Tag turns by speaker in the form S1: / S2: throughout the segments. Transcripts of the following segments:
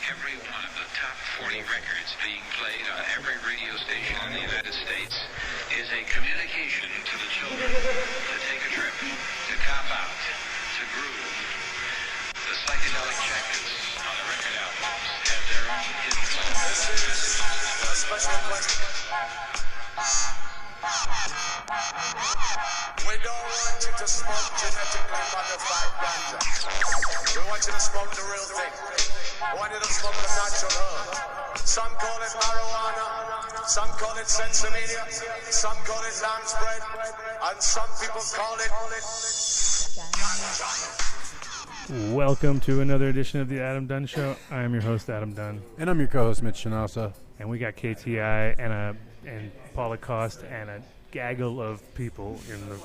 S1: every one of the top 40 records being played on every radio station in the United States is a communication to the children to take a trip, to cop out, to groove. The psychedelic jackets on the record albums have their own hidden
S2: Special question. We don't want you to smoke genetically modified ganja. We want you to smoke the real thing. We want you to smoke the natural herb. Some call it marijuana, some call it sensimilla, some call it lamb's bread, and some people call it ganja.
S3: Welcome to another edition of the Adam Dunn Show. I am your host, Adam Dunn.
S4: And I'm your co-host, Mitch Shinosa.
S3: And we got KTI and Paula Costa and a gaggle of people in the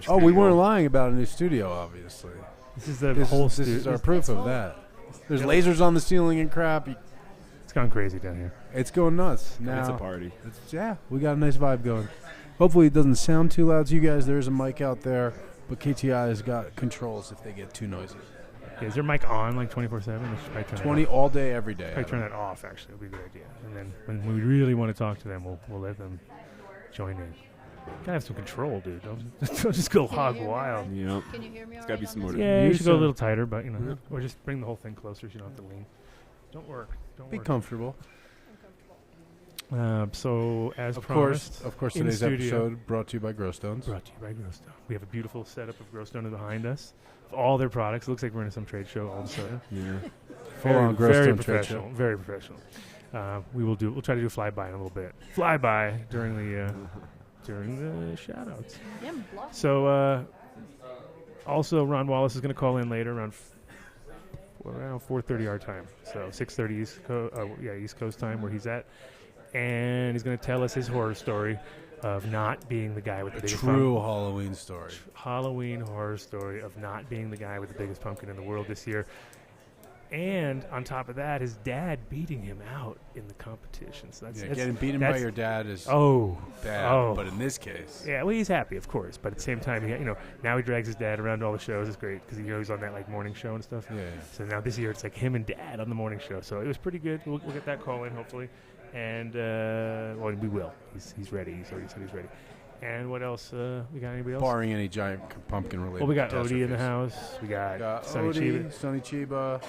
S4: Oh, we weren't lying about a new studio, obviously.
S3: This is the whole studio.
S4: This is our proof of that. There's lasers on the ceiling and crap.
S3: It's gone crazy down here.
S4: It's going nuts. Now,
S5: it's a party.
S4: Yeah, we got a nice vibe going. Hopefully it doesn't sound too loud to you guys. There's a mic out there, but KTI has got controls if they get too noisy.
S3: Yeah, is their mic on like 24/7?
S4: 20 all day, every day.
S3: Probably turn that off, actually. It would be a good idea. And then when we really want to talk to them, we'll let them join in. Gotta have some control, dude. Don't just go hog wild.
S5: Yep.
S6: Can you hear me?
S5: It's gotta be some more.
S3: Yeah, you should go a little tighter, but or just bring the whole thing closer so you don't have to lean. Don't work.
S4: Be comfortable.
S3: So as promised,
S4: of course, today's episode brought to you by Growstones.
S3: Brought to you by Growstone. We have a beautiful setup of Growstone behind us. Of all their products, it looks like we're in some trade show all of a sudden.
S4: Yeah,
S3: Full-on very professional. Very professional. We'll try to do a flyby in a little bit. Flyby during the shout-outs.
S6: Yeah,
S3: so, also, Ron Wallace is going to call in later around 4:30 our time. So 6:30 East Coast time where he's at. And he's going to tell us his horror story of not being the guy with the biggest pumpkin.
S4: True Halloween story.
S3: Halloween horror story of not being the guy with the biggest pumpkin in the world this year. And on top of that, his dad beating him out in the competition. So that's
S4: getting beaten by your dad is bad. But in this case,
S3: well, he's happy, of course. But at the same time, now he drags his dad around to all the shows. It's great because he's on that like morning show and stuff.
S4: Yeah.
S3: So now this year, it's like him and dad on the morning show. So it was pretty good. We'll get that call in hopefully, and we will. He's ready. He's already said he's ready. And what else? We got anybody else?
S4: Barring any giant pumpkin related.
S3: Well, we got Odie in the house. We got Sonny Chiba.
S4: Sonny Chiba.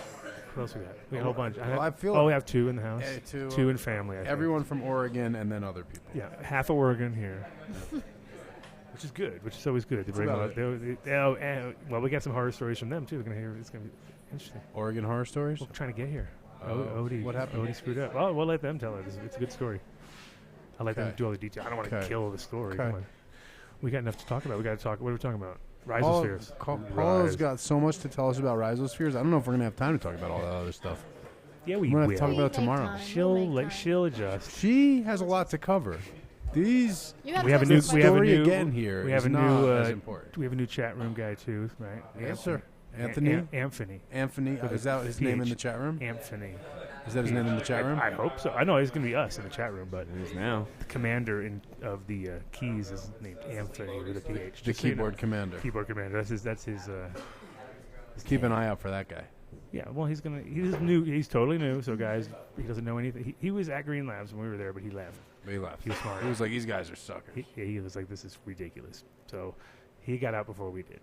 S3: What else we got? We got a whole bunch.
S4: We
S3: have two in the house. Two in family.
S4: Everyone from Oregon and then other people.
S3: Yeah, half of Oregon here, which is good. Which is always good. Well, we got some horror stories from them too. It's gonna be interesting.
S4: Oregon horror stories.
S3: We're trying to get here. Odie.
S4: What happened?
S3: Odie screwed up. Well, we'll let them tell it. It's a good story. I'll let them do all the details. I don't want to kill the story. Come on. We got enough to talk about. We got to talk. What are we talking about? Rhizospheres.
S4: Paula's got so much to tell us about rhizospheres. I don't know if we're going to have time to talk about all that other stuff.
S3: Yeah, we
S4: will.
S3: We're
S4: going to talk about it tomorrow.
S3: She'll adjust.
S4: She has a lot to cover.
S3: We have a new
S4: again here.
S3: We have a new chat room guy too, right?
S4: Yes, sir. Anthony.
S3: Anthony.
S4: Is that his name in the chat room?
S3: Anthony.
S4: Is that his name in the chat room?
S3: I hope so. I know it's going to be us in the chat room, but
S5: it is now.
S3: The commander of the keys is named Anthony with a PH.
S4: The keyboard commander.
S3: Keyboard commander. That's his.
S4: Keep an eye out for that guy.
S3: Yeah, well, he's new. He's totally new. So, guys, he doesn't know anything. He was at Green Labs when we were there, but he left.
S4: He left.
S3: He was smart.
S4: He was like, these guys are suckers.
S3: He was like, this is ridiculous. So, he got out before we did.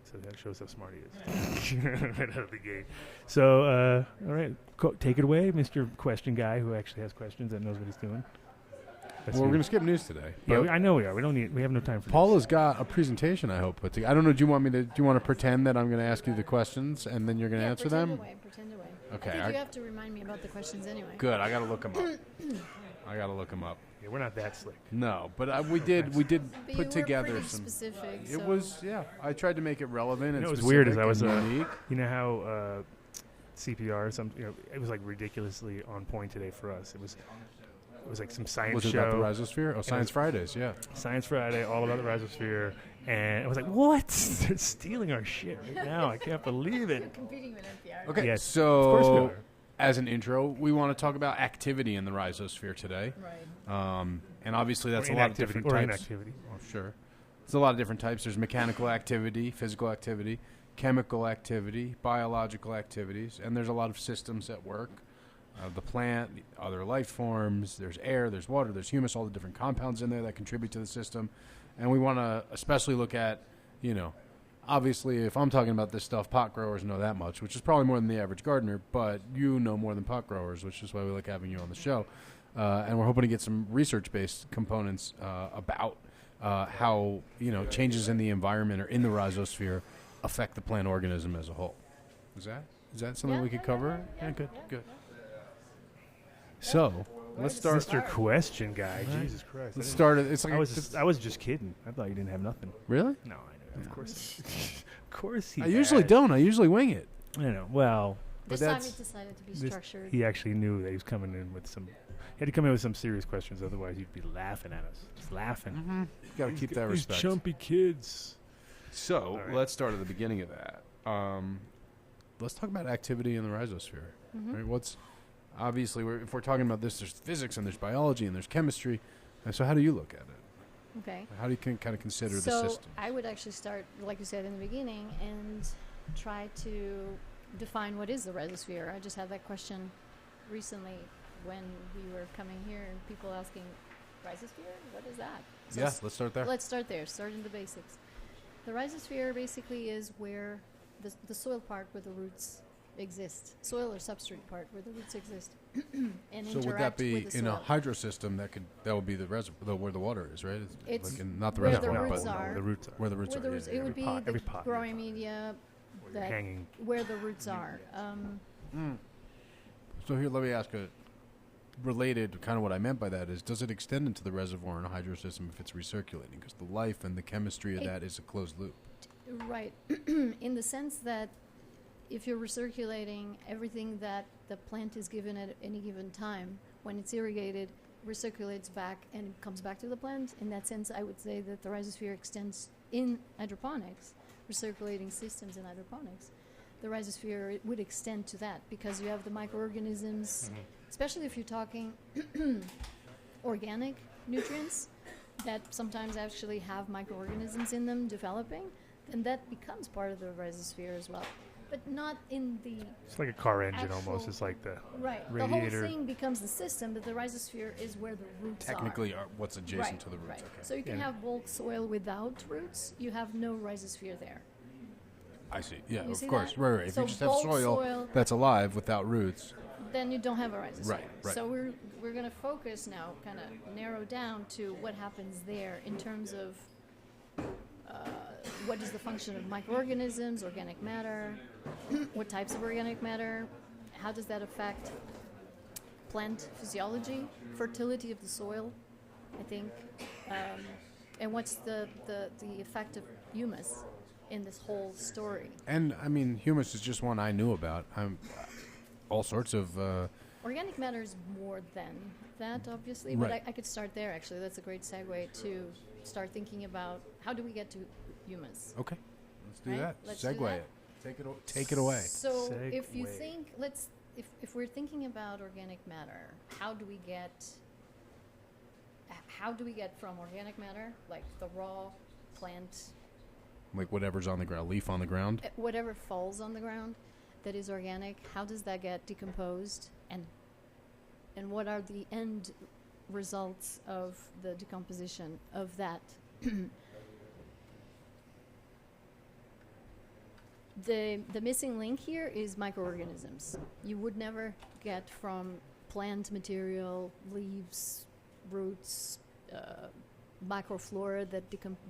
S3: So that shows how smart he is. Right out of the gate. So, all right. Take it away, Mr. Question Guy, who actually has questions and knows what he's doing.
S4: We're going to skip news today.
S3: Yeah, I know we are. We have no time for
S4: Paula's got a presentation, I hope, put together. I don't know, do you want to pretend that I'm going to ask you the questions and then you're going to answer them?
S6: Pretend away.
S4: Okay.
S6: I think you have to remind me about the questions anyway.
S4: Good. I got to look them up.
S3: Yeah, we're not that slick.
S4: No, but we did
S6: but
S4: put together some
S6: specific.
S4: It was I tried to make it relevant.
S3: You know,
S4: and
S3: it was weird as I was
S4: unique.
S3: You know how CPR it was like ridiculously on point today for us. It was like some science show.
S4: Was it about the Rhizosphere? Oh, Science Fridays, yeah.
S3: Science Friday, all about the Rhizosphere. And I was like, what? They're stealing our shit right now. I can't believe it.
S6: Competing with NPR.
S4: Okay,
S3: yes,
S4: so
S3: of course we are.
S4: As an intro, we want to talk about activity in the Rhizosphere today.
S6: Right.
S4: And obviously that's a lot of different types.
S3: Inactivity.
S4: Oh, sure. There's a lot of different types. There's mechanical activity, physical activity, chemical activity, biological activities, and there's a lot of systems at work. The plant, the other life forms, there's air, there's water, there's humus, all the different compounds in there that contribute to the system. And we want to especially look at, obviously if I'm talking about this stuff, pot growers know that much, which is probably more than the average gardener, but you know more than pot growers, which is why we like having you on the show. And we're hoping to get some research-based components about how, changes in the environment or in the rhizosphere affect the plant organism as a whole. Is that something we could cover? Yeah, good. So, let's start.
S3: Mr. Question Guy. Jesus Christ.
S4: Let's start. It's like
S3: I was just kidding. I thought you didn't have nothing.
S4: Really?
S3: No, I know. Of course. Of course he.
S4: I usually don't. I usually wing it.
S3: I know. Well,
S6: This time it decided to be structured.
S3: he actually knew that he was coming in with some. He had to come in with some serious questions, otherwise he'd be laughing at us. Just laughing.
S4: Mm-hmm. Got to keep that respect.
S3: These chumpy kids.
S4: So
S3: right.
S4: let's start at the beginning of that. Let's talk about activity in the rhizosphere.
S6: Mm-hmm.
S4: Right? What's obviously if we're talking about this, there's physics and there's biology and there's chemistry. And so how do you look at it?
S6: Okay.
S4: How do you kind of consider the
S6: So
S4: system?
S6: I would actually start, like you said in the beginning, and try to define what is the rhizosphere. I just had that question recently when we were coming here and people asking, rhizosphere? What is that? So
S4: Yeah, let's start there.
S6: Let's start there. Start in the basics. The rhizosphere basically is where the soil part where the roots exist. Soil or substrate part where the roots exist. And
S4: So would that
S6: interact
S4: be
S6: with the
S4: in a
S6: soil.
S4: hydro system? That would be the reservoir, where the water is, right?
S6: It's
S4: like not the
S6: where the
S4: reservoir,
S6: roots
S4: but
S6: are.
S3: The roots are.
S4: where the roots
S6: Where
S4: are.
S6: the roots,
S4: yeah,
S6: it
S4: yeah,
S6: would be
S3: pot- every
S6: the
S3: pot,
S6: growing media that
S3: hanging.
S6: where the roots are.
S4: So here, let me ask a related kind of what I meant by that is, does it extend into the reservoir in a hydro system if it's recirculating? Because the life and the chemistry of that is a closed loop.
S6: Right. In the sense that if you're recirculating everything that the plant is given at any given time, when it's irrigated, recirculates back and comes back to the plant. In that sense, I would say that the rhizosphere extends in hydroponics, recirculating systems in hydroponics. The rhizosphere would extend to that because you have the microorganisms, especially if you're talking organic nutrients that sometimes actually have microorganisms in them developing, and that becomes part of the rhizosphere as well. But not in the
S3: It's like a car engine almost.
S6: actual-
S3: It's like the
S6: right.
S3: radiator.
S6: The whole thing becomes the system, but the rhizosphere is where the roots
S4: Technically,
S6: are.
S4: what's adjacent
S6: Right,
S4: to the roots.
S6: right.
S4: Okay.
S6: So you can
S3: Yeah.
S6: have bulk soil without roots. You have no rhizosphere there.
S4: I see. Yeah,
S6: You
S4: of
S6: see
S4: course.
S6: that?
S4: Right. If
S6: So
S4: you just have
S6: bulk
S4: soil
S6: soil-
S4: that's alive without roots,
S6: Then you don't have a rhizosphere.
S4: Right.
S6: So we're going to focus now, kind of narrow down to what happens there in terms of what is the function of microorganisms, organic matter, what types of organic matter, how does that affect plant physiology, fertility of the soil, I think, and what's the effect of humus in this whole story.
S4: and I mean, humus is just one I knew about. All sorts of.
S6: Organic matter is more than that, obviously, but
S4: Right.
S6: I could start there, actually. That's a great segue to start thinking about how do we get to humus.
S4: Okay, let's do
S6: Right,
S4: that.
S6: let's do
S4: Segue
S6: that.
S4: it. Take it away.
S6: So if you
S3: Segue.
S6: think, if we're thinking about organic matter, how do we get from organic matter, like the raw plant,
S4: Like whatever's on the ground, leaf on the ground.
S6: whatever falls on the ground that is organic, how does that get decomposed, and what are the end results of the decomposition of that? The missing link here is microorganisms. You would never get from plant material, leaves, roots, microflora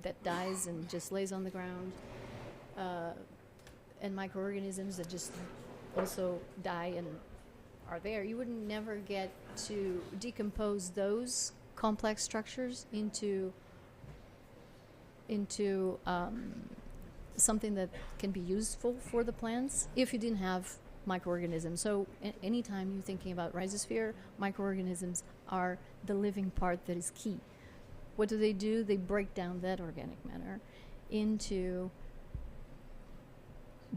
S6: that dies and just lays on the ground, and microorganisms that just also die and are there. You would never get to decompose those complex structures into something that can be useful for the plants if you didn't have microorganisms. So anytime you're thinking about rhizosphere, microorganisms are the living part that is key. What do? They break down that organic matter into,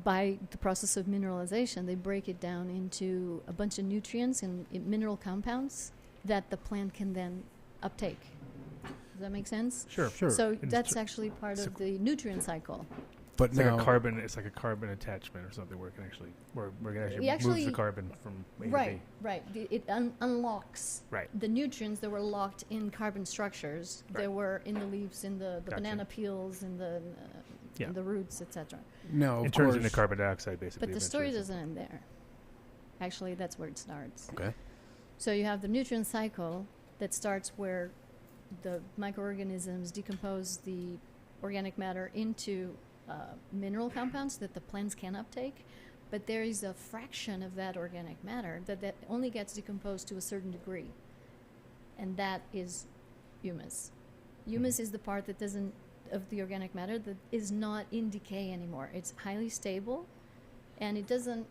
S6: by the process of mineralization, they break it down into a bunch of nutrients and mineral compounds that the plant can then uptake. Does that make sense?
S3: Sure.
S4: Sure.
S6: So
S3: And
S6: that's actually part of the nutrient cycle.
S4: But
S3: It's
S4: now,
S3: like a carbon. It's like a carbon attachment or something where it can actually moves the carbon from A to
S6: Right,
S3: B.
S6: right. It unlocks
S3: Right.
S6: the nutrients that were locked in carbon structures. They
S3: Right.
S6: were in the leaves, in the
S3: Gotcha.
S6: banana peels, in
S3: Yeah.
S6: the roots, etc.
S4: no,
S3: It
S4: of
S3: turns
S4: course.
S3: into carbon dioxide basically.
S6: But the story
S3: eventually.
S6: doesn't end there. Actually, that's where it starts.
S4: Okay.
S6: So you have the nutrient cycle that starts where the microorganisms decompose the organic matter into mineral compounds that the plants can uptake. But there is a fraction of that organic matter that only gets decomposed to a certain degree. And that is humus. Humus is the part that doesn't, of the organic matter that is not in decay anymore. It's highly stable and it doesn't,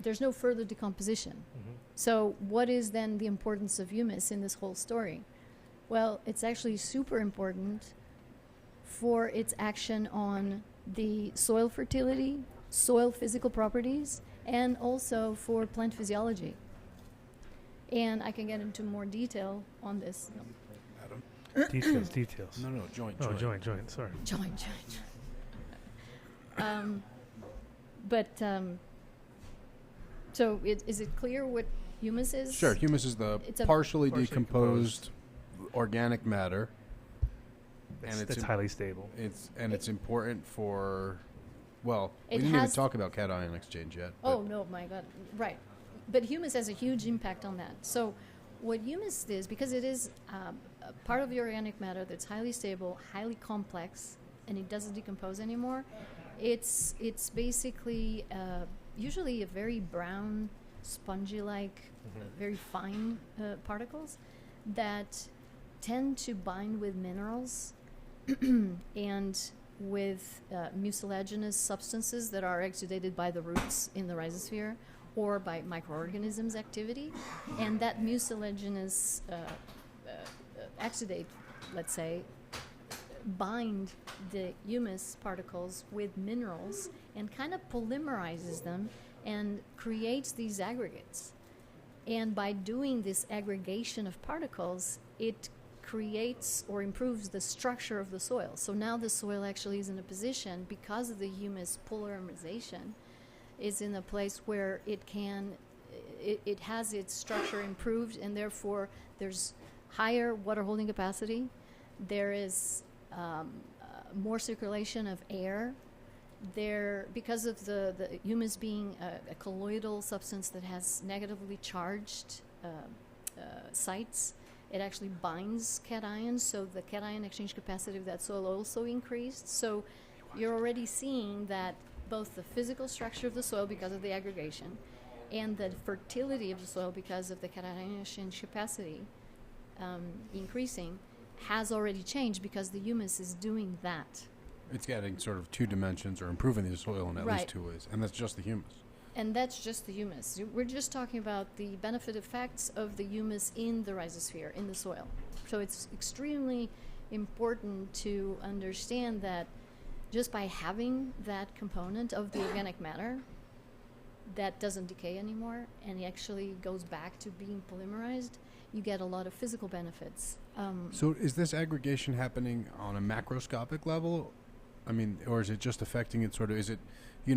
S6: there's no further decomposition.
S3: Mhm.
S6: So what is then the importance of humus in this whole story? Well, it's actually super important for its action on the soil fertility, soil physical properties, and also for plant physiology. And I can get into more detail on this.
S4: Adam.
S3: Details.
S4: No, joint.
S3: Oh, joint. Sorry.
S6: Joint. So is it clear what humus is?
S4: Sure. Humus is the
S6: It's a
S4: partially
S3: partially
S4: decomposed organic matter,
S3: That's highly stable.
S4: it's important for. Well, we
S6: It
S4: didn't even
S6: has-
S4: talk about cation exchange yet.
S6: Oh, no, my God. Right. But humus has a huge impact on that. So what humus is, because it is a part of the organic matter that's highly stable, highly complex, and it doesn't decompose anymore, it's basically usually a very brown, spongy-like, very fine particles that tend to bind with minerals and with mucilaginous substances that are exudated by the roots in the rhizosphere or by microorganisms' activity. And that mucilaginous exudate, let's say, bind the humus particles with minerals and kind of polymerizes them and creates these aggregates. And by doing this aggregation of particles, it creates or improves the structure of the soil. So now the soil actually is in a position, because of the humus polymerization, is in a place where it has its structure improved, and therefore there's higher water holding capacity. There is more circulation of air. Because of the humus being a colloidal substance that has negatively charged sites, it actually binds cations, so the cation exchange capacity of that soil also increased. So you're already seeing that both the physical structure of the soil because of the aggregation and the fertility of the soil because of the cation exchange capacity increasing has already changed because the humus is doing that.
S4: It's getting sort of 2 dimensions or improving the soil in at least
S6: Right.
S4: 2 ways. And that's just the humus.
S6: And that's just the humus. We're just talking about the benefit effects of the humus in the rhizosphere, in the soil. So it's extremely important to understand that just by having that component of the organic matter that doesn't decay anymore and it actually goes back to being polymerized, you get a lot of physical benefits.
S4: So is this aggregation happening on a macroscopic level? I mean, or is it just affecting it sort of, is it,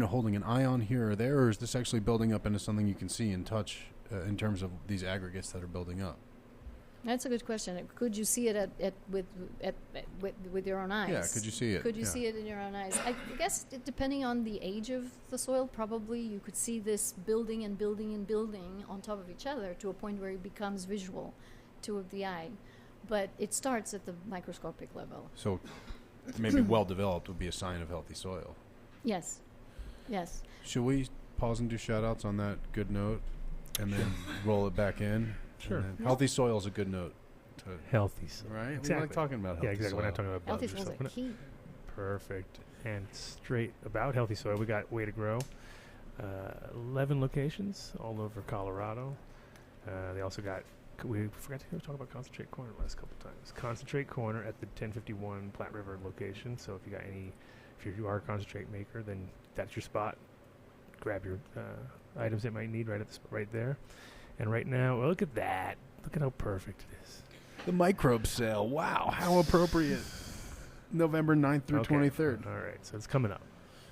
S4: holding an ion here or there, or is this actually building up into something you can see and touch in terms of these aggregates that are building up?
S6: That's a good question. Could you see it with your own eyes?
S4: Yeah, could you see it?
S6: Could you
S4: Yeah.
S6: see it in your own eyes? I guess depending on the age of the soil, probably you could see this building and building and building on top of each other to a point where it becomes visual to the eye. But it starts at the microscopic level.
S4: So maybe well-developed would be a sign of healthy soil.
S6: Yes.
S4: Should we pause and do shout-outs on that good note and then roll it back in?
S3: Sure.
S4: And then healthy soil is a good note.
S3: Healthy soil.
S4: Right?
S3: Exactly.
S4: We like talking about healthy
S3: Yeah, exactly.
S4: soil.
S3: We're not talking about
S6: Healthy
S3: bugs or
S6: soils
S3: something.
S6: are key.
S3: Perfect. And straight about healthy soil, we got Way to Grow. 11 locations all over Colorado. They also got, we forgot to talk about Concentrate Corner last couple times. Concentrate Corner at the 1051 Platte River location. So if you are a concentrate maker, then that's your spot. Grab your items that you might need right there. And right now, well, look at that. Look at how perfect it is.
S4: The microbe sale. Wow, how appropriate. November 9th through
S3: Okay.
S4: 23rd.
S3: All right, so it's coming up.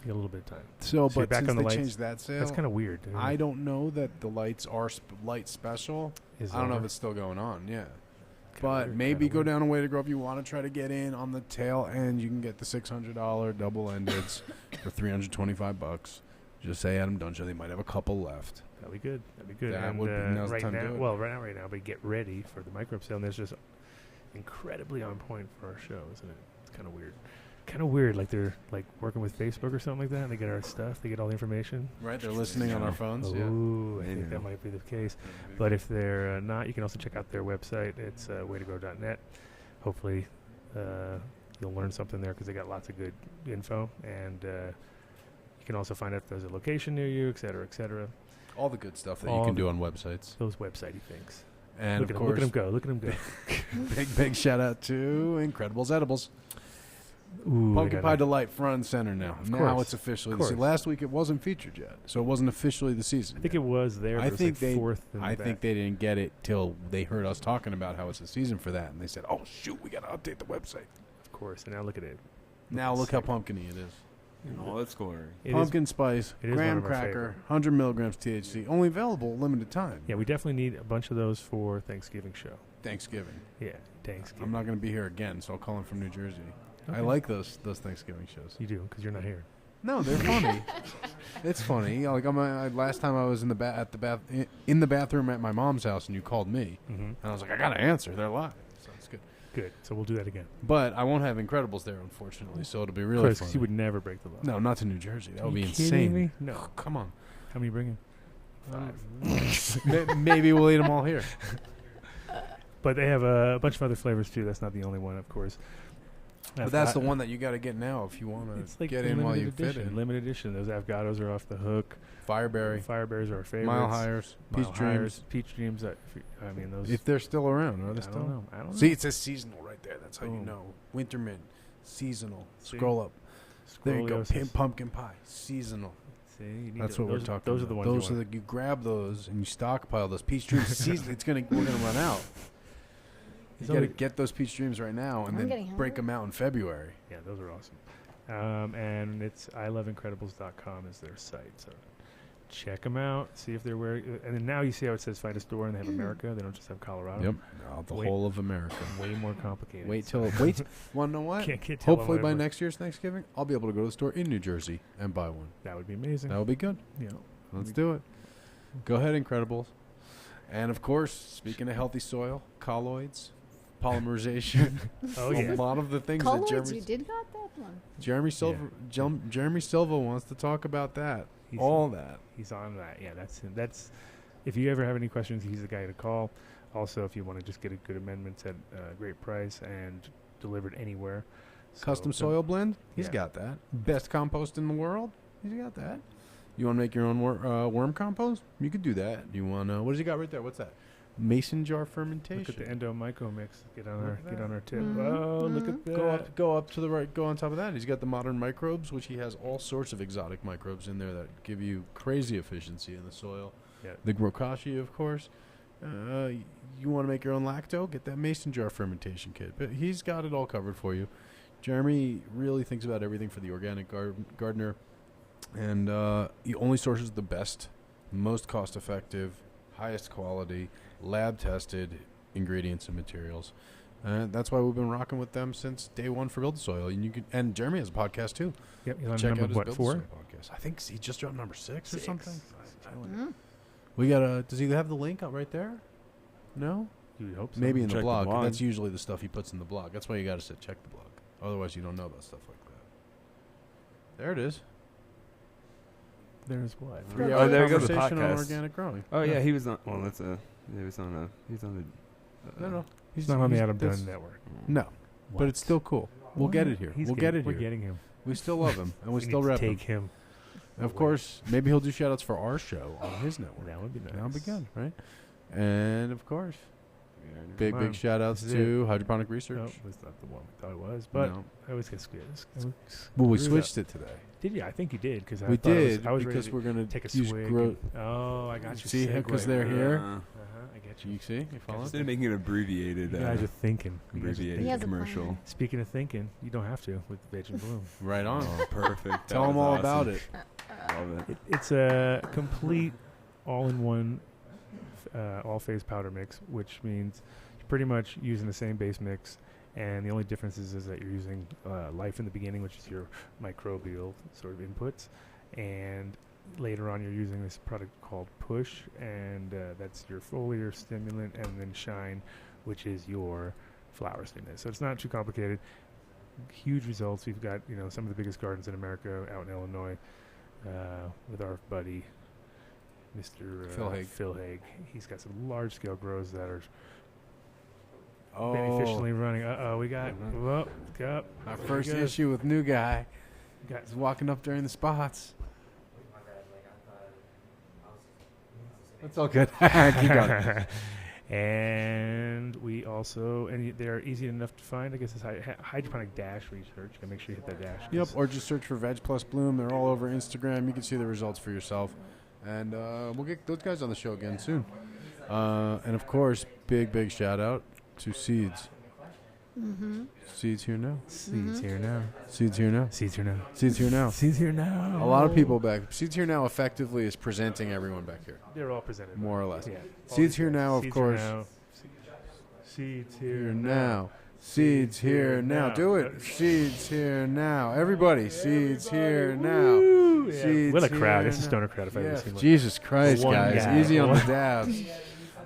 S3: You got a little bit of time.
S4: So,
S3: you're
S4: but
S3: back
S4: since
S3: on the
S4: they
S3: lights?
S4: changed that sale,
S3: That's kind of weird.
S4: I don't know that the lights are light special. I don't know if it's still going on. Yeah. But
S3: weird,
S4: maybe
S3: kinda
S4: go
S3: weird.
S4: down a way to grow if you want to try to get in on the tail end. You can get the $600 double-endeds for $325. Just say Adam Dunn Show. They might have a couple left.
S3: That'd be good. That'd be good.
S4: That
S3: and
S4: would be- now's the
S3: right
S4: time to
S3: now.
S4: do it.
S3: Well, right now, but get ready for the microbe sale. And there's just incredibly on point for our show, isn't it? It's kind of weird. Kind of weird. Like they're like working with Facebook or something like that. And they get our stuff. They get all the information.
S4: Right? They're listening on our phones. Yeah.
S3: Ooh, I
S5: Maybe.
S3: think that might be the case. But if they're not, you can also check out their website. It's waytogrow.net. Hopefully, you'll learn something there because they got lots of good info. And you can also find out if there's a location near you, et cetera, et cetera.
S4: All the good stuff that
S3: All
S4: you can
S3: the-
S4: do on websites.
S3: Those websitey things.
S4: And
S3: Look
S4: of
S3: at
S4: course,
S3: them go. Look at them go.
S4: big shout out to Incredibles Edibles.
S3: Ooh,
S4: Pumpkin
S3: they
S4: Pie
S3: got
S4: Delight front and center now.
S3: Of
S4: Now
S3: course.
S4: it's officially
S3: Of
S4: the season.
S3: course.
S4: Last week it wasn't featured yet, so it wasn't officially the season.
S3: I think
S4: yet.
S3: it was there. But
S4: I
S3: it was
S4: think
S3: like
S4: they.
S3: fourth. In
S4: I
S3: the
S4: think
S3: back.
S4: they didn't get it till they heard us talking about how it's the season for that, and they said, "Oh shoot, we got to update the website."
S3: Of course. And now look at it.
S4: Now look how pumpkin-y it is.
S5: Oh, that's cool.
S3: It is-
S4: Pumpkin spice,
S3: it is one
S4: graham
S3: of our
S4: cracker,
S3: favorite.
S4: 100 milligrams THC, only available limited time.
S3: Yeah, we definitely need a bunch of those for Thanksgiving show.
S4: Thanksgiving.
S3: Yeah, Thanksgiving.
S4: I'm not going to be here again, so I'll call in from New Jersey. I
S3: Okay.
S4: like those Thanksgiving shows.
S3: You do because you're not here.
S4: No, they're funny. It's funny. Like last time I was in the bathroom at my mom's house, and you called me,
S3: Mm-hmm.
S4: and I was like, I gotta answer. They're live, so it's good.
S3: Good. So we'll do that again.
S4: But I won't have Incredibles there, unfortunately. So it'll be really
S3: Chris,
S4: funny.
S3: you would never break the law.
S4: No, not to New Jersey. That
S3: Are
S4: would be
S3: you kidding
S4: insane.
S3: me? No.
S4: Come on.
S3: How many bringing?
S4: Maybe we'll eat them all here.
S3: But they have a bunch of other flavors too. That's not the only one, of course.
S4: But that's the one that you got to get now if you want
S3: It's
S4: to
S3: like
S4: get
S3: the
S4: in while
S3: limited
S4: you fit
S3: edition.
S4: in.
S3: Limited edition. Those avocados are off the hook.
S4: Fireberry,
S3: Fireberries are our favorites.
S4: Mile Highers,
S3: Mile
S4: Peach
S3: Highers,
S4: Dreams.
S3: Peach Dreams. I mean, those.
S4: If they're still around, are
S3: I
S4: they still?
S3: don't know. I don't know.
S4: See, it says seasonal right there. That's how you
S3: Boom.
S4: know. Winter mint, seasonal.
S3: See?
S4: Scroll up. There you go.
S3: Scoliosis.
S4: Pumpkin pie, seasonal.
S3: See, you need
S4: That's
S3: to-
S4: what we're
S3: those-
S4: talking
S3: Those
S4: about.
S3: are the ones.
S4: Those
S3: you
S4: are
S3: want.
S4: you grab those and you stockpile those peach dreams. season. We're gonna run out. You
S3: It's
S4: got to
S3: only-
S4: get those peach dreams right now and
S6: I'm getting
S4: then break
S6: hungry.
S4: them out in February.
S3: Yeah, those are awesome. And it's iloveincredibles.com is their site. So check them out. See if they're where. And then now you see how it says find a store and they have America. They don't just have Colorado.
S4: Yep, the
S3: Wait.
S4: whole of America.
S3: Way more complicated.
S4: Wait
S3: So
S4: till Want to know what?
S3: Can't tell
S4: Hopefully by
S3: whatever.
S4: next year's Thanksgiving, I'll be able to go to the store in New Jersey and buy one.
S3: That would be amazing.
S4: That would be good.
S3: You know,
S4: Let's do it. Go ahead, Incredibles. And of course, speaking of healthy soil, colloids, polymerization,
S3: oh
S4: a
S3: yeah.
S4: lot of the things that
S6: Colloids, you did got that one.
S4: Jeremy Silva wants to talk about that.
S3: He's-
S4: All that.
S3: He's on that. Yeah, that's. If you ever have any questions, he's the guy to call. Also, if you want to just get a good amendments at a great price and delivered anywhere. So
S4: Custom
S3: don't-
S4: soil blend, He's
S3: yeah.
S4: got that. Best compost in the world, he's got that. You want to make your own worm compost? You could do that. You want to? What does he got right there? What's that? Mason jar fermentation.
S3: Look at the endo myco mix. Get on
S4: Look
S3: our
S4: at
S3: get
S4: that.
S3: on our tip.
S6: Mhm,
S3: Oh, look at that.
S4: Go up to the right. Go on top of that. He's got the modern microbes, which he has all sorts of exotic microbes in there that give you crazy efficiency in the soil.
S3: Yeah.
S4: The Grokashi, of course. You want to make your own lacto? Get that mason jar fermentation kit. But he's got it all covered for you. Jeremy really thinks about everything for the organic gardener, and he only sources the best, most cost-effective, highest quality, lab-tested ingredients and materials. That's why we've been rocking with them since day one for BuildASoil. And Jeremy has a podcast too.
S3: Yep. He's on
S4: Check
S3: number
S4: out his
S3: what, 4?
S4: BuildASoil podcast. I think he just dropped number 6 or
S3: 6.
S4: something.
S6: Mm.
S4: We got does he have the link out right there? No?
S3: You would hope so.
S4: Maybe in
S5: Check
S4: the
S5: the
S4: blog.
S5: blog.
S4: That's usually the stuff he puts in the blog. That's why you got to check the blog. Otherwise, you don't know about stuff like that. There it is.
S3: There's what?
S4: 3
S5: Oh,
S4: hour
S5: there you go, the
S4: conversation on
S5: podcast.
S4: organic growing.
S5: Oh yeah, he was on. Well, that's a. He was on a. He's on a.
S4: No.
S3: He's not on the Adam
S4: that's-
S3: Dunn network.
S4: No, but it's still cool. We'll get it here.
S3: He's
S4: We'll
S3: getting-
S4: get it
S3: We're
S4: here.
S3: getting him.
S4: We still love him, and we
S3: need
S4: still
S3: to
S4: rep him.
S3: take him.
S4: Of course, maybe he'll do shout-outs for our show on his network.
S3: That would be nice.
S4: That'll be good, right? And, of course, big
S3: Come on.
S4: shout-outs
S3: This is
S4: to Hydroponic Research.
S3: No, that's not the one we thought it was. But
S4: No.
S3: I always get scared.
S4: Well, we
S3: Screw
S4: switched it today.
S3: Did you? I think you did because
S4: We did
S3: I was ready
S4: because
S3: to
S4: we're going
S3: take a
S4: to use
S3: swig.
S4: grow.
S3: Oh, I got you.
S4: See,
S3: segue.
S4: because they're here.
S3: Uh-huh, I get
S4: You see? You follow?
S5: Instead of making it abbreviated,
S3: You guys are thinking. You guys are
S6: He
S5: abbreviated
S6: has a
S5: commercial.
S6: plan.
S3: Speaking of thinking, you don't have to with Veg and Bloom.
S4: Right on.
S5: Oh, perfect.
S4: Tell them all about it.
S5: Love it.
S3: It's a complete all-in-one all-phase powder mix, which means you're pretty much using the same base mix, and the only difference is that you're using life in the beginning, which is your microbial sort of inputs, and later on you're using this product called Push, and that's your foliar stimulant, and then Shine, which is your flower stimulant. So it's not too complicated. Huge results. We've got some of the biggest gardens in America out in Illinois with our buddy Mr. Phil Haig. He's got some large-scale grows that are beneficially running. We got
S4: Our first issue with new guy. He's walking up during the spots. That's all good. Keep going.
S3: And we also, they're easy enough to find. I guess it's hydroponic dash research. You gotta make sure you hit that dash.
S4: Yep, or just search for Veg Plus Bloom. They're all over Instagram. You can see the results for yourself. And we'll get those guys on the show again soon. And of course, big shout out to Seeds.
S6: Mm-hmm.
S4: Seeds here now.
S3: Seeds here now.
S4: Seeds here now.
S3: Seeds here now.
S4: Seeds here now.
S3: Seeds here now.
S4: A lot of people back. Seeds here now effectively is presenting everyone back here,
S3: They're all presented.
S4: more or less.
S3: Yeah.
S4: Seeds here now, of
S3: Seeds
S4: course.
S3: Here now. Seeds here
S4: Here
S3: now.
S4: now. Seeds here now. Do it. Seeds here now. Everybody. Seeds here now.
S3: Woo! Yeah.
S4: Seeds
S3: What a crowd.
S4: here
S3: It's a
S4: now.
S3: stoner crowd if I've
S4: Yeah,
S3: ever seen one.
S4: Jesus Christ,
S3: One
S4: guys.
S3: guy.
S4: Easy on the
S3: One-
S4: dabs.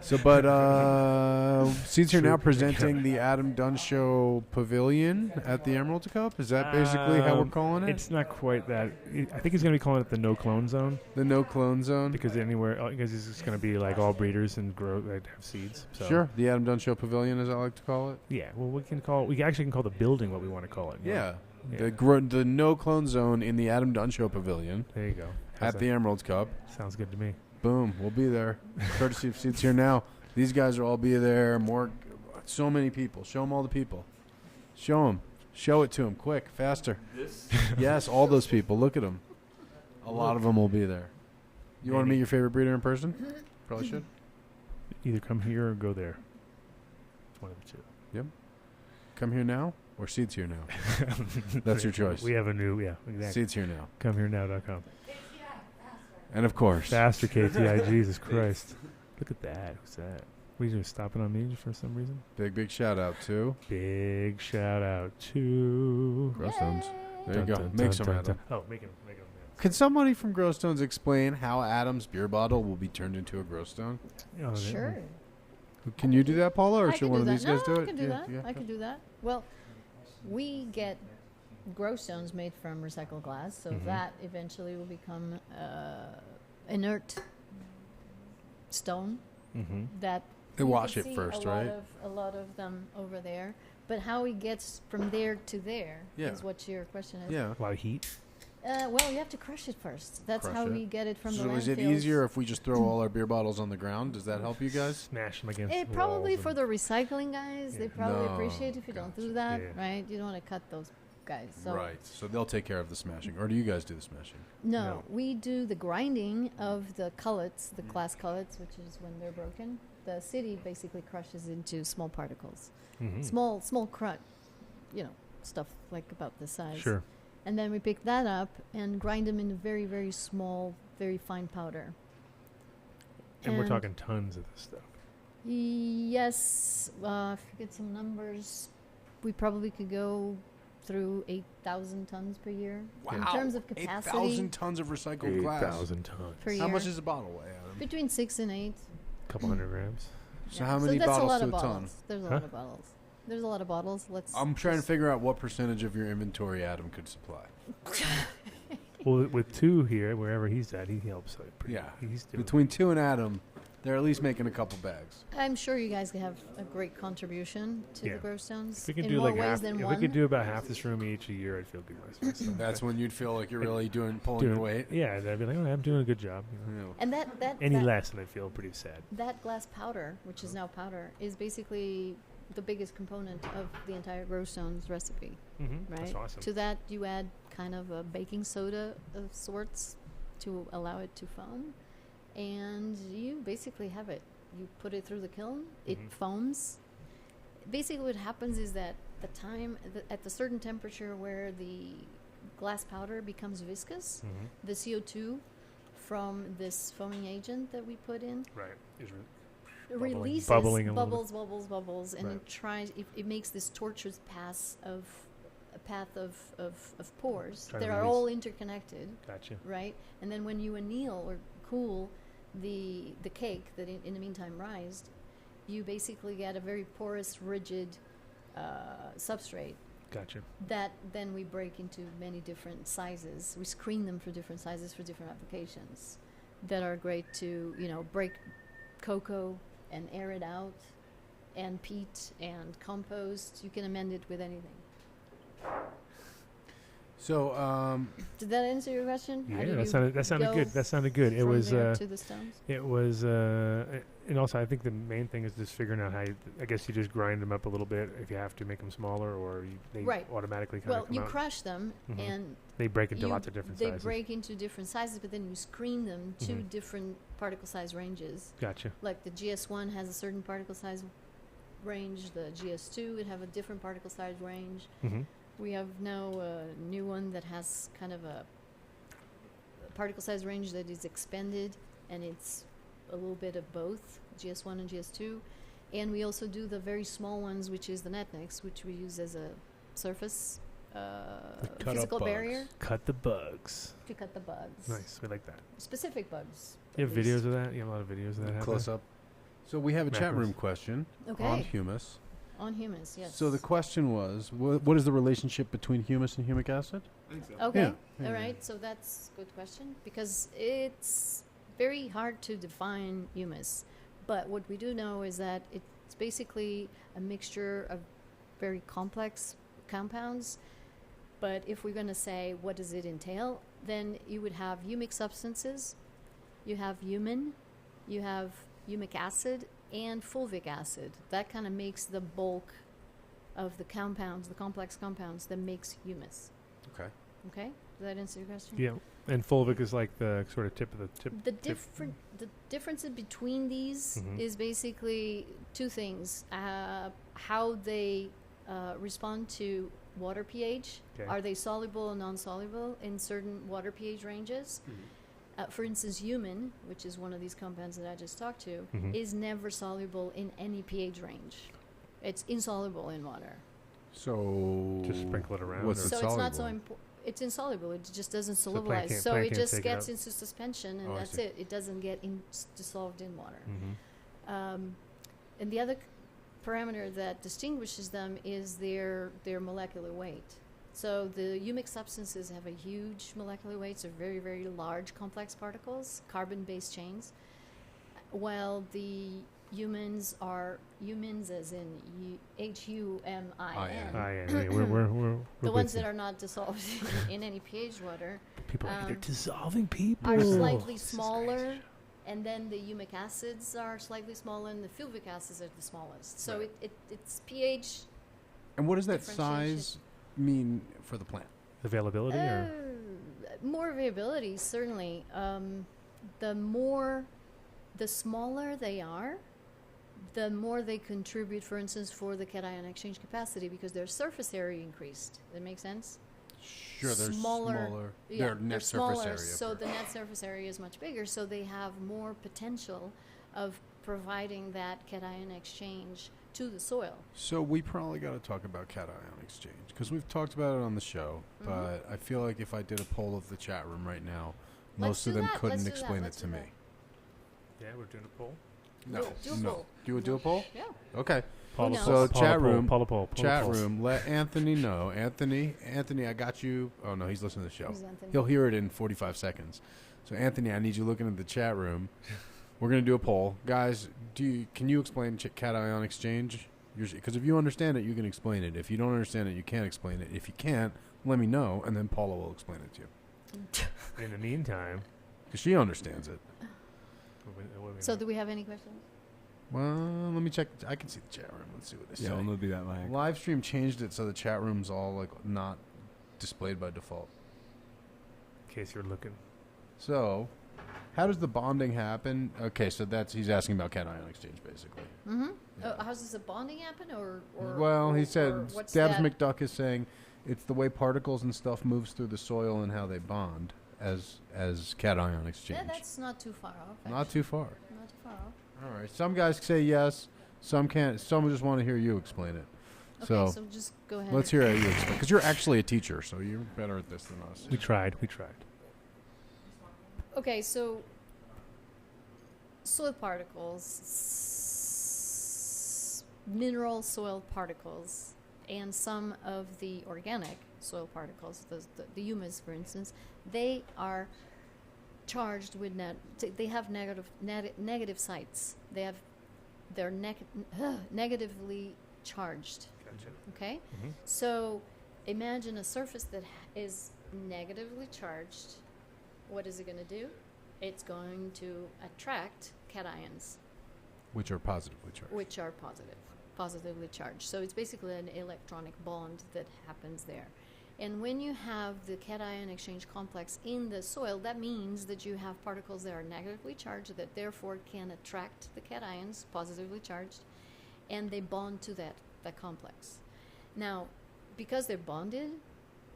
S4: So, but Seeds here now
S3: True.
S4: presenting the Adam Dunn Show Pavilion at the Emerald Cup. Is that basically how we're calling it?
S3: It's not quite that. I think he's going to be calling it the no clone zone
S4: The no clone zone.
S3: because it's just going to be like all breeders and grow that have seeds. So.
S4: Sure, the Adam Dunn Show Pavilion, as I like to call it.
S3: Yeah. Well, we actually can call the building what we want to call it.
S4: Yeah,
S3: Yeah.
S4: the no clone zone in the Adam Dunn Show Pavilion
S3: There you go.
S4: at the Emerald Cup.
S3: Sounds good to me.
S4: Boom, we'll be there. Courtesy of Seeds here now. These guys will all be there. So many people. Show them all the people. Show them. Show it to them. Quick, faster. Yes, all those people. Look at them. A lot of them will be there. You want to meet your favorite breeder in person? Probably should.
S3: Either come here or go there. It's one of the two.
S4: Yep. Come here now or Seeds here now. That's your choice.
S3: We have a new, exactly.
S4: Seeds here now.
S3: ComeHereNow.com.
S4: And of course,
S3: Faster KTI, Jesus Christ. Look at that. Who's that? Were you just stopping on me for some reason?
S4: big shout out to
S3: Big shout out to
S4: Growstones. There you
S3: Dun,
S4: go.
S3: dun,
S4: Make
S3: dun,
S4: some,
S3: dun,
S4: Adam.
S3: dun. Oh, make him.
S4: Can somebody from Growstones explain how Adam's beer bottle will be turned into a Growstone?
S3: Oh,
S6: Sure.
S4: Can you do that, Paula, or
S6: I
S4: should
S6: can
S4: one
S6: do
S4: of
S6: that.
S4: these guys do
S6: No,
S4: it?
S6: I can do
S4: Yeah,
S6: that.
S4: yeah.
S6: I can do that. Well, we get grow stones made from recycled glass, so that eventually will become inert stone
S3: Mm-hmm.
S6: that
S4: They
S6: you
S4: wash
S6: can
S4: it
S6: see
S4: first,
S6: a lot
S4: right?
S6: a lot of them over there. But how he gets from there to there is
S4: Yeah.
S6: what your question is.
S4: Yeah.
S3: A lot of heat.
S6: Well, you have to crush it first. That's
S4: Crush
S6: how
S4: it.
S6: we get it from the
S4: So
S6: landfills.
S4: is it easier if we just throw all our beer bottles on the ground? Does that help you guys?
S3: Smash them against
S6: It
S3: the
S6: probably
S3: walls
S6: for
S3: and-
S6: the recycling guys, they
S3: Yeah.
S6: probably
S4: No,
S6: appreciate if you don't do
S4: gotcha.
S6: that,
S3: Yeah.
S6: right? You don't want to cut those guys. So
S4: Right. So they'll take care of the smashing. Or do you guys do the smashing?
S6: No,
S3: No.
S6: we do the grinding of the cullets, the glass cullets, which is when they're broken. The city basically crushes into small particles,
S3: Mhm.
S6: small crunch, stuff like about this size.
S3: Sure.
S6: And then we pick that up and grind them into very, very small, very fine powder.
S3: And we're talking tons of this stuff.
S6: Yes, if you get some numbers, we probably could go through 8,000 tons per year. In terms of capacity
S4: 8,000 tons of recycled glass.
S3: 8,000 tons.
S6: per year.
S4: How much does a bottle weigh, Adam?
S6: Between 6 and 8.
S3: Couple hundred grams.
S4: So how many
S6: that's a
S4: bottles
S6: lot
S4: to
S6: of
S4: a ton?
S6: bottles. There's a
S3: Huh?
S6: lot of bottles. There's a lot of bottles.
S4: I'm trying to figure out what percentage of your inventory Adam could supply.
S3: Well, with two here, wherever he's at, he helps.
S4: Yeah.
S3: He's doing
S4: Between 2 and Adam, they're at least making a couple bags.
S6: I'm sure you guys can have a great contribution to
S3: Yeah.
S6: the grow stones
S3: If we could
S6: in
S3: do
S6: more
S3: like
S6: ways
S3: half,
S6: than
S3: if
S6: one.
S3: we could do about half this room each a year, I'd feel good with myself.
S4: That's when you'd feel like you're really pulling your weight.
S3: Yeah, and I'd be like, oh, I'm doing a good job.
S6: and that
S3: Any
S6: that,
S3: less, and I'd feel pretty sad.
S6: that glass powder, which is now powder, is basically the biggest component of the entire grow stones recipe.
S3: Mm-hmm.
S6: Right.
S3: That's awesome.
S6: To that, you add kind of a baking soda of sorts to allow it to foam, and you basically have it. you put it through the kiln, it foams. Basically, what happens is that at the certain temperature where the glass powder becomes viscous, the CO2 from this foaming agent that we put in
S3: Right.
S6: releases
S3: bubbling a little
S6: bubbles, and
S3: Right.
S6: it makes this tortuous path of pores
S3: Trying
S6: that
S3: to
S6: are
S3: release.
S6: all interconnected,
S3: Gotcha.
S6: right? And then when you anneal or cool the cake that in the meantime rised, you basically get a very porous, rigid substrate
S3: Gotcha.
S6: that then we break into many different sizes. We screen them for different sizes for different applications that are great to, break cocoa and air it out, and peat and compost. You can amend it with anything.
S4: So,
S6: Did that answer your question? How
S3: Yeah,
S6: do
S3: that
S6: you
S3: sounded
S6: go
S3: good. That sounded good. It
S6: from
S3: was.
S6: there to the stones?
S3: It was, and also I think the main thing is just figuring out how. I guess you just grind them up a little bit if you have to make them smaller, or they
S6: Right.
S3: automatically kind
S6: Well,
S3: of come
S6: you
S3: out.
S6: crush them,
S3: Mhm.
S6: and
S3: They break into lots of different
S6: they
S3: sizes.
S6: break into different sizes, but then you screen them to
S3: Mhm.
S6: different particle size ranges.
S3: Gotcha.
S6: Like the GS1 has a certain particle size range. The GS2 would have a different particle size range.
S3: Mm-hmm.
S6: We have now a new one that has kind of a particle size range that is expanded, and it's a little bit of both, GS1 and GS2. And we also do the very small ones, which is the Netnix, which we use as a surface
S4: cut up
S6: physical
S4: bugs.
S6: barrier
S3: Cut the bugs.
S6: to cut the bugs.
S3: Nice. We like that.
S6: Specific bugs.
S3: You have
S6: at least.
S3: videos of that? You have a lot of videos of that happening?
S4: close up. So we have a chat
S3: Macros.
S4: room question
S6: Okay.
S4: on humus.
S6: On humus, yes.
S4: So the question was, what is the relationship between humus and humic acid?
S6: Okay.
S4: Yeah.
S6: All right. So that's a good question because it's very hard to define humus. But what we do know is that it's basically a mixture of very complex compounds. But if we're going to say what does it entail, then you would have humic substances, you have humin, you have humic acid, and fulvic acid. That kind of makes the bulk of the compounds, the complex compounds that makes humus.
S4: Okay.
S6: Okay? Does that answer your question?
S3: Yeah. And fulvic is like the sort of tip of the tip.
S6: The differences between these
S3: Mhm.
S6: is basically two things: how they respond to water pH.
S3: Okay.
S6: Are they soluble or non-soluble in certain water pH ranges? For instance, humin, which is one of these compounds that I just talked to,
S3: Mhm.
S6: is never soluble in any pH range. It's insoluble in water.
S4: So
S3: Just sprinkle it around,
S4: What's
S3: or-
S4: it
S6: So it's
S4: soluble?
S6: not so important. It's insoluble. It just doesn't
S3: So plant
S6: solubilize.
S3: can't-
S6: So
S3: plant
S6: it
S3: can't
S6: just
S3: take it
S6: gets
S3: out.
S6: into suspension, and
S4: Oh, I
S6: that's
S4: see.
S6: it. It doesn't get dissolved in water.
S3: Mhm.
S6: And the other parameter that distinguishes them is their molecular weight. So the humic substances have a huge molecular weight, so very, very large complex particles, carbon-based chains, while the humans are humans as in HUMIN.
S3: We're
S6: The
S3: with
S6: ones
S3: you.
S6: that are not dissolved in any pH water
S3: People are they're
S6: um,
S3: dissolving people.
S6: are slightly
S3: This is
S6: smaller,
S3: crazy.
S6: and then the humic acids are slightly smaller, and the fulvic acids are the smallest. So
S3: Right.
S6: it's pH.
S4: And what does that
S6: differentiation.
S4: size mean for the plant?
S3: Availability or
S6: More availability, certainly. The smaller they are, the more they contribute, for instance, for the cation exchange capacity because their surface area increased. That makes sense?
S4: Sure, they're
S6: Smaller-
S4: Their
S6: Yeah,
S4: net
S6: they're
S4: surface
S6: smaller,
S4: area.
S6: so the net surface area is much bigger, so they have more potential of providing that cation exchange to the soil.
S4: So we probably got to talk about cation exchange because we've talked about it on the show,
S6: Mhm.
S4: but I feel like if I did a poll of the chat room right now,
S6: Let's
S4: most of
S6: do
S4: them
S6: that,
S4: couldn't
S6: let's do that,
S4: explain it
S6: let's
S4: to
S6: do
S4: me.
S6: that.
S3: yeah, we're doing a poll.
S4: No,
S6: Do a
S4: no.
S6: poll.
S4: Do a poll?
S6: Yeah.
S4: Okay.
S3: Paula
S6: knows?
S3: poll,
S4: So
S3: Paula
S4: chat
S3: poll,
S4: room,
S3: Paula poll, Paula
S4: Chat
S3: poll.
S4: room, let Anthony know. Anthony, I got you. Oh no, he's listening to the show.
S6: Who's Anthony?
S4: He'll hear it in 45 seconds. So Anthony, I need you looking at the chat room. We're gonna do a poll, guys. Can you explain cation exchange? Because if you understand it, you can explain it. If you don't understand it, you can't explain it. If you can't, let me know, and then Paula will explain it to you.
S3: In the meantime,
S4: Because she understands it.
S3: what we
S6: So
S3: know.
S6: do we have any questions?
S4: Well, let me check. I can see the chat room. Let's see what they
S5: Yeah,
S4: say.
S5: we'll do that lag.
S4: Live stream changed it so the chat room's all like not displayed by default.
S3: in case you're looking.
S4: So How does the bonding happen? Okay, so he's asking about cation exchange, basically.
S6: Mm-hmm. How does the bonding happen, or
S4: Well, he
S6: or
S4: said
S6: what's
S4: Dabs
S6: that?
S4: McDuck is saying it's the way particles and stuff moves through the soil and how they bond as cation exchange.
S6: Yeah, that's not too far off.
S4: Not too far.
S6: Not too far off.
S4: All right. Some guys say yes. Some can't. Some just want to hear you explain it.
S6: Okay, so just go ahead.
S4: Let's hear how you explain, because you're actually a teacher, so you're better at this than us.
S3: We tried.
S6: Okay, so soil particles, mineral soil particles, and some of the organic soil particles, the humus, for instance, they are charged with they have negative sites. They're negatively charged.
S3: Gotcha.
S6: Okay,
S3: Mhm.
S6: so imagine a surface that is negatively charged. What is it going to do? It's going to attract cations,
S4: Which are positively charged.
S6: which are positively charged. So it's basically an electronic bond that happens there. And when you have the cation exchange complex in the soil, that means that you have particles that are negatively charged that therefore can attract the cations, positively charged, and they bond to that complex. Now, because they're bonded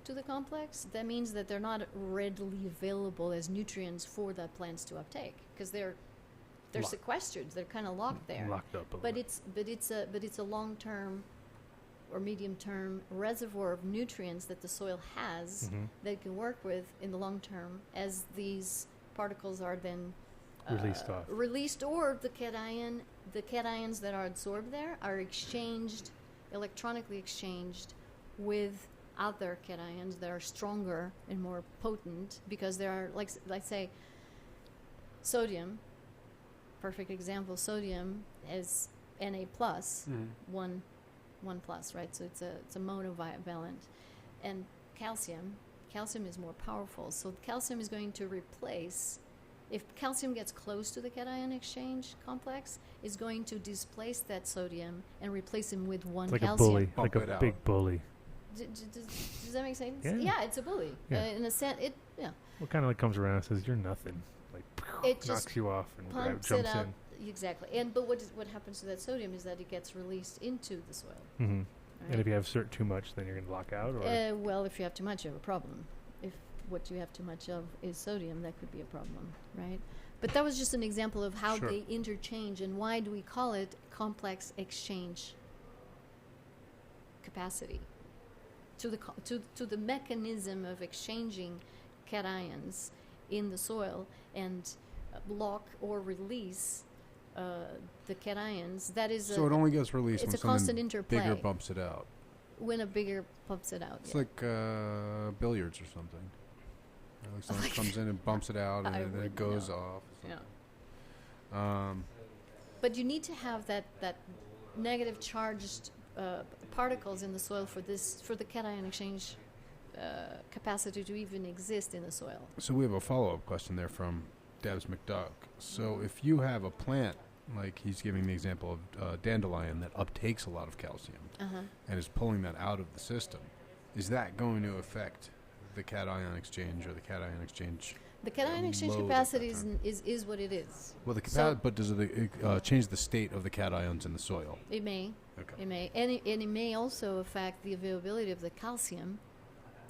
S6: to the complex, that means that they're not readily available as nutrients for the plants to uptake, because they're sequestered. They're kind of locked there.
S3: Locked up a
S6: But
S3: little.
S6: it's a long-term or medium-term reservoir of nutrients that the soil has
S3: Mhm.
S6: that it can work with in the long term as these particles are then released, or the cations that are absorbed there are exchanged, electronically exchanged with other cations that are stronger and more potent, because there are, like say, sodium. Perfect example. Sodium is Na plus, one plus, right? So it's a monovalent, and calcium is more powerful. So calcium is going to replace. If calcium gets close to the cation exchange complex, it's going to displace that sodium and replace him with one
S3: Like
S6: calcium.
S3: a bully,
S4: Bump
S3: like
S4: it
S3: a
S4: out.
S3: big bully.
S6: Does that make sense?
S3: Yeah.
S6: It's a bully.
S3: Yeah.
S6: In a sense,
S3: What kind of like comes around and says you're nothing, like
S6: It
S3: knocks
S6: just
S3: you off and
S6: pumps
S3: jumps
S6: it out.
S3: in.
S6: Exactly. But what happens to that sodium is that it gets released into the soil.
S3: Mm-hmm.
S6: Right?
S3: And if you have too much, then you're going to lock out. Or
S6: Well, if you have too much, you have a problem. If what you have too much of is sodium, that could be a problem, right? But that was just an example of how
S3: Sure.
S6: they interchange, and why do we call it complex exchange capacity? To the mechanism of exchanging cations in the soil and lock or release the cations. That is
S4: So it only gets released
S6: it's
S4: when
S6: a constant
S4: something
S6: interplay.
S4: bigger bumps it out.
S6: when a bigger pumps it out.
S4: It's
S6: yeah.
S4: like billiards or something. Like someone comes in and bumps it out, and
S6: I
S4: then it
S6: wouldn't
S4: goes
S6: know.
S4: off. Or
S6: Yeah.
S4: something.
S6: But you need to have that negative charged particles in the soil for the cation exchange capacity to even exist in the soil.
S4: So we have a follow-up question there from Dabs McDuck. So if you have a plant, like he's giving the example of dandelion, that uptakes a lot of calcium and is pulling that out of the system, is that going to affect the cation exchange or the cation exchange?
S6: The cation exchange
S4: load at
S6: capacity
S4: that time?
S6: is what it is.
S4: Well,
S6: So-
S4: but does it change the state of the cations in the soil?
S6: It may.
S4: Okay.
S6: It may. And it may also affect the availability of the calcium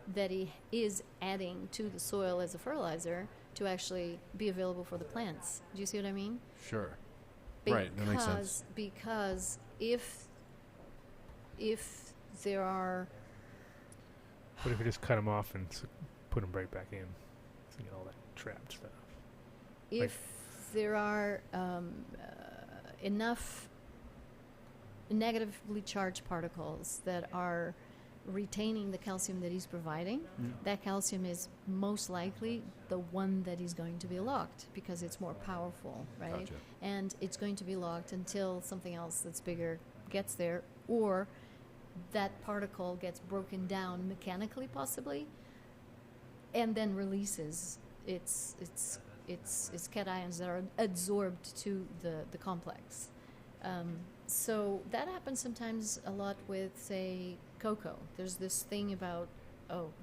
S6: that he is adding to the soil as a fertilizer to actually be available for the plants. Do you see what I mean?
S4: Sure. Right, that makes sense.
S6: Because if there are
S3: what if you just cut them off and put them right back in? So you get all that trapped stuff.
S6: if there are enough negatively charged particles that are retaining the calcium that he's providing, that calcium is most likely the one that is going to be locked because it's more powerful, right?
S4: Gotcha.
S6: And it's going to be locked until something else that's bigger gets there, or that particle gets broken down mechanically, possibly, and then releases its cations that are absorbed to the complex. So that happens sometimes a lot with, say, cocoa. There's this thing about,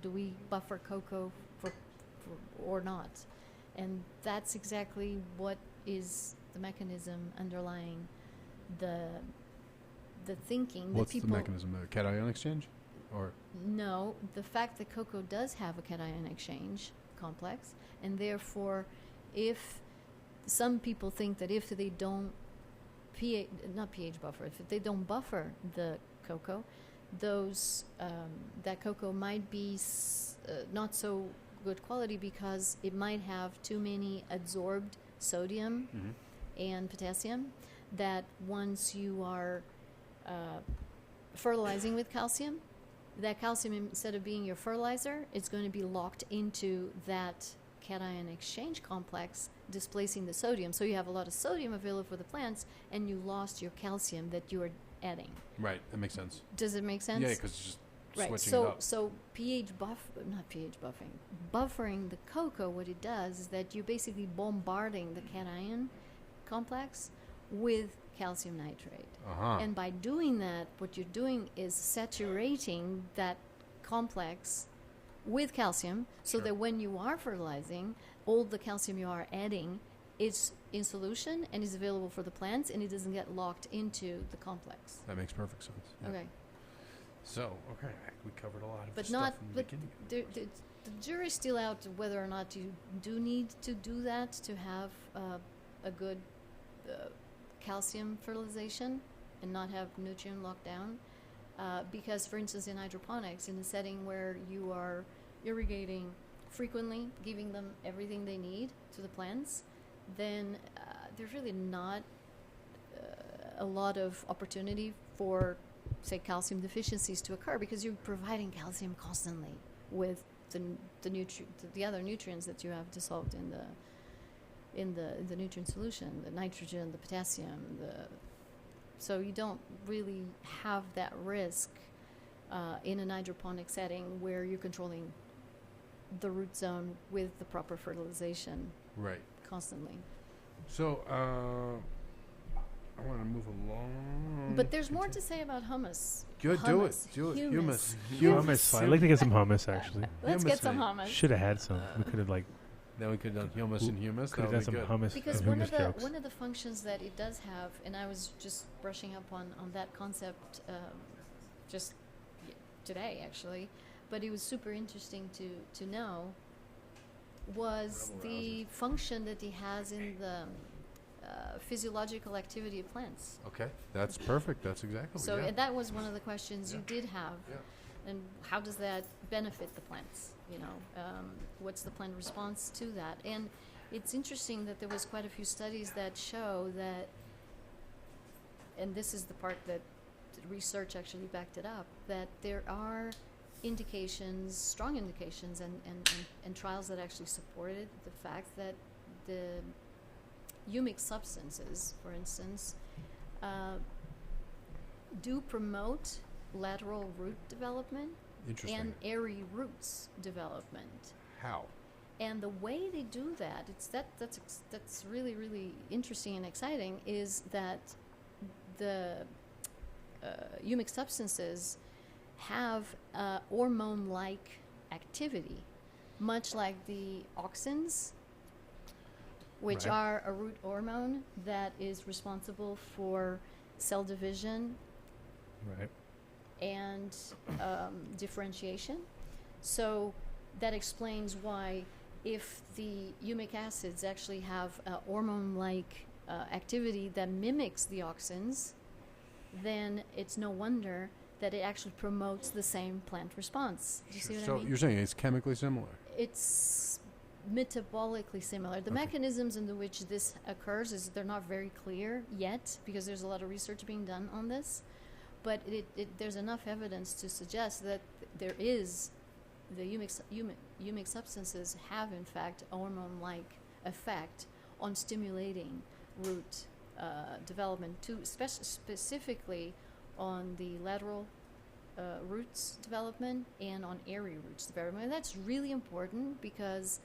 S6: do we buffer cocoa for or not? And that's exactly what is the mechanism underlying the thinking
S4: What's
S6: that people...
S4: the mechanism there? Cation exchange? Or
S6: No, the fact that cocoa does have a cation exchange complex, and therefore, if some people think that if they don't not pH buffer, if they don't buffer the cocoa, that cocoa might be not so good quality because it might have too many absorbed sodium and potassium, that once you are fertilizing with calcium, that calcium, instead of being your fertilizer, it's going to be locked into that cation exchange complex, displacing the sodium. So you have a lot of sodium available for the plants, and you lost your calcium that you are adding.
S4: right, that makes sense.
S6: Does it make sense?
S4: Yeah, because it's just
S6: Right.
S4: switching it up.
S6: So buffering the cocoa, what it does is that you're basically bombarding the cation complex with calcium nitrate. And by doing that, what you're doing is saturating that complex with calcium, so
S4: Sure.
S6: that when you are fertilizing, all the calcium you are adding is in solution and is available for the plants, and it doesn't get locked into the complex.
S4: That makes perfect sense. Yeah.
S6: Okay.
S4: So, okay, we covered a lot of
S6: But
S4: stuff
S6: not,
S4: in the
S6: but
S4: beginning.
S6: the jury's still out whether or not you do need to do that to have a good calcium fertilization and not have nutrient lockdown. Because, for instance, in hydroponics, in a setting where you are irrigating frequently, giving them everything they need to the plants, then there's really not a lot of opportunity for, say, calcium deficiencies to occur, because you're providing calcium constantly with the other nutrients that you have dissolved in the nutrient solution, the nitrogen, the potassium, so you don't really have that risk in an hydroponic setting where you're controlling the root zone with the proper fertilization
S4: Right.
S6: constantly.
S4: So, I want to move along.
S6: But there's more to say about hummus.
S4: Good, do it. Do it.
S6: Humus.
S3: Hummus. I'd like to get some hummus, actually.
S6: Let's
S4: Hummus,
S6: get some
S4: mate.
S6: hummus.
S3: Should have had some. We could have, like,
S4: Then we could have done humus and humus.
S3: could
S4: That
S3: have
S4: would
S3: done
S4: be
S3: some
S4: good.
S3: hummus.
S6: Because
S3: hummus jokes.
S6: one of the functions that it does have, and I was just brushing up on that concept just today, actually, but it was super interesting to know, was the function that it has in the physiological activity of plants.
S4: Okay, that's perfect. That's exactly.
S6: So
S4: yeah.
S6: and that was one of the questions you did have.
S4: Yeah.
S6: And how does that benefit the plants? What's the plant response to that? And it's interesting that there was quite a few studies that show that, and this is the part that the research actually backed it up, that there are indications, strong indications, and trials that actually supported the fact that the humic substances, for instance, do promote lateral root development
S4: Interesting.
S6: and airy roots development.
S4: How?
S6: And the way they do that, that's really, really interesting and exciting, is that the humic substances have hormone-like activity, much like the auxins, which
S4: Right.
S6: are a root hormone that is responsible for cell division
S3: Right.
S6: and differentiation. So that explains why, if the humic acids actually have a hormone-like activity that mimics the auxins, then it's no wonder that it actually promotes the same plant response. Do you see what
S4: So
S6: I mean?
S4: you're saying it's chemically similar?
S6: It's metabolically similar. The
S4: Okay.
S6: mechanisms in which this occurs they're not very clear yet, because there's a lot of research being done on this. But there's enough evidence to suggest that there is the humic substances have in fact a hormone-like effect on stimulating root development, specifically on the lateral roots development and on airy roots development. And that's really important, because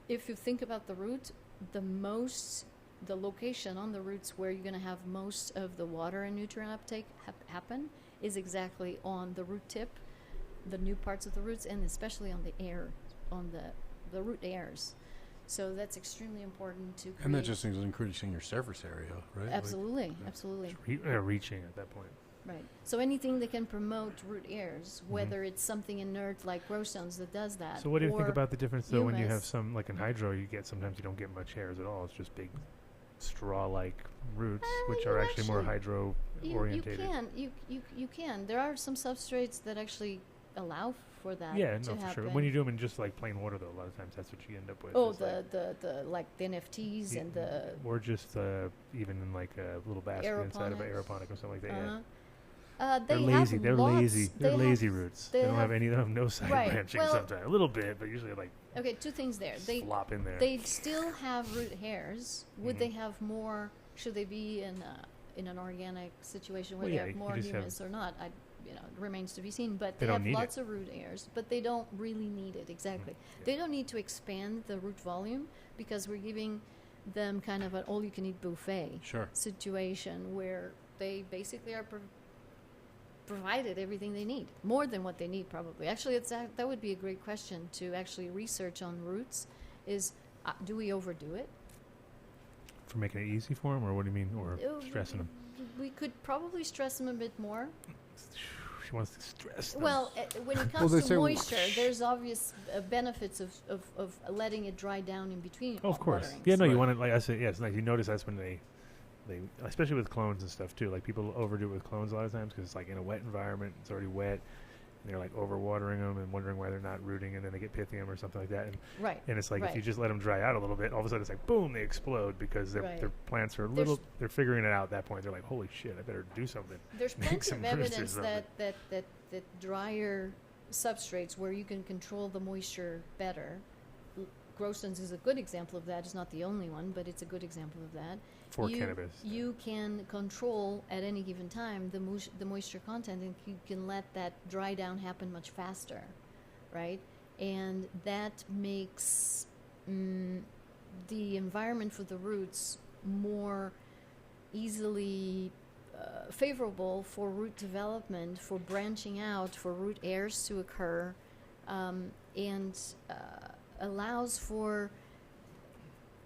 S6: if you think about the root, the location on the roots where you're going to have most of the water and nutrient uptake happen is exactly on the root tip, the new parts of the roots, and especially on the air, on the root hairs. So that's extremely important to create.
S4: And that just is increasing your surface area, right?
S6: Absolutely, absolutely.
S3: Reaching at that point.
S6: Right. So anything that can promote root airs, whether it's something inert like grow stones that does that.
S3: So what do you think
S6: or
S3: about the difference though when you have
S6: humus.
S3: some, like in hydro, sometimes you don't get much hairs at all. It's just big straw-like roots, which
S6: you
S3: are actually more
S6: actually-
S3: hydro
S6: You
S3: orientated.
S6: can. You can. There are some substrates that actually allow for that
S3: Yeah,
S6: to
S3: no, for
S6: happen.
S3: sure. When you do them in just like plain water, though, a lot of times that's what you end up with.
S6: Oh,
S3: is like-
S6: the NFTs
S3: Yeah,
S6: and the
S3: or just even in like a little basket inside of an
S6: Aeroponics.
S3: aeroponic or something like that.
S6: uh-huh.
S3: Yeah.
S6: They
S3: They're
S6: have
S3: lazy. They're
S6: lots-
S3: lazy. They're
S6: they
S3: lazy
S6: have-
S3: roots.
S6: they
S3: They don't have
S6: have-
S3: any. They don't have no side
S6: Right,
S3: branching.
S6: well-
S3: Sometimes a little bit, but usually like
S6: Okay, two things there. They
S3: flop in there.
S6: they still have root hairs. Would
S3: Mhm.
S6: they have more? Should they be in an organic situation where
S3: Well,
S6: they
S3: yeah,
S6: have
S3: you
S6: more
S3: just have-
S6: humus or not? It remains to be seen. But
S3: They
S6: they
S3: don't
S6: have
S3: need
S6: lots of root hairs, but they don't really need it exactly.
S3: Yeah.
S6: They don't need to expand the root volume because we're giving them kind of an all-you-can-eat buffet
S4: Sure.
S6: situation where they basically are provided everything they need, more than what they need probably. Actually, that would be a great question to actually research on roots. Is do we overdo it?
S3: For making it easy for them, or what do you mean, or stressing them?
S6: We could probably stress them a bit more.
S3: She wants to stress them.
S6: Well, when it
S4: Well,
S6: comes
S4: they
S6: to
S4: say-
S6: moisture, there's obvious benefits of letting it dry down in between.
S3: Oh, of course.
S6: waterings.
S3: Yeah, no, you
S4: Right.
S3: want to, like I said, yeah, it's nice. You notice that's when they, especially with clones and stuff too. Like people overdo it with clones a lot of times because it's like in a wet environment, it's already wet, and they're like overwatering them and wondering why they're not rooting, and then they get pythium or something like that.
S6: Right.
S3: And it's like if
S6: Right.
S3: you just let them dry out a little bit, all of a sudden it's like boom, they explode because
S6: Right.
S3: their plants are a
S6: There's-
S3: little. They're figuring it out at that point. They're like, holy shit, I better do something.
S6: There's
S3: Make
S6: plenty
S3: some
S6: of
S3: roots or
S6: evidence
S3: something.
S6: that drier substrates where you can control the moisture better. Grow stones is a good example of that. It's not the only one, but it's a good example of that.
S3: For
S6: you,
S3: cannabis.
S6: You can control at any given time the moisture content, and you can let that dry down happen much faster, right? And that makes the environment for the roots more easily favorable for root development, for branching out, for root airs to occur, and allows for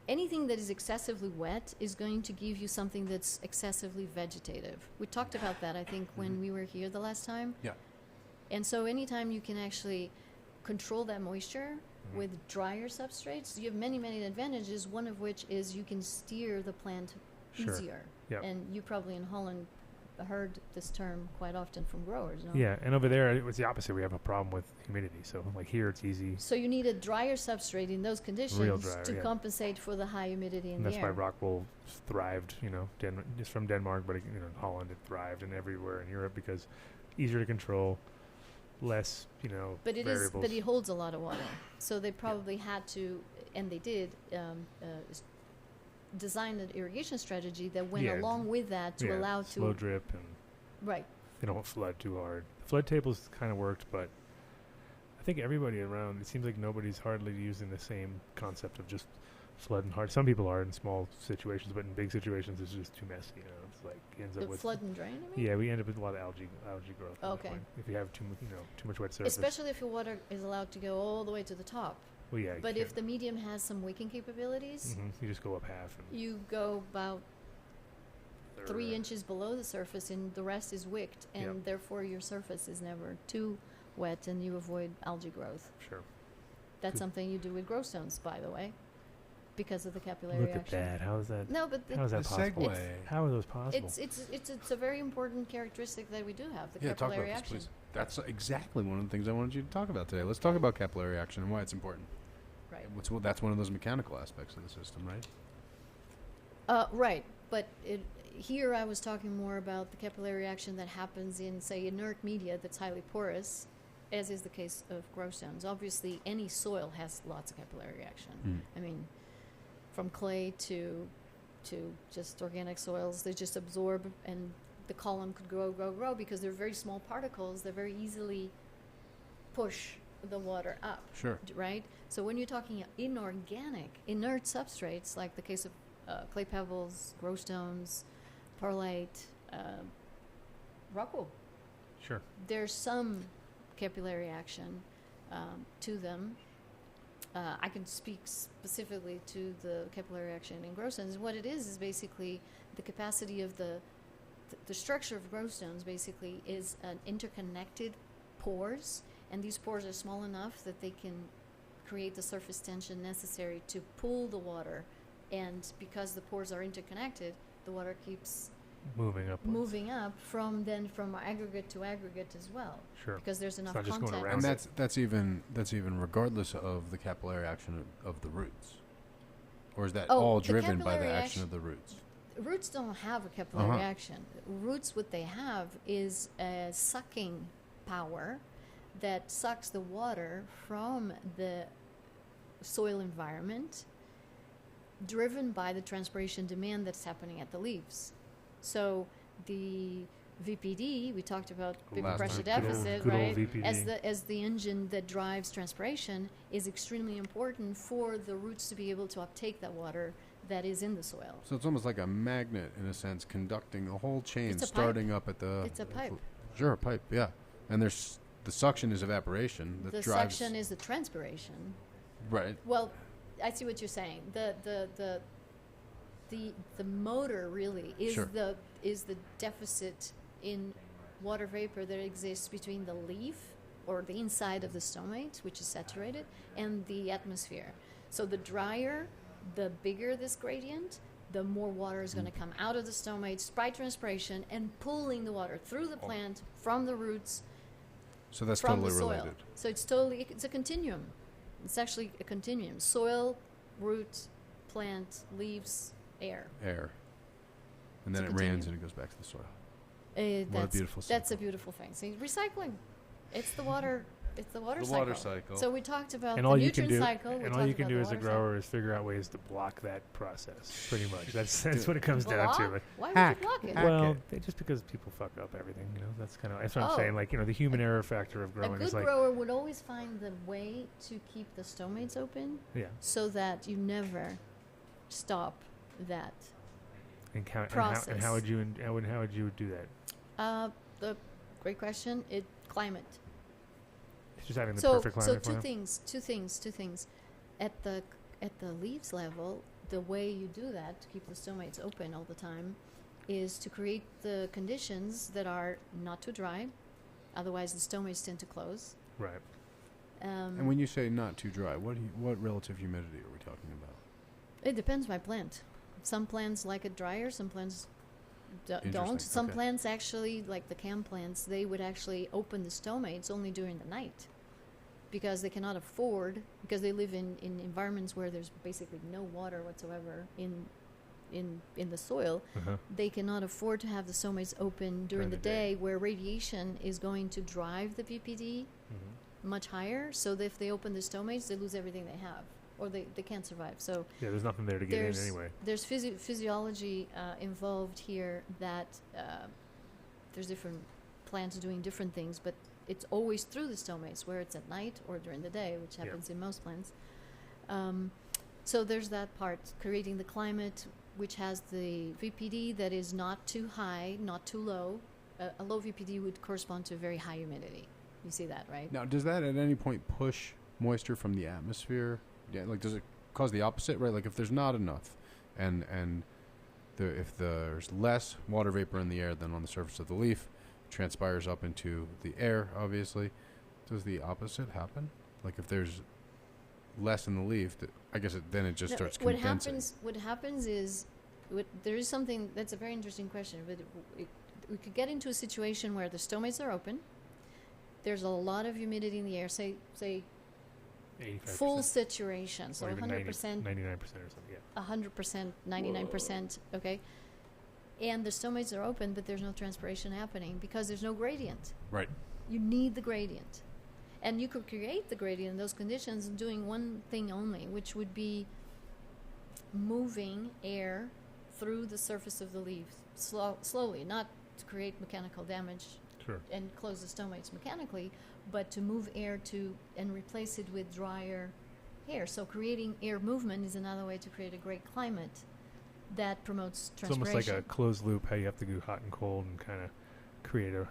S6: anything that is excessively wet is going to give you something that's excessively vegetative. We talked about that, I think, when we were here the last time.
S4: Yeah.
S6: And so anytime you can actually control that moisture with drier substrates, you have many, many advantages, one of which is you can steer the plant
S3: Sure.
S6: easier.
S3: Yep.
S6: And you probably in Holland heard this term quite often from growers, no?
S3: Yeah, and over there it was the opposite. We have a problem with humidity. So like here it's easy.
S6: So you need a drier substrate in those conditions
S3: drier,
S6: to
S3: yeah.
S6: compensate for the high humidity in
S3: And
S6: the
S3: that's
S6: air.
S3: why rockwool thrived. It's from Denmark, but in Holland it thrived, and everywhere in Europe because easier to control, less
S6: But it
S3: variables.
S6: is, but it holds a lot of water. So they probably had to, and they did, design an irrigation strategy that went
S3: Yeah,
S6: along with that to allow
S3: slow
S6: to
S3: drip, and
S6: right.
S3: they don't flood too hard. The flood tables kind of worked, but I think everybody around, it seems like nobody's hardly using the same concept of just flooding hard. Some people are in small situations, but in big situations it's just too messy. It's like ends
S6: The
S3: up with
S6: flood and drain. I mean?
S3: Yeah, we end up with a lot of algae growth. at that
S6: Okay.
S3: point. If you have too much wet surface.
S6: Especially if your water is allowed to go all the way to the top.
S3: Well, yeah.
S6: But if the medium has some wicking capabilities,
S3: you just go up half. And
S6: you go about
S3: they're,
S6: 3 inches below the surface, and the rest is wicked, and
S3: Yep.
S6: therefore your surface is never too wet, and you avoid algae growth.
S3: Sure.
S6: That's
S3: Good.
S6: something you do with grow stones, by the way, because of the capillary
S3: Look at
S6: action.
S3: that. How is that?
S6: No, but
S3: How is that
S4: The
S3: possible?
S4: segue.
S3: How are those possible?
S6: it's a very important characteristic that we do have, the
S4: Yeah, talk about
S6: capillary
S4: this,
S6: action.
S4: please. That's exactly one of the things I wanted you to talk about today. Let's talk about capillary action and why it's important.
S6: Right.
S4: That's one of those mechanical aspects of the system, right?
S6: Right, but here I was talking more about the capillary action that happens in, say, inert media that's highly porous, as is the case of grow stones. Obviously, any soil has lots of capillary action. I mean, from clay to just organic soils, they just absorb, and the column could grow because they're very small particles that very easily push the water up.
S4: Sure.
S6: Right? So when you're talking inorganic, inert substrates, like the case of clay pebbles, grow stones, perlite, rockwool,
S3: Sure.
S6: there's some capillary action to them. I can speak specifically to the capillary action in grow stones. What it is basically the capacity of the structure of grow stones basically is an interconnected pores, and these pores are small enough that they can create the surface tension necessary to pull the water, and because the pores are interconnected, the water keeps moving up from aggregate to aggregate as well.
S3: Sure.
S6: Because there's enough
S3: not just going
S6: content.
S3: around.
S4: And that's even regardless of the capillary action of the roots, or is that all driven by the action of the roots?
S6: Roots don't have a capillary action. Roots, what they have is a sucking power that sucks the water from the soil environment, driven by the transpiration demand that's happening at the leaves. So the VPD, we talked about vapor pressure deficit,
S3: good old
S6: right?
S3: VPD.
S6: As the engine that drives transpiration is extremely important for the roots to be able to uptake that water that is in the soil.
S4: So it's almost like a magnet in a sense, conducting the whole chain,
S6: It's a
S4: starting
S6: pipe.
S4: up at the.
S6: It's a pipe.
S4: Sure, a pipe. Yeah, and there's the suction is evaporation that
S6: The
S4: drives.
S6: suction is the transpiration.
S4: Right.
S6: Well, I see what you're saying. The motor really is
S4: Sure.
S6: is the deficit in water vapor that exists between the leaf or the inside of the stomate, which is saturated, and the atmosphere. So the drier, the bigger this gradient, the more water is going to come out of the stomates by transpiration and pulling the water through the plant from the roots.
S4: So that's
S6: from
S4: totally
S6: the soil.
S4: related.
S6: So it's a continuum. It's actually a continuum. Soil, root, plant, leaves, air.
S4: Air. And then
S6: It's
S4: it
S6: a
S4: rains
S6: continuum.
S4: and it goes back to the soil.
S6: That's
S4: beautiful
S6: That's a
S4: cycle.
S6: beautiful thing. See, recycling. It's the water. It's the water
S4: The
S6: cycle.
S4: water cycle.
S6: So we talked about
S3: And
S6: the
S3: all you can
S6: nutrient
S3: do,
S6: cycle. we
S3: and all
S6: talked
S3: you can
S6: about
S3: do
S6: the
S3: as a
S6: water
S3: grower is figure out ways to block that process. Pretty much, that's what it comes
S6: cycle.
S3: down
S6: Block?
S3: to. Like,
S6: Why
S4: Hack.
S6: would you block it?
S4: Hack.
S3: well,
S4: it.
S3: just because people fuck up everything, that's kind of that's what I'm
S6: Oh.
S3: saying. Like, the human error factor of
S6: A
S3: growing
S6: good
S3: is like,
S6: grower would always find the way to keep the stomates open
S3: yeah,
S6: so that you never stop that.
S3: and count. And
S6: Process.
S3: how would you do that?
S6: The great question. Climate.
S3: It's just having the
S6: So
S3: perfect climate for
S6: two
S3: them.
S6: things. At the leaves level, the way you do that to keep the stomates open all the time is to create the conditions that are not too dry. Otherwise, the stomates tend to close.
S3: Right.
S4: And when you say not too dry, what relative humidity are we talking about?
S6: It depends by plant. Some plants like it drier. Some plants
S4: Interesting,
S6: don't. Some
S4: okay.
S6: plants actually, like the cam plants, they would actually open the stomates only during the night because they cannot afford, because they live in environments where there's basically no water whatsoever in the soil.
S3: Uh-huh.
S6: They cannot afford to have the stomates open during the day where radiation is going to drive the PPD much higher. So that if they open the stomates, they lose everything they have, or they can't survive. So
S3: Yeah, there's nothing there to get in anyway.
S6: there's physiology involved here that there's different plants doing different things, but it's always through the stomates, where it's at night or during the day, which happens in most plants. So there's that part, creating the climate, which has the VPD that is not too high, not too low. A low VPD would correspond to very high humidity. You see that, right?
S4: Now, does that at any point push moisture from the atmosphere? Yeah, like does it cause the opposite, right? Like if there's not enough, and if there's less water vapor in the air than on the surface of the leaf, it transpires up into the air. Obviously, does the opposite happen? Like if there's less in the leaf, I guess then it just starts condensing.
S6: What happens is, there is something that's a very interesting question, but we could get into a situation where the stomates are open. There's a lot of humidity in the air, say
S3: 85%.
S6: full saturation, so
S3: Or even
S6: 100%,
S3: 99% or something. Yeah.
S6: 100%, 99%, okay? And the stomates are open, but there's no transpiration happening because there's no gradient.
S4: Right.
S6: You need the gradient. And you could create the gradient in those conditions doing one thing only, which would be moving air through the surface of the leaf slowly, not to create mechanical damage
S3: Sure.
S6: and close the stomates mechanically, but to move air and replace it with drier air. So creating air movement is another way to create a great climate that promotes
S3: It's
S6: transpiration.
S3: almost like a closed loop, how you have to do hot and cold and kind of create a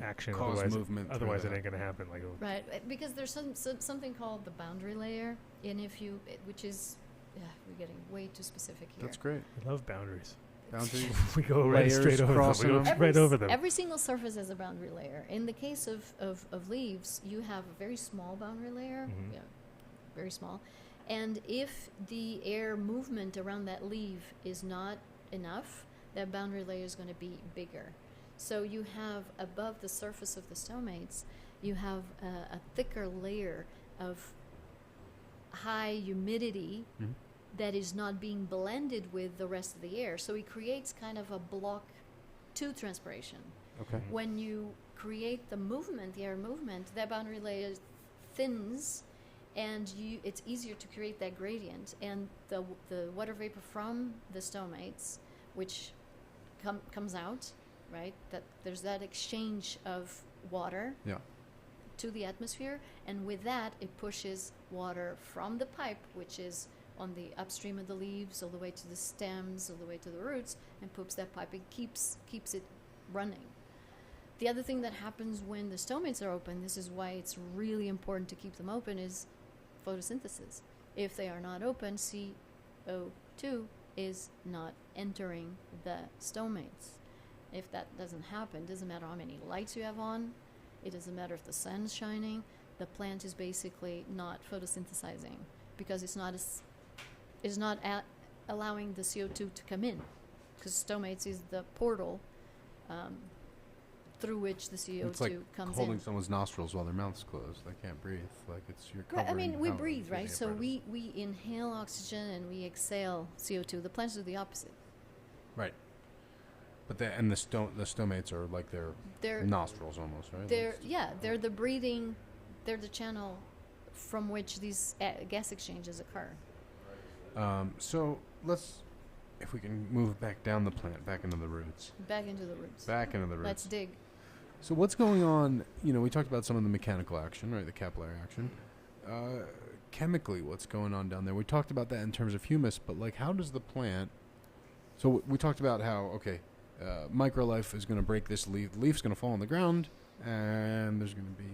S3: action.
S4: Cause movement through
S3: Otherwise, it
S4: that.
S3: ain't gonna happen. Like,
S6: Right, because there's something called the boundary layer, and which is, we're getting way too specific here.
S4: That's great.
S3: I love boundaries.
S4: Boundaries.
S3: We go right
S4: Layers
S3: straight over them.
S4: crossing
S3: We go
S4: them.
S3: right over them.
S6: Every single surface has a boundary layer. In the case of leaves, you have a very small boundary layer,
S3: Mhm.
S6: very small, and if the air movement around that leaf is not enough, that boundary layer is going to be bigger. So you have above the surface of the stomates, you have a thicker layer of high humidity
S4: Mhm.
S6: that is not being blended with the rest of the air. So it creates kind of a block to transpiration.
S4: Okay.
S6: When you create the movement, the air movement, that boundary layer thins, and it's easier to create that gradient. And the water vapor from the stomates, which comes out, right? That there's that exchange of water
S4: Yeah.
S6: to the atmosphere, and with that, it pushes water from the pipe, which is on the upstream of the leaves, all the way to the stems, all the way to the roots, and poops that pipe. It keeps it running. The other thing that happens when the stomates are open, this is why it's really important to keep them open, is photosynthesis. If they are not open, CO2 is not entering the stomates. If that doesn't happen, it doesn't matter how many lights you have on, it doesn't matter if the sun's shining, the plant is basically not photosynthesizing because it's not allowing the CO2 to come in, because stomates is the portal through which the CO2
S4: It's like
S6: comes
S4: holding
S6: in.
S4: someone's nostrils while their mouth's closed. They can't breathe. Like you're
S6: Right,
S4: covering.
S6: I mean, we
S4: how
S6: breathe, right?
S4: easy
S6: So
S4: apparatus.
S6: we inhale oxygen and we exhale CO2. The plants do the opposite.
S4: Right. But the stomates are like their
S6: They're
S4: nostrils almost, right?
S6: they're the breathing, they're the channel from which these gas exchanges occur.
S4: So if we can move back down the plant, back into the roots.
S6: Back into the roots.
S4: Back into the roots.
S6: Let's dig.
S4: So what's going on? We talked about some of the mechanical action, right? The capillary action. Chemically, what's going on down there? We talked about that in terms of humus, but like, how does the plant? So we talked about how microlife is going to break this leaf. The leaf's going to fall on the ground, and there's going to be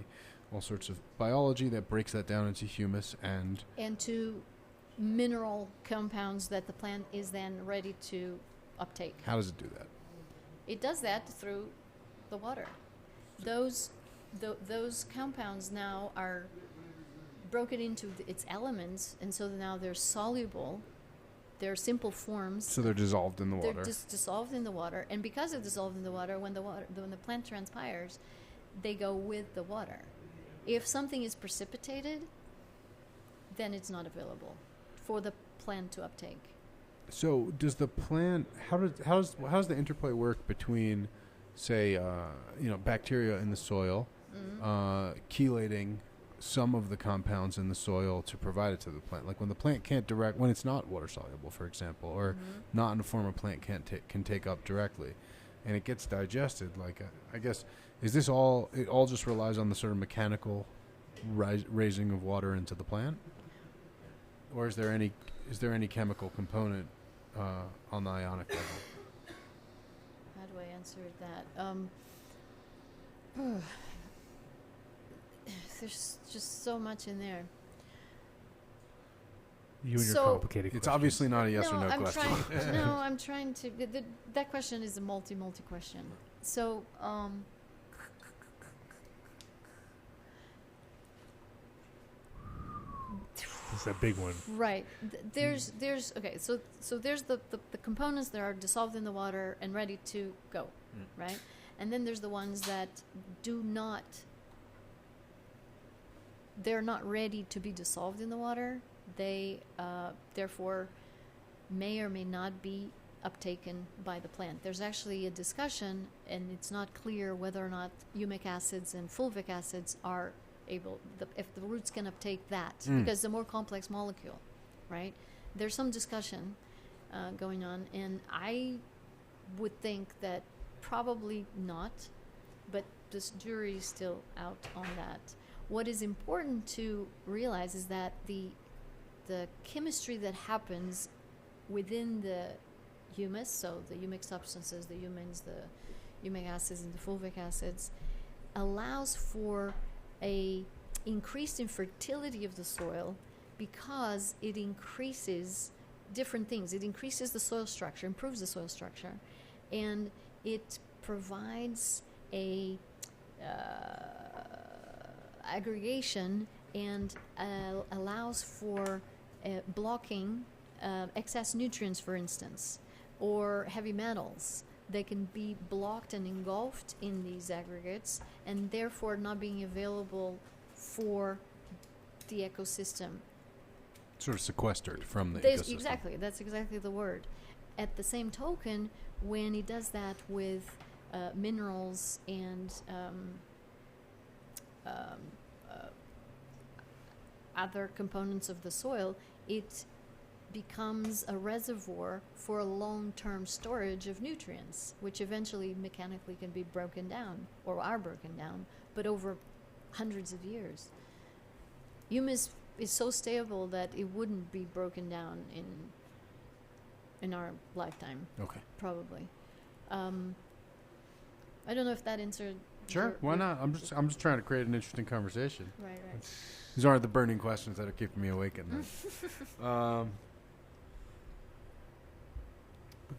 S4: all sorts of biology that breaks that down into humus and
S6: to mineral compounds that the plant is then ready to uptake.
S4: how does it do that?
S6: It does that through the water. Those compounds now are broken into its elements, and so now they're soluble. They're simple forms.
S4: So they're dissolved in the water.
S6: They're just dissolved in the water, and because they're dissolved in the water, when the plant transpires, they go with the water. If something is precipitated, then it's not available for the plant to uptake.
S4: So does the plant? How does the interplay work between, say, bacteria in the soil, chelating some of the compounds in the soil to provide it to the plant? Like when the plant can't when it's not water soluble, for example, or not in a form a plant can take up directly, and it gets digested. Like I guess is this all? It all just relies on the sort of mechanical raising of water into the plant, or is there any chemical component on the ionic level?
S6: How do I answer that? There's just so much in there.
S3: You and your
S6: So-
S3: complicated
S4: It's
S3: questions.
S4: obviously not a yes or no
S6: I'm
S4: question.
S6: I'm trying to. That question is a multi question. So,
S3: It's a big one.
S6: right. There's okay. So there's the components that are dissolved in the water and ready to go, right? And then there's the ones that they're not ready to be dissolved in the water. They therefore may or may not be uptaken by the plant. There's actually a discussion, and it's not clear whether or not humic acids and fulvic acids are able, if the roots can uptake that, because the more complex molecule, right? There's some discussion going on, and I would think that probably not, but this jury is still out on that. What is important to realize is that the chemistry that happens within the humus, so the humic substances, the humins, the humic acids and the fulvic acids, allows for a increased infertility of the soil because it increases different things. It increases the soil structure, improves the soil structure, and it provides a aggregation and allows for blocking excess nutrients, for instance, or heavy metals. They can be blocked and engulfed in these aggregates and therefore not being available for the ecosystem.
S4: Sort of sequestered from the ecosystem.
S6: Exactly, that's exactly the word. At the same token, when he does that with minerals and other components of the soil, it becomes a reservoir for a long-term storage of nutrients, which eventually mechanically can be broken down, or are broken down, but over hundreds of years. Humus is so stable that it wouldn't be broken down in our lifetime.
S4: Okay.
S6: Probably. I don't know if that answered.
S4: Sure. Why not? I'm just trying to create an interesting conversation.
S6: Right.
S4: These aren't the burning questions that are keeping me awake at night.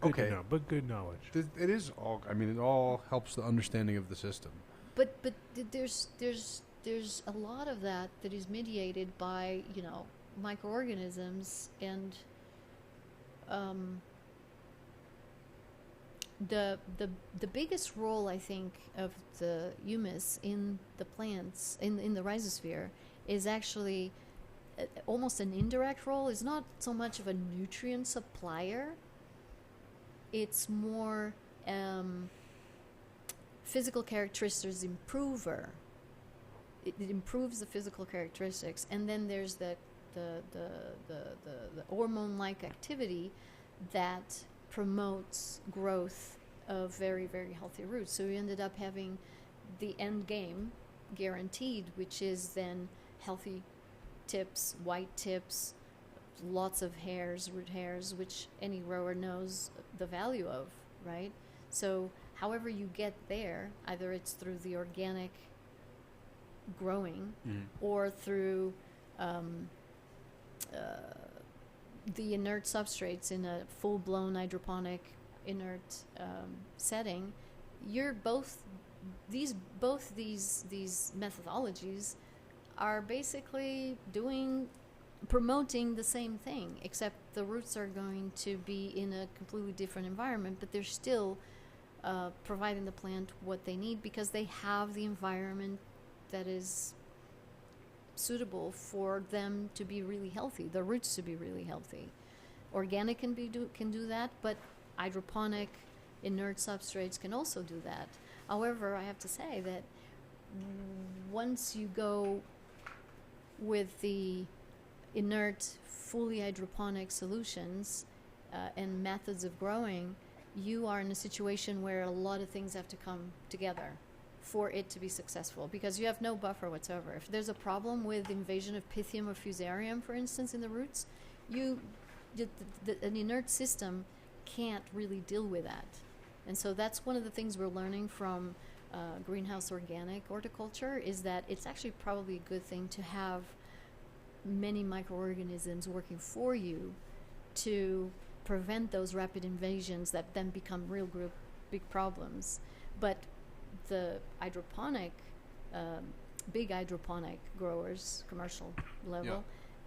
S4: Okay.
S3: But good knowledge.
S4: It is all. I mean, it all helps the understanding of the system.
S6: But there's a lot of that is mediated by microorganisms and the biggest role, I think, of the humus in the plants in the rhizosphere is actually almost an indirect role. It's not so much of a nutrient supplier. It's more physical characteristics improver. It improves the physical characteristics, and then there's the hormone-like activity that promotes growth of very, very healthy roots. So we ended up having the end game guaranteed, which is then healthy tips, white tips, lots of hairs, root hairs, which any grower knows the value of, right? So however you get there, either it's through the organic growing or through the inert substrates in a full-blown hydroponic inert setting, both these methodologies are basically promoting the same thing, except the roots are going to be in a completely different environment, but they're still providing the plant what they need because they have the environment that is suitable for them to be really healthy, the roots to be really healthy. Organic can do that, but hydroponic inert substrates can also do that. However, I have to say that once you go with the inert, fully hydroponic solutions and methods of growing, you are in a situation where a lot of things have to come together for it to be successful, because you have no buffer whatsoever. If there's a problem with invasion of Pythium or Fusarium, for instance, in the roots, an inert system can't really deal with that. And so that's one of the things we're learning from greenhouse organic horticulture, is that it's actually probably a good thing to have many microorganisms working for you to prevent those rapid invasions that then become real big problems. But the hydroponic, big hydroponic growers, commercial level,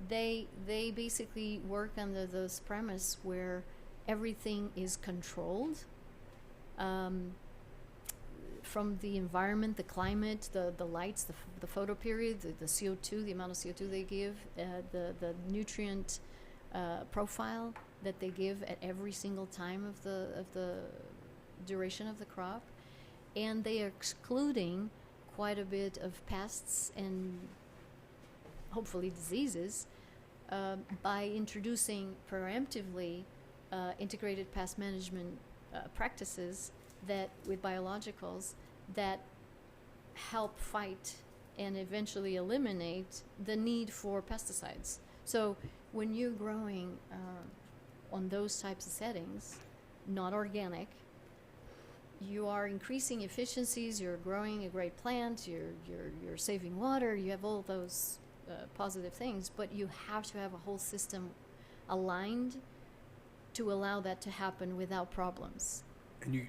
S6: they basically work under this premise where everything is controlled from the environment, the climate, the lights, the photo period, the CO2, the amount of CO2 they give, the nutrient profile that they give at every single time of the duration of the crop. And they are excluding quite a bit of pests and hopefully diseases by introducing preemptively integrated pest management practices that with biologicals that help fight and eventually eliminate the need for pesticides. So when you're growing on those types of settings, not organic, you are increasing efficiencies, you're growing a great plant, you're saving water, you have all those positive things, but you have to have a whole system aligned to allow that to happen without problems.
S4: And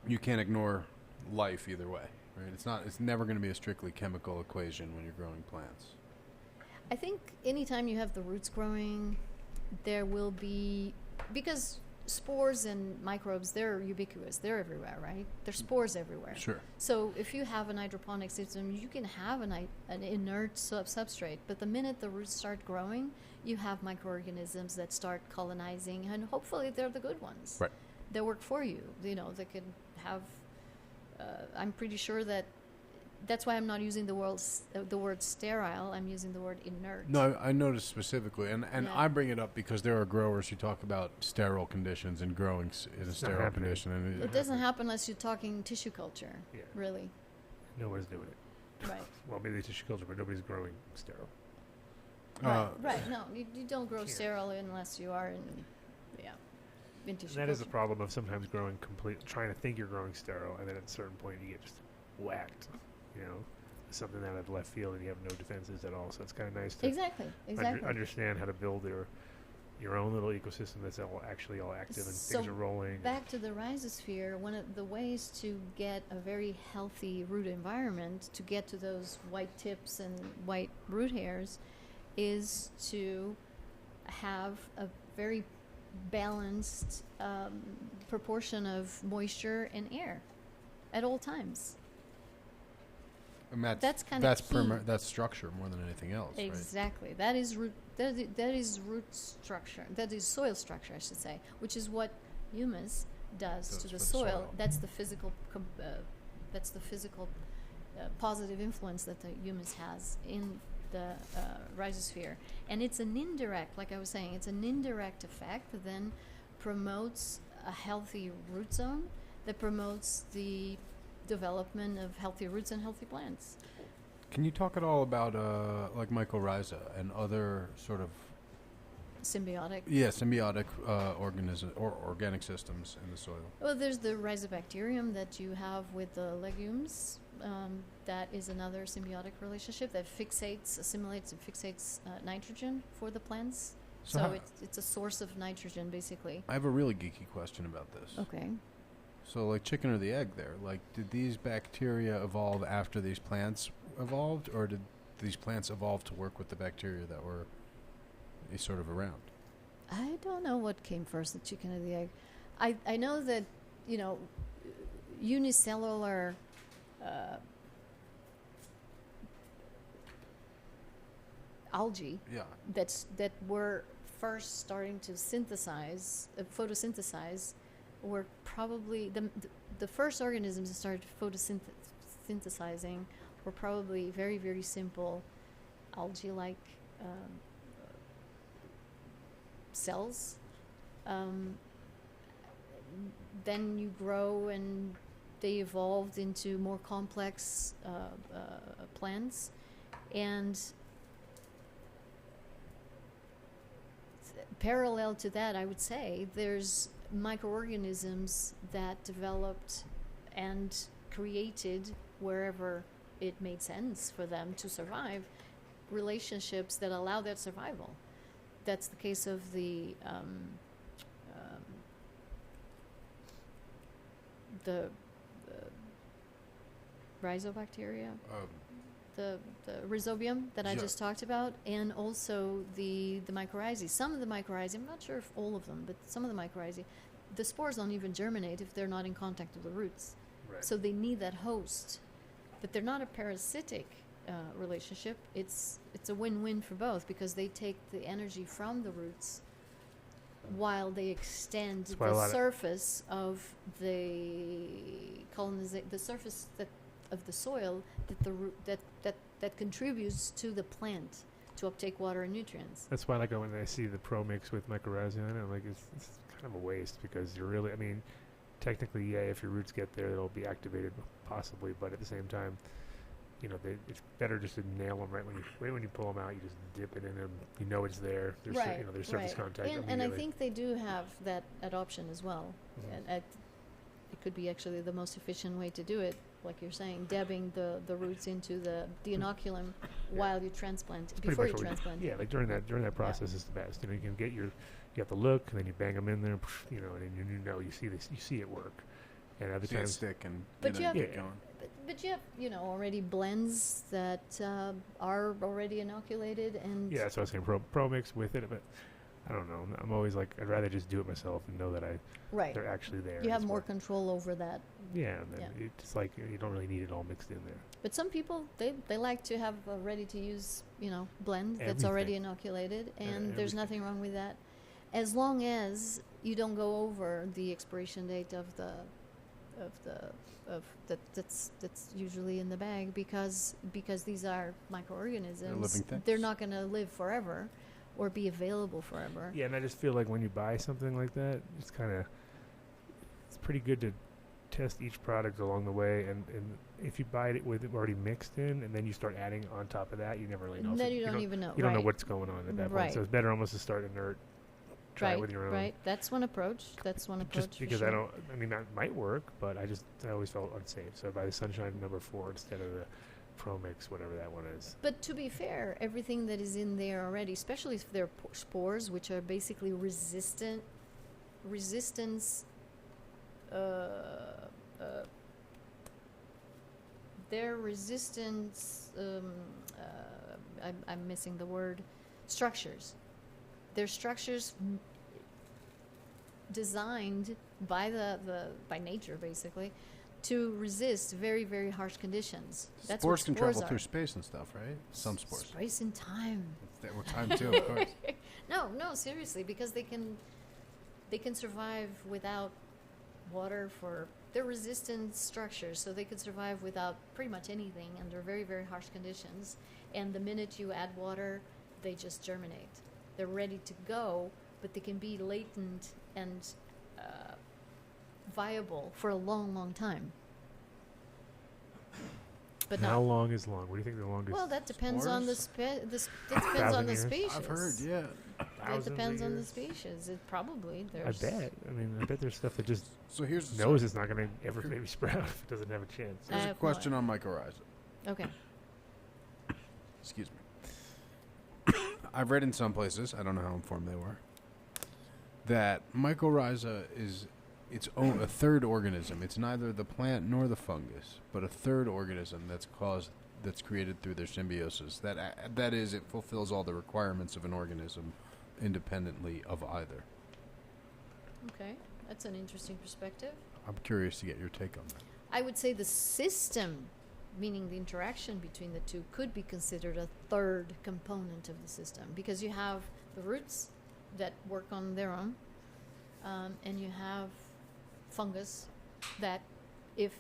S4: you can't ignore life either way, right? It's never going to be a strictly chemical equation when you're growing plants.
S6: I think anytime you have the roots growing, there will be, because spores and microbes, they're ubiquitous, they're everywhere, right? There's spores everywhere.
S4: Sure.
S6: So if you have an hydroponic system, you can have an inert substrate, but the minute the roots start growing, you have microorganisms that start colonizing, and hopefully they're the good ones.
S4: Right.
S6: They work for you. You know, they can have, I'm pretty sure that's why I'm not using the word sterile. I'm using the word inert.
S4: No, I noticed specifically, and
S6: Yeah.
S4: I bring it up because there are growers who talk about sterile conditions and growing in a sterile
S3: happening.
S4: condition. And
S6: It doesn't happen unless you're talking tissue culture,
S3: Yeah.
S6: really.
S3: No one's doing it.
S6: Right.
S3: Well, maybe tissue culture, but nobody's growing sterile.
S6: Right. No, you don't grow
S3: Can't.
S6: sterile unless you are in tissue
S3: And that is the
S6: culture.
S3: problem of sometimes growing trying to think you're growing sterile, and then at a certain point you get just whacked. You know, something out of left field, and you have no defenses at all. So it's kind of nice to
S6: Exactly.
S3: understand how to build your own little ecosystem that's actually all active and
S6: So
S3: things are rolling.
S6: Back to the Rhizosphere, one of the ways to get a very healthy root environment, to get to those white tips and white root hairs, is to have a very balanced proportion of moisture and air at all times.
S4: And
S6: That's kinda key.
S4: That's structure more than anything else, right?
S6: Exactly. That is root. That is root structure. That is soil structure, I should say, which is what humus does to
S4: Does
S6: the
S4: for the
S6: soil.
S4: soil.
S6: That's the physical. That's the physical positive influence that the humus has in the rhizosphere, and it's an indirect. Like I was saying, it's an indirect effect that then promotes a healthy root zone that promotes the development of healthy roots and healthy plants.
S4: Can you talk at all about like mycorrhiza and other sort of
S6: Symbiotic.
S4: symbiotic organism or organic systems in the soil?
S6: Well, there's the rhizobacterium that you have with the legumes. That is another symbiotic relationship that assimilates and fixates nitrogen for the plants.
S4: So
S6: So
S4: how-
S6: it's a source of nitrogen, basically.
S4: I have a really geeky question about this.
S6: Okay.
S4: So, like chicken or the egg there, like did these bacteria evolve after these plants evolved, or did these plants evolve to work with the bacteria that were sort of around?
S6: I don't know what came first, the chicken or the egg. I know that, unicellular algae
S4: Yeah.
S6: that were first starting to photosynthesize, were probably the first organisms that started photosynthesizing were probably very, very simple algae-like cells. Then you grow and they evolved into more complex plants, and parallel to that, I would say there's microorganisms that developed and created, wherever it made sense for them to survive, relationships that allow that survival. That's the case of the rhizobacteria, the rhizobium that I
S4: Yeah.
S6: just talked about, and also the mycorrhizae. Some of the mycorrhizae, I'm not sure if all of them, but some of the mycorrhizae, the spores don't even germinate if they're not in contact with the roots.
S3: Right.
S6: So they need that host, but they're not a parasitic relationship. It's a win-win for both, because they take the energy from the roots while they extend
S3: That's why a
S6: the
S3: lot of-
S6: surface of the surface of the soil that contributes to the plant to uptake water and nutrients.
S3: That's why, like, when I see the pro mix with mycorrhizae in it, I'm like, it's kind of a waste, because you're really, I mean, technically, yeah, if your roots get there, they'll be activated possibly, but at the same time, it's better just to nail them right when you pull them out. You just dip it in them. You know it's there. There's there's surface contact
S6: And I
S3: immediately.
S6: think they do have that option as well.
S3: Mhm.
S6: And it could be actually the most efficient way to do it, like you're saying, dabbing the roots into the inoculum while you transplant,
S3: Pretty
S6: before
S3: much
S6: you
S3: what we-
S6: transplant.
S3: Yeah, like during that process is the best. You know, you can get you have to look, and then you bang them in there, you know, and then you see this, you see it work. And other
S4: See it
S3: times,
S4: stick and
S6: But you have-
S4: get
S3: Yeah.
S4: going.
S6: But you have, already blends that are already inoculated, and
S3: yeah, that's what I was saying. Pro mix with it, but I don't know. I'm always like, I'd rather just do it myself and know that
S6: right.
S3: they're actually there.
S6: You have
S3: It's
S6: more control over that.
S3: Yeah, and then it's like you don't really need it all mixed in there.
S6: But some people, they like to have a ready-to-use, blend that's already
S3: Everything.
S6: inoculated, and there's
S3: Everything.
S6: nothing wrong with that, as long as you don't go over the expiration date of that's usually in the bag, because these are microorganisms.
S4: living things.
S6: They're not going to live forever or be available forever.
S3: Yeah, and I just feel like when you buy something like that, it's pretty good to test each product along the way, and if you buy it with it already mixed in, and then you start adding on top of that, you never really know.
S6: Then you don't even know.
S3: You don't know
S6: right.
S3: what's going on at that point.
S6: Right.
S3: So it's better almost to start inert, try it with your own.
S6: Right. That's one approach.
S3: Just
S6: for
S3: because
S6: sure.
S3: that might work, but I always felt unsafe. So I buy the Sunshine number 4 instead of the Pro Mix, whatever that one is.
S6: But to be fair, everything that is in there already, especially if they're spores, which are basically resistance. Their resistance. I'm missing the word. Structures. They're structures designed by by nature, basically, to resist very, very harsh conditions. That's
S4: Spores
S6: what
S4: can
S6: spores
S4: travel
S6: are.
S4: through space and stuff, right? Some spores.
S6: Space and time.
S4: Well, time too, of course.
S6: No, seriously, because they can survive without water they're resistant structures, so they can survive without pretty much anything under very, very harsh conditions. And the minute you add water, they just germinate. They're ready to go, but they can be latent and viable for a long, long time. But
S3: How long is long? What do you think the longest?
S6: well, that depends on the
S4: Spores?
S6: depends on the
S3: 1,000 years?
S6: species.
S4: I've heard, yeah.
S6: It
S3: Thousands of
S6: depends on the
S3: years?
S6: species. It probably
S3: I
S6: there's.
S3: bet. I bet there's stuff that just
S4: So here's
S3: knows it's not going to ever maybe sprout if it doesn't have a chance.
S6: I
S4: here's a
S6: have no
S4: question on mycorrhiza.
S6: Okay.
S4: Excuse me. I've read in some places, I don't know how informed they were, that mycorrhiza is a third organism. It's neither the plant nor the fungus, but a third organism that's created through their symbiosis. That is, it fulfills all the requirements of an organism independently of either.
S6: Okay, that's an interesting perspective.
S4: I'm curious to get your take on that.
S6: I would say the system, meaning the interaction between the two, could be considered a third component of the system, because you have the roots that work on their own, and you have fungus that, if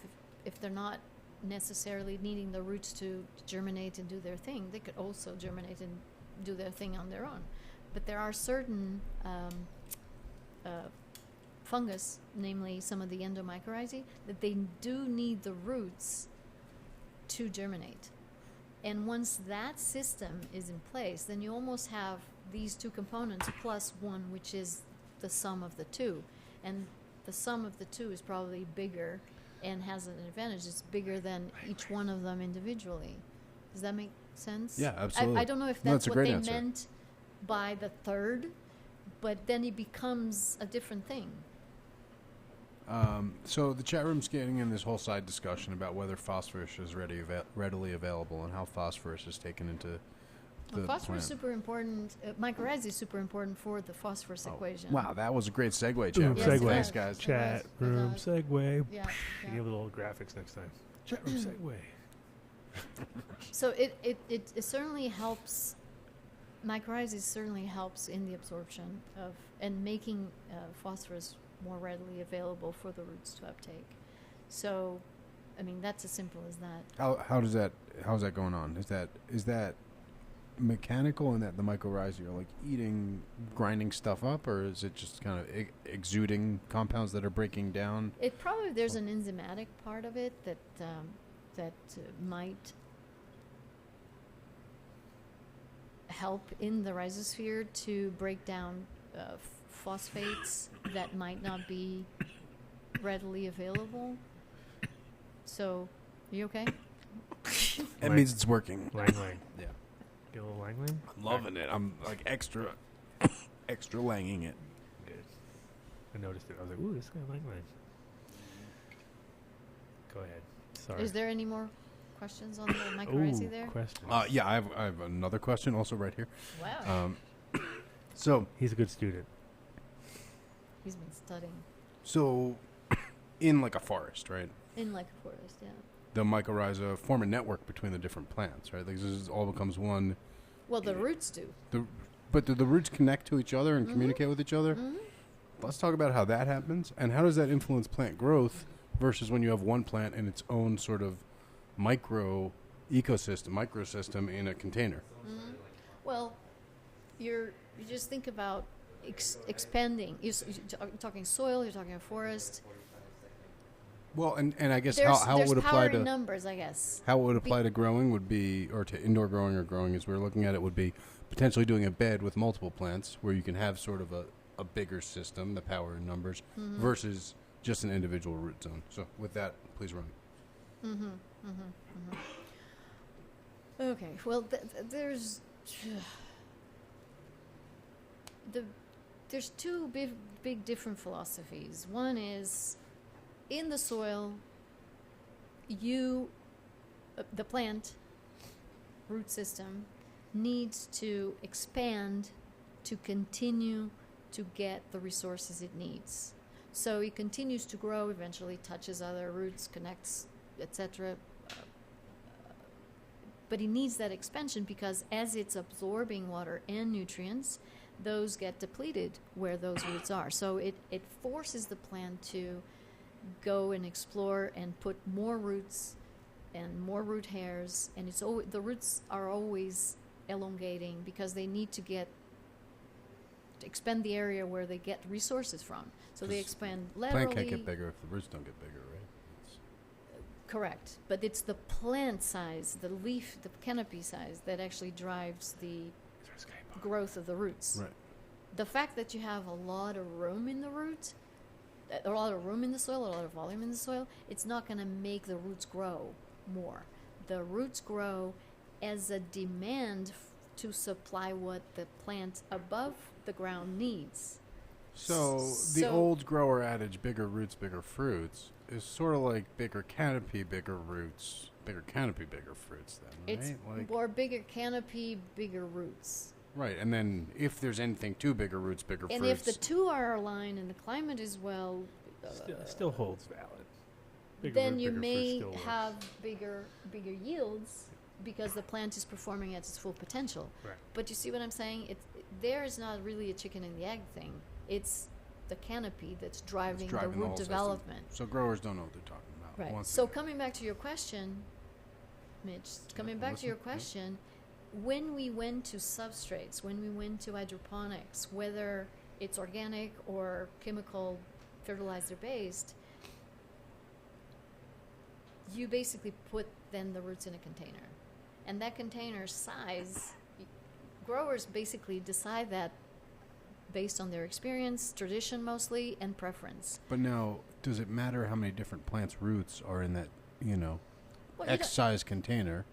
S6: they're not necessarily needing the roots to germinate and do their thing, they could also germinate and do their thing on their own. But there are certain fungus, namely some of the endomycorrhizae, that they do need the roots to germinate. And once that system is in place, then you almost have these two components plus one, which is the sum of the two. And the sum of the two is probably bigger and has an advantage. It's bigger than each one of them individually. Does that make sense?
S4: Yeah, absolutely.
S6: I don't know if
S4: No,
S6: that's
S4: it's a
S6: what
S4: great
S6: they
S4: answer.
S6: meant by the third, but then it becomes a different thing.
S4: So the chat room's getting in this whole side discussion about whether phosphorus is readily available and how phosphorus is taken into the
S6: Phosphorus is
S4: plant.
S6: super important. Mycorrhizae is super important for the phosphorus equation.
S4: Wow, that was a great segue,
S3: Boom,
S4: chat room.
S6: Yes, it
S3: segue.
S6: was.
S4: Thanks, guys.
S6: It
S3: Chat
S6: was. It
S3: room
S6: was.
S3: segue.
S6: Yeah.
S3: You need a little graphics next time. Chat room segue.
S6: So it certainly helps. Mycorrhizae certainly helps in the absorption of and making phosphorus more readily available for the roots to uptake. So, I mean, that's as simple as that.
S4: How's that going on? Is that mechanical in that the mycorrhizae are like grinding stuff up, or is it just kind of exuding compounds that are breaking down?
S6: It probably there's an enzymatic part of it that might help in the rhizosphere to break down phosphates that might not be readily available. So, you okay?
S4: That means it's working.
S3: Lang lang.
S4: Yeah.
S3: Get a little lang lang?
S4: I'm loving it. I'm like extra langing it.
S3: Good. I noticed it. I was like, ooh, this guy lang lang. Go ahead. Sorry.
S6: Is there any more questions on the mycorrhizae there?
S3: Questions.
S4: Yeah, I have another question also right here.
S6: Wow.
S4: So
S3: He's a good student.
S6: He's been studying
S4: So, in like a forest, right?
S6: in like a forest, yeah.
S4: The mycorrhiza form a network between the different plants, right? Like this all becomes one.
S6: Well, the roots do.
S4: But do the roots connect to each other and communicate with each other?
S6: Mm-hmm.
S4: Let's talk about how that happens and how does that influence plant growth versus when you have one plant in its own sort of microsystem in a container.
S6: Mm-hmm. Well, you just think about expanding. You're talking soil. You're talking a forest.
S4: Well, and I guess
S6: There's
S4: how it would
S6: power
S4: apply
S6: in
S4: to
S6: numbers, I guess.
S4: how it would apply to growing would be, or to indoor growing or growing as we're looking at it, would be potentially doing a bed with multiple plants where you can have sort of a bigger system, the power in numbers, versus just an individual root zone. So with that, please run.
S6: Okay. Well, there's two big different philosophies. One is in the soil, the plant root system needs to expand to continue to get the resources it needs. So it continues to grow, eventually touches other roots, connects, etc. But it needs that expansion because as it's absorbing water and nutrients, those get depleted where those roots are. So it forces the plant to go and explore and put more roots and more root hairs, and the roots are always elongating because they need to expand the area where they get resources from. So they expand laterally.
S4: Plant can't get bigger if the roots don't get bigger, right?
S6: Correct. But it's the plant size, the leaf, the canopy size that actually drives the growth of the roots.
S4: Right.
S6: The fact that you have a lot of room in the root, a lot of room in the soil, a lot of volume in the soil, it's not going to make the roots grow more. The roots grow as a demand to supply what the plant above the ground needs.
S4: So the old grower adage, bigger roots, bigger fruits, is sort of like bigger canopy, bigger roots, bigger canopy, bigger fruits then, right?
S6: It's or bigger canopy, bigger roots.
S4: Right, and then if there's anything too bigger roots, bigger fruits.
S6: And if the two are aligned and the climate is well...
S3: Still holds valid. Bigger
S6: then
S3: root,
S6: you
S3: bigger
S6: may
S3: fruit still
S6: have bigger yields because the plant is performing at its full potential.
S3: Right.
S6: But you see what I'm saying? There is not really a chicken and the egg thing. It's the canopy that's driving the
S4: whole
S6: root
S4: system.
S6: development.
S4: So growers don't know what they're talking about.
S6: Right.
S4: Once
S6: So
S4: they-
S6: coming back to your question, Mitch, coming
S4: I'm
S6: back to your
S4: listening, yeah.
S6: question, when we went to substrates, when we went to hydroponics, whether it's organic or chemical fertilizer based, you basically put then the roots in a container. And that container size, growers basically decide that based on their experience, tradition mostly, and preference.
S4: But now, does it matter how many different plants' roots are in that,
S6: Well,
S4: X size container?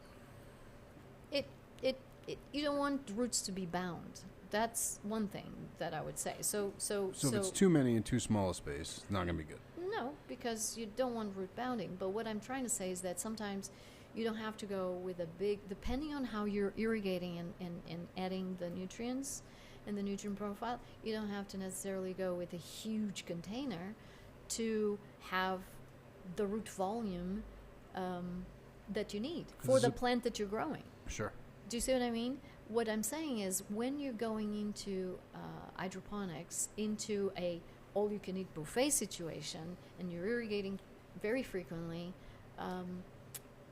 S6: You don't want roots to be bound. That's one thing that I would say. So
S4: So if it's too many in too small a space, it's not going to be good.
S6: No, because you don't want root bounding. But what I'm trying to say is that sometimes you don't have to go with a big, depending on how you're irrigating and adding the nutrients and the nutrient profile, you don't have to necessarily go with a huge container to have the root volume that you need for the plant that you're growing.
S4: Sure.
S6: Do you see what I mean? What I'm saying is when you're going into hydroponics, into a all-you-can-eat buffet situation, and you're irrigating very frequently,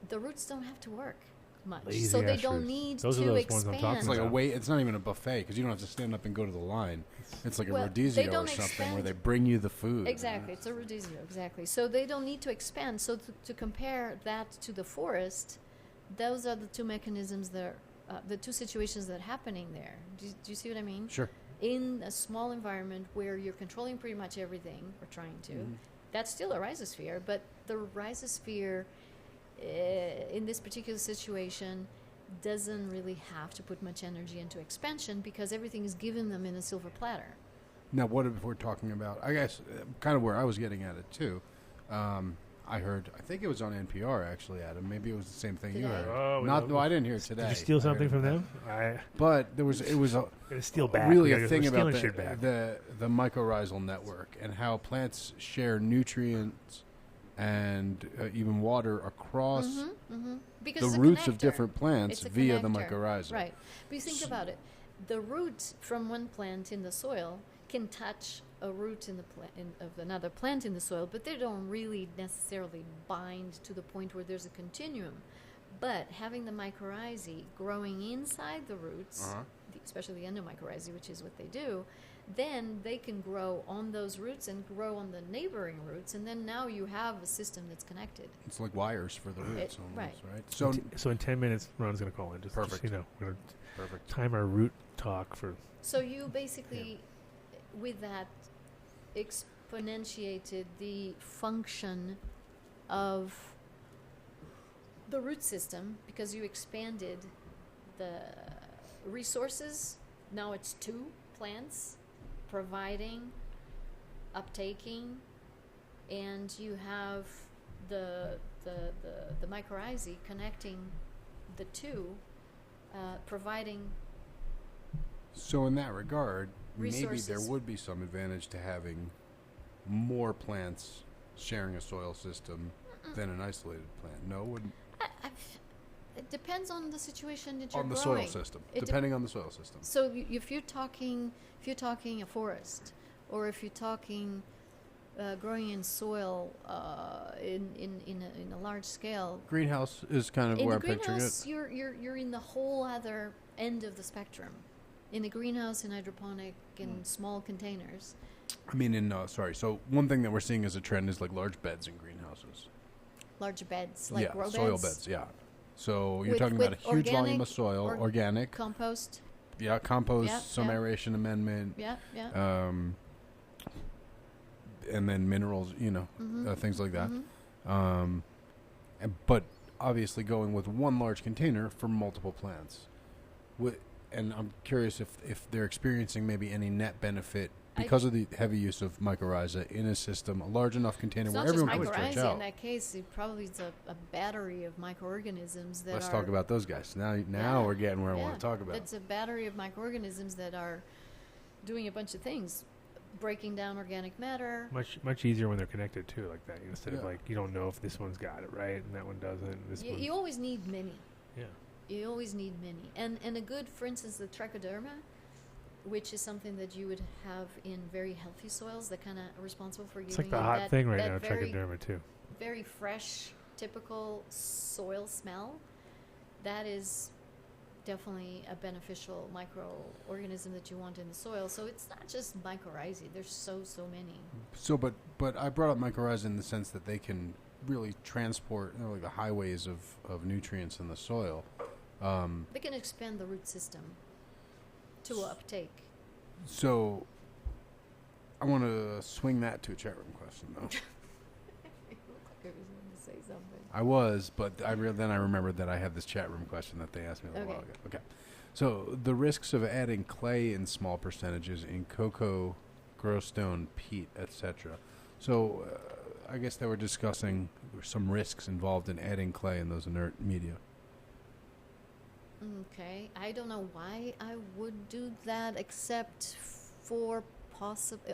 S6: the roots don't have to work much.
S3: Lazy
S6: so they
S3: ashers.
S6: don't need
S3: Those are
S6: to
S3: those ones I'm
S6: expand.
S3: talking
S4: It's like a
S3: about.
S4: wait. It's not even a buffet because you don't have to stand up and go to the line. It's like
S6: Well,
S4: a
S6: they
S4: rodizio or
S6: don't
S4: something where
S6: expand.
S4: they bring you the food.
S6: Exactly, it's a rodizio, exactly. So they don't need to expand. So to compare that to the forest, those are the two mechanisms that are, the two situations that are happening there. Do you see what I mean?
S4: Sure.
S6: In a small environment where you're controlling pretty much everything, or trying to, That's still a rhizosphere, but the rhizosphere in this particular situation doesn't really have to put much energy into expansion because everything is given them in a silver platter.
S4: Now, what if we're talking about, I guess, kind of where I was getting at it, too. I heard, I think it was on NPR, actually, Adam. Maybe it was the same thing you
S6: Today?
S4: heard.
S3: Oh,
S4: No, I didn't hear it today.
S3: Did you steal
S4: I heard
S3: something
S4: it
S3: from
S4: today.
S3: them?
S4: But it was
S3: Steal back.
S4: really
S3: We're
S4: a thing
S3: stealing
S4: about
S3: shit back.
S4: the mycorrhizal network and how plants share nutrients and even water across
S6: Because
S4: the
S6: it's a
S4: roots of
S6: connector.
S4: different plants
S6: It's a
S4: via the
S6: connector.
S4: mycorrhiza.
S6: Right. But you think about it. The root from one plant in the soil can touch a root in the of another plant in the soil, but they don't really necessarily bind to the point where there's a continuum. But having the mycorrhizae growing inside the roots, especially the endomycorrhizae, which is what they do, then they can grow on those roots and grow on the neighboring roots, and then now you have a system that's connected.
S4: It's like wires for the roots, almost, right?
S3: So in 10 minutes, Ron's going to call in. Just,
S4: Perfect.
S3: you know, we're going to
S4: Perfect.
S3: time our root talk for.
S6: So you basically, with that, exponentiated the function of the root system because you expanded the resources. Now it's 2 plants providing, uptaking, and you have the mycorrhizae connecting the 2, providing.
S4: So in that regard,
S6: Resources.
S4: maybe there would be some advantage to having more plants sharing a soil system than an isolated plant. No, wouldn't
S6: It depends on the situation that you're
S4: on the
S6: growing.
S4: soil system,
S6: It
S4: depending on the soil system.
S6: So if you're talking a forest, or if you're talking growing in soil in a large scale,
S4: Greenhouse is kind of
S6: in
S4: where
S6: the
S4: I'm picturing
S6: greenhouse,
S4: it.
S6: you're in the whole other end of the spectrum. In the greenhouse, in hydroponic, in small containers.
S4: I mean, so one thing that we're seeing as a trend is like large beds in greenhouses.
S6: Large beds, like grow beds.
S4: soil beds, yeah. So you're
S6: With-
S4: talking about a
S6: with
S4: huge volume
S6: organic
S4: of soil,
S6: or-
S4: organic,
S6: Compost.
S4: compost,
S6: Yeah,
S4: some
S6: yeah.
S4: aeration amendment,
S6: Yeah, yeah.
S4: and then minerals, things like that.
S6: Mhm.
S4: But obviously going with one large container for multiple plants. And I'm curious if they're experiencing maybe any net benefit because of the heavy use of mycorrhiza in a system, a large enough container
S6: It's
S4: where
S6: not just
S4: everyone can stretch
S6: mycorrhizae
S4: out.
S6: in that case. It probably is a battery of microorganisms that
S4: Let's
S6: are.
S4: talk about those guys. Now
S6: Yeah.
S4: we're getting where I
S6: Yeah,
S4: want to talk about.
S6: It's a battery of microorganisms that are doing a bunch of things, breaking down organic matter.
S3: Much easier when they're connected too, like that. Instead of
S4: Yeah.
S3: like you don't know if this one's got it right and that one doesn't. This one,
S6: You always need many.
S3: yeah.
S6: You always need many. And a good, for instance, the trichoderma, which is something that you would have in very healthy soils that kind of are responsible for
S3: It's
S6: giving
S3: like the
S6: you
S3: hot
S6: that,
S3: thing right
S6: that
S3: now,
S6: very,
S3: trichoderma too.
S6: very fresh, typical soil smell. That is definitely a beneficial microorganism that you want in the soil. So it's not just mycorrhizae. There's so many.
S4: So, but I brought up mycorrhiza in the sense that they can really transport, like the highways of nutrients in the soil.
S6: They can expand the root system to uptake.
S4: So, I want to swing that to a chat room question, though.
S6: You look like I was going to say something.
S4: I was, but then I remembered that I had this chat room question that they asked me a little while ago. Okay. So, the risks of adding clay in small percentages in cocoa, grow stone, peat, etc. So, I guess they were discussing some risks involved in adding clay in those inert media.
S6: Okay, I don't know why I would do that except for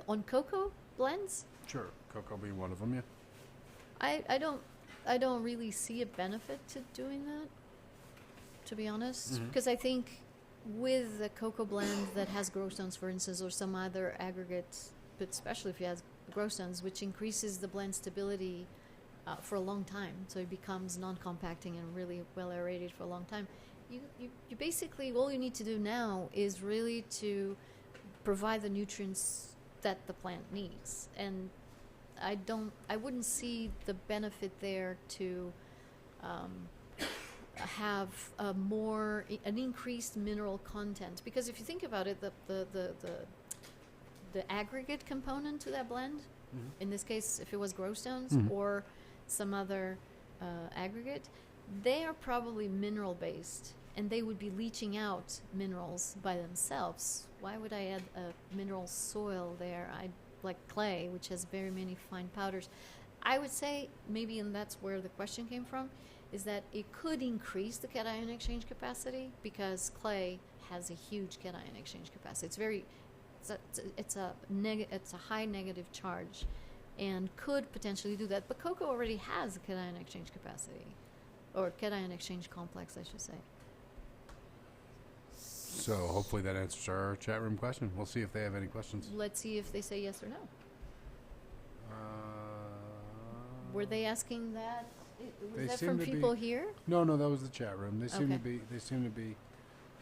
S6: on cocoa blends.
S4: Sure. Cocoa being one of them, yeah.
S6: I don't really see a benefit to doing that, to be honest, because I think with the cocoa blend that has grow stones, for instance, or some other aggregates, but especially if it has grow stones, which increases the blend stability for a long time, so it becomes non-compacting and really well aerated for a long time. You basically, all you need to do now is really to provide the nutrients that the plant needs, and I wouldn't see the benefit there to have an increased mineral content, because if you think about it, the aggregate component to that blend in this case, if it was grow stones
S4: Mhm.
S6: or some other aggregate, they are probably mineral based, and they would be leaching out minerals by themselves. Why would I add a mineral soil there? I like clay, which has very many fine powders. I would say maybe, and that's where the question came from, is that it could increase the cation exchange capacity because clay has a huge cation exchange capacity. It's a high negative charge, and could potentially do that. But Coco already has a cation exchange capacity, or cation exchange complex, I should say.
S4: So hopefully that answers our chat room question. We'll see if they have any questions.
S6: Let's see if they say yes or no. Were they asking that?
S4: They
S6: Was that
S4: seem
S6: from
S4: to be-
S6: people here?
S4: No, that was the chat room. They seem
S6: Okay.
S4: to be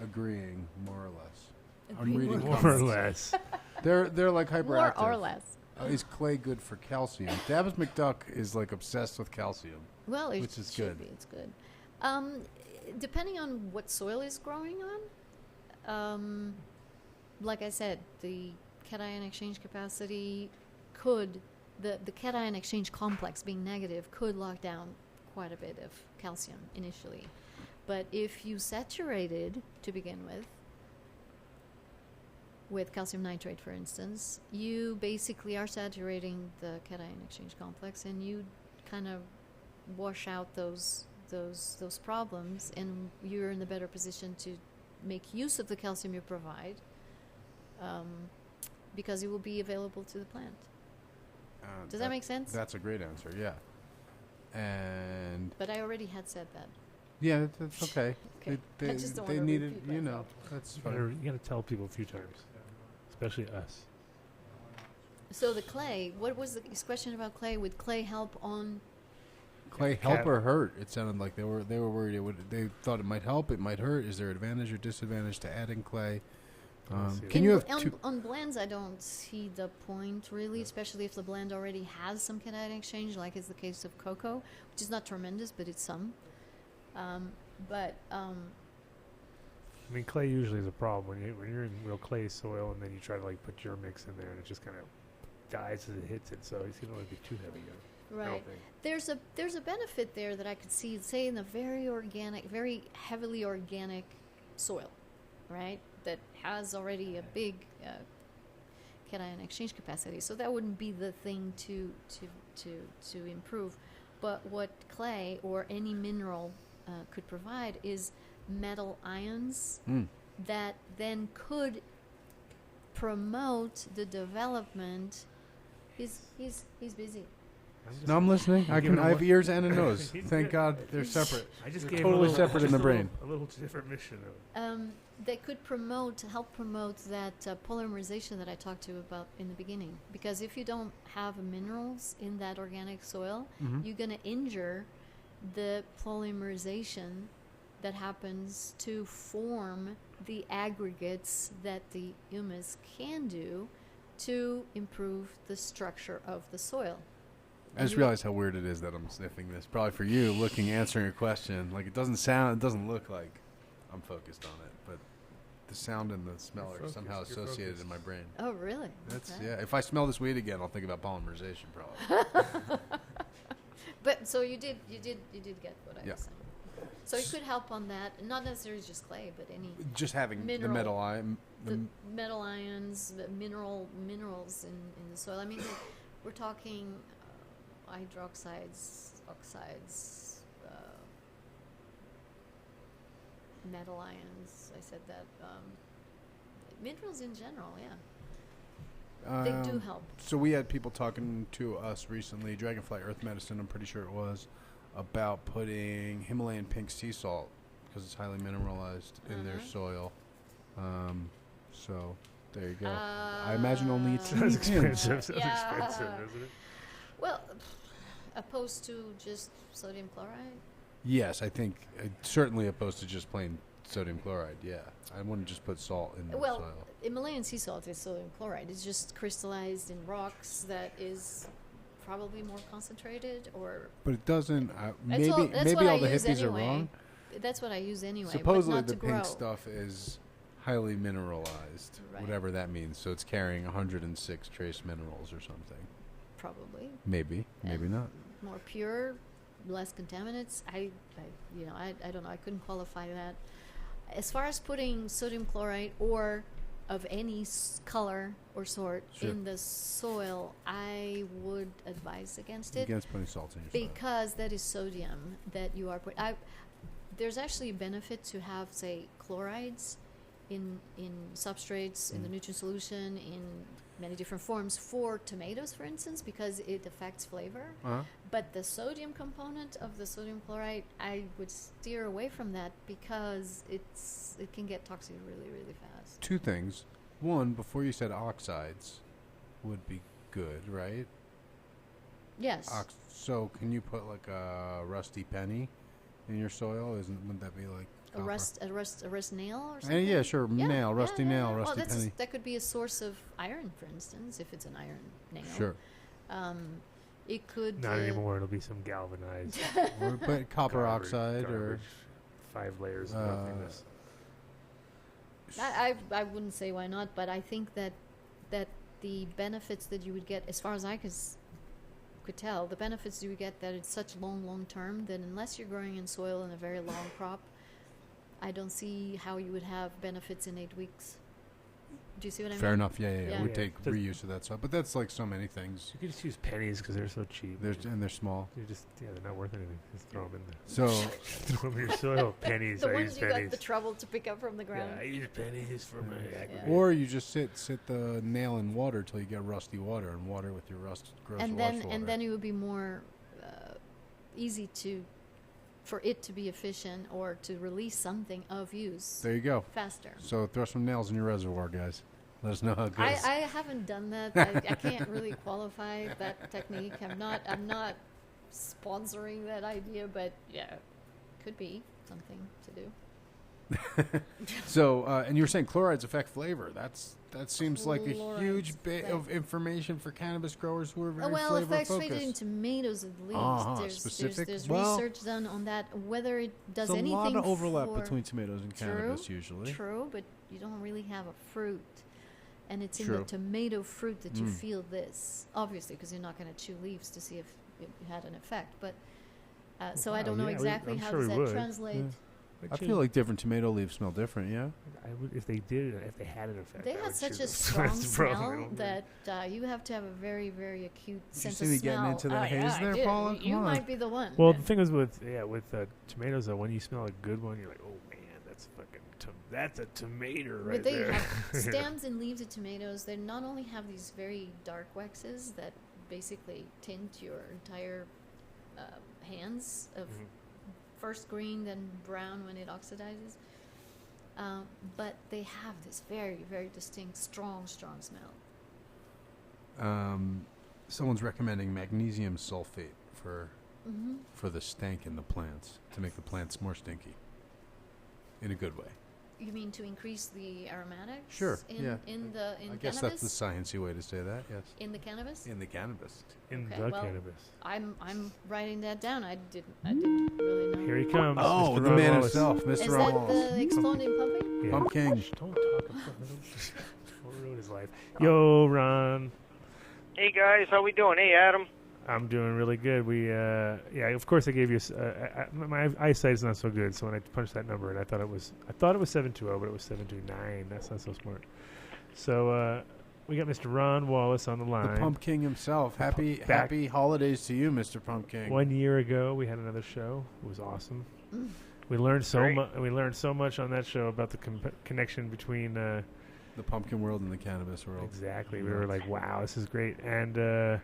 S4: agreeing more or less.
S6: Agreeing
S4: I'm reading
S6: more or
S3: More or
S4: comments.
S3: less.
S4: They're like hyperactive.
S6: More or less.
S4: Is clay good for calcium? Davis McDuck is like obsessed with calcium.
S6: Well, it
S4: Which is
S6: should
S4: good.
S6: be. It's good. Depending on what soil is growing on, like I said, the cation exchange capacity could, the cation exchange complex being negative could lock down quite a bit of calcium initially. But if you saturated to begin with calcium nitrate, for instance, you basically are saturating the cation exchange complex, and you kind of wash out those problems, and you're in a better position to make use of the calcium you provide, because it will be available to the plant. Does that make sense?
S4: That's a great answer. Yeah. And
S6: But I already had said that.
S4: yeah, that's okay.
S6: Okay.
S4: They
S6: I just don't
S4: they
S6: wanna
S4: needed,
S6: repeat
S4: you know,
S6: myself.
S4: that's
S3: You
S4: fine.
S3: gotta tell people a few times, especially us.
S6: So the clay, what was this question about clay? Would clay help on?
S4: Clay
S3: Cat-
S4: help or hurt? It sounded like they were worried it would. They thought it might help, it might hurt. Is there advantage or disadvantage to adding clay?
S3: Let's see.
S4: Can you have
S6: on,
S4: two?
S6: on blends? I don't see the point really, especially if the blend already has some cation exchange, like is the case of Coco, which is not tremendous, but it's some.
S3: I mean, clay usually is a problem when you're in real clay soil, and then you try to like put your mix in there, and it just kind of dies as it hits it. So it's gonna be too heavy. I don't
S6: Right.
S3: think.
S6: There's a benefit there that I could see, say, in a very organic, very heavily organic soil, right? That has already a big cation exchange capacity. So that wouldn't be the thing to improve. But what clay or any mineral could provide is metal ions that then could promote the development. He's busy.
S4: No, I'm listening. I
S3: giving
S4: have
S3: him
S4: ears and a nose.
S3: He's
S4: Thank
S3: good.
S4: God they're separate.
S3: I just
S4: They're
S3: gave
S4: totally
S3: him a little,
S4: separate in
S3: just
S4: the
S3: a
S4: brain.
S3: little different mission.
S6: That could help promote that polymerization that I talked to you about in the beginning. Because if you don't have minerals in that organic soil, you're going to injure the polymerization that happens to form the aggregates that the humus can do to improve the structure of the soil.
S4: I just realized how weird it is that I'm sniffing this. Probably for you, answering a question. Like it doesn't look like I'm focused on it, but the sound and the smell are
S3: focused,
S4: somehow
S3: you're
S4: associated
S3: focused.
S4: in my brain.
S6: Oh, really?
S4: That's
S6: Okay.
S4: yeah. If I smell this weed again, I'll think about polymerization probably.
S6: But so you did get what I
S4: Yeah.
S6: was saying. So it could help on that, not necessarily just clay, but any
S4: Just having the
S6: Mineral.
S4: metal ion.
S6: the metal ions, the minerals in the soil. I mean, we're talking hydroxides, oxides, metal ions. I said that. Minerals in general, yeah. They do help.
S4: So we had people talking to us recently, Dragonfly Earth Medicine, I'm pretty sure it was, about putting Himalayan pink sea salt because it's highly mineralized in their soil. So there you go. I imagine only it's
S3: Sounds expensive. Sounds
S6: Yeah.
S3: expensive, doesn't it?
S6: Well, opposed to just sodium chloride.
S4: Yes, I think certainly opposed to just plain sodium chloride. Yeah, I wouldn't just put salt in the
S6: Well,
S4: soil.
S6: Himalayan sea salt is sodium chloride. It's just crystallized in rocks that is probably more concentrated, or
S4: But it doesn't.
S6: that's
S4: Maybe
S6: all, that's
S4: maybe
S6: what
S4: all
S6: I
S4: the
S6: use
S4: hippies
S6: anyway.
S4: are wrong.
S6: That's what I use anyway.
S4: Supposedly
S6: but not
S4: the
S6: to
S4: pink
S6: grow.
S4: stuff is highly mineralized,
S6: Right.
S4: whatever that means. So it's carrying 106 trace minerals or something.
S6: Probably.
S4: Maybe not.
S6: More pure, less contaminants. I don't know. I couldn't qualify that. As far as putting sodium chloride or of any color or sort in the soil, I would advise against it.
S4: Against putting salt in your soil.
S6: Because that is sodium that you are putting. There's actually a benefit to have, say, chlorides in substrates, in the nutrient solution, in many different forms for tomatoes, for instance, because it affects flavor. But the sodium component of the sodium chloride, I would steer away from that because it can get toxic really, really fast.
S4: Two things. One, before you said oxides would be good, right?
S6: Yes.
S4: So can you put like a rusty penny in your soil? Wouldn't that be like
S6: a rust nail or something?
S4: Yeah, sure. Nail, rusty nail, rusty penny.
S6: That could be a source of iron, for instance, if it's an iron nail.
S4: Sure.
S6: It could
S3: Not anymore. It'll be some galvanized.
S4: Or put copper oxide
S3: garbage,
S4: or
S3: 5 layers of nothingness.
S6: I wouldn't say why not, but I think that the benefits that you would get, as far as I could tell, the benefits you would get that it's such long term that unless you're growing in soil in a very long crop, I don't see how you would have benefits in 8 weeks. Do you see what I mean?
S4: Fair enough. Yeah. It would
S3: Yeah.
S4: take reuse of that stuff, but that's like so many things.
S3: You can just use pennies because they're so cheap.
S4: They're small.
S3: They're not worth anything. Just throw them in there.
S4: So
S3: Throw them in your soil. Pennies.
S6: The
S3: I
S6: ones
S3: use
S6: you
S3: pennies.
S6: got the trouble to pick up from the ground.
S3: Yeah, I use pennies for my aggregate.
S4: or you just sit the nail in water till you get rusty water and water with your gross
S6: and
S4: wash
S6: then
S4: water.
S6: it would be more easy for it to be efficient or to release something of use
S4: There you go.
S6: faster.
S4: So throw some nails in your reservoir, guys. Let us know how it goes.
S6: I haven't done that. I can't really qualify that technique. I'm not sponsoring that idea, but yeah, could be something to do.
S4: So, and you were saying chlorides affect flavor. That seems like a
S6: Chlorides
S4: huge bit
S6: affect-
S4: of information for cannabis growers who are very
S6: Well,
S4: flavor
S6: affects
S4: focused.
S6: flavor in tomatoes at least. There's
S4: specific?
S6: research done on that. Whether it does
S4: There's a
S6: anything
S4: lot of overlap
S6: for
S4: between tomatoes and cannabis usually.
S6: True, but you don't really have a fruit. And it's in
S4: True.
S6: the tomato fruit that you feel this, obviously, because you're not going to chew leaves to see if it had an effect. But so I
S3: Wow,
S6: don't know
S3: yeah,
S6: exactly
S3: I'm
S6: how
S3: sure
S6: does
S3: we
S6: that
S3: would.
S6: translate.
S3: Yeah.
S4: I feel like different tomato leaves smell different. Yeah.
S3: I would, if they had an effect.
S6: They
S3: I
S6: had
S3: would
S6: such
S3: choose
S6: a
S3: them.
S6: strong
S3: That's the problem. I
S6: smell
S3: don't
S6: that you have to have a very, very acute
S4: Did you
S6: sense
S4: see
S6: of
S4: me
S6: smell.
S4: getting into that haze
S6: yeah,
S4: there,
S6: I did.
S4: Paula?
S6: You
S4: Come on.
S6: might be the one.
S3: Well, the thing is with tomatoes though, when you smell a good one, you're like, oh man, that's that's a tomato right
S6: But they
S3: there.
S6: have stems and leaves of tomatoes. They not only have these very dark waxes that basically tint your entire hands of first green, then brown when it oxidizes. But they have this very, very distinct, strong smell.
S4: Someone's recommending magnesium sulfate for the stank in the plants to make the plants more stinky in a good way.
S6: You mean to increase the aromatics?
S4: Sure,
S6: In
S4: yeah.
S6: In
S4: I guess
S6: cannabis?
S4: that's the sciencey way to say that. Yes.
S6: In the cannabis?
S4: In the cannabis.
S3: In
S6: Okay,
S3: the
S6: well,
S3: cannabis.
S6: I'm writing that down. I didn't really know.
S3: Here he comes.
S4: Oh,
S3: Mr.
S4: the
S3: Ron
S4: man
S3: Wallace.
S4: himself, Mr.
S6: Is
S4: Ron
S6: that
S4: Wallace.
S6: the exploding pumping?
S3: Yeah.
S4: Pumpkin.
S3: Shh, don't talk about Don't ruin his life. Yo, Ron.
S7: Hey guys, how we doing? Hey Adam.
S3: I'm doing really good. Yeah, of course I gave you. My eyesight is not so good, so when I punched that number, and I thought it was 720, but it was 729. That's not so smart. So we got Mr. Ron Wallace on the line.
S4: The Pumpkin himself. Happy holidays to you, Mr. Pumpkin.
S3: 1 year ago, we had another show. It was awesome. We learned so much. We learned so much on that show about the connection between
S4: the pumpkin world and the cannabis world.
S3: Exactly. We were like, wow, this is great. And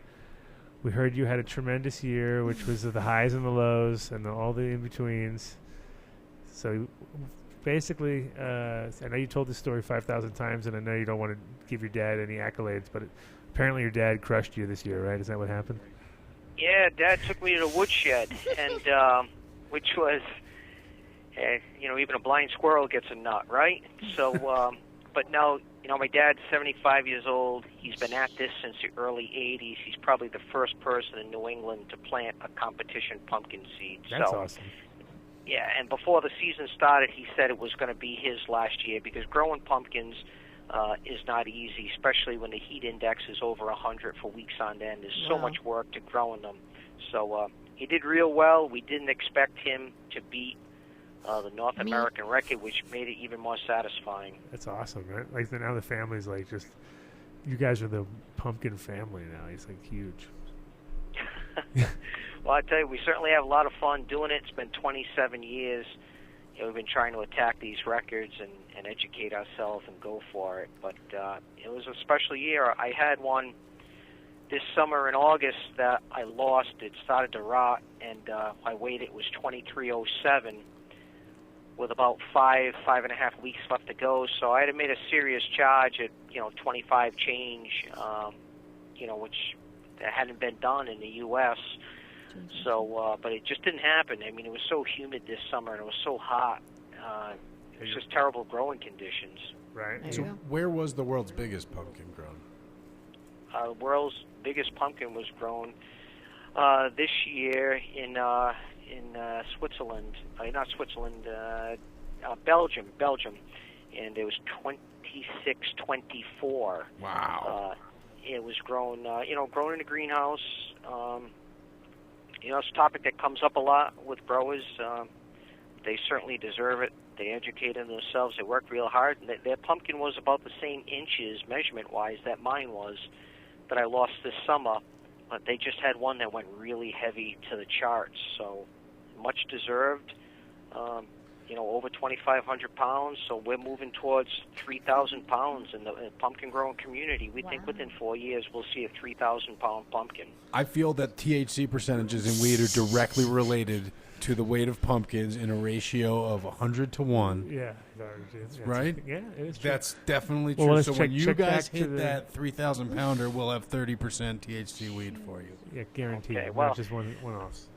S3: we heard you had a tremendous year, which was the highs and the lows and all the in-betweens. So basically, I know you told this story 5,000 times, and I know you don't want to give your dad any accolades, but apparently your dad crushed you this year, right? Is that what happened?
S7: Yeah, Dad took me to the woodshed, and which was, even a blind squirrel gets a nut, right? So, but now, my dad's 75 years old. He's been at this since the early 80s. He's probably the first person in New England to plant a competition pumpkin seed.
S3: That's awesome.
S7: Yeah, and before the season started, he said it was going to be his last year because growing pumpkins, is not easy, especially when the heat index is over 100 for weeks on end. There's so much work to growing them. So he did real well. We didn't expect him to beat the North American record, which made it even more satisfying.
S3: That's awesome, right? Like now the family's like just, you guys are the pumpkin family now. It's like huge.
S7: Well, I tell you, we certainly have a lot of fun doing it. It's been 27 years. You know, we've been trying to attack these records and educate ourselves and go for it. But it was a special year. I had one this summer in August that I lost. It started to rot, and my weight, it was 2307 with about 5.5 weeks left to go. So I had made a serious charge at, 25 change, which hadn't been done in the U.S., So, but it just didn't happen. I mean, it was so humid this summer, and it was so hot. It was just terrible growing conditions.
S3: Right.
S4: So where was the world's biggest pumpkin grown?
S7: The world's biggest pumpkin was grown this year in Switzerland. Not Switzerland, Belgium. And it was 2624.
S4: Wow.
S7: It was grown, grown in a greenhouse. It's a topic that comes up a lot with growers. They certainly deserve it. They educated themselves. They worked real hard. And their pumpkin was about the same inches, measurement-wise, that mine was, that I lost this summer. But they just had one that went really heavy to the charts. So much deserved. Over 2,500 pounds. So we're moving towards 3,000 pounds in the pumpkin growing community. We think within 4 years we'll see a 3,000-pound pumpkin.
S4: I feel that THC percentages in weed are directly related to the weight of pumpkins in a ratio of 100 to 1.
S3: Yeah.
S4: Right?
S3: Yeah, it is true.
S4: That's definitely true.
S3: Well,
S4: so
S3: let's
S4: when you
S3: check
S4: guys
S3: back to
S4: hit that 3,000 pounder, we'll have 30% THC weed for you.
S3: Yeah, guaranteed.
S7: Okay, well,
S3: not just one-offs.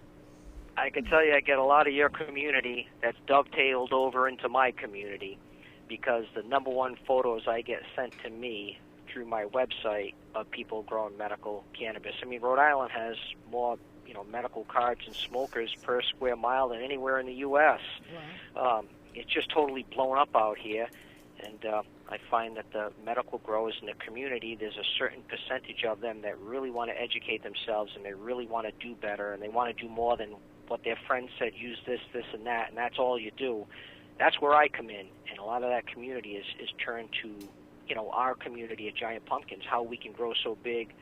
S7: I can tell you I get a lot of your community that's dovetailed over into my community, because the number one photos I get sent to me through my website of people growing medical cannabis. I mean, Rhode Island has more, medical cards and smokers per square mile than anywhere in the U.S.
S6: Wow.
S7: It's just totally blown up out here, and I find that the medical growers in the community, there's a certain percentage of them that really want to educate themselves, and they really want to do better, and they want to do more than what their friends said, use this, and that, and that's all you do. That's where I come in, and a lot of that community is turned to, our community at Giant Pumpkins, how we can grow so big,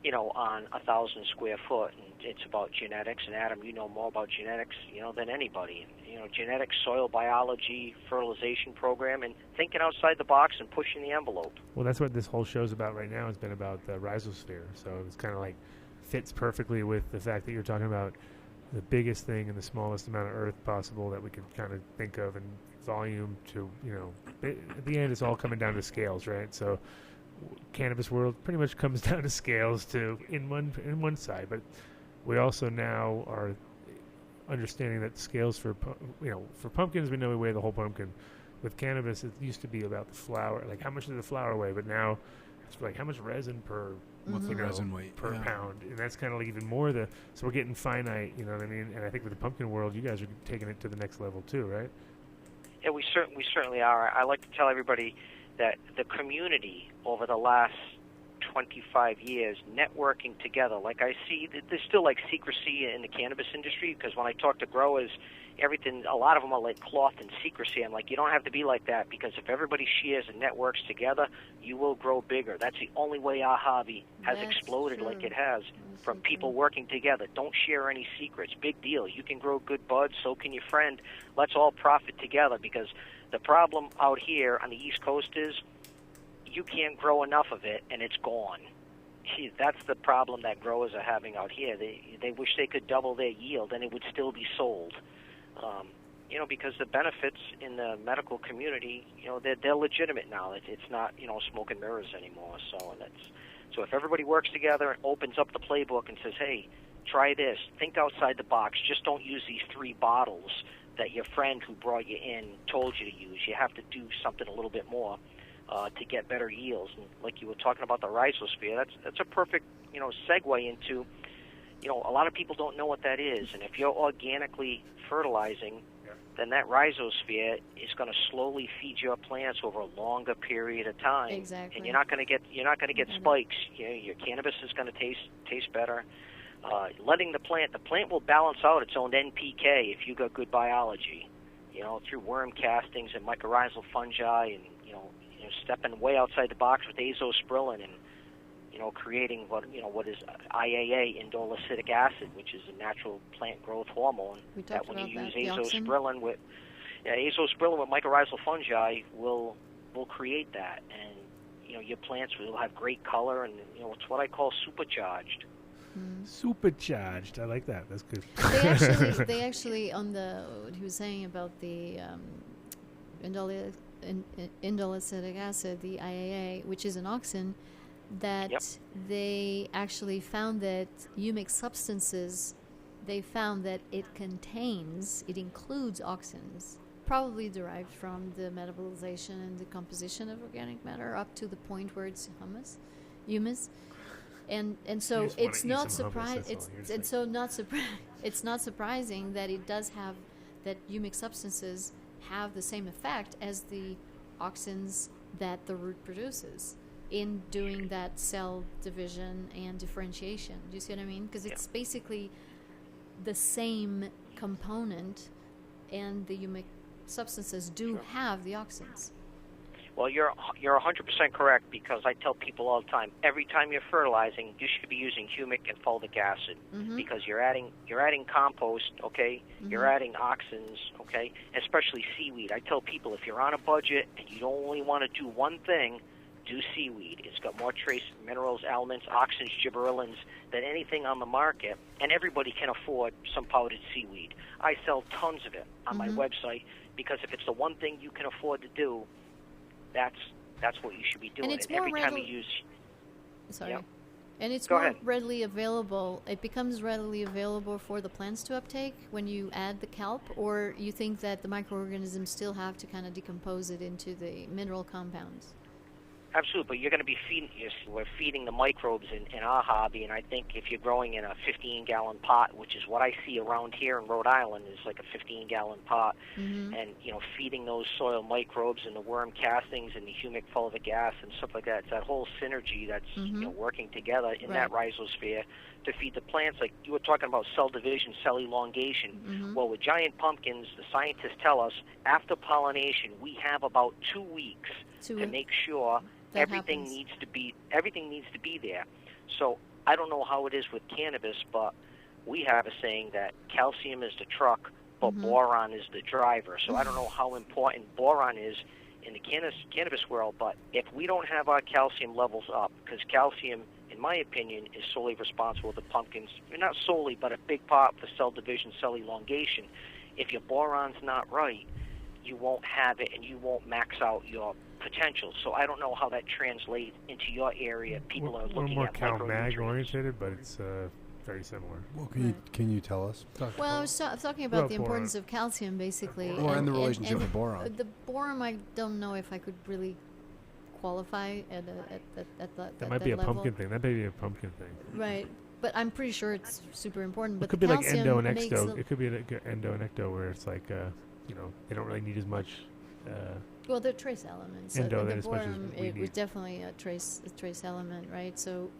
S7: on 1,000 square foot. And it's about genetics, and Adam, you know more about genetics, than anybody. Genetics, soil biology, fertilization program, and thinking outside the box and pushing the envelope.
S3: Well, that's what this whole show's about right now. Has been about the Rhizosphere. So it's kind of like fits perfectly with the fact that you're talking about the biggest thing in the smallest amount of earth possible that we could kind of think of, and volume to, at the end it's all coming down to scales, right? So cannabis world pretty much comes down to scales to in one side, but we also now are understanding that scales for pumpkins, we know we weigh the whole pumpkin. With cannabis, it used to be about the flower, like how much does the flower weigh, but now it's like how much resin per
S4: resin weight
S3: per pound, and that's kind of like even more so we're getting finite, you know what I mean? And I think with the pumpkin world, you guys are taking it to the next level too, right?
S7: Yeah, we certainly are. I like to tell everybody that the community over the last 25 years networking together, like I see, there's still like secrecy in the cannabis industry, because when I talk to growers, a lot of them are like cloth and secrecy. I'm like, you don't have to be like that, because if everybody shares and networks together, you will grow bigger. That's the only way our hobby has exploded like it has, from people working together. Don't share any secrets. Big deal. You can grow good buds, so can your friend. Let's all profit together, because the problem out here on the East Coast is you can't grow enough of it, and it's gone. That's the problem that growers are having out here. They wish they could double their yield, and it would still be sold. Because the benefits in the medical community, they're legitimate now. It's not, smoke and mirrors anymore. So if everybody works together and opens up the playbook and says, hey, try this, think outside the box, just don't use these 3 bottles that your friend who brought you in told you to use. You have to do something a little bit more to get better yields. And like you were talking about the Rhizosphere, that's a perfect, segue into, a lot of people don't know what that is. And if you're organically fertilizing then that rhizosphere is going to slowly feed your plants over a longer period of time.
S6: Exactly.
S7: And you're not going to get spikes. Your cannabis is going to taste better. Letting the plant will balance out its own NPK if you got good biology. Through worm castings and mycorrhizal fungi, and stepping way outside the box with azospirillin, and creating what is IAA, indole acetic acid, which is a natural plant growth hormone. That when you use azospirillin with mycorrhizal fungi will create that, and your plants will have great color, and it's what I call supercharged.
S3: Supercharged. I like that. That's good.
S6: They actually on what he was saying about the indole acetic acid, the IAA, which is an auxin, that they actually found that humic substances, they found that it includes auxins, probably derived from the metabolization and decomposition of organic matter up to the point where it's humus. And so it's not surprising. It's not surprising that it does have that humic substances have the same effect as the auxins that the root produces in doing that cell division and differentiation. Do you see what I mean? Because it's basically the same component, and the humic substances do have the auxins.
S7: Well, you're 100% correct, because I tell people all the time, every time you're fertilizing, you should be using humic and fulvic acid, because you're adding compost, okay? You're adding auxins, okay? Especially seaweed. I tell people, if you're on a budget and you don't only want to do one thing, do seaweed. It's got more trace minerals, elements, auxins, gibberellins than anything on the market, and everybody can afford some powdered seaweed. I sell tons of it on my website, because if it's the one thing you can afford to do, that's what you should be doing.
S6: And it's
S7: and every
S6: more
S7: time you use...
S6: Sorry. Yep. And it's
S7: Go
S6: more
S7: ahead.
S6: readily available. It becomes readily available for the plants to uptake when you add the kelp, or you think that the microorganisms still have to kind of decompose it into the mineral compounds?
S7: Absolutely, but you're going to be we're feeding the microbes in our hobby, and I think if you're growing in a 15-gallon pot, which is what I see around here in Rhode Island, is like a 15-gallon pot, and feeding those soil microbes and the worm castings and the humic fulvic acid and stuff like that, it's that whole synergy that's working together in that rhizosphere to feed the plants. Like you were talking about cell division, cell elongation. Well, with giant pumpkins, the scientists tell us after pollination, we have about 2 weeks to make sure everything needs to be there. So I don't know how it is with cannabis, but we have a saying that calcium is the truck, but boron is the driver. So I don't know how important boron is in the cannabis world, but if we don't have our calcium levels up, because calcium, in my opinion, is solely responsible for the pumpkins, not solely, but a big part for cell division, cell elongation. If your boron's not right, you won't have it, and you won't max out your potential. So I don't know how that translates into your area. People are looking
S3: more
S7: at
S3: CalMag oriented, but it's very similar.
S4: Well, can you tell us?
S6: Well, I was talking about the importance of calcium, basically.
S4: And the relationship with boron.
S6: The boron, I don't know if I could really qualify at
S3: that might be a
S6: level.
S3: pumpkin thing. That may be a pumpkin thing.
S6: Right. But I'm pretty sure it's super important. But
S3: it could be like
S6: calcium
S3: endo and
S6: makes
S3: ecto. It could be like endo and ecto, where it's like, they don't really need as much.
S6: Well, they're trace elements.
S3: Endo,
S6: the
S3: as much as
S6: boron,
S3: we
S6: it was
S3: need.
S6: definitely a trace element, right? So,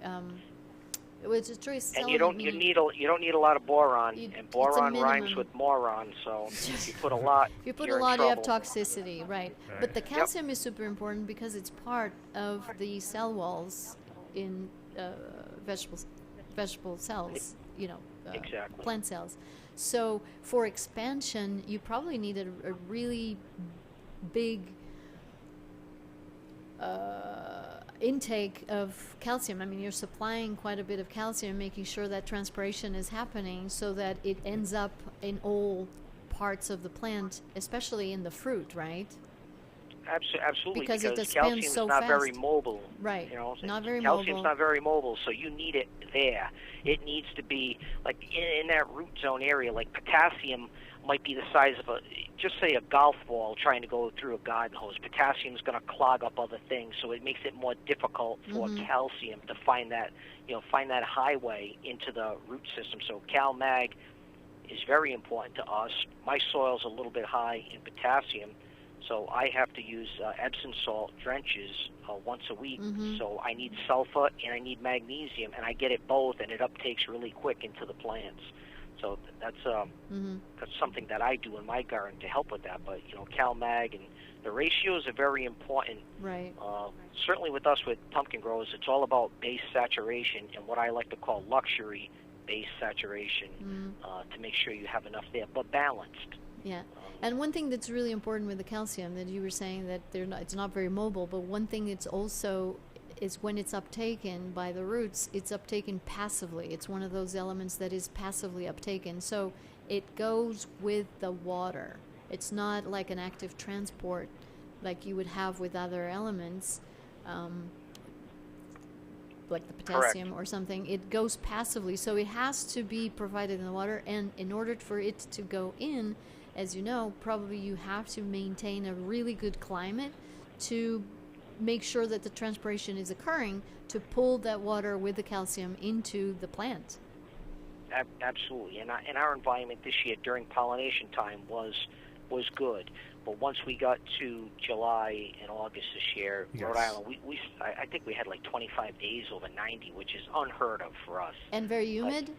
S6: it was a trace
S7: and
S6: element.
S7: you don't need a lot of boron, and boron rhymes
S6: minimum.
S7: with moron. So if you put a lot,
S6: If you put
S7: you're
S6: a lot,
S7: in
S6: you have
S7: trouble.
S6: toxicity, right? But the calcium is super important because it's part of the cell walls in vegetable cells,
S7: Exactly.
S6: plant cells. So for expansion, you probably need a really big intake of calcium. I mean, you're supplying quite a bit of calcium, making sure that transpiration is happening so that it ends up in all parts of the plant, especially in the fruit, right?
S7: Absolutely,
S6: Because it dispense
S7: calcium's
S6: so
S7: not
S6: fast.
S7: very mobile.
S6: Right. Not very
S7: calcium's
S6: mobile.
S7: not very mobile, so you need it there. It needs to be like in that root zone area. Like potassium might be the size of just say a golf ball trying to go through a garden hose. Potassium's going to clog up other things, so it makes it more difficult for calcium to find that highway into the root system. So CalMag is very important to us. My soil's a little bit high in potassium, so I have to use Epsom salt drenches once a week. So I need sulfur and I need magnesium, and I get it both, and it uptakes really quick into the plants. So that's something that I do in my garden to help with that. But, CalMag and the ratios are very important.
S6: Right.
S7: Certainly with us, with pumpkin growers, it's all about base saturation and what I like to call luxury base saturation to make sure you have enough there, but balanced.
S6: Yeah. And one thing that's really important with the calcium that you were saying that it's not very mobile, but one thing it's also is when it's uptaken by the roots, it's uptaken passively. It's one of those elements that is passively uptaken. So it goes with the water. It's not like an active transport like you would have with other elements, like the potassium or something. It goes passively. So it has to be provided in the water. And in order for it to go in, as you know, probably you have to maintain a really good climate to make sure that the transpiration is occurring to pull that water with the calcium into the plant.
S7: Absolutely. And our environment this year during pollination time was good. But once we got to July and August this year, Rhode Island, I think we had like 25 days over 90, which is unheard of for us.
S6: And very humid?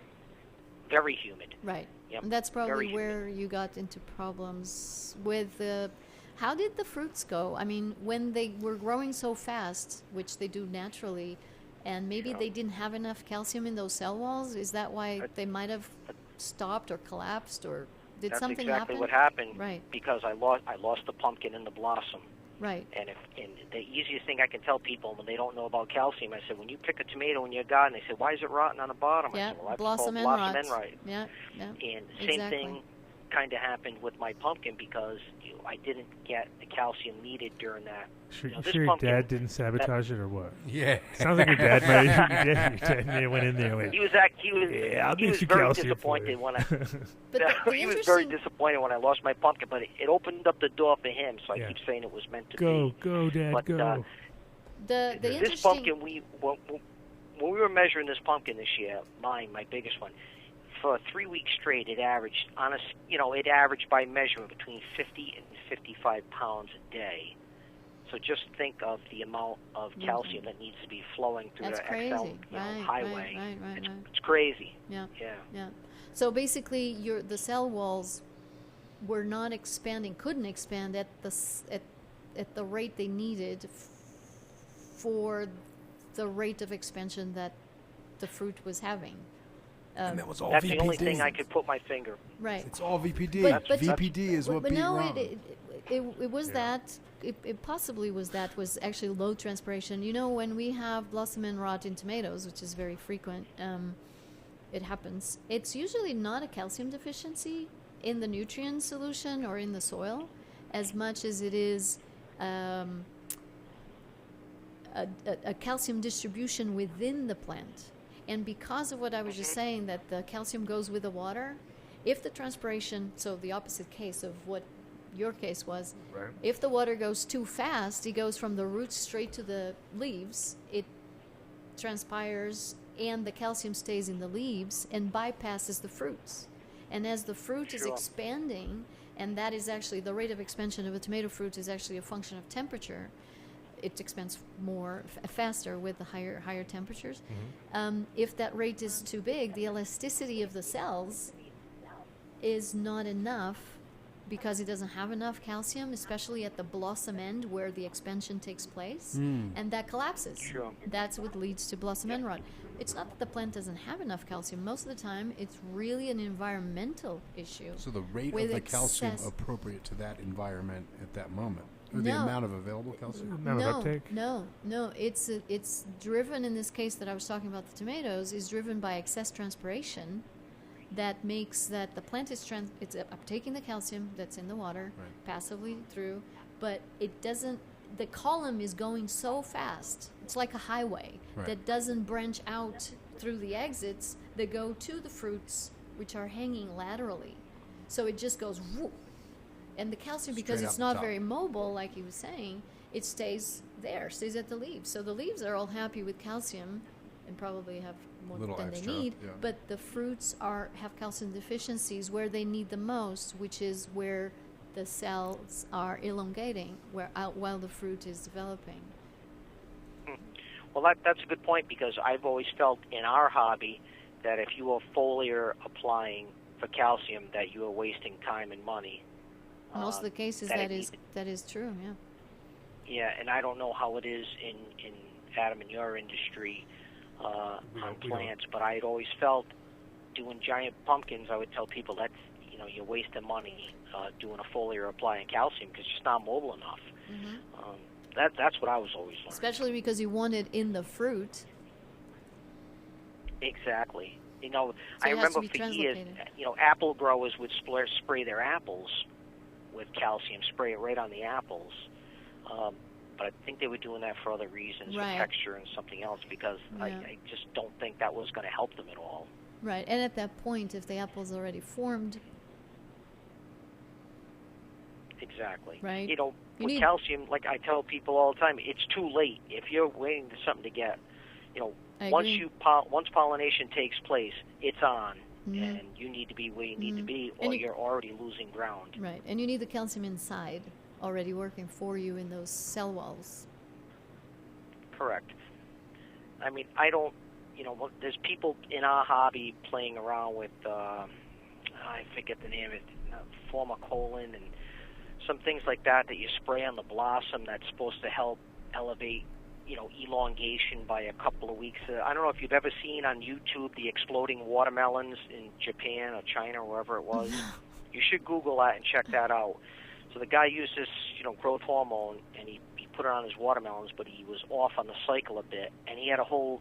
S7: Very humid.
S6: Right.
S7: Yep.
S6: And that's probably
S7: Very
S6: where you got into problems with the... How did the fruits go? I mean, when they were growing so fast, which they do naturally, and maybe they didn't have enough calcium in those cell walls, is that why they might have stopped or collapsed, or did something happen?
S7: That's exactly what happened.
S6: Right.
S7: Because I lost the pumpkin and the blossom.
S6: Right.
S7: And the easiest thing I can tell people when they don't know about calcium, I said, when you pick a tomato in your garden, they say, why is it rotten on the bottom?
S6: Yeah,
S7: I said, well, that's
S6: blossom
S7: called
S6: end
S7: blossom
S6: rot.
S7: end rot.
S6: Yeah, yeah.
S7: And same thing kind of happened with my pumpkin because I didn't get the calcium needed during that.
S3: Sure,
S7: this
S3: your
S7: pumpkin,
S3: dad didn't sabotage it or what?
S4: Yeah.
S3: Sounds like your dad might your dad may have went in there and
S7: He was
S3: I'll
S7: he
S3: mix
S7: was
S3: you
S7: very
S3: calcium
S7: disappointed when I
S6: But the
S7: he was very
S6: interesting-
S7: disappointed when I lost my pumpkin, but it opened up the door for him, so I
S3: Yeah.
S7: keep saying it was meant to
S3: go,
S7: be.
S3: Dad,
S7: But,
S3: go.
S6: The
S7: This
S6: interesting...
S7: pumpkin, when we were measuring this pumpkin this year, my biggest one, for 3 weeks straight, it averaged it averaged by measurement between 50 and 55 pounds a day. So just think of the amount of calcium that needs to be flowing through
S6: That's
S7: the
S6: crazy.
S7: XL
S6: Right,
S7: highway.
S6: right.
S7: It's crazy.
S6: Yeah.
S7: Yeah.
S6: So basically, the cell walls were not expanding, couldn't expand at the rate they needed for the rate of expansion that the fruit was having.
S4: And that was all
S7: That's
S4: VPD.
S7: the only thing I could put my finger.
S6: Right.
S4: It's all VPD.
S6: But-
S4: VPD is what
S6: But
S4: beat
S6: no,
S4: wrong.
S6: it was that. It possibly was actually low transpiration. You know, when we have blossom end rot in tomatoes, which is very frequent, it happens. It's usually not a calcium deficiency in the nutrient solution or in the soil, as much as it is a calcium distribution within the plant. And because of what I was just saying, that the calcium goes with the water, if the transpiration, so the opposite case of what your case was, if the water goes too fast, it goes from the roots straight to the leaves, it transpires and the calcium stays in the leaves and bypasses the fruits. And as the fruit is expanding, and that is actually the rate of expansion of a tomato fruit is actually a function of temperature, it expands more faster with the higher temperatures. If that rate is too big, the elasticity of the cells is not enough because it doesn't have enough calcium, especially at the blossom end where the expansion takes place, and that collapses.
S7: Sure.
S6: That's what leads to blossom end rot. It's not that the plant doesn't have enough calcium. Most of the time, it's really an environmental issue.
S4: So the rate
S6: with
S4: of the calcium
S6: excess-
S4: appropriate to that environment at that moment, or the
S6: No.
S4: amount of available calcium.
S3: Amount of uptake?
S6: No. It's driven, in this case that I was talking about, the tomatoes, is driven by excess transpiration that makes that the plant is it's uptaking the calcium that's in the water passively through, but it doesn't, the column is going so fast, it's like a highway that doesn't branch out through the exits that go to the fruits, which are hanging laterally. So it just goes whoop. And the calcium, because
S4: Straight
S6: it's
S4: up the
S6: not
S4: top.
S6: very mobile, like he was saying, it stays there, stays at the leaves. So the leaves are all happy with calcium and probably have more
S4: Little
S6: than
S4: extra,
S6: they need.
S4: yeah.
S6: But the fruits have calcium deficiencies where they need the most, which is where the cells are elongating, while the fruit is developing.
S7: Well, that's a good point, because I've always felt in our hobby that if you are foliar applying for calcium, that you are wasting time and money.
S6: Most of the cases that is true, yeah.
S7: Yeah, and I don't know how it is in Adam, in your industry on plants, but I had always felt doing giant pumpkins, I would tell people that's, you're wasting money doing a foliar applying calcium because it's not mobile enough.
S6: Mm-hmm.
S7: That's what I was always learning.
S6: Especially because you want it in the fruit.
S7: Exactly.
S6: So
S7: I remember for years, apple growers would spray their apples with calcium, spray it right on the apples. But I think they were doing that for other reasons,
S6: right.
S7: for texture and something else, because I just don't think that was going to help them at all.
S6: Right, and at that point, if the apple's already formed...
S7: Exactly.
S6: Right.
S7: With calcium, like I tell people all the time, it's too late. If you're waiting for something to get, once pollination takes place, it's on, and you need to be where you need to be, or you're already losing ground.
S6: Right, and you need the calcium inside, already working for you in those cell walls.
S7: Correct. I mean, I don't, there's people in our hobby playing around with, I forget the name of it, formicolin and some things like that you spray on the blossom that's supposed to help elevate, elongation by a couple of weeks. I don't know if you've ever seen on YouTube the exploding watermelons in Japan or China or wherever it was. You should Google that and check that out. So the guy used this, growth hormone, and he put it on his watermelons, but he was off on the cycle a bit, and he had a whole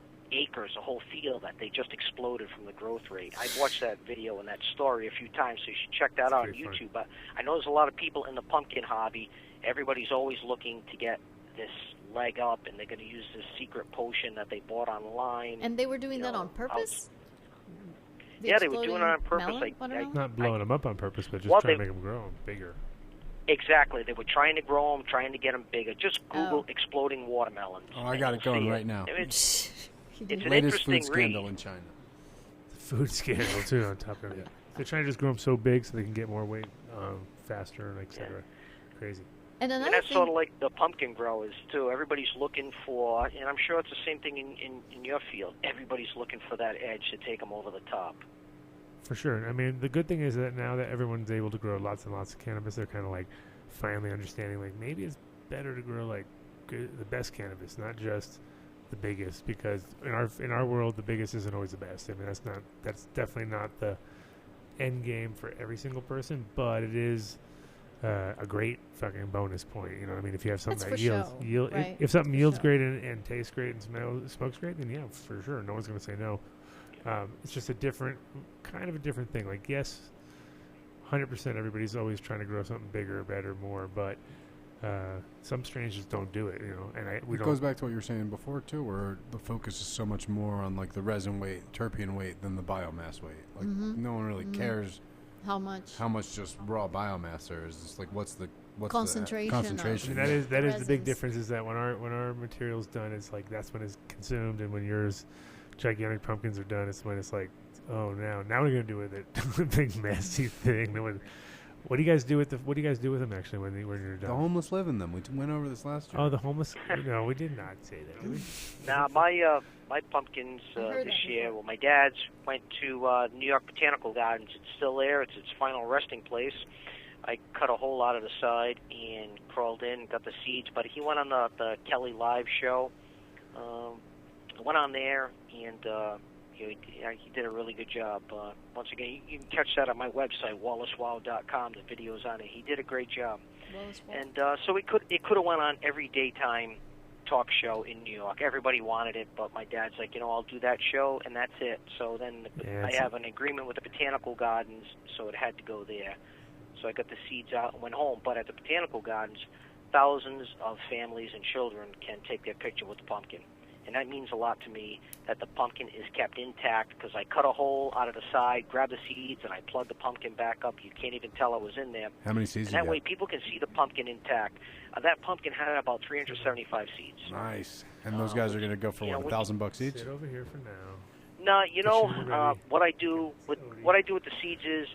S7: field that they just exploded from the growth rate. I've watched that video and that story a few times, so you should check that out on YouTube. Fun. But I know there's a lot of people in the pumpkin hobby. Everybody's always looking to get this leg up, and they're going to use this secret potion that they bought online.
S6: And they were doing that on purpose?
S7: They were doing it on purpose.
S3: Not blowing them up on purpose, but just trying to make them grow bigger.
S7: Exactly. They were trying to grow them, trying to get them bigger. Just Google exploding watermelons.
S4: Oh, I got it going right now.
S7: It's an
S4: latest
S7: interesting
S4: food scandal
S7: read.
S4: in China.
S3: The food scandal, too, on top of it. They're trying to just grow them so big so they can get more weight faster, and et cetera. Crazy.
S6: And
S7: that's sort of like the pumpkin growers, too. Everybody's looking for, and I'm sure it's the same thing in your field, everybody's looking for that edge to take them over the top.
S3: For sure. I mean, the good thing is that now that everyone's able to grow lots and lots of cannabis, they're kind of like finally understanding, like, maybe it's better to grow like the best cannabis, not just the biggest, because in our world the biggest isn't always the best. I mean, that's definitely not the end game for every single person, but it is a great fucking bonus point. You know what I mean? If you have something that yields,
S6: right.
S3: if something yields great and tastes great and smokes great, then yeah, for sure, no one's going to say no. It's just a different thing. Like, yes, 100% everybody's always trying to grow something bigger, better, more, but some strains just don't do it, And it
S4: goes back to what you were saying before too, where the focus is so much more on like the resin weight, terpene weight than the biomass weight. Like no one really cares
S6: how much
S4: just raw biomass there is. It's like what's the
S6: concentration.
S3: I mean, that is the big difference, is that when our material's done, it's like that's when it's consumed, and when yours gigantic pumpkins are done, it's when it's like, oh, now what are we gonna do with it? Big messy thing. What do you guys do with them actually when you're done?
S4: The homeless live in them. We went over this last year.
S3: Oh, the homeless? No, we did not say that, did we?
S7: Now, my pumpkins this year, my dad's went to New York Botanical Gardens. It's still there. It's its final resting place. I cut a hole out of the side and crawled in and got the seeds, but he went on the Kelly Live show. Went on there, and he did a really good job. Once again, you can catch that on my website, wallacewow.com. The video's on it. He did a great job. And so it could have went on every daytime talk show in New York. Everybody wanted it, but my dad's like, I'll do that show, and that's it. So then I have an agreement with the Botanical Gardens, so it had to go there. So I got the seeds out and went home. But at the Botanical Gardens, thousands of families and children can take their picture with the pumpkin. And that means a lot to me that the pumpkin is kept intact because I cut a hole out of the side, grab the seeds, and I plug the pumpkin back up. You can't even tell it was in there.
S4: How many seeds
S7: And that way people can see the pumpkin intact. That pumpkin had about 375 seeds.
S4: Nice. And those guys are going to go for what, $1,000 each?
S3: Sit over here for now.
S7: No, you know,
S3: ready.
S7: what I do with the seeds is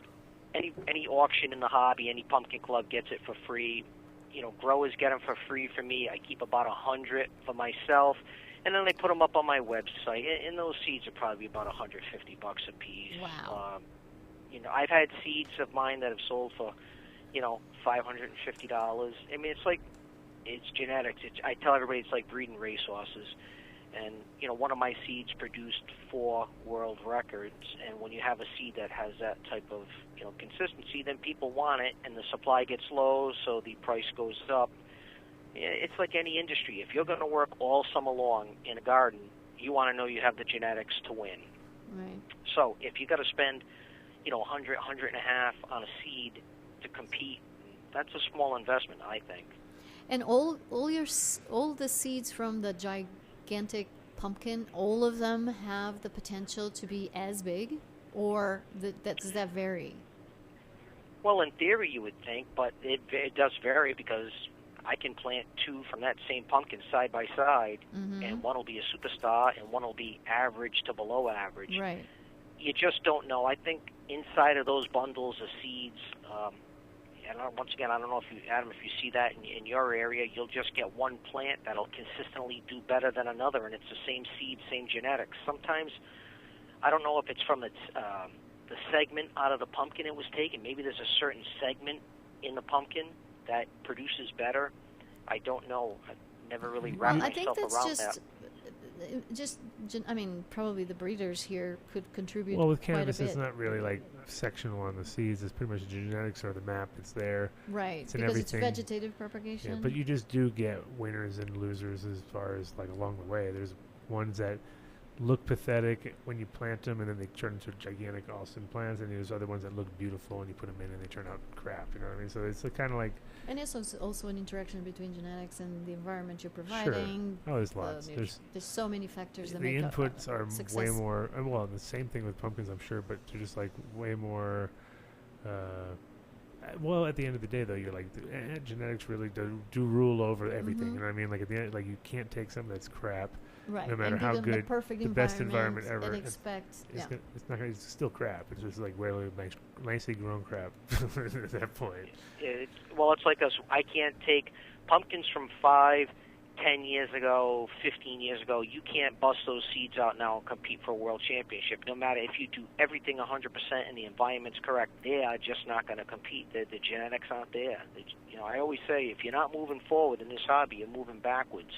S7: any auction in the hobby, any pumpkin club gets it for free. You know, growers get them for free for me. I keep about 100 for myself, and then I put them up on my website. And those seeds are probably about $150 a piece.
S6: Wow.
S7: You know, I've had seeds of mine that have sold for, you know, $550. I mean, it's genetics. I tell everybody it's like breeding racehorses. And, you know, one of my seeds produced 4 world records. And when you have a seed that has that type of, you know, consistency, then people want it, and the supply gets low, so the price goes up. It's like any industry. If you're going to work all summer long in a garden, you want to know you have the genetics to win.
S6: Right.
S7: So if you got to spend, you know, $100, $150 on a seed to compete, that's a small investment, I think.
S6: And all the seeds from the gigantic pumpkin, all of them have the potential to be as big, or does that vary?
S7: Well, in theory, you would think, but it does vary because I can plant 2 from that same pumpkin side by side, and one will be a superstar, and one will be average to below average.
S6: Right.
S7: You just don't know. I think inside of those bundles of seeds, and once again, I don't know if you, Adam, if you see that in your area, you'll just get one plant that'll consistently do better than another, and it's the same seed, same genetics. Sometimes, I don't know if it's from the segment out of the pumpkin it was taken. Maybe there's a certain segment in the pumpkin that produces better. I don't know. I've never really wrapped
S6: I think
S7: myself
S6: that's
S7: around that.
S6: I mean, probably the breeders here could contribute.
S3: Well, with
S6: quite
S3: cannabis,
S6: a bit.
S3: it's not really like sectional on the seeds. It's pretty much the genetics or the map that's there.
S6: Right,
S3: It's in
S6: because
S3: everything.
S6: it's vegetative propagation.
S3: Yeah, but you just do get winners and losers as far as like along the way. There's ones that look pathetic when you plant them, and then they turn into gigantic, awesome plants. And there's other ones that look beautiful, and you put them in, and they turn out crap. You know what I mean? So it's kind of like
S6: And it's also an interaction between genetics and the environment you're providing.
S3: Oh, there's lots.
S6: There's so many factors that
S3: the
S6: make
S3: inputs are
S6: success.
S3: way more. Well, the same thing with pumpkins, I'm sure, but they're just like way more. Well, at the end of the day, though, you're like genetics really do rule over everything. You know what I mean? Like at the end, like you can't take something that's crap.
S6: Right.
S3: No matter
S6: and
S3: how
S6: give them
S3: good,
S6: the perfect
S3: the best environment ever.
S6: And expect,
S3: it's not. It's still crap. It's just like really nicely grown crap at that point.
S7: It's like us. I can't take pumpkins from 5, 10 years ago, 15 years ago. You can't bust those seeds out now and compete for a world championship. No matter if you do everything 100% and the environment's correct, they are just not going to compete. The genetics aren't there. I always say if you're not moving forward in this hobby, you're moving backwards.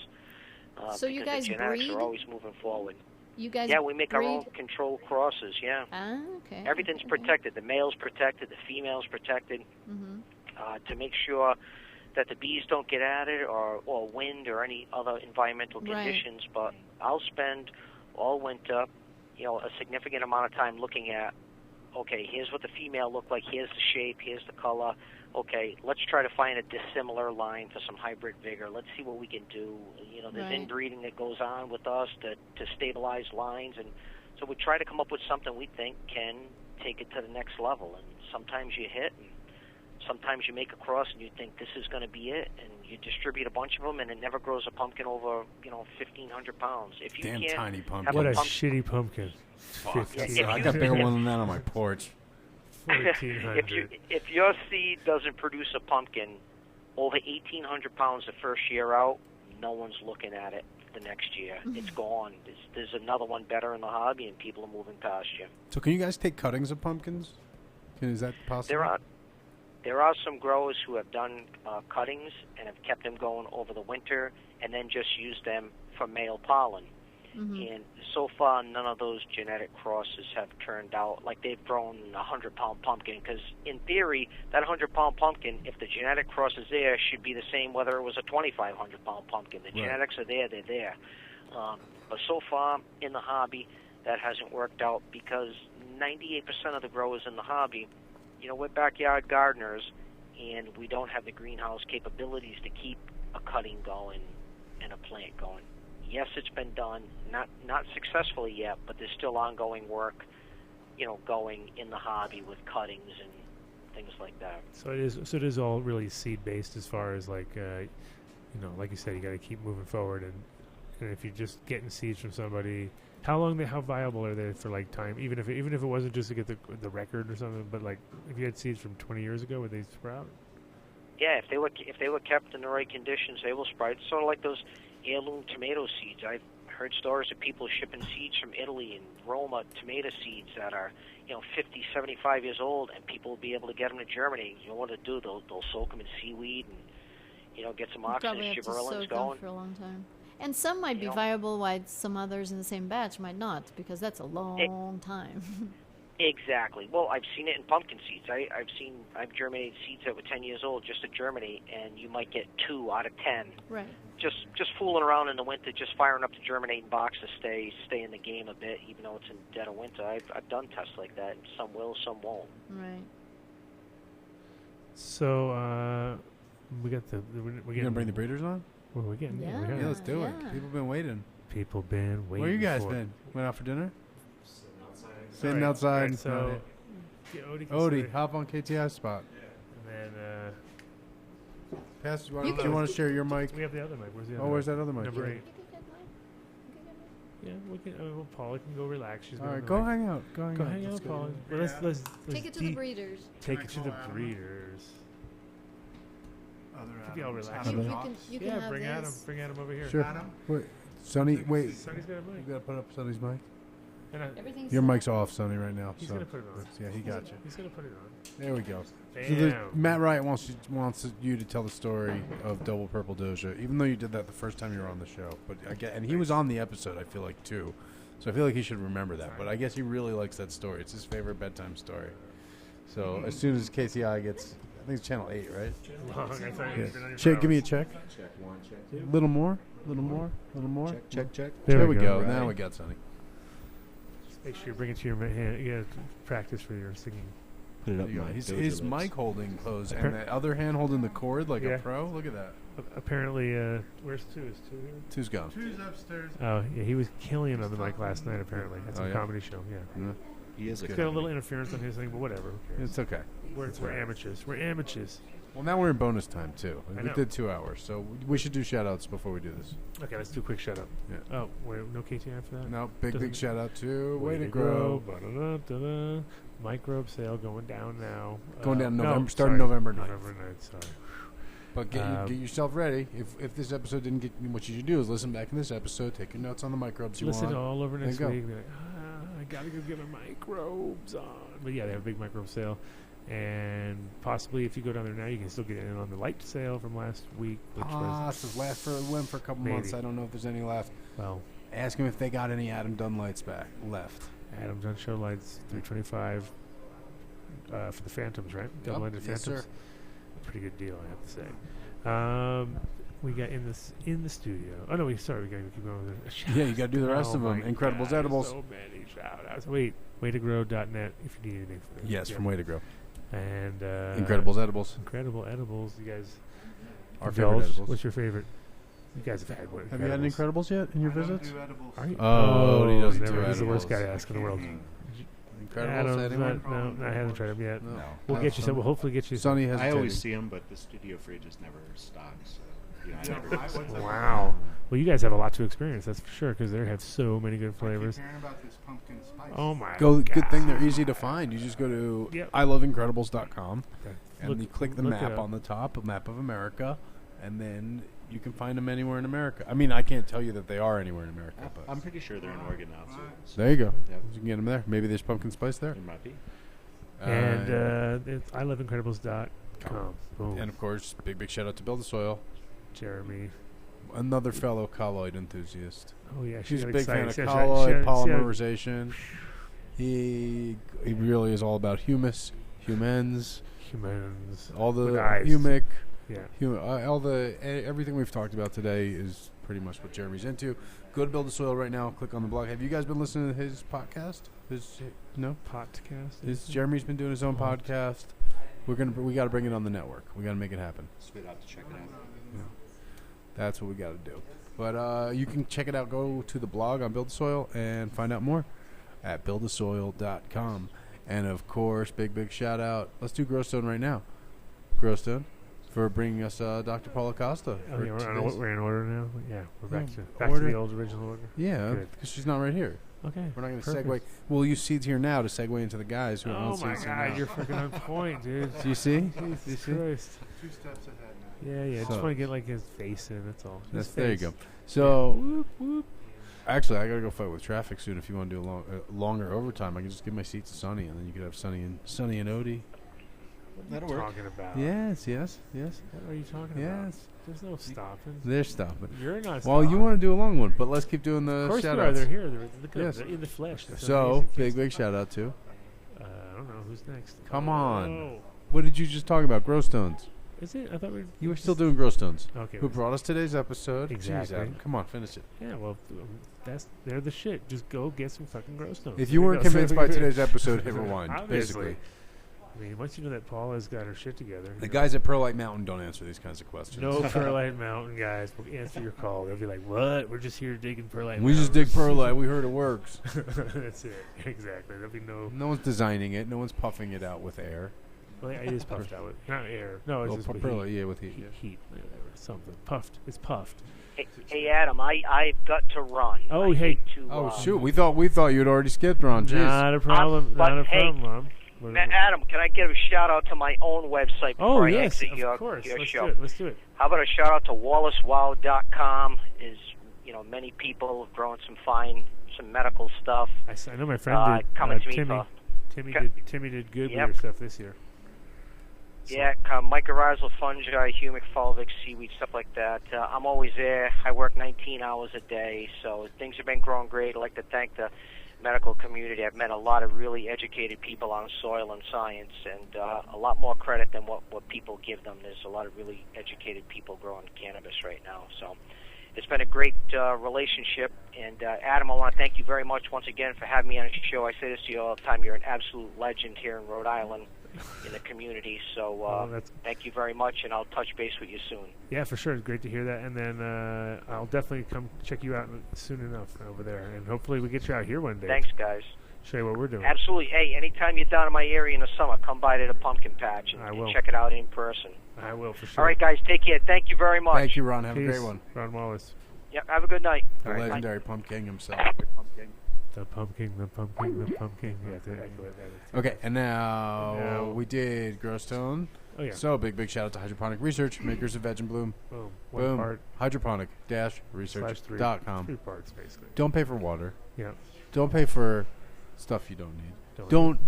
S6: So you guys
S7: the genetics
S6: breed?
S7: are always moving forward.
S6: You guys
S7: we make
S6: breed?
S7: our own controlled crosses, yeah.
S6: Ah, okay.
S7: Everything's protected. The male's protected, the female's protected, to make sure that the bees don't get at it or wind or any other environmental conditions. But I'll spend all winter, a significant amount of time looking at, okay, here's what the female looked like, here's the shape, here's the color. Okay, let's try to find a dissimilar line for some hybrid vigor. Let's see what we can do. There's inbreeding that goes on with us to stabilize lines. And so we try to come up with something we think can take it to the next level. And sometimes you hit, and sometimes you make a cross and you think this is going to be it, and you distribute a bunch of them, and it never grows a pumpkin over 1,500 pounds. If you
S4: Damn
S7: can't
S4: tiny pumpkin.
S7: have
S3: What a shitty pumpkin!
S4: I got bigger one than that on my porch.
S3: 1,400.
S7: If your seed doesn't produce a pumpkin over 1,800 pounds the first year out, no one's looking at it the next year. It's gone. There's another one better in the hobby, and people are moving past you.
S4: So can you guys take cuttings of pumpkins? Is that possible?
S7: There are some growers who have done cuttings and have kept them going over the winter and then just used them for male pollen. And so far, none of those genetic crosses have turned out like they've grown a 100-pound pumpkin. Because in theory, that 100-pound pumpkin, if the genetic cross is there, should be the same whether it was a 2,500-pound pumpkin. The genetics are there; they're there. But so far in the hobby, that hasn't worked out because 98% of the growers in the hobby, we're backyard gardeners, and we don't have the greenhouse capabilities to keep a cutting going and a plant going. yes, it's been done, not successfully yet, but there's still ongoing work, going in the hobby with cuttings and things like that.
S3: So it is all really seed based as far as like like you said, you got to keep moving forward, and if you're just getting seeds from somebody, how viable are they for like time? Even if it wasn't just to get the record or something, but like if you had seeds from 20 years ago, would they sprout?
S7: Yeah, if they were kept in the right conditions, they will sprout. It's sort of like those heirloom tomato seeds. I've heard stories of people shipping seeds from Italy and Roma tomato seeds that are 50, 75 years old, and people will be able to get them to Germany. You know what to do? They'll soak them in seaweed and get some oxen and gibberellins going
S6: for a long time. And some might be viable, while some others in the same batch might not, because that's a long time.
S7: Exactly. Well, I've seen it in pumpkin seeds. I've germinated seeds that were 10 years old just to germinate, and you might get 2 out of 10.
S6: Right.
S7: Just fooling around in the winter, just firing up the germinating box to stay in the game a bit, even though it's in the dead of winter. I've done tests like that, and some will, some won't.
S6: Right.
S3: So we got we're
S4: You gonna bring the breeders on?
S3: Well, we're getting
S4: Yeah, let's do it. People been waiting.
S3: People been waiting.
S4: Where you guys
S3: for
S4: been? Went out for dinner?
S3: All
S4: Sitting
S3: right.
S4: outside.
S3: All right, so
S4: Odie, hop on KTI spot.
S3: And then
S4: Pastor, do you want to share your mic?
S3: we have the other mic. Where's the other?
S4: Where's that other mic?
S3: Number
S4: Yeah.
S3: 8. Yeah, we can. Paula can go relax. She's
S4: All
S3: going
S4: right,
S3: to
S4: go hang out. Go
S3: Go
S4: hang
S3: hang
S4: out.
S3: out, Paula. Well, let's
S6: Take it to the breeders.
S3: Take it to the breeders. Be all relaxed.
S6: You can have
S3: Bring
S6: this.
S3: Adam over here.
S4: Sure. Wait, Sonny, wait.
S3: Sonny's got a
S4: You
S3: mic.
S4: gotta put up Sonny's mic.
S3: And
S6: Everything's
S4: Your
S6: set.
S4: mic's off, Sonny, right now.
S3: he's
S4: so.
S3: gonna put it on.
S4: Yeah, he got you.
S3: He's gonna put it on.
S4: There we go.
S3: Bam.
S4: Matt Wright wants you to tell the story of Double Purple Doja, even though you did that the first time you were on the show. But and he was on the episode, I feel like, too. So I feel like he should remember that. But I guess he really likes that story. It's his favorite bedtime story. So as soon as KCI gets, I think it's Channel 8, right?
S3: Long, I thought you'd been on your
S4: Check, give me a
S3: phone.
S4: check.
S8: Check 1, check 2.
S4: Little more.
S8: Check.
S4: There we go.
S8: Right.
S4: Now we got Sonny.
S3: Just make sure you bring it to your hand. You gotta practice for your singing.
S8: Put it up.
S4: There you go.
S8: my
S4: His
S8: Doja
S4: mic
S8: lips.
S4: holding close, and the other hand holding the cord like
S3: Yeah.
S4: a pro. Look at that.
S3: Apparently, where's 2? Is 2 here?
S4: Two's gone.
S3: Oh, yeah, he was killing it on the mic last night, apparently. At some
S4: yeah?
S3: comedy show, yeah.
S4: Yeah.
S8: He is a
S3: It's got a little interference on his thing, but whatever. Who cares?
S4: It's okay.
S3: We're amateurs. We're amateurs.
S4: Well, now we're in bonus time, too.
S3: I
S4: We
S3: know.
S4: did 2 hours, so we should do shout-outs before we do this.
S3: Okay, let's do a quick shout out.
S4: Yeah.
S3: Oh, wait, no KTI for that?
S4: No, big
S3: Doesn't-
S4: shout-out to Way to
S3: to
S4: Grow.
S3: Ba-da-da-da-da. Microbe sale going down now.
S4: Going down
S3: no,
S4: November, starting
S3: sorry,
S4: November 9th.
S3: November 9th, sorry.
S4: But get yourself ready. If this episode didn't get, what you should do is listen back in this episode, take your notes on the microbes you
S3: Listen
S4: want.
S3: all over
S4: There
S3: next
S4: you go.
S3: week. Be like, I gotta go get my microbes on. But yeah, they have a big microbe sale. And possibly if you go down there now, you can still get in on the light sale from last week, which was,
S4: This went for a couple
S3: Maybe.
S4: months. I don't know if there's any left.
S3: well,
S4: Ask him if they got any Adam Dunn lights left.
S3: Adam Dunn Show Lights, $325 for the Phantoms, right?
S4: Yep.
S3: Double-ended
S4: Yes,
S3: Phantoms.
S4: sir.
S3: Pretty good deal, I have to say. We got in the studio. Oh no, we gotta keep going with it.
S4: Yeah, you got to do the rest of them.
S3: my
S4: Incredibles
S3: God,
S4: Edibles.
S3: So many shout-outs. Wait, waytogrow.net if you need anything.
S4: Yes, from Way to Grow.
S3: And
S4: Incredibles Edibles.
S3: Incredible Edibles. You guys.
S4: Our
S3: indulge.
S4: favorite edibles.
S3: What's your favorite? You guys have had one.
S4: Have you had any Incredibles yet in your visits?
S3: Are you?
S4: Oh, he doesn't
S3: never.
S4: do
S3: He's the worst guy
S4: edibles.
S3: to ask in the world.
S4: Incredibles,
S3: Adam's
S4: anyone?
S3: no, I haven't tried them yet.
S8: No.
S3: We'll get you some. We'll hopefully get you some.
S4: Sonny has.
S8: I always see them, but the studio fridge is never stocked. So, I never get some.
S3: Wow. Well, you guys have a lot to experience, that's for sure, because they have so many good flavors. Oh my God.
S4: Good thing they're easy to find. You just go to
S3: Yep.
S4: iloveincredibles.com
S3: Okay.
S4: and you click the
S3: look it
S4: map
S3: up.
S4: on the top, a map of America, and then you can find them anywhere in America. I mean, I can't tell you that they are anywhere in America, but
S8: I'm pretty sure they're in Oregon now. So
S4: there you go.
S8: Yep.
S4: You can get them there. Maybe there's pumpkin spice there.
S8: there might be.
S3: And it's iloveincredibles.com. Boom.
S4: And of course, big shout out to BuildASoil,
S3: Jeremy.
S4: another fellow colloid enthusiast.
S3: Oh yeah,
S4: She's a
S3: got
S4: big
S3: excited.
S4: fan of
S3: See how-
S4: colloid
S3: see how-
S4: polymerization. He really is all about humans,
S3: humans.
S4: all the
S3: With eyes.
S4: humic,
S3: Yeah.
S4: all the everything we've talked about today is pretty much what Jeremy's into. Go to BuildASoil right now. Click on the blog. Have you guys been listening to his podcast? No.
S3: Podcast.
S4: Jeremy's been doing his own podcast. We got to bring it on the network. We got to make it happen.
S8: Spit out to check it out.
S4: That's what we got to do. But you can check it out. Go to the blog on BuildASoil and find out more at BuildASoil.com. And, of course, big shout out. Let's do Growstone right now. Growstone for bringing us Dr. Paula Costa.
S3: Oh, yeah, we're in order now? Yeah, we're back to the old original order.
S4: Yeah, because she's not right here.
S3: Okay.
S4: We're not going to segue. We'll use Seeds here now to segue into the guys who are on
S3: Oh, my
S4: Seeds
S3: God,
S4: now.
S3: you're freaking on point, dude.
S4: Do you see?
S3: Jesus Christ.
S8: 2 steps ahead now.
S3: Yeah,
S4: So-
S3: just want to get, like, his face in, that's all. His
S4: There you
S3: face.
S4: go. So,
S3: Whoop, whoop.
S4: actually, I got to go fight with traffic soon. If you want to do a longer overtime, I can just give my seat to Sonny, and then you could have Sonny and Odie.
S3: What are you talking about?
S4: Yes.
S3: What are you talking about?
S4: Yes.
S3: There's no stopping.
S4: They're stopping.
S3: You're not
S4: Well,
S3: stopping.
S4: you want to do a long one, but let's keep doing the
S3: Of course
S4: shout
S3: they are.
S4: outs.
S3: They're here. They're
S4: Yes.
S3: in the flesh. That's
S4: So,
S3: amazing.
S4: big shout out to.
S3: I don't know. Who's next?
S4: Come on.
S3: Oh.
S4: What did you just talk about? Growstones.
S3: Is it? I thought we were...
S4: You were still doing Growstones.
S3: Okay.
S4: Who brought us today's episode?
S3: Exactly.
S4: Jeez, Adam, come on, finish it.
S3: Yeah, well, they're the shit. Just go get some fucking Growstones.
S4: If you weren't convinced by today's episode, hit rewind,
S3: Obviously.
S4: basically.
S3: I mean, once you know that Paula's got her shit together.
S4: The guys at Perlite Mountain don't answer these kinds of questions.
S3: No Perlite Mountain guys will answer your call. They'll be like, "What? We're just here digging Perlite."
S4: We just dig perlite. We heard it works.
S3: That's it. Exactly. There'll be no.
S4: No one's designing it. No one's puffing it out with air.
S3: Well, it is puffed out with not air. No, it's just with
S4: perlite.
S3: heat.
S4: Yeah, with heat.
S3: Heat, whatever, something puffed. It's puffed.
S7: Hey, Adam, I've got to run.
S3: Oh,
S7: I
S3: hey.
S7: hate to,
S4: Oh shoot! We thought you'd already skipped Ron. Jeez.
S3: Not a problem.
S7: but
S3: Not a
S7: hey,
S3: problem, Mom.
S7: Adam, can I give a shout out to my own website before
S3: Oh
S7: I
S3: yes,
S7: exit
S3: of
S7: your
S3: course. Let's
S7: show?
S3: do it. Let's do it.
S7: How about a shout out to WallaceWow.com? Is many people have grown some medical stuff.
S3: I know my friend did.
S7: Coming to me
S3: Timmy.
S7: for
S3: Timmy did good
S7: Yep.
S3: with your stuff this year.
S7: Yeah, mycorrhizal fungi, humic fulvic, seaweed, stuff like that. I'm always there. I work 19 hours a day, so things have been growing great. I'd like to thank the medical community. I've met a lot of really educated people on soil and science, and a lot more credit than what people give them. There's a lot of really educated people growing cannabis right now. So it's been a great relationship. And Adam, I want to thank you very much once again for having me on the show. I say this to you all the time. You're an absolute legend here in Rhode Island in the community. So thank you very much, and I'll touch base with you soon.
S3: Yeah, for sure. It's great to hear that. And then I'll definitely come check you out soon enough over there. And hopefully we get you out here one day.
S7: Thanks, guys.
S3: Show you what we're doing.
S7: Absolutely. Hey, anytime you're down in my area in the summer, come by to the pumpkin patch and check it out in person.
S3: I will, for sure.
S7: All right, guys, take care. Thank you very much.
S4: Thank you, Ron. Have
S3: Peace.
S4: a great one.
S3: Ron Wallace.
S7: Yeah, have a good night.
S4: The
S7: All right,
S4: legendary Pumpkin himself.
S3: The pumpkin. Yeah, to echo that.
S4: Okay, and now we did Growstone.
S3: Oh, yeah.
S4: So, big shout out to Hydroponic Research, makers of Veg and Bloom.
S3: Boom.
S4: Boom.
S3: One part.
S4: Hydroponic-research.com.
S3: 3 parts, basically.
S4: Don't pay for water.
S3: Yeah.
S4: Don't pay for stuff you don't need.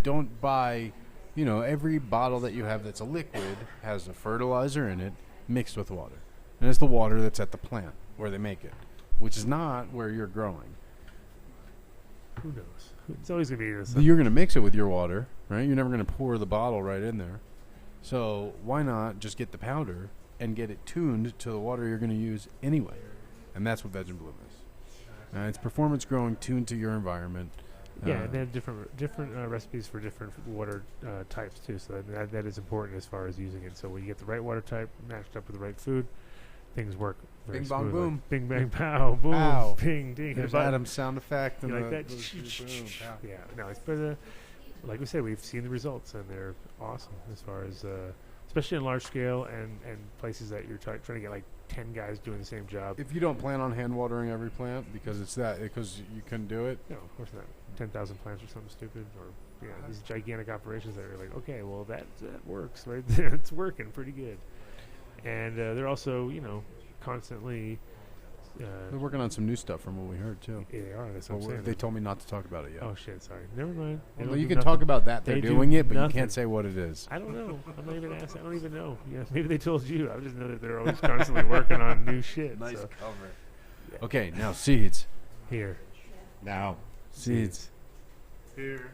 S4: Don't buy, every bottle that you have that's a liquid has a fertilizer in it mixed with water. And it's the water that's at the plant where they make it, which is not where you're growing.
S3: Who knows? It's always going to be this.
S4: You're going to mix it with your water, right? You're never going to pour the bottle right in there. So why not just get the powder and get it tuned to the water you're going to use anyway? And that's what Veg and Bloom is. It's performance growing tuned to your environment.
S3: Yeah, and they have different recipes for different water types too. So that is important as far as using it. So when you get the right water type matched up with the right food, things work.
S4: Bing bong boom.
S3: Bing bang pow boom.
S4: Pow.
S3: Ping ding.
S4: There's Adam's sound effect.
S3: You
S4: And
S3: like that?
S4: boom, pow.
S3: Yeah. No, it's for the. Like we said, we've seen the results, and they're awesome as far as, especially in large scale and places that you're trying to get like 10 guys doing the same job.
S4: If you don't plan on hand watering every plant because you couldn't do it.
S3: No, of course not. 10,000 plants or something stupid, or these gigantic operations that are like, okay, well that works right there. It's working pretty good, and they're also constantly.
S4: They're working on some new stuff from what we heard too.
S3: Yeah, they are. That's what I'm saying.
S4: They told me not to talk about it yet.
S3: Oh shit! Sorry. Never mind.
S4: Well, you can talk about that. They're
S3: They do
S4: doing it, but you
S3: nothing.
S4: can't say what it is.
S3: I don't know. I'm not even asking. I don't even know. Yeah, maybe they told you. I just know that they're always constantly working on new shit.
S4: Nice
S3: so.
S4: cover.
S3: Yeah.
S4: Okay, now seeds.
S3: Here.
S8: Now.
S4: Seeds.
S8: Here.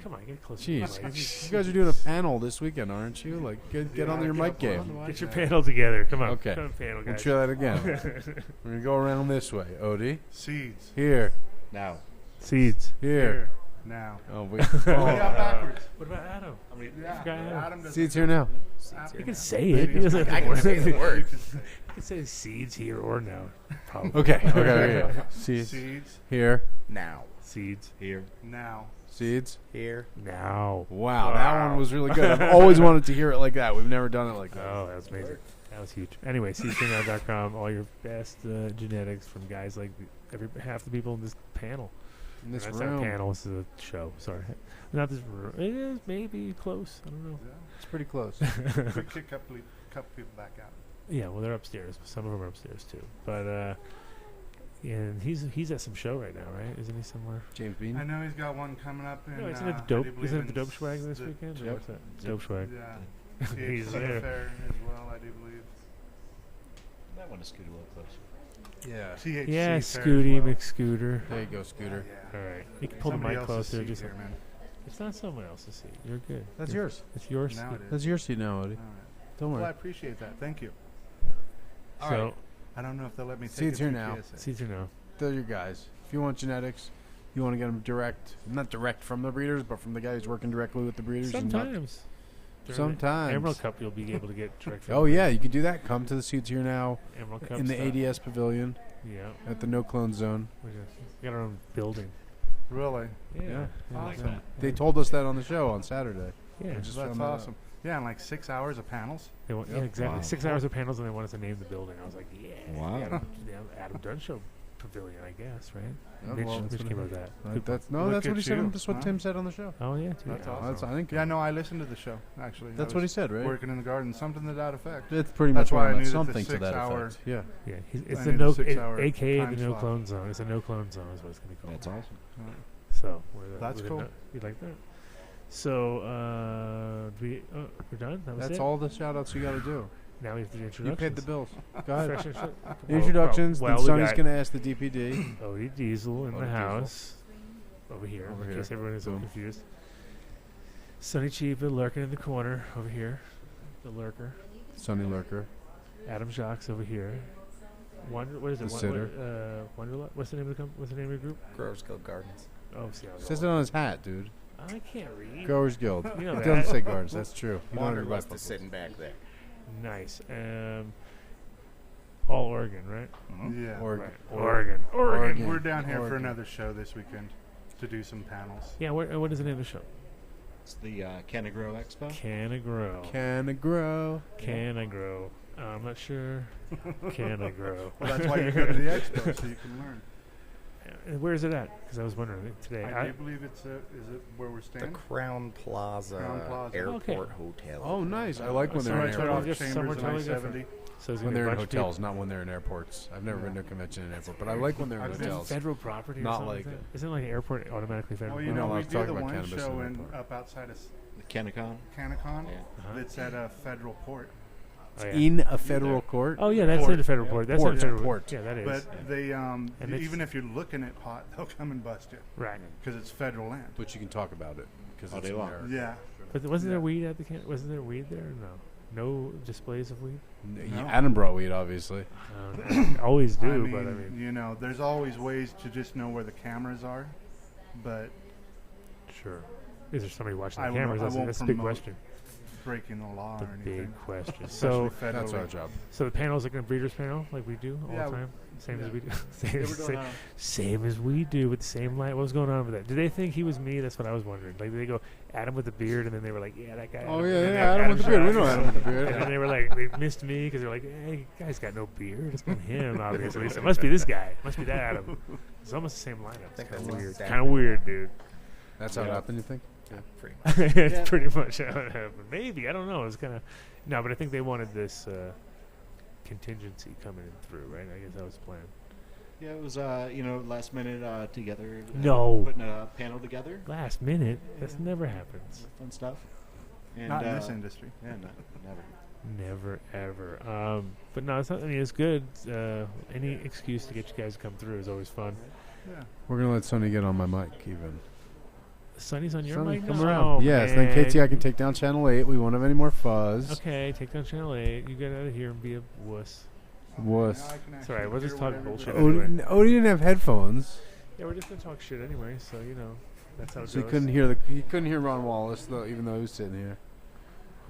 S3: Come on, get close.
S4: Jeez,
S3: To the mic.
S4: you guys are doing a panel this weekend, aren't you? Like, get on your mic game.
S3: Get your panel together. Come on.
S4: Okay.
S3: Come on, panel
S4: We'll
S3: guys.
S4: try that again. We're gonna go around this way. Odie.
S8: Seeds.
S4: Here.
S8: Now.
S3: Seeds.
S4: Here.
S8: Now.
S4: Oh, we.
S8: Backwards.
S3: What about Adam?
S8: Yeah.
S3: Adam.
S8: Adam doesn't
S4: Seeds here now.
S3: You can say it. He doesn't have to
S8: I can say the words.
S3: could say seeds here or now. Probably.
S4: Okay. Seeds.
S2: Seeds.
S4: Here.
S8: Now.
S3: Seeds.
S8: Here.
S2: Now.
S4: Seeds.
S8: Here.
S3: Now.
S4: Wow, that one was really good. I've always wanted to hear it like that. We've never done it like that.
S3: Oh, that was amazing. That was huge. Anyway, seedstreamnow.com. All your best genetics from guys like half the people in this panel.
S4: In this
S3: That's
S4: room.
S3: not a panel. This is a show. Sorry. Not this room. It is maybe close. I don't know.
S4: It's pretty close.
S2: Could kick a couple people back out.
S3: Yeah, well, they're upstairs. Some of them are upstairs too. But and he's at some show right now, right? Isn't he somewhere?
S4: James Bean.
S2: I know he's got one coming up in.
S3: No, isn't
S2: I
S3: it the
S2: do
S3: dope?
S2: believe
S3: Isn't it
S2: in
S3: the dope swag this weekend? Or
S4: Yep.
S3: what's that? Dope swag.
S2: Yeah.
S3: He's
S2: THC
S3: there.
S2: Fair as well, I do believe.
S8: That one is scoot a little closer.
S4: Yeah.
S2: THC
S3: Yeah,
S2: Fair
S3: Scooty
S2: as well.
S3: McScooter.
S4: There you go, Scooter.
S2: Yeah.
S3: All right, you can pull
S2: Somebody
S3: the mic
S2: else's
S3: closer.
S2: seat
S3: Just
S2: here, man.
S3: it's not someone else's seat. You're good.
S4: That's
S3: You're-
S4: yours.
S3: It's yours.
S2: Now it is.
S4: That's your seat now, Odie.
S2: All right.
S4: Don't
S2: Well, I
S4: worry.
S2: appreciate that. Thank you.
S3: So
S2: I don't know if they'll let me take
S4: Seeds
S2: it
S4: here
S2: through
S4: now.
S2: TSA.
S3: seats are no.
S4: They're your guys. If you want genetics, you want to get them direct. Not direct from the breeders, but from the guy who's working directly with the breeders. and not-
S3: Sometimes. During the
S4: Sometimes.
S3: Emerald Cup, you'll be able to get direct. from
S4: Oh,
S3: the
S4: yeah, you can do that. Come to the Seeds Here Now
S3: Emerald Cup
S4: in the
S3: stuff.
S4: ADS Pavilion
S3: Yeah,
S4: at the No Clone Zone.
S3: we got our own building.
S2: Really?
S3: Yeah,
S2: Awesome.
S4: They told us that on the show on Saturday.
S3: Yeah,
S4: Just
S2: That's
S4: found that out.
S2: awesome. Yeah, and like 6 hours of panels.
S3: They want,
S4: Yep.
S3: yeah, exactly.
S8: Wow.
S3: 6 hours of panels, and they want us to name the building. I was like, yeah.
S8: Wow.
S3: Adam Dunn Show Pavilion, I guess, right?
S4: Yeah,
S3: Mitch,
S4: well, that's
S3: Mitch
S4: what
S3: came
S4: it
S3: up with that.
S4: That's
S3: Good
S4: no,
S2: Look
S4: that's what
S2: at
S4: he said.
S2: you,
S4: That's what
S2: huh?
S4: Tim said on the show.
S3: point. Oh yeah, dude.
S2: That's
S3: yeah.
S2: awesome.
S4: I think
S2: Yeah, no, I listened to the show, actually.
S4: that's
S2: I
S4: what he
S2: was
S4: said, right?
S2: Working in the garden, something to that effect.
S4: It's pretty
S2: That's
S4: much
S2: why I
S4: around
S2: needed the
S4: something to that
S2: 6-hour
S4: effect. Yeah.
S3: Yeah, it's
S2: I
S3: the
S2: need
S3: no,
S2: a 6-hour
S3: AKA the
S2: time
S3: no
S2: slot.
S3: clone zone. It's a no clone zone, is what it's gonna be called.
S8: That's awesome.
S3: So
S2: That's cool.
S3: You like that? So we're done. That was
S4: That's
S3: it.
S4: all the shout outs you got to do.
S3: Now we have to do
S4: You
S3: introductions.
S4: paid the bills. Go ahead.
S3: Fresh intro-
S4: Introductions.
S3: Well,
S4: then
S3: we
S4: Sonny's
S3: got
S4: going to ask the DPD.
S3: Odie Diesel in
S4: Odie
S3: the
S4: Diesel.
S3: house. Over here.
S4: Over
S3: in
S4: here.
S3: case everyone is so
S4: Boom.
S3: confused. Sonny Chiba lurking in the corner over here. The lurker.
S4: Sonny Lurker.
S3: Adam Jacques over here. What is it?
S4: The sitter.
S3: Wonderlust. What's the name of the group?
S9: Growers Guild Gardens.
S3: Oh, see, I was
S4: Says it on his hat, dude.
S3: I can't read.
S4: Growers Guild.
S3: You know
S4: It
S3: that.
S4: doesn't say gardens. That's true. You don't have to buy
S9: Wanderlust is
S4: footballs.
S9: sitting back there.
S3: Nice. All Oregon, right?
S2: Yeah.
S4: Oregon.
S3: Right. Oregon.
S4: Oregon.
S2: We're down here for
S4: Oregon.
S2: another show this weekend to do some panels.
S3: Yeah. What is the name of the show?
S8: It's the Can of Grow Expo.
S3: Can I grow?
S4: Can it grow?
S3: Can I grow? I'm not sure. Can I grow?
S2: Well, that's why you go to the expo, so you can learn.
S3: Where is it at? Because I was wondering today.
S2: I do believe it's is it where we're
S9: The
S2: staying?
S9: Crown Plaza,
S2: Crown Plaza.
S9: Airport
S3: Okay.
S9: Hotel.
S4: Oh, nice. I like when
S3: So
S4: they're
S3: right
S4: in
S3: right off
S4: airports.
S3: just
S2: Chambers
S3: somewhere
S2: on
S3: totally
S2: I-70.
S3: different. So it's
S4: When
S3: gonna be
S4: they're
S3: a
S4: in
S3: bunch of
S4: hotels, not when they're in airports. I've never been to a convention in an airport, but I like when they're in
S2: I've been
S3: people.
S4: hotels.
S3: Federal property. Or
S4: Not
S3: something
S4: like
S3: that?
S4: it.
S3: Isn't it like an airport automatically federal?
S2: Well, you
S4: We're not
S2: know,
S4: allowed
S2: we
S4: to
S2: do
S4: talk
S2: the
S4: about
S2: one
S4: cannabis in
S2: show
S4: the
S2: in,
S4: airport.
S2: up outside of
S8: The Canacon.
S2: Canacon
S3: Uh-huh.
S2: that's at a federal port.
S3: Oh, yeah.
S4: In a federal court?
S3: Oh yeah, that's
S2: Port.
S3: in the federal port. That's
S4: Port,
S3: in the federal
S4: port.
S3: Yeah, that is.
S2: But they,
S3: And it's-
S2: even if you're looking at pot, they'll come and bust you
S3: Right.
S2: because it's federal land.
S4: But you can talk about it. Because
S8: All
S4: it's
S8: day long.
S4: America.
S2: Yeah.
S3: But wasn't
S2: Yeah.
S3: there weed at the camp? Wasn't there weed there? Or no. No displays of weed.
S2: No.
S4: Adam brought weed, obviously.
S3: I always do,
S2: I mean,
S3: but I mean,
S2: you know, there's always ways to just know where the cameras are, but
S3: sure. Is there somebody watching
S2: I
S3: the
S2: won't-
S3: cameras?
S2: I
S3: That's,
S2: won't
S3: that's a big
S2: promote
S3: question.
S2: breaking the law
S3: The
S2: or anything.
S3: big question.
S2: Especially
S3: So,
S4: That's
S2: federally.
S4: our job.
S3: so the panel's like a breeders panel, like we do all
S2: Yeah,
S3: the time. Same as
S2: yeah.
S3: we do.
S2: Yeah,
S3: same, same as we do with the same light. What was going on with that? Did they think he was me? That's what I was wondering. Like, did they go Adam with the beard, and then they were like, yeah, that guy.
S4: Oh,
S3: Adam.
S4: yeah,
S3: And then
S4: yeah, Adam with the beard. We know
S3: Jacques.
S4: Adam with the beard.
S3: And then they were like, they missed me because they're like, hey, guy's got no beard. It's been him, obviously. So it must be this guy. It must be that Adam. It's almost the same lineup.
S9: I think
S3: It's
S9: that's
S3: kinda weird.
S9: exactly
S3: Kind of weird, dude.
S4: That's how it happened, you think?
S9: Yeah, pretty much.
S3: It's pretty much how it happened. Maybe, I don't know. It's kind of no, but I think they wanted this contingency coming in through, right? I guess that was the plan.
S8: Yeah, it was last minute together.
S3: No.
S8: Putting a panel together.
S3: Last minute, that's never happens.
S8: Fun stuff. And,
S2: Not in this industry.
S8: Yeah, never.
S3: Never ever. But no, it's not. I mean, it's good. Any excuse to get you guys to come through is always fun.
S2: Yeah.
S4: We're going to let Sonny get on my mic, even.
S3: Sonny's on your
S4: Sonny,
S3: mic.
S4: come
S3: now?
S4: around.
S3: Oh,
S4: Yes,
S3: man.
S4: then Katie, I can take down Channel 8. We won't have any more fuzz.
S3: Okay, take down Channel 8. You get out of here and be a wuss.
S4: Wuss.
S2: Now I can
S3: It's all right.
S2: actually
S3: We'll just
S2: hear
S3: talk
S2: what
S3: bullshit
S2: everybody-
S3: anyway.
S4: Odie didn't have headphones,
S3: Yeah, we're just gonna talk shit anyway. So you know, that's how it
S4: so he
S3: goes.
S4: couldn't hear Ron Wallace, though, even though he was sitting here.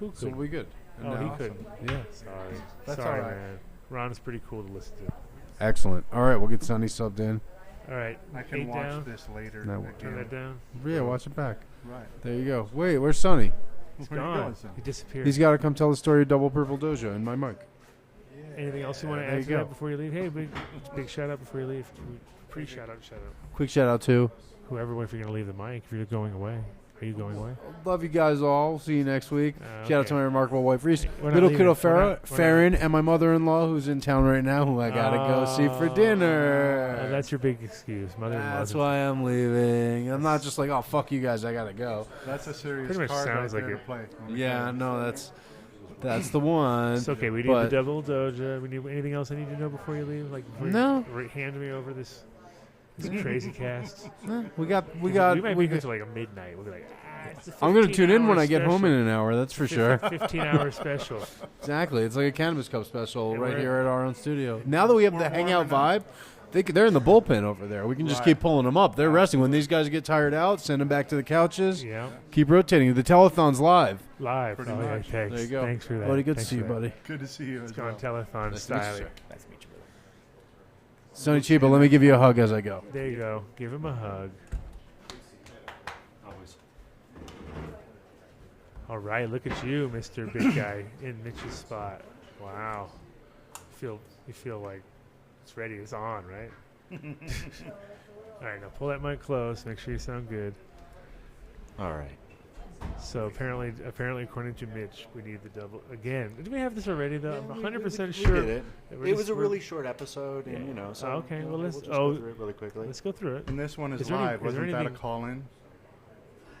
S3: Who
S4: So
S3: could?
S4: we'll be good. And
S3: Oh, he
S4: now-
S3: couldn't.
S4: Yeah.
S3: Sorry.
S2: That's
S3: Sorry,
S2: all right.
S3: man. Ron is pretty cool to listen to.
S4: Excellent. All right, we'll get Sonny subbed in.
S3: All right.
S10: I can
S3: 8
S10: watch
S3: down.
S10: this later.
S4: No.
S10: again.
S3: Turn that down.
S4: Yeah, watch it back.
S10: Right.
S4: There you go. Wait, where's Sonny?
S3: He's
S10: Where you
S3: gone.
S10: going, son?
S3: He disappeared.
S4: He's got to come tell the story of Double Purple Dojo in my mic.
S3: Anything else you want to
S4: there
S3: add
S4: you
S3: to
S4: go.
S3: that before you leave? Hey, big shout out before you leave. Pre-shout out, shout out.
S4: Quick shout out to
S3: Whoever, if you're going to leave the mic, if you're going away. Are you going away?
S4: love you guys all. See you next week. Shout out to my remarkable wife Reese,
S3: We're not
S4: little
S3: leaving.
S4: kiddo
S3: We're not-
S4: Farron, and my mother-in-law who's in town right now, who I gotta go see for dinner.
S3: Oh, that's your big excuse, mother-in-law.
S4: That's why I'm leaving. I'm not just like, oh fuck you guys, I gotta go.
S10: That's a serious
S3: Pretty much
S10: card
S3: sounds
S10: right
S3: like
S10: there
S3: it.
S10: to play.
S4: Yeah, no, that's the one.
S3: It's okay. We need
S4: but
S3: the double doja. We need anything else I need to know before you leave? Like before
S4: No.
S3: You hand me over this crazy cast.
S4: we got.
S3: We might be here till like a midnight. We'll be like, it's a
S4: I'm gonna tune in when
S3: 15-hour
S4: I get home in
S3: special.
S4: an hour. That's for sure.
S3: 15-hour special.
S4: Exactly. It's like a Cannabis Cup special
S3: And
S4: right
S3: we're-
S4: here at our own studio. Now that we have the hangout vibe, they're in the bullpen over there. We can just keep pulling them up. They're resting. When these guys get tired out, send them back to the couches.
S3: Yeah.
S4: Keep rotating. The telethon's live.
S3: Live.
S10: Pretty
S3: yeah,
S10: much.
S3: thanks.
S4: There you go.
S3: Thanks for that.
S4: Buddy, good
S3: Thanks
S4: to see you,
S3: for that.
S4: buddy.
S10: Good to see you
S3: It's
S10: as
S3: going
S10: well.
S3: telethon
S4: Nice to meet you,
S3: style.
S4: sir.
S9: Nice to meet you, brother.
S4: Sonny Chiba, let me give you a hug as I go.
S3: There you go. Give him a hug.
S8: Always.
S3: All right, look at you, Mr. Big Guy, in Mitch's spot. Wow. You feel like it's ready. It's on, right? All right, now pull that mic close. Make sure you sound good.
S8: All right.
S3: So apparently, according to Mitch, we need the double again. Did we have this already though? I'm 100%
S8: we
S3: sure.
S8: did it.
S3: that we're
S8: It
S3: just-
S8: was a
S3: we're-
S8: really short episode, and you know, so
S3: okay,
S8: you know,
S3: well, let's-
S8: we'll just
S3: oh,
S8: go through it really quickly.
S3: Let's go through it.
S10: And this one is
S3: there any-
S10: live.
S3: is there
S10: Wasn't that a
S3: anything-
S10: call-in?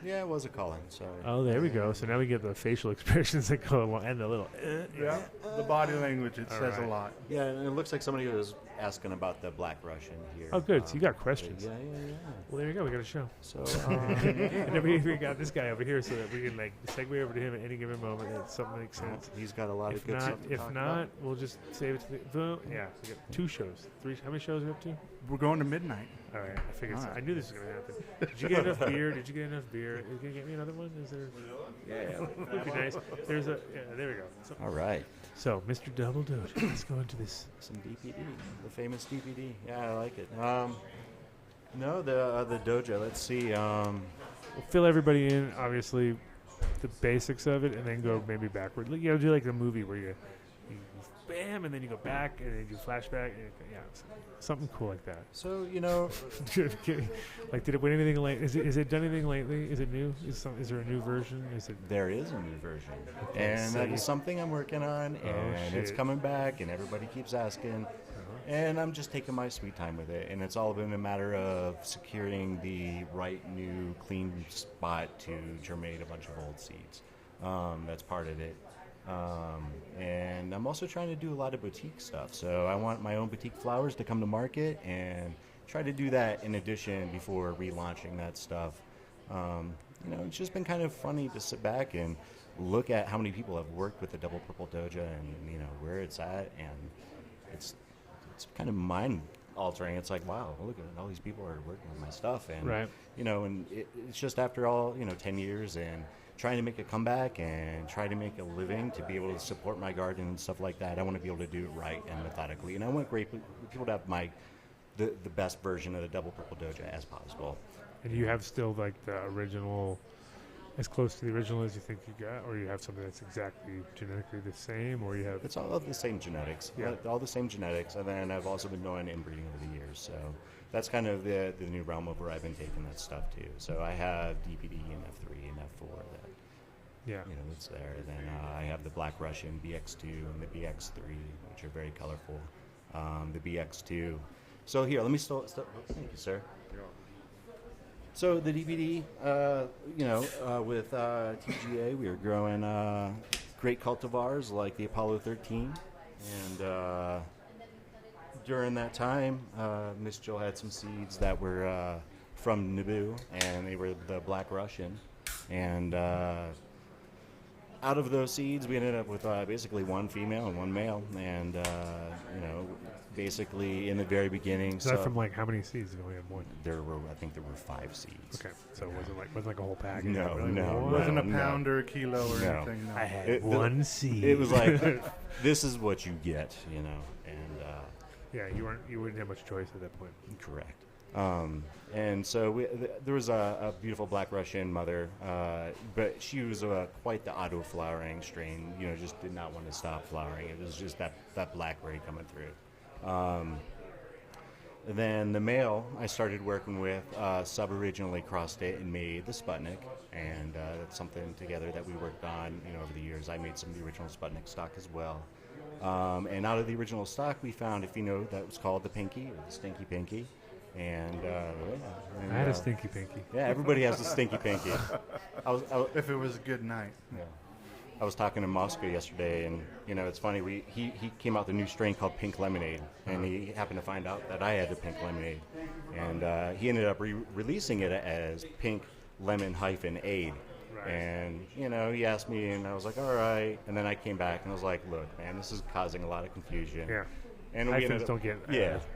S8: Yeah, it was a call-in. So
S3: Oh, there we go. So now we get the facial expressions that go along and the little.
S10: Yeah. The body language, it
S3: All
S10: says
S3: right.
S10: a lot.
S8: yeah, and it looks like somebody was asking about the Black Russian here.
S3: Oh, good. So you got questions.
S8: Yeah.
S3: Well, there you go. We got a show.
S8: So
S3: And then we got this guy over here so that we can like segue over to him at any given moment if something makes sense.
S8: he's got a lot of
S3: If
S8: good
S3: not,
S8: stuff to talk about.
S3: we'll just save it to the. Well, yeah, we got 2 shows. 3. How many shows are we up to?
S10: We're going to midnight.
S3: All right, I figured.
S10: All right.
S3: I knew this was gonna happen. Did you get enough beer? Did you get enough beer? Are you gonna get me another one? Is there? Yeah, would be nice. There's a. Yeah, there we go.
S8: All right.
S3: So, Mr. Double Doge, let's go into this.
S8: Some DPD, the famous DPD. Yeah, I like it. No, the dojo. Let's see.
S3: We'll fill everybody in, obviously, the basics of it, and then go maybe backward. Like, do like the movie where you bam, and then you go back, and then you flashback. And yeah, something cool like that.
S8: So you know,
S3: Like, did it win anything late? Is it done anything lately? Is it new? Is there a new version? Is it?
S8: there is a new version,
S3: Okay,
S8: and
S3: so
S8: that
S3: you-
S8: is something I'm working on, and it's
S3: shit.
S8: coming back, and everybody keeps asking, and I'm just taking my sweet time with it, and it's all been a matter of securing the right new clean spot to germinate a bunch of old seeds. That's part of it. And I'm also trying to do a lot of boutique stuff. So I want my own boutique flowers to come to market and try to do that in addition before relaunching that stuff. It's just been kind of funny to sit back and look at how many people have worked with the Double Purple Doja and, where it's at. And it's kind of mind altering. It's like, wow, look at all these people are working with my stuff. And,
S3: Right.
S8: and it's just after all, 10 years and trying to make a comeback and try to make a living to be able to support my garden and stuff like that. I want to be able to do it right and methodically. And I want people to have the best version of the Double Purple Doja as possible.
S3: And you have still like the original, as close to the original as you think you got, or you have something that's exactly genetically the same, or you have.
S8: It's all the same genetics.
S3: Yeah.
S8: All the same genetics. And then I've also been doing inbreeding over the years. So that's kind of the new realm of where I've been taking that stuff to. So I have DPD and F3 and F4 that.
S3: Yeah.
S8: It's there. Then I have the Black Russian BX2 and the BX3, which are very colorful. The BX2. So here, let me thank you, sir. So the DPD, with TGA, we are growing great cultivars like the Apollo 13. And during that time, Miss Jill had some seeds that were from Naboo, and they were the Black Russian. And out of those seeds, we ended up with basically one female and one male. And, basically in the very beginning.
S3: Is that from like how many seeds? You only had one.
S8: I think there were 5 seeds.
S3: Okay, so it wasn't like a whole package.
S8: No,
S3: really?
S8: no,
S3: What?
S10: It wasn't a pound or a kilo or
S8: No.
S10: anything. No.
S3: I had one seed.
S8: It was like this is what you get, you know, and
S3: Yeah, you wouldn't have much choice at that point.
S8: correct. And so there was a beautiful Black Russian mother, but she was quite the auto-flowering strain. You know, just did not want to stop flowering. It was just that blackberry coming through. Then the male I started working with sub-originally crossed it and made the Sputnik, and that's something together that we worked on, you know, over the years. I made some of the original Sputnik stock as well. And out of the original stock, we found a pheno that was called the Pinky, or the Stinky Pinky. And,
S3: I had a stinky pinky.
S8: Yeah, everybody has a stinky pinky.
S10: If it was a good night.
S8: Yeah. I was talking to Moscow yesterday, and you know, it's funny. He came out with a new strain called Pink Lemonade, and he happened to find out that I had a Pink Lemonade, and he ended up releasing it as Pink Lemon -Aid. Right. And you know, he asked me, and I was like, all right. And then I came back, and I was like, look, man, this is causing a lot of confusion.
S3: Yeah.
S8: And
S3: hyphens don't get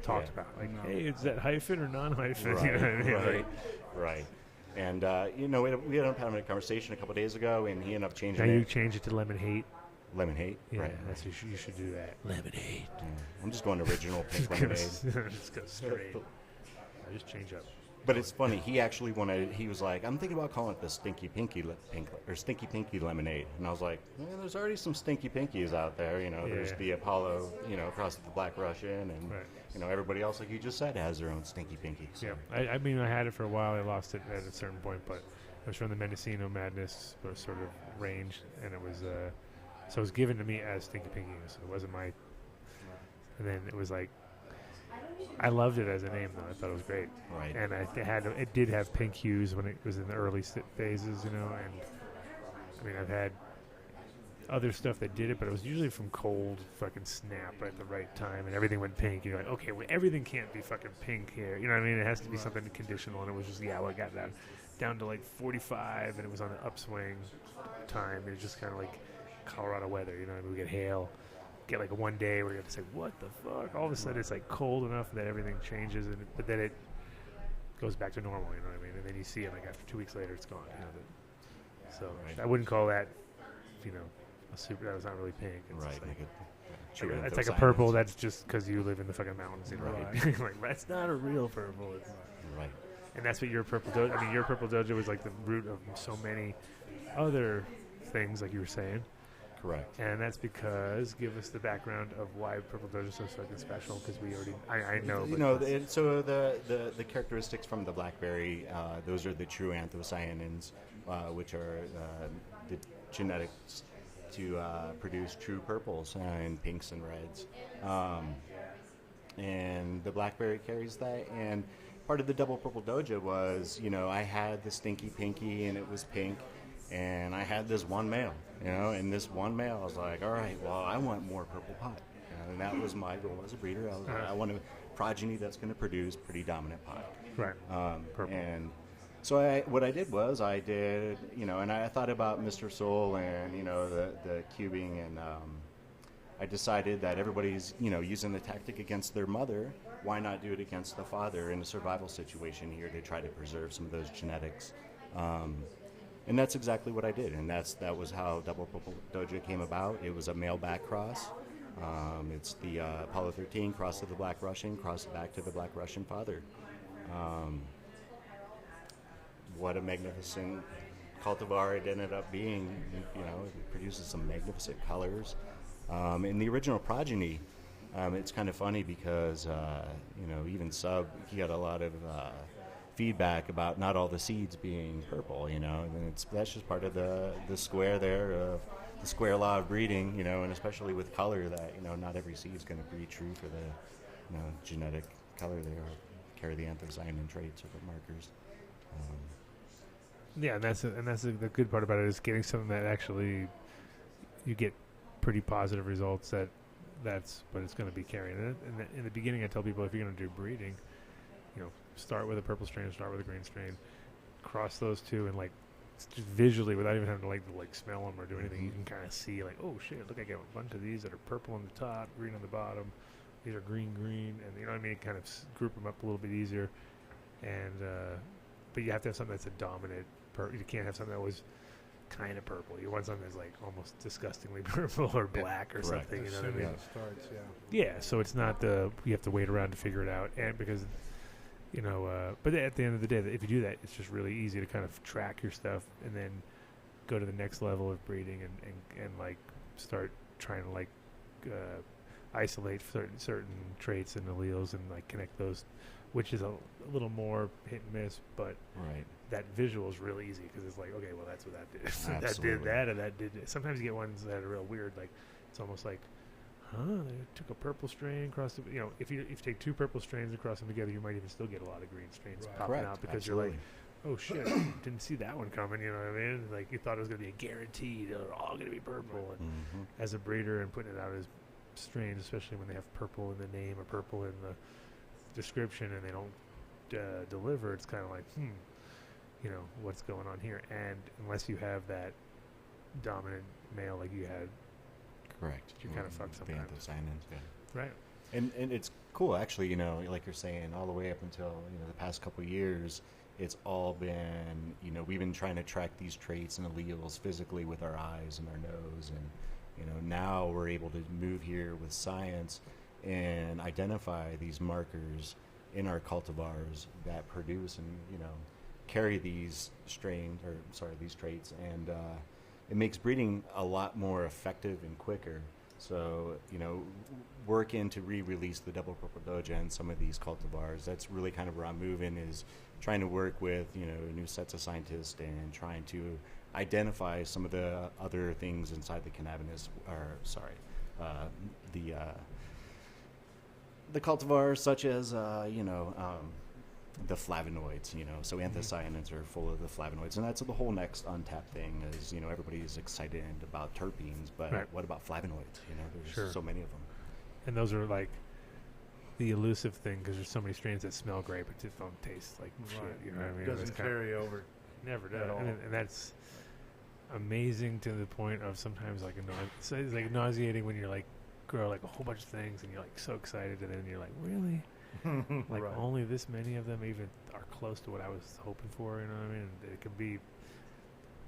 S3: talked about. Like, hey, is that hyphen or non-hyphen?
S8: Right,
S3: You know what I mean?
S8: right, right. And, you know, we ended up having a conversation a couple days ago, and he ended up changing
S3: Now
S8: it.
S3: you change it to lemon hate.
S8: Lemon hate?
S3: Yeah,
S8: right.
S3: you should do that. Lemon hate.
S8: Yeah. I'm just going original Pink Lemonade.
S3: Just go straight. I just change up.
S8: But it's funny. He actually he was like, I'm thinking about calling it the Stinky Pinky Stinky Pinky Lemonade. And I was like, man, there's already some Stinky Pinkies out there. You know, there's the Apollo, you know, across the Black Russian, and you know, everybody else, like you just said, has their own Stinky Pinky. So.
S3: Yeah, I mean, I had it for a while. I lost it at a certain point, but it was from the Mendocino Madness sort of range, and it was so it was given to me as Stinky Pinky. So it wasn't my. And then it was like. I loved it as a name, though. I thought it was great.
S8: Right.
S3: And it did have pink hues when it was in the early phases, you know. And I mean, I've had other stuff that did it, but it was usually from cold fucking snap at the right time, and everything went pink. You're like, okay, well, everything can't be fucking pink here. You know what I mean? It has to be something conditional, and it was just I got down to like 45, and it was on an upswing time. It was just kind of like Colorado weather, you know. I mean, we get hail. Get like a one day where you have to say, what the fuck? All of a sudden it's like cold enough that everything changes, but then it goes back to normal, you know what I mean? And then you see it like after 2 weeks later, it's gone. You know, so I wouldn't call that, you know, a super. That was not really pink. It's
S8: right.
S3: Like it's like a purple. That's just because you live in the fucking mountains, you know. Right. Like that's not a real purple. It's
S8: right.
S3: And that's what your purple dojo. I mean, your purple dojo was like the root of so many other things, like you were saying.
S8: Correct.
S3: And that's because, give us the background of why Purple Dojo is so fucking special, because we already, I know.
S8: You know, so the characteristics from the blackberry, those are the true anthocyanins, which are the genetics to produce true purples and pinks and reds. And the blackberry carries that, and part of the Double Purple Dojo was, you know, I had the Stinky Pinky, and it was pink, and I had this one male. You know, and this one male, I was like, all right, well, I want more purple pot. And that was my goal as a breeder. I was like, I want a progeny that's going to produce pretty dominant pot.
S3: Right.
S8: And so what I did was you know, and I thought about Mr. Soul and, you know, the cubing, and I decided that everybody's, you know, using the tactic against their mother. Why not do it against the father in a survival situation here to try to preserve some of those genetics? And that's exactly what I did, and that was how Double Purple Dojo came about. It was a male back cross. It's the Apollo 13 cross to the Black Russian, cross back to the Black Russian father. What a magnificent cultivar it ended up being. You know, it produces some magnificent colors. In the original progeny, it's kind of funny because you know, even he got a lot of feedback about not all the seeds being purple, you know, and that's just part of the square there of the square law of breeding, you know, and especially with color, that, you know, not every seed is going to breed true for the, you know, genetic color they are, carry the anthocyanin traits or the markers.
S3: Yeah, and that's the good part about it, is getting something that actually you get pretty positive results. That's what it's going to be carrying. And in the beginning, I tell people, if you're going to do breeding, you know, start with a purple strain, start with a green strain, cross those two, and like just visually, without even having to like smell them or do anything, you can kind of see like, oh shit, look, I get a bunch of these that are purple on the top, green on the bottom. These are green, and you know what I mean. Kind of group them up a little bit easier, and but you have to have something that's a dominant. You can't have something that was kind of purple. You want something that's like almost disgustingly purple or black or
S8: Correct.
S3: something. You know
S11: As
S3: what I
S11: soon
S3: mean?
S11: as it starts,
S3: Yeah, so it's not you have to wait around to figure it out, and because, but at the end of the day, if you do that, it's just really easy to kind of track your stuff and then go to the next level of breeding and like start trying to like isolate certain traits and alleles and like connect those, which is a little more hit and miss, but
S8: Right.
S3: that visual is really easy because it's like, okay, well, that's what that did. that
S8: Absolutely.
S3: did that, and that did it. Sometimes you get ones that are real weird, like it's almost like, they took a purple strain across the, if you take two purple strains and cross them together, you might even still get a lot of green strains
S11: Right.
S3: popping
S8: Correct.
S3: out because
S8: Absolutely.
S3: you're like, oh shit, didn't see that one coming, you know what I mean? Like you thought it was going to be a guaranteed, they're all going to be purple. And as a breeder and putting it out as strains, especially when they have purple in the name or purple in the description and they don't deliver, it's kind of like, what's going on here? And unless you have that dominant male like you had,
S8: Correct.
S3: you kind of fuck
S8: The
S3: sometimes.
S8: anthocyanins, yeah.
S3: Right.
S8: And it's cool, actually, like you're saying, all the way up until, the past couple of years, it's all been, we've been trying to track these traits and alleles physically with our eyes and our nose. And, now we're able to move here with science and identify these markers in our cultivars that produce and, carry these these traits. And it makes breeding a lot more effective and quicker. So, working to re-release the double purple doja and some of these cultivars, that's really kind of where I'm moving, is trying to work with, new sets of scientists and trying to identify some of the other things inside the cannabis, the cultivars, such as, the flavonoids, so anthocyanins are full of the flavonoids, and that's the whole next untapped thing is, everybody's excited about terpenes, but
S3: Right.
S8: what about flavonoids? There's
S3: Sure.
S8: so many of them.
S3: And those are like the elusive thing because there's so many strains that smell great but just don't taste like shit. You know what I mean?
S11: It doesn't
S3: It's kinda-
S11: carry over.
S3: Never does.
S11: at all.
S3: And that's amazing to the point of sometimes like it's like nauseating when you're like grow like a whole bunch of things and you're like so excited and then you're like, really? Like
S11: Right.
S3: only this many of them even are close to what I was hoping for, you know what I mean? And it can be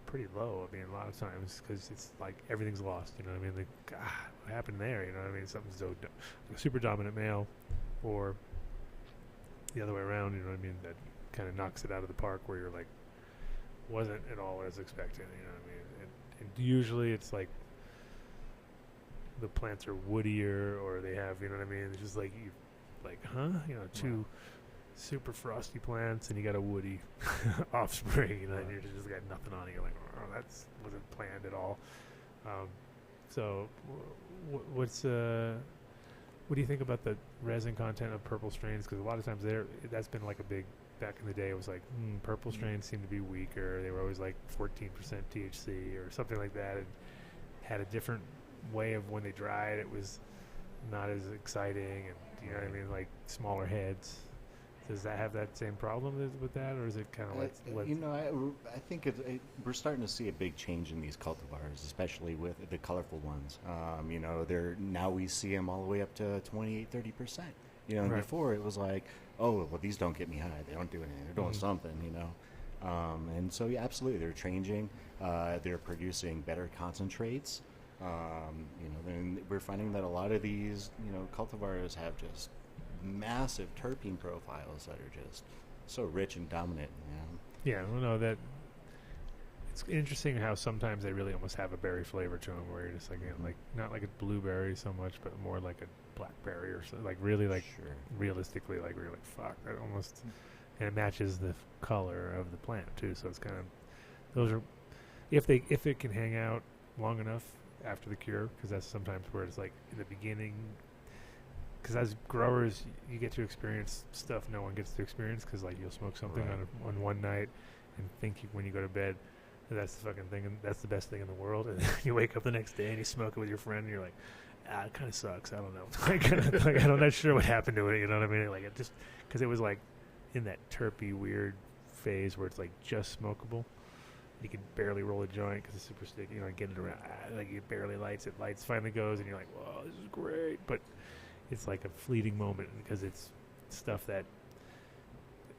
S3: pretty low, I mean, a lot of times, because it's like everything's lost, you know what I mean? Like, God, what happened there, you know what I mean? Something's so a super dominant male or the other way around, you know what I mean? That kind of knocks it out of the park where you're like, wasn't at all as expected, you know what I mean? And usually it's like the plants are woodier or they have, you know what I mean? It's just like, two super frosty plants and you got a woody offspring, and you're just got nothing on it. You're like, oh, that wasn't planned at all. So what do you think about the resin content of purple strains? Because a lot of times that's been like a big, back in the day it was like, purple strains seem to be weaker. They were always like 14% THC or something like that, and had a different way of when they dried. It was not as exciting, and you know what I mean, like smaller heads. Does that have that same problem with that, or is it kind of like?
S8: I think we're starting to see a big change in these cultivars, especially with the colorful ones. Now we see them all the way up to 28-30%. And
S3: Right.
S8: before it was like, oh, well, these don't get me high. They don't do anything. They're doing something, And so, yeah, absolutely, they're changing. They're producing better concentrates. And we're finding that a lot of these, cultivars have just massive terpene profiles that are just so rich and dominant.
S3: Yeah, well, no, that it's interesting how sometimes they really almost have a berry flavor to them, where you're just like, like not like a blueberry so much, but more like a blackberry or something. Like really, like realistically, like we're like, fuck, that almost, and it matches the color of the plant too. So it's kind of those are if it can hang out long enough after the cure, because that's sometimes where it's like in the beginning. Because as growers, you get to experience stuff no one gets to experience. Because like you'll smoke something on one night, and think when you go to bed, that's the fucking thing, and that's the best thing in the world. And you wake up the next day and you smoke it with your friend, and you're like, it kind of sucks. I don't know. I'm not sure what happened to it. You know what I mean? Like it just because it was like in that terpy weird phase where it's like just smokable. You can barely roll a joint because it's super sticky. Get it around, like it barely lights. It lights, finally goes, and you're like, whoa, this is great. But it's like a fleeting moment because it's stuff that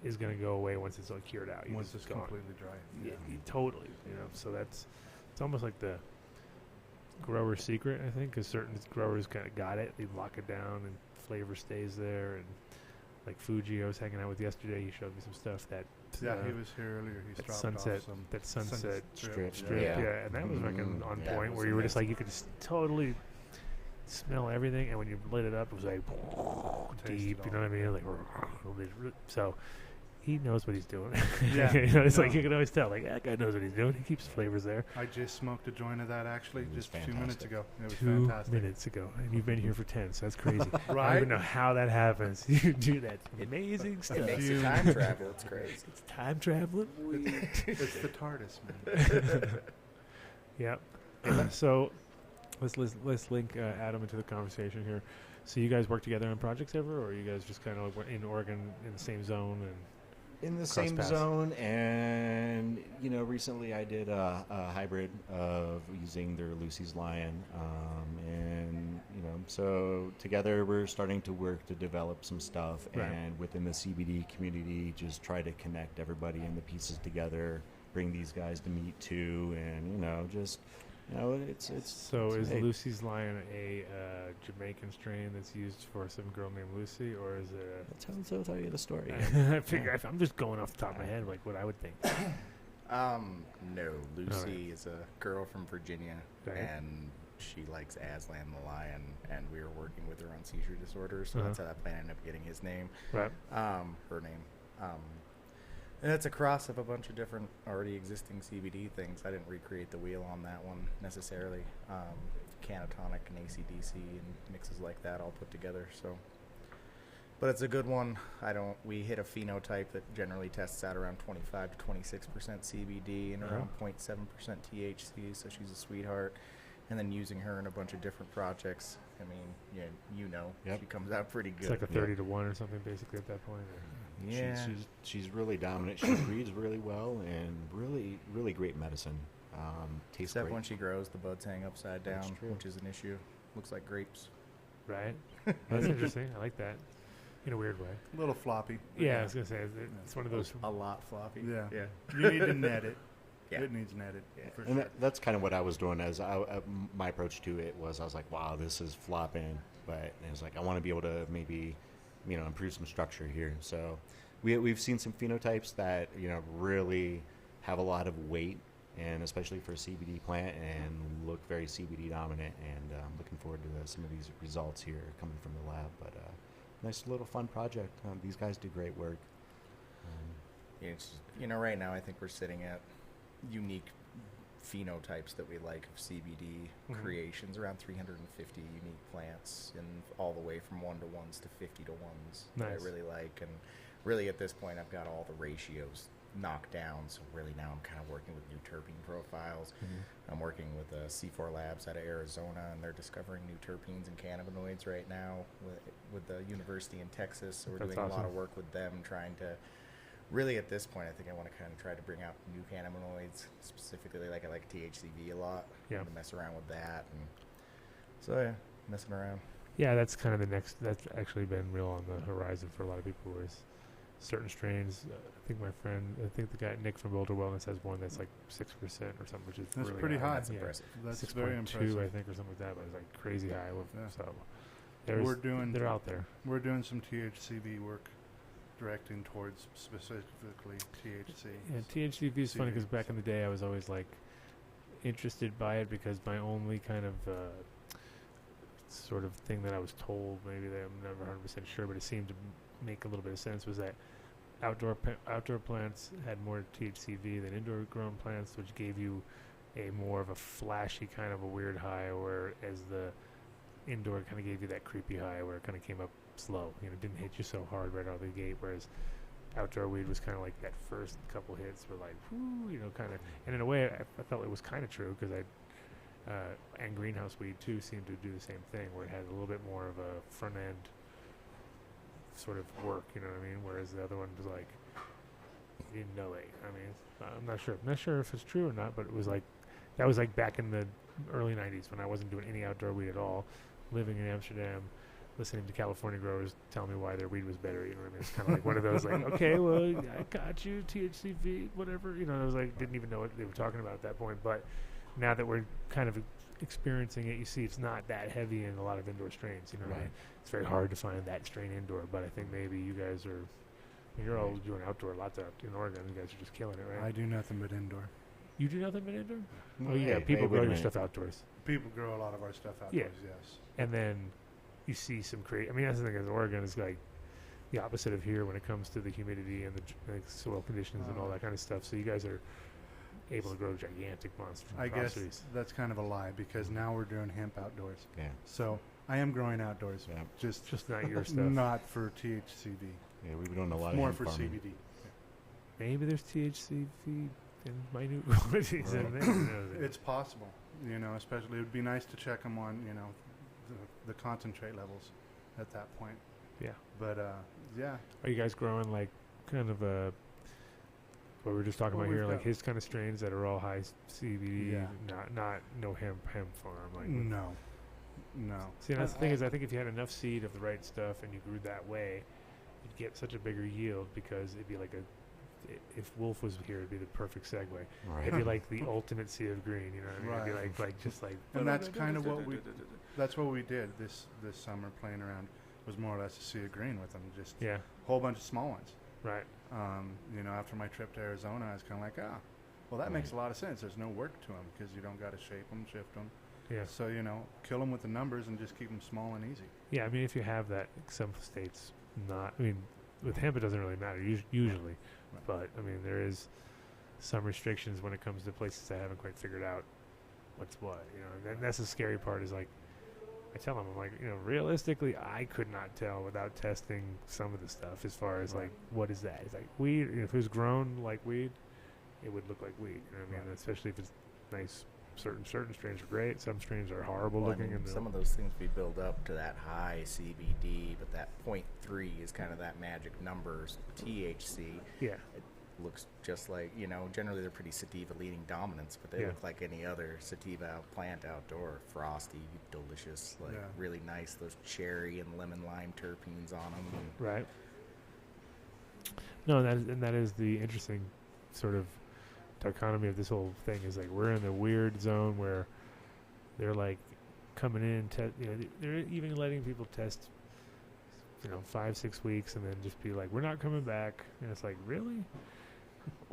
S3: is going to go away once it's all cured out.
S11: Once it's completely dry.
S3: Yeah, totally. So that's It's almost like the grower's secret, I think, because certain growers kind of got it. They lock it down and flavor stays there. And like Fuji, I was hanging out with yesterday. He showed me some stuff that.
S10: Yeah, he was here earlier. He's dropped
S3: sunset,
S10: off some
S3: that sunset
S8: strip.
S3: Yeah, and that was like on
S8: Yeah,
S3: point
S8: it
S3: where
S8: was
S3: you were just
S8: amazing.
S3: like you could just totally smell everything, and when you lit it up, it was like
S10: Taste
S3: deep.
S10: it
S3: You know
S10: all.
S3: what I mean? Like so, he knows what he's doing.
S10: Yeah.
S3: You know, it's
S10: No.
S3: like you can always tell. Like that guy knows what he's doing. He keeps flavors there.
S10: I just smoked a joint of that actually
S8: It was
S10: just 2 minutes
S8: fantastic.
S10: ago. It was
S3: 2
S10: fantastic.
S3: minutes ago, and you've been here for 10, so that's crazy. I don't
S10: Right?
S3: even know how that happens. You do that amazing stuff.
S9: It makes
S10: you-
S9: it time travel. It's crazy.
S3: It's time traveling. Weird.
S10: It's the TARDIS, man.
S3: Yep. So let's link Adam into the conversation here. So you guys work together on projects ever, or you guys just kind of in Oregon in the same zone? And
S8: In the
S3: Cross
S8: same
S3: paths.
S8: zone, and recently I did a hybrid of using their Lucy's Lion, and so together we're starting to work to develop some stuff,
S3: Right.
S8: and within the CBD community, just try to connect everybody and the pieces together, bring these guys to meet too, and it's
S3: so is
S8: hey.
S3: Lucy's Lion a Jamaican strain that's used for some girl named Lucy, or is it?
S8: I'll tell you the story.
S3: I figure I'm just going off the top of my head, like what I would think.
S9: No. Lucy is a girl from Virginia,
S3: Right.
S9: and she likes Aslan the lion, and we were working with her on seizure disorders, so
S3: Uh-huh.
S9: that's how that plant ended up getting his name.
S3: Right.
S9: Her name. And it's a cross of a bunch of different already existing CBD things. I didn't recreate the wheel on that one necessarily. Canatonic and ACDC and mixes like that all put together. So, but it's a good one. We hit a phenotype that generally tests out around 25 to 26% CBD and around 0.7% THC. So she's a sweetheart. And then using her in a bunch of different projects. I mean,
S8: Yep.
S9: she comes out pretty good.
S3: It's like a 30 to 1 or something, basically at that point. Or?
S9: Yeah.
S8: She's really dominant. She breeds really well, and really, really great medicine. Tastes
S9: Except
S8: great.
S9: when she grows, the buds hang upside
S8: That's
S9: down,
S8: true.
S9: which is an issue. Looks like grapes.
S3: Right. That's interesting. I like that in a weird way.
S10: A little floppy.
S3: Yeah, I was gonna say it's one of those.
S9: A lot floppy.
S10: Yeah.
S9: Yeah.
S10: You need to net it.
S9: Yeah.
S10: It needs netted.
S9: Yeah.
S10: For
S8: And
S10: sure.
S8: that's kind of what I was doing. My approach to it was, I was like, wow, this is flopping, but it was like, I want to be able to maybe, improve some structure here. So we've seen some phenotypes that really have a lot of weight, and especially for a CBD plant, and look very CBD dominant. And I'm looking forward to some of these results here coming from the lab. But nice little fun project. These guys do great work.
S9: It's, right now I think we're sitting at unique phenotypes that we like of CBD creations, around 350 unique plants, and all the way from 1-to-1s to 50-to-1s that I
S3: Nice.
S9: really like. And really at this point I've got all the ratios knocked down, so really now I'm kind of working with new terpene profiles. I'm working with C4 Labs out of Arizona, and they're discovering new terpenes and cannabinoids right now with the university in Texas, so we're
S3: That's
S9: doing a lot
S3: awesome.
S9: of work with them, trying to really at this point I think I want to kind of try to bring out new cannabinoids, specifically I like THCV a lot.
S3: Yeah.
S9: To mess around with that, and so yeah, messing around.
S3: Yeah, that's kind of the next. That's actually been real on the horizon for a lot of people. Is certain strains. I think the guy Nick from Boulder Wellness has one that's like 6% or something, which is
S10: That's
S3: really
S10: pretty high.
S9: That's
S3: Yeah.
S9: impressive.
S10: That's
S3: 6.2,
S10: very impressive.
S3: I think, or something like that. But it's like crazy high.
S10: Yeah.
S3: So
S10: We're
S3: they're out there.
S10: We're doing some THCV work, directing towards specifically THC.
S3: Yeah, THCV is funny because
S10: CBD.
S3: back in the day I was always like interested by it because my only kind of sort of thing that I was told, maybe that I'm never 100% sure, but it seemed to make a little bit of sense, was that outdoor plants had more THCV than indoor grown plants, which gave you a more of a flashy kind of a weird high, whereas the indoor kind of gave you that creepy high where it kind of came up slow. It didn't hit you so hard right out of the gate, whereas outdoor weed was kind of like that first couple hits were like, whoo, kind of. And in a way, I felt it was kind of true because and greenhouse weed too seemed to do the same thing, where it had a little bit more of a front end sort of work, you know what I mean? Whereas the other one was like, you didn't know it. I mean, I'm not sure. I'm not sure if it's true or not, but it was like, that was like back in the early 90s when I wasn't doing any outdoor weed at all, living in Amsterdam, listening to California growers tell me why their weed was better, you know what I mean? It's kind of like one of those like, okay, well, I got you, THCV, whatever, I was like, didn't even know what they were talking about at that point, but now that we're kind of experiencing it, you see it's not that heavy in a lot of indoor strains. You know, what I mean? It's very hard to find that strain indoor. But I think maybe you guys are. You're all doing outdoor lots out in Oregon. You guys are just killing it, right?
S10: I do nothing but indoor.
S3: You do nothing but indoor?
S8: Well,
S3: Oh, yeah.
S8: hey,
S3: People
S8: hey, wait
S3: grow
S8: a
S3: your
S8: minute.
S3: stuff outdoors.
S10: People grow a lot of our stuff outdoors, yes.
S3: And then you see some I mean, that's the thing is Oregon is like the opposite of here when it comes to the humidity and the soil conditions and all that kind of stuff. So you guys are able to grow gigantic monsters.
S10: I guess that's kind of a lie because now we're doing hemp outdoors.
S8: Yeah.
S10: So I am growing outdoors.
S8: Yeah.
S3: Just not your stuff.
S10: Not for THCV.
S8: Yeah, we've been doing a lot
S10: More
S8: of
S10: for
S8: hemp farming.
S10: CBD.
S3: Maybe there's THC in minute quantities in there. Who knows?
S10: It's possible, you know. Especially, it would be nice to check them on, you know, the concentrate levels at that point.
S3: Yeah.
S10: But yeah.
S3: Are you guys growing like kind of what we were just talking
S10: Well,
S3: about here,
S10: we've
S3: like
S10: got-
S3: his kind of strains that are all high CBD,
S10: Yeah.
S3: not no hemp farm like.
S10: No.
S3: See, and that's the thing is, I think if you had enough seed of the right stuff and you grew that way, you'd get such a bigger yield because it'd be like if Wolf was here, it'd be the perfect segue.
S8: Right.
S3: It'd be like the ultimate sea of green, you know what I mean? It'd be
S10: Right.
S3: just like.
S10: And that's kind of what we did this summer playing around was more or less a sea of green with them, just
S3: Yeah.
S10: a whole bunch of small ones.
S3: Right.
S10: You know, after my trip to Arizona, I was kind of like, well, that makes a lot of sense. There's no work to them because you don't got to shape them, shift them.
S3: Yeah.
S10: So, you know, kill them with the numbers and just keep them small and easy.
S3: Yeah, I mean, if you have that, some states not. I mean, with hemp it doesn't really matter usually, but I mean there is some restrictions when it comes to places that haven't quite figured out what's what. You know, and that's the scary part. Is like I tell them, I'm like, you know, realistically, I could not tell without testing some of the stuff as far as like what is that? It's like weed. You know, if it was grown like weed, it would look like weed. You know what I mean? Especially if it's nice. Certain strains are great. Some strains are horrible
S9: Well, I
S3: looking.
S9: mean,
S3: And
S9: some of those things we build up to that high CBD, but that 0.3 is kind of that magic numbers THC.
S3: Yeah.
S9: It looks just like, you know, generally they're pretty sativa leading dominance, but they
S3: Yeah.
S9: look like any other sativa plant outdoor. Frosty, delicious, like really nice. Those cherry and lemon lime terpenes on them.
S3: Right. No, that is the interesting sort of dichotomy of this whole thing is like we're in the weird zone where they're like coming in, you know, they're even letting people test, you know, 5-6 weeks and then just be like, we're not coming back, and it's like, really?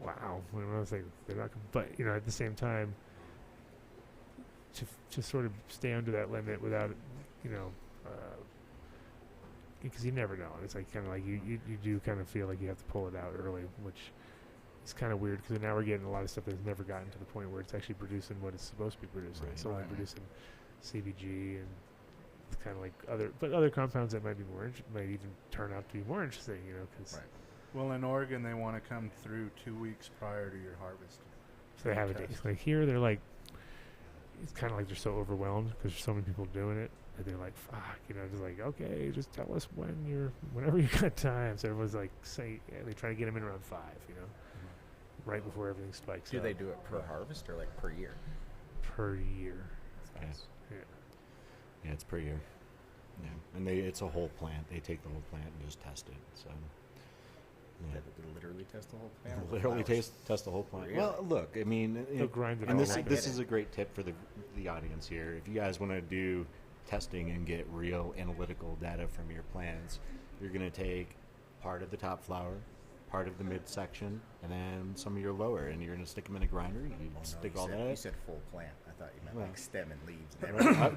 S3: Wow. When I was like, they're not, but you know, at the same time, to sort of stay under that limit without, you know, because you never know. It's like kind of like you do kind of feel like you have to pull it out early, which. It's kind of weird because now we're getting a lot of stuff that's never gotten to the point where it's actually producing what it's supposed to be producing. It's only producing CBG and it's kind of like other compounds that might be might even turn out to be more interesting, you know. Cause
S10: Well, in Oregon, they want to come through 2 weeks prior to your harvest.
S3: So they have it. Like here, they're like, it's kind of like they're so overwhelmed because there's so many people doing it. And they're like, fuck, you know, just like, okay, just tell us whenever you got time. So everyone's like, they try to get them in around 5, you know. Right before everything spikes.
S9: Do they do it per harvest or like per year?
S3: Per year.
S8: Yes.
S3: Yeah.
S8: Yeah, it's per year. Yeah, and it's a whole plant. They take the whole plant and just test it. So. Yeah.
S9: They literally test the whole plant.
S8: Literally test the whole plant.
S9: Really?
S8: Well, look, I mean,
S3: They'll grind it
S8: and
S3: all
S8: this is a great tip for the audience here. If you guys want to do testing and get real analytical data from your plants, you're going to take part of the top flower, part of the midsection, and then some of your lower, and you're going to stick them in a grinder. You stick all that.
S9: You said full plant. I thought you meant like stem and leaves.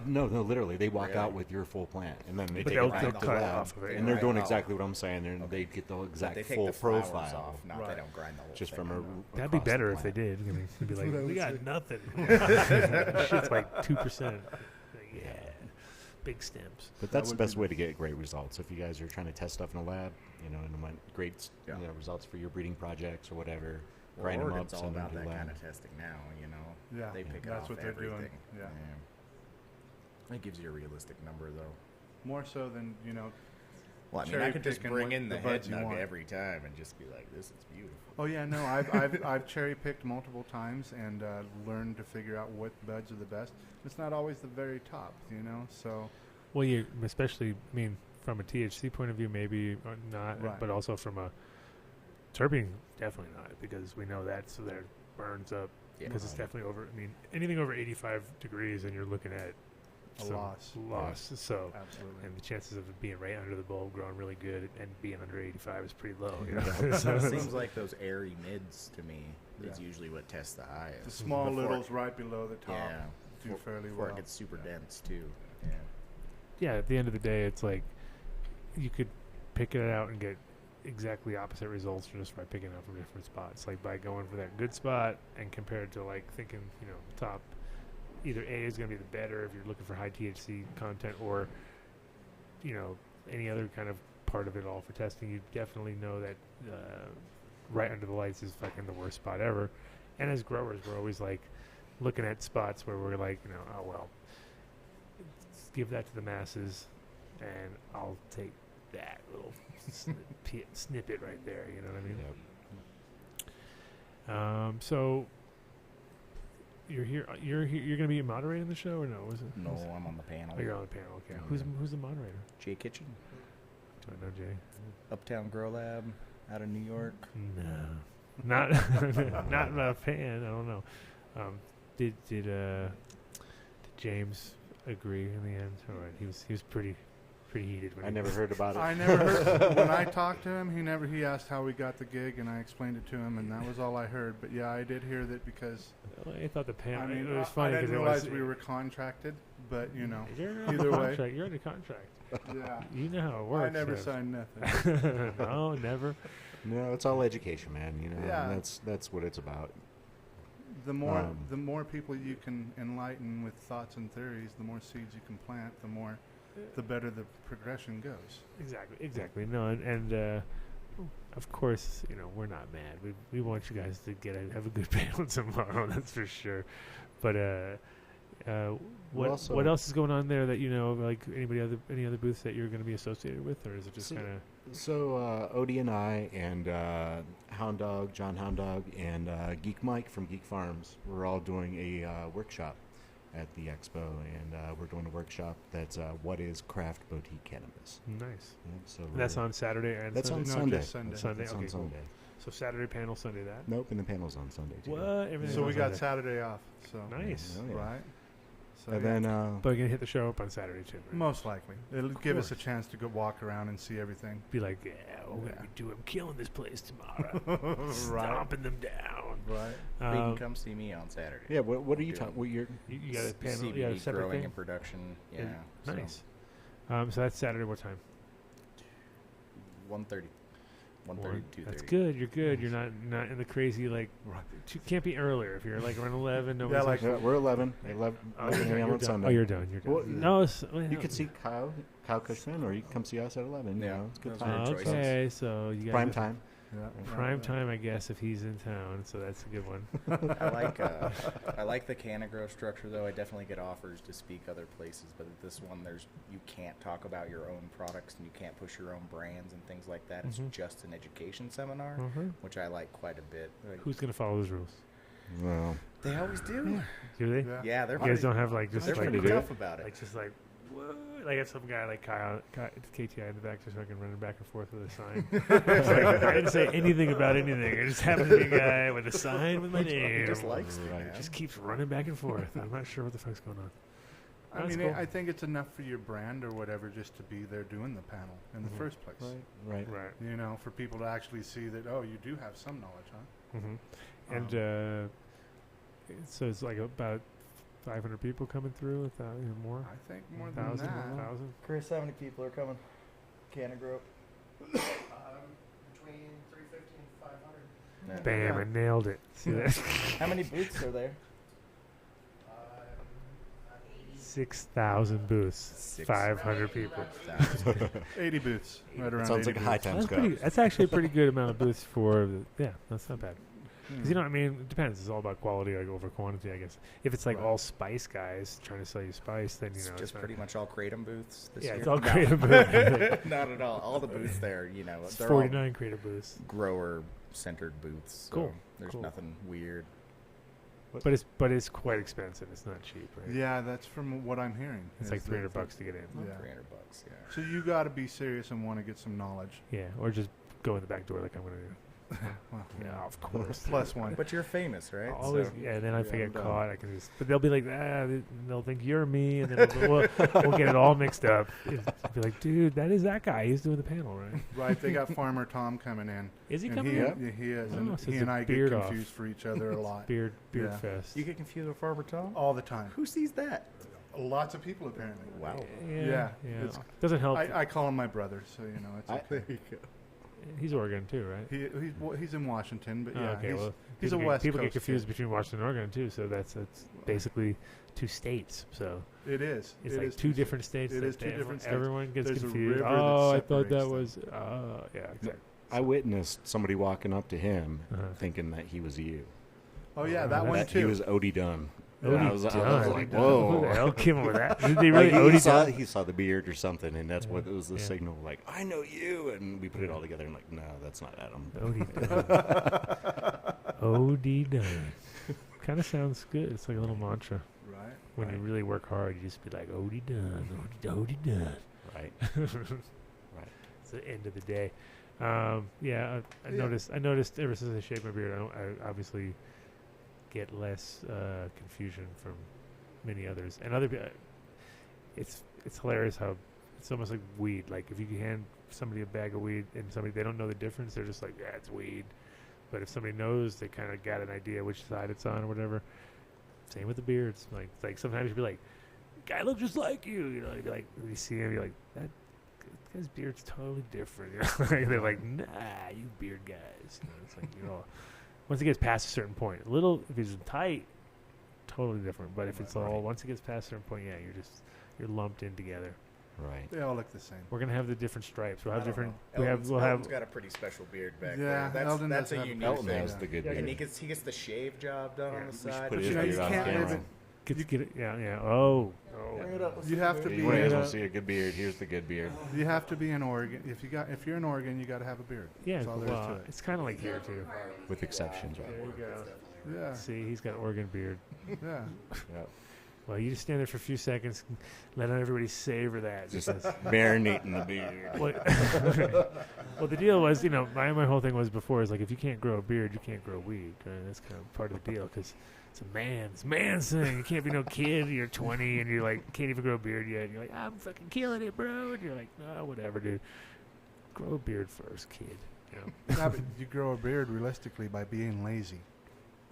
S9: And
S8: no, literally, they walk out with your full plant, and then they take
S3: they'll
S8: it back to
S3: cut
S8: the lab,
S3: off of it.
S8: and they're doing exactly what I'm saying. They get the exact
S9: they take
S8: full
S9: the flowers
S8: profile.
S9: off, not they don't grind the whole
S8: just
S9: thing.
S8: from a.
S3: That'd be
S8: across the
S3: better if
S8: plant.
S3: they did. I mean, it'd be like, we got nothing. Shit's like 2%. Yeah, big stems.
S8: But that's the best way to get great results. If you guys are trying to test stuff in a lab, you know, and want great results for your breeding projects or whatever,
S9: Well,
S8: grind them up,
S9: Oregon's all
S8: send them
S9: about
S8: to
S9: that
S8: the lab.
S9: kind of testing now. You know,
S10: Yeah,
S9: they pick
S10: that's
S9: off
S10: what they're
S9: everything.
S10: doing. Yeah.
S9: It gives you a realistic number, though.
S10: More so than, you know.
S9: Well, I mean, I could just
S10: cherry-picking
S9: bring
S10: what
S9: in the head
S10: buds you
S9: nug
S10: want.
S9: every time and just be like, "This is beautiful."
S10: Oh yeah, no, I've cherry picked multiple times and learned to figure out what buds are the best. It's not always the very top, you know. So.
S3: Well, you especially, I mean, from a THC point of view, maybe not,
S10: Right.
S3: but also from a terpene, definitely not, because we know that burns up because it's definitely over. I mean, anything over 85 degrees, and you're looking at
S10: A
S3: some
S10: loss.
S3: Loss. So,
S10: Absolutely.
S3: and the chances of it being right under the bulb, growing really good, and being under 85 is pretty low. You know?
S9: It seems like those airy mids to me is usually what tests the highest.
S10: The small
S9: Before
S10: littles right below the top do fairly
S9: before
S10: well.
S9: it gets super dense too. Yeah.
S3: Yeah, at the end of the day, it's like you could pick it out and get exactly opposite results just by picking out from different spots. Like by going for that good spot and compared to like thinking, top, either A is going to be the better if you're looking for high THC content, or, any other kind of part of it all for testing. You definitely know that right under the lights is fucking the worst spot ever. And as growers, we're always like looking at spots where we're like, oh well, give that to the masses, and I'll take that little snippet right there. You know what I mean? So you're here. You're going to be moderating the show, or no?
S9: No, I'm on the panel.
S3: Oh, you're on the panel. Okay. Who's the moderator?
S9: Jay Kitchen.
S3: Do I know Jay?
S9: Uptown Grow Lab, out of New York.
S3: No, not not a fan. I don't know. Did James agree in the end? All right, he was pretty heated. When
S8: I never heard about it.
S10: I never heard. When I talked to him, he asked how we got the gig, and I explained it to him, and that was all I heard. But yeah, I did hear that because
S3: I thought the panel.
S10: I mean,
S3: it was funny
S10: I
S3: because
S10: didn't realize we were contracted, but either way,
S3: you're under contract.
S10: Yeah,
S3: you know how it works.
S10: I never signed nothing.
S3: No, never.
S8: No, it's all education, man.
S10: Yeah.
S8: And that's what it's about.
S10: The more people you can enlighten with thoughts and theories, the more seeds you can plant, the better the progression goes.
S3: Exactly. No, and of course, we're not mad. We want you guys to have a good panel tomorrow. That's for sure. But what else is going on there that like any other booths that you're going to be associated with, or is it just kind of?
S8: So Odie and I and John Hound Dog, and Geek Mike from Geek Farms, we're all doing a workshop at the expo, and we're doing a workshop that's what is craft boutique cannabis.
S3: Nice.
S8: Yeah, so
S3: that's on Saturday and
S8: that's
S3: Sunday?
S8: on Sunday.
S10: Just Sunday.
S3: Sunday.
S8: That's
S3: Okay,
S8: on Sunday.
S3: Cool. So Saturday panel, Sunday that.
S8: Nope, and the panel's on Sunday too.
S3: What?
S10: So we got Saturday off. So
S3: nice.
S8: Oh, yeah.
S10: Right. So
S8: And then,
S3: but you're gonna hit the show up on Saturday too. Right?
S10: most likely, it'll give us a chance to go walk around and see everything.
S3: Be like, we're gonna be killing this place tomorrow, stomping them down.
S10: Right.
S9: But you can come see me on Saturday.
S8: Yeah. What are you talking? What you're?
S3: You got a panel?
S9: CBD
S3: You got a separate
S9: growing
S3: thing?
S9: and production. Yeah.
S3: Nice. So that's Saturday. What time?
S9: 1:30. 1:30, 2:30.
S3: That's good. You're good. You're not in the crazy can't be earlier. If you're like around 11, nobody's
S8: we're 11 a.m. on Sunday.
S3: Oh, you're done. You're done.
S8: Well,
S3: no,
S8: you could see Kyle Cushman, or you can come see us at 11.
S9: Yeah,
S8: it's good
S9: those
S8: time.
S9: are
S3: Okay, so you guys
S8: Prime time.
S10: Yeah.
S3: Prime time, I guess, if he's in town. So that's a good one.
S9: I like the Canagrow structure, though. I definitely get offers to speak other places, but at this one, you can't talk about your own products and you can't push your own brands and things like that. It's just an education seminar, which I like quite a bit.
S3: Who's gonna follow those rules?
S8: Well,
S9: they always do.
S3: Do they?
S9: Yeah, they're.
S3: You guys don't have
S9: they're pretty tough about it.
S3: Like just like. Whoa. Like if some guy like KTI in the back just fucking running back and forth with a sign. I didn't say anything about anything. It just happened to be a guy with a sign with my name.
S9: He just likes me, man.
S3: Just keeps running back and forth. I'm not sure what the fuck's going on.
S10: I mean,
S3: cool.
S10: I think it's enough for your brand or whatever just to be there doing the panel in the first place.
S8: Right.
S10: For people to actually see that, you do have some knowledge, huh?
S3: And so it's like about 500 people coming through, more?
S10: I think more than
S3: 1,000,
S10: that.
S3: 1,000?
S9: Chris, how many people are coming? Canagrow?
S11: Between 350 and 500.
S3: Bam, I nailed it. See that?
S9: How many booths are there?
S3: 6,000 booths, 500 people.
S10: 80 booths, right around.
S8: Sounds
S10: 80
S8: like a high
S10: booths.
S8: times
S3: That's actually a pretty good amount of booths for. That's not bad. Because it depends. It's all about quality, over quantity, I guess. If it's all spice guys trying to sell you spice, then
S9: It's just pretty much all Kratom booths this year.
S3: it's all Kratom booths.
S9: Not at all. All the booths there,
S3: It's
S9: they're
S3: 49 Kratom booths.
S9: Grower-centered booths. So
S3: Cool.
S9: There's
S3: Cool.
S9: nothing weird.
S3: But it's quite expensive. It's not cheap, right?
S10: Yeah, that's from what I'm hearing.
S3: It's like $300 to get in.
S10: Yeah.
S9: $300, yeah.
S10: So you got to be serious and want to get some knowledge.
S3: Yeah, or just go in the back door like I'm going to do.
S10: Well,
S3: Yeah, of course.
S10: Plus one.
S9: But you're famous, right?
S3: Always,
S9: So-
S3: yeah. And then if I
S10: Yeah,
S3: get
S10: I'm
S3: caught, I can just. But they'll be like, they'll think you're me, and then we'll get it all mixed up. It'll be like, dude, that is that guy. He's doing the panel, right?
S10: Right, they got Farmer Tom coming in.
S3: Is he
S10: and
S3: coming
S10: he,
S3: in?
S10: Yeah, he is.
S3: Oh,
S10: And
S3: so
S10: he
S3: it's
S10: and
S3: a
S10: I get
S3: beard off.
S10: confused for each other a lot.
S3: Beard
S10: Yeah.
S3: fest.
S9: You get confused with Farmer Tom?
S10: All the time.
S9: Who sees that?
S10: Lots of people, apparently.
S9: Wow.
S3: Yeah.
S10: It's-
S3: Doesn't help.
S10: I call him my brother, so, you know, it's okay.
S9: There you go.
S3: He's Oregon too, right?
S10: He's in Washington, but
S3: Oh,
S10: yeah,
S3: okay, well,
S10: he's a
S3: people
S10: West
S3: People
S10: Coast
S3: get confused
S10: kid.
S3: between Washington and Oregon too, so that's basically 2 states. So
S10: It is.
S3: it's
S10: It
S3: like
S10: is
S3: 2 different states.
S10: It
S3: that
S10: is 2 different states.
S3: Everyone gets
S8: There's a
S3: confused.
S8: river
S3: Oh,
S8: that
S3: I thought that
S8: separates
S3: was. Yeah, exactly.
S8: I witnessed somebody walking up to him
S3: Uh-huh.
S8: thinking that he was you.
S10: Oh yeah, that one
S8: That
S10: too.
S8: he was Odie Dunn.
S3: Odie
S8: I was
S3: Dunn.
S8: like,
S3: Who
S8: whoa.
S3: the hell came up with that? Did they really
S8: Like,
S3: Odie Dunn?
S8: he saw the beard or something, and that's what it was the
S3: Yeah.
S8: signal. Like, I know you, and we put it all together. And like, no, that's not Adam.
S3: Odie Dunn. Odie Dunn. Kind of sounds good. It's like a little mantra.
S10: Right.
S3: When
S8: Right.
S3: you really work hard, you just be like, Odie Dunn, Odie Dunn.
S8: Right. Right.
S3: It's the end of the day. I noticed ever since I shaved my beard, I obviously get less confusion from many others. And it's hilarious how it's almost like weed. Like if you hand somebody a bag of weed and they don't know the difference, they're just like, yeah, it's weed. But if somebody knows, they kind of got an idea which side it's on or whatever. Same with the beards. Like sometimes you'll be like, guy looks just like you. You know, like you see him, you're like, that guy's beard's totally different. You know? They're like, nah, you beard guys. You know, it's like, you know, once it gets past a certain point, if he's tight, totally different. But if it's all, once it gets past a certain point, yeah, you're lumped in together.
S8: Right.
S10: They all look the same.
S3: We're gonna have the different stripes. We'll have different.
S9: Eldon's
S3: We'll have.
S9: got a pretty special beard back
S10: Yeah,
S9: there.
S10: Eldon
S9: That's
S10: does
S9: a
S10: have a
S9: unique
S8: Elton
S9: thing.
S8: has the good
S9: And
S8: beard.
S9: he gets the shave job done on the side.
S8: put
S9: But
S8: his
S9: you know,
S8: beard
S9: you
S8: on
S9: can't
S8: camera.
S9: live it.
S3: Get it. Yeah. Oh.
S10: You have to be.
S8: You guys will see a good beard. Here's the good beard.
S10: You have to be in Oregon. If you're in Oregon, you got to have a beard.
S3: Yeah.
S10: That's all there is to
S3: Well,
S10: it.
S3: it's kind of like here too.
S8: With exceptions, right?
S3: There you go.
S10: Yeah.
S3: See, he's got Oregon beard.
S10: Yeah.
S8: Yep.
S3: Well, you just stand there for a few seconds, let everybody savor that.
S8: Just
S3: because-
S8: marinating the beard.
S3: well, the deal was, my whole thing was before is like, if you can't grow a beard, you can't grow weed. Right? That's kind of part of the deal because it's a man's thing. You can't be no kid. You're 20 and you're like, can't even grow a beard yet. And you're like, I'm fucking killing it, bro. And you're like, no, whatever, dude. Grow a beard first, kid.
S10: Yeah, but you grow a beard realistically by being lazy.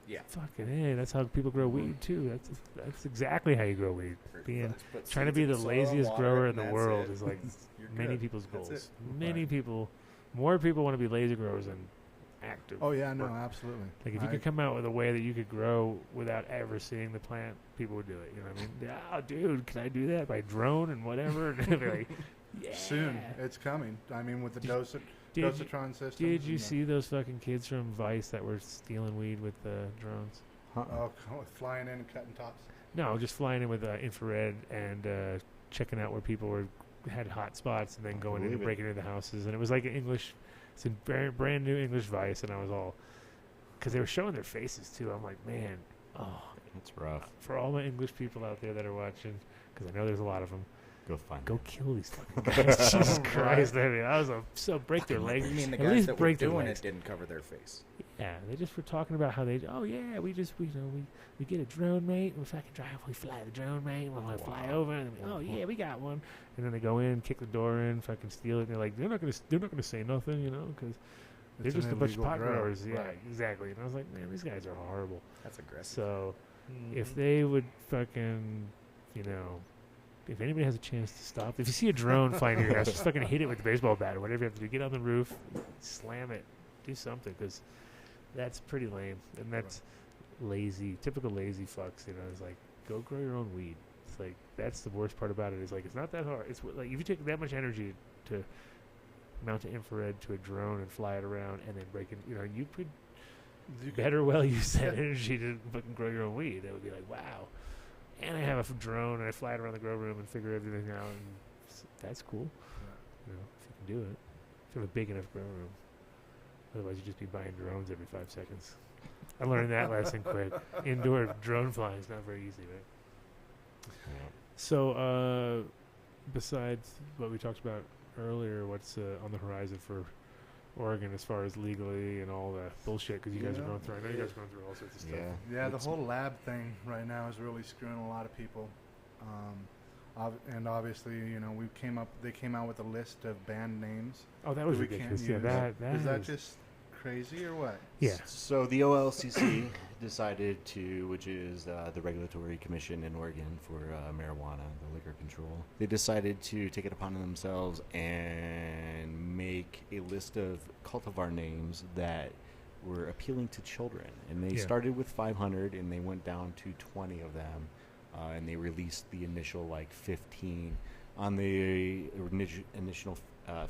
S9: Yeah.
S3: Fucking A. That's how people grow weed too. That's exactly how you grow weed. Trying to be the laziest grower in the world is like many people's goals. More people want to be lazy growers than active.
S10: Oh yeah, no, absolutely.
S3: Like if you could come out with a way that you could grow without ever seeing the plant, people would do it. You know what I mean? Oh, dude, can I do that by drone and whatever? And they'd be like, yeah.
S10: Soon, it's coming. I mean, with the dosatron system.
S3: Did you see those fucking kids from Vice that were stealing weed with drones?
S10: Oh, flying in and cutting tops.
S3: No, just flying in with infrared and checking out where people had hot spots and then going in and breaking into the houses. And it was like it's a brand new English Vice, and I was all, because they were showing their faces too. I'm like, man,
S8: it's rough.
S3: For all my English people out there that are watching, because I know there's a lot of them.
S8: Go
S3: kill these fucking guys. Jesus Christ. I mean, I was so break their legs.
S9: You mean the
S3: At
S9: guys
S3: least
S9: that were
S3: break their
S9: doing
S3: legs.
S9: it didn't cover their face?
S3: Yeah, they just were talking about how we get a drone, mate. We fucking drive, we fly the drone, mate. We'll fly over, and we got one. And then they go in, kick the door in, fucking steal it. And they're like, they're not gonna say nothing, because they're just a bunch of pot growers. Yeah, exactly. And I was like, man, these guys are horrible.
S9: That's aggressive.
S3: So, if they would fucking, if anybody has a chance to stop, if you see a drone flying near your house, just fucking hit it with a baseball bat or whatever you have to do. Get on the roof, slam it, do something, because that's pretty lame. And that's lazy, typical lazy fucks, It's like, go grow your own weed. It's like, that's the worst part about it. Is like, it's not that hard. It's like, if you take that much energy to mount an infrared to a drone and fly it around and then break it, you could better well use that energy to fucking grow your own weed. It would be like, wow. And I have a drone and I fly it around the grow room and figure everything out, and that's cool. If you can do it, if you have a big enough grow room. Otherwise, you'd just be buying drones every 5 seconds. I learned that lesson quick. Indoor drone flying is not very easy, right?
S8: Yeah.
S3: So, besides what we talked about earlier, what's on the horizon for Oregon as far as legally and all the bullshit? Because you guys are going through. I know you guys are going through all sorts of stuff.
S10: Yeah, the whole lab thing right now is really screwing a lot of people. And obviously, you know, they came out with a list of band names.
S3: Oh, that was ridiculous. Yeah, that
S10: is that just crazy or what?
S3: Yeah.
S8: So the OLCC decided to, which is the regulatory commission in Oregon for marijuana, the liquor control. They decided to take it upon themselves and make a list of cultivar names that were appealing to children. And they started with 500, and they went down to 20 of them. And they released the initial 15. On the initial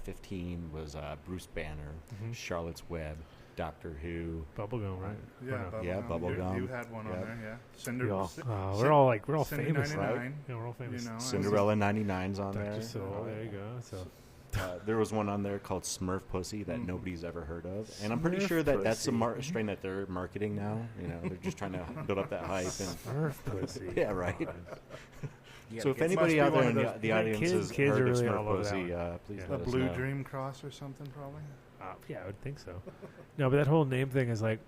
S8: 15 was Bruce Banner, Charlotte's Web, Doctor Who,
S3: Bubblegum, right?
S10: Yeah,
S8: Bubblegum.
S10: You had one on there, yeah.
S3: We're all famous, right? Yeah, we're all famous.
S10: You know,
S8: Cinderella 99's on there.
S3: So there you go. So.
S8: There was one on there called Smurf Pussy that nobody's ever heard of, and I'm pretty sure that that's a strain that they're marketing now. You know, they're just trying to build up that hype. And
S3: Smurf Pussy.
S8: Yeah, right. So if anybody out there in the audience has heard of Smurf Pussy, please let us know.
S10: Blue Dream Cross or something, probably.
S3: Yeah, I would think so. No, but that whole name thing is like,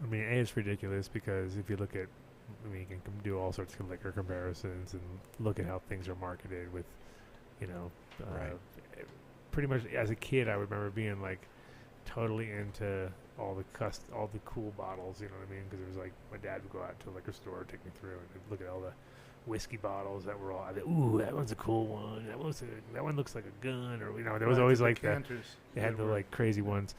S3: I mean, it's ridiculous because if you look at, I mean, you can do all sorts of liquor comparisons and look at how things are marketed with, you know, pretty much as a kid, I remember being like totally into all the cool bottles, you know what I mean? Because it was like my dad would go out to a liquor store, take me through, and look at all the whiskey bottles that were all. Ooh, that one's a cool one. That one looks like a gun, or you know, there was always like they had the like crazy ones.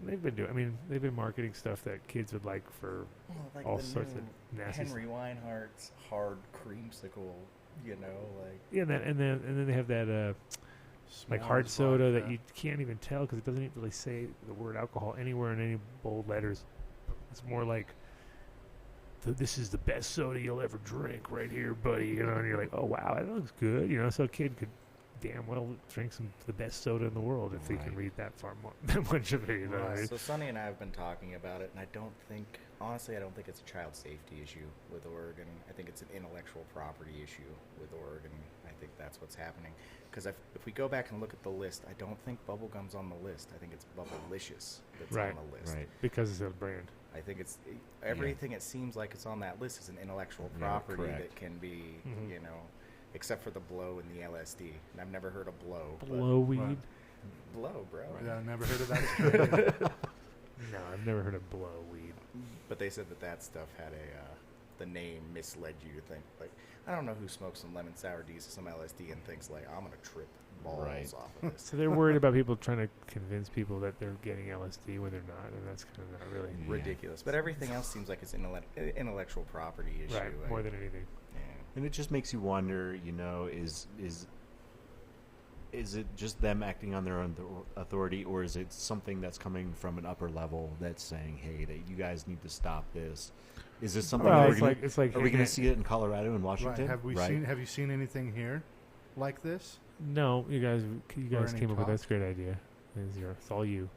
S3: They've been marketing stuff that kids would like for all sorts of nasty.
S9: Henry Weinhardt's hard creamsicle, you know, like
S3: and then they have that like hard soda that you can't even tell because it doesn't even really say the word alcohol anywhere in any bold letters. It's more like, this is the best soda you'll ever drink right here, buddy. You know, and you're like, oh wow, that looks good. You know, so a kid could damn well drink the best soda in the world if they can read that much of it. You know what I mean?
S9: So Sonny and I have been talking about it, and honestly, I don't think it's a child safety issue with Oregon. I think it's an intellectual property issue with Oregon. I think that's what's happening. Because if we go back and look at the list, I don't think Bubblegum's on the list. I think it's Bubblicious that's on the list.
S3: Right, because it's a brand.
S9: I think it's everything. It seems like it's on that list is an intellectual property that can be, you know, except for the blow and the LSD. And I've never heard of blow.
S3: Blow weed?
S9: Blow, bro.
S10: Yeah, I never heard of that.
S3: No, I've never heard of blow weed.
S9: But they said that stuff had the name misled you to think, like, I don't know who smokes some lemon sour diesel, some LSD, and thinks, like, I'm going to trip balls off of this.
S3: So they're worried about people trying to convince people that they're getting LSD when they're not, and that's kind of not really
S9: ridiculous. But everything else seems like it's an intellectual property issue.
S3: Right, more than anything.
S9: Yeah.
S8: And it just makes you wonder, you know, is it just them acting on their own authority, or is it something that's coming from an upper level that's saying, hey, that you guys need to stop this? Is this something are we going to see it in Colorado and Washington?
S10: Right. Have you seen anything here like this?
S3: No, you guys came up with this great idea. It's all you.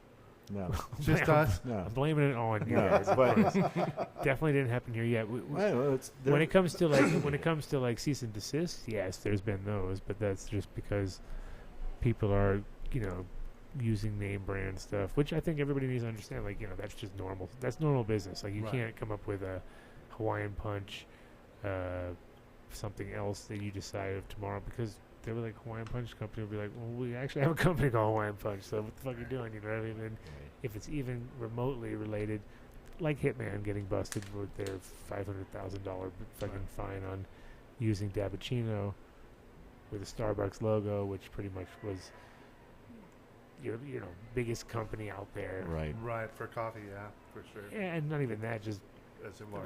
S8: No,
S10: just us.
S3: No. I'm blaming it on you guys. But definitely didn't happen here yet. When it comes to like cease and desist, yes, there's been those, but that's just because people are, you know, using name brand stuff, which I think everybody needs to understand. Like, you know, that's just normal. That's normal business. Like, you can't come up with a Hawaiian Punch, something else that you decide of tomorrow, because they were like, Hawaiian Punch company will be like, well, we actually have a company called Hawaiian Punch, so what the fuck are you doing? You know what I mean? And if it's even remotely related, like Hitman getting busted with their $500,000 fucking fine on using Dabbuccino with a Starbucks logo, which pretty much was your biggest company out there.
S10: Right, for coffee, yeah, for sure.
S3: Yeah, and not even that, just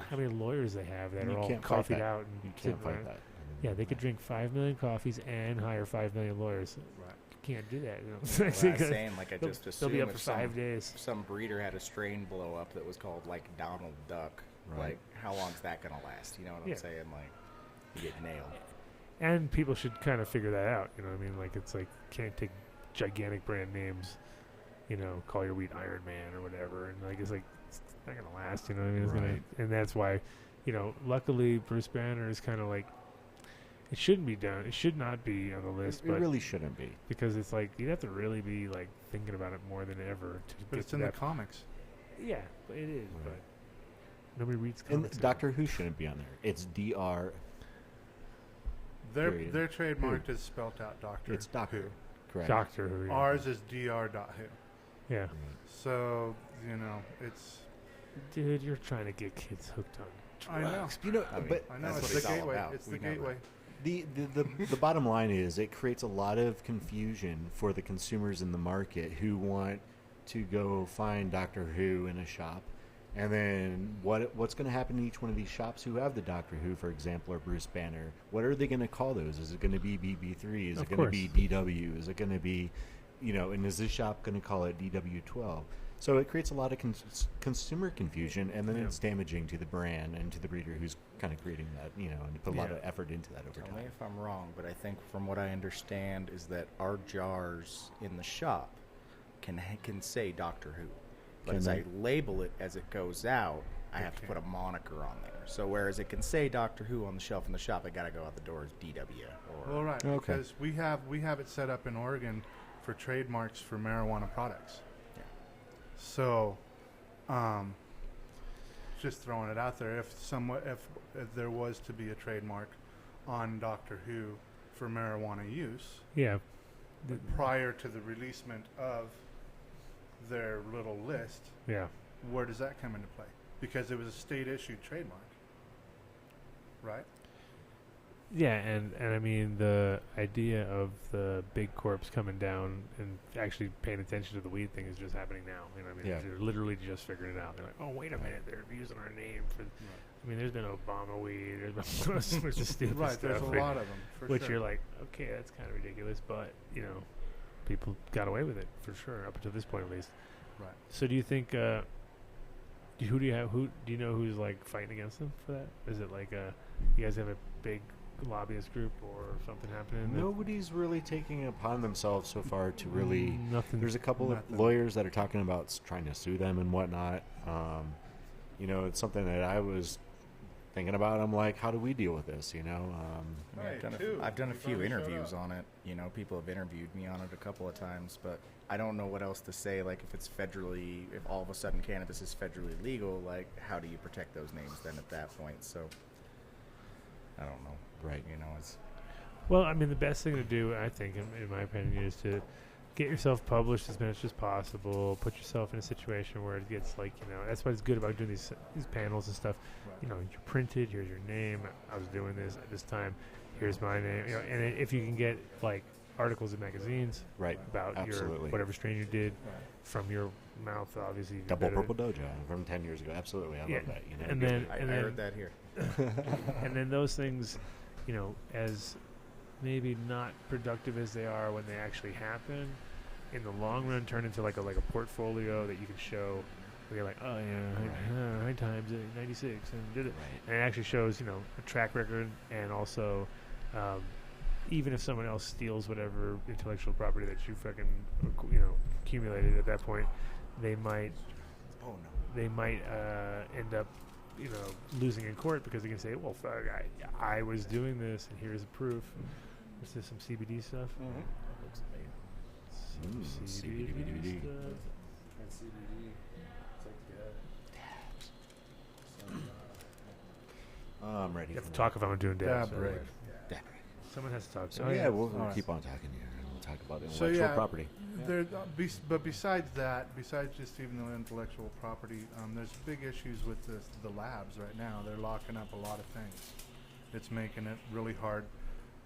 S3: how many lawyers they have that are all coffeed out. And
S8: you can't fight that.
S3: Yeah, they could drink 5 million coffees and hire 5 million lawyers. Right. You can't do that. You know?
S9: Well, I was saying, like, I just assume
S3: they'll be up for 5 days.
S9: Some breeder had a strain blow up that was called, like, Donald Duck. Right. Like, how long's that going to last? You know what I'm saying? Like, you get nailed.
S3: And people should kind of figure that out. You know what I mean? Like, it's like, can't take gigantic brand names, you know, call your wheat Iron Man or whatever. And, like, it's like, it's not going to last. You know what I mean? And that's why, you know, luckily Bruce Banner is kind of like, It shouldn't be done. It should not be on the list.
S8: It really shouldn't be.
S3: Because it's like, you'd have to really be like thinking about it more than ever.
S10: But it's in the comics.
S3: Yeah, it is.
S8: Right.
S3: But nobody reads
S8: And
S3: comics.
S8: Doctor Who shouldn't be on there. It's DR.
S10: Their trademark is spelt out Doctor.
S8: It's Doctor.
S10: Who.
S8: Correct.
S3: Doctor Who. Yeah.
S10: Ours is dr.who.
S3: Yeah.
S10: So, it's...
S3: Dude, you're trying to get kids hooked on
S10: I know.
S3: drugs.
S8: You know,
S9: but
S10: I know,
S9: that's
S10: it's
S9: what
S10: the
S9: it's all
S10: gateway.
S9: about.
S10: It's the
S9: We know that.
S10: gateway.
S8: The bottom line is it creates a lot of confusion for the consumers in the market who want to go find Doctor Who in a shop. And then what's going to happen in each one of these shops who have the Doctor Who, for example, or Bruce Banner? What are they going to call those? Is it going to be BB3? Is it going to be DW? Is it going to be, and is this shop going to call it DW12? So it creates a lot of consumer confusion, and then it's damaging to the brand and to the breeder who's kind of creating that, and put a lot of effort into that over
S9: Tell
S8: time.
S9: me if I'm wrong, but I think from what I understand is that our jars in the shop can say Doctor Who. But
S8: Can
S9: as
S8: they?
S9: I label it as it goes out, I have to put a moniker on there. So whereas it can say Doctor Who on the shelf in the shop, I got to go out the door as DW.
S10: Well, right,
S8: Okay.
S10: because we have it set up in Oregon for trademarks for marijuana products.
S9: Yeah.
S10: So, just throwing it out there, if there was to be a trademark on Doctor Who for marijuana use,
S3: Yeah.
S10: prior to the releasement of their little list,
S3: Yeah.
S10: where does that come into play? Because it was a state-issued trademark, right?
S3: Yeah, and I mean, the idea of the big corps coming down and actually paying attention to the weed thing is just happening now.
S8: Yeah.
S3: They're literally just figuring it out. They're like, oh, wait a minute, they're using our name for... I mean, there's been Obama weed, there's been all sorts of stupid
S10: Right,
S3: stuff.
S10: there's a lot of them, for
S3: which
S10: sure.
S3: you're like, okay, that's kind of ridiculous, but, people got away with it, for sure, up until this point at least.
S10: Right.
S3: So do you think... who do you know who's, like, fighting against them for that? Is it like you guys have a big lobbyist group or something happening?
S8: Nobody's really taking it upon themselves so far to really.
S3: Nothing.
S8: There's a couple of lawyers that are talking about trying to sue them and whatnot. It's something that I was thinking about. I'm like, how do we deal with this?
S9: I've done a few interviews on it. People have interviewed me on it a couple of times, but I don't know what else to say. Like, if all of a sudden cannabis is federally legal, like, how do you protect those names then at that point? So, I don't know.
S8: Right.
S9: It's...
S3: Well, I mean, the best thing to do, I think, in my opinion, is to get yourself published as much as possible. Put yourself in a situation where it gets like, that's what's good about doing these panels and stuff. Right. You're printed. Here's your name. I was doing this at this time. Here's my name. And if you can get like articles in magazines,
S8: right,
S3: about
S8: absolutely.
S3: your whatever strain you did from your mouth, obviously.
S8: Double Purple Dojo from 10 years ago. Absolutely, I love that.
S3: And then
S9: I heard that here.
S3: And then those things, as maybe not productive as they are when they actually happen, in the long run turn into like a portfolio that you can show. Where you're like, oh yeah, high times at 96 and did it, and it actually shows a track record, and also even if someone else steals whatever intellectual property that you fucking accumulated at that point, they might end up losing in court because they can say, well, fuck, I was doing this, and here's the proof. What's this, some CBD stuff?
S9: Looks amazing.
S3: Some
S8: CBD.
S3: stuff.
S11: That's CBD. It's like
S8: I'm ready.
S3: You have to talk if I'm doing dabs.
S10: Dab break.
S8: Dab.
S3: Someone has to talk.
S8: So we'll keep on talking here. We'll talk about intellectual property.
S10: But besides that, besides just even the intellectual property, there's big issues with the labs right now. They're locking up a lot of things. It's making it really hard.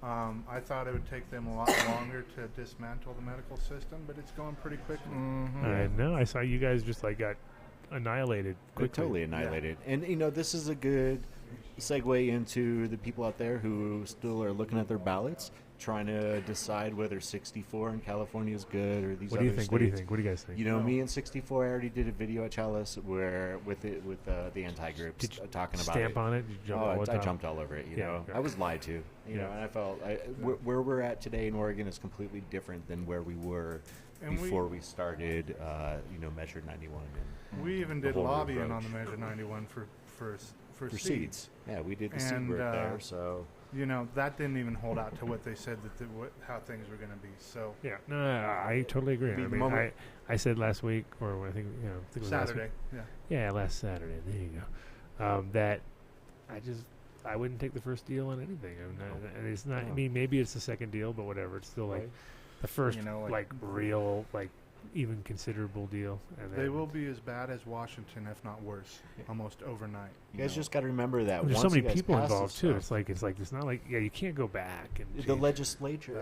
S10: I thought it would take them a lot longer to dismantle the medical system, but it's going pretty quickly.
S3: Mm-hmm. I know. I saw you guys just got annihilated quickly.
S8: Totally annihilated. Yeah. And this is a good segue into the people out there who still are looking at their ballots, trying to decide whether 64 in California is good or these other states.
S3: What do you think? What do you guys think?
S8: Me and 64, I already did a video at Chalice with the anti-groups talking about it.
S3: Stamp on it? Did you jump
S8: I jumped all over it.
S3: Okay.
S8: I was lied to. And I felt where we're at today in Oregon is completely different than where we were before we started. Measure 91. And
S10: we even did lobbying on the Measure 91 for
S8: seeds. Yeah, we did the seed work there. So
S10: you know, that didn't even hold out to what they said how things were going to be. So
S3: Yeah, no, I totally agree. I mean, I said last week, or I think I think it was
S10: Saturday,
S3: last week. Yeah, last Saturday. There you go. That I wouldn't take the first deal on anything. And it's not. I mean, maybe it's the second deal, but whatever. It's still like the first, like real, like even considerable deal. And
S10: they will be as bad as Washington, if not worse, almost overnight.
S8: You guys just got to remember that
S3: there's
S8: once
S3: so many
S8: you guys
S3: people
S8: pass
S3: involved
S8: this
S3: too.
S8: stuff,
S3: It's not like you can't go back and
S8: the legislation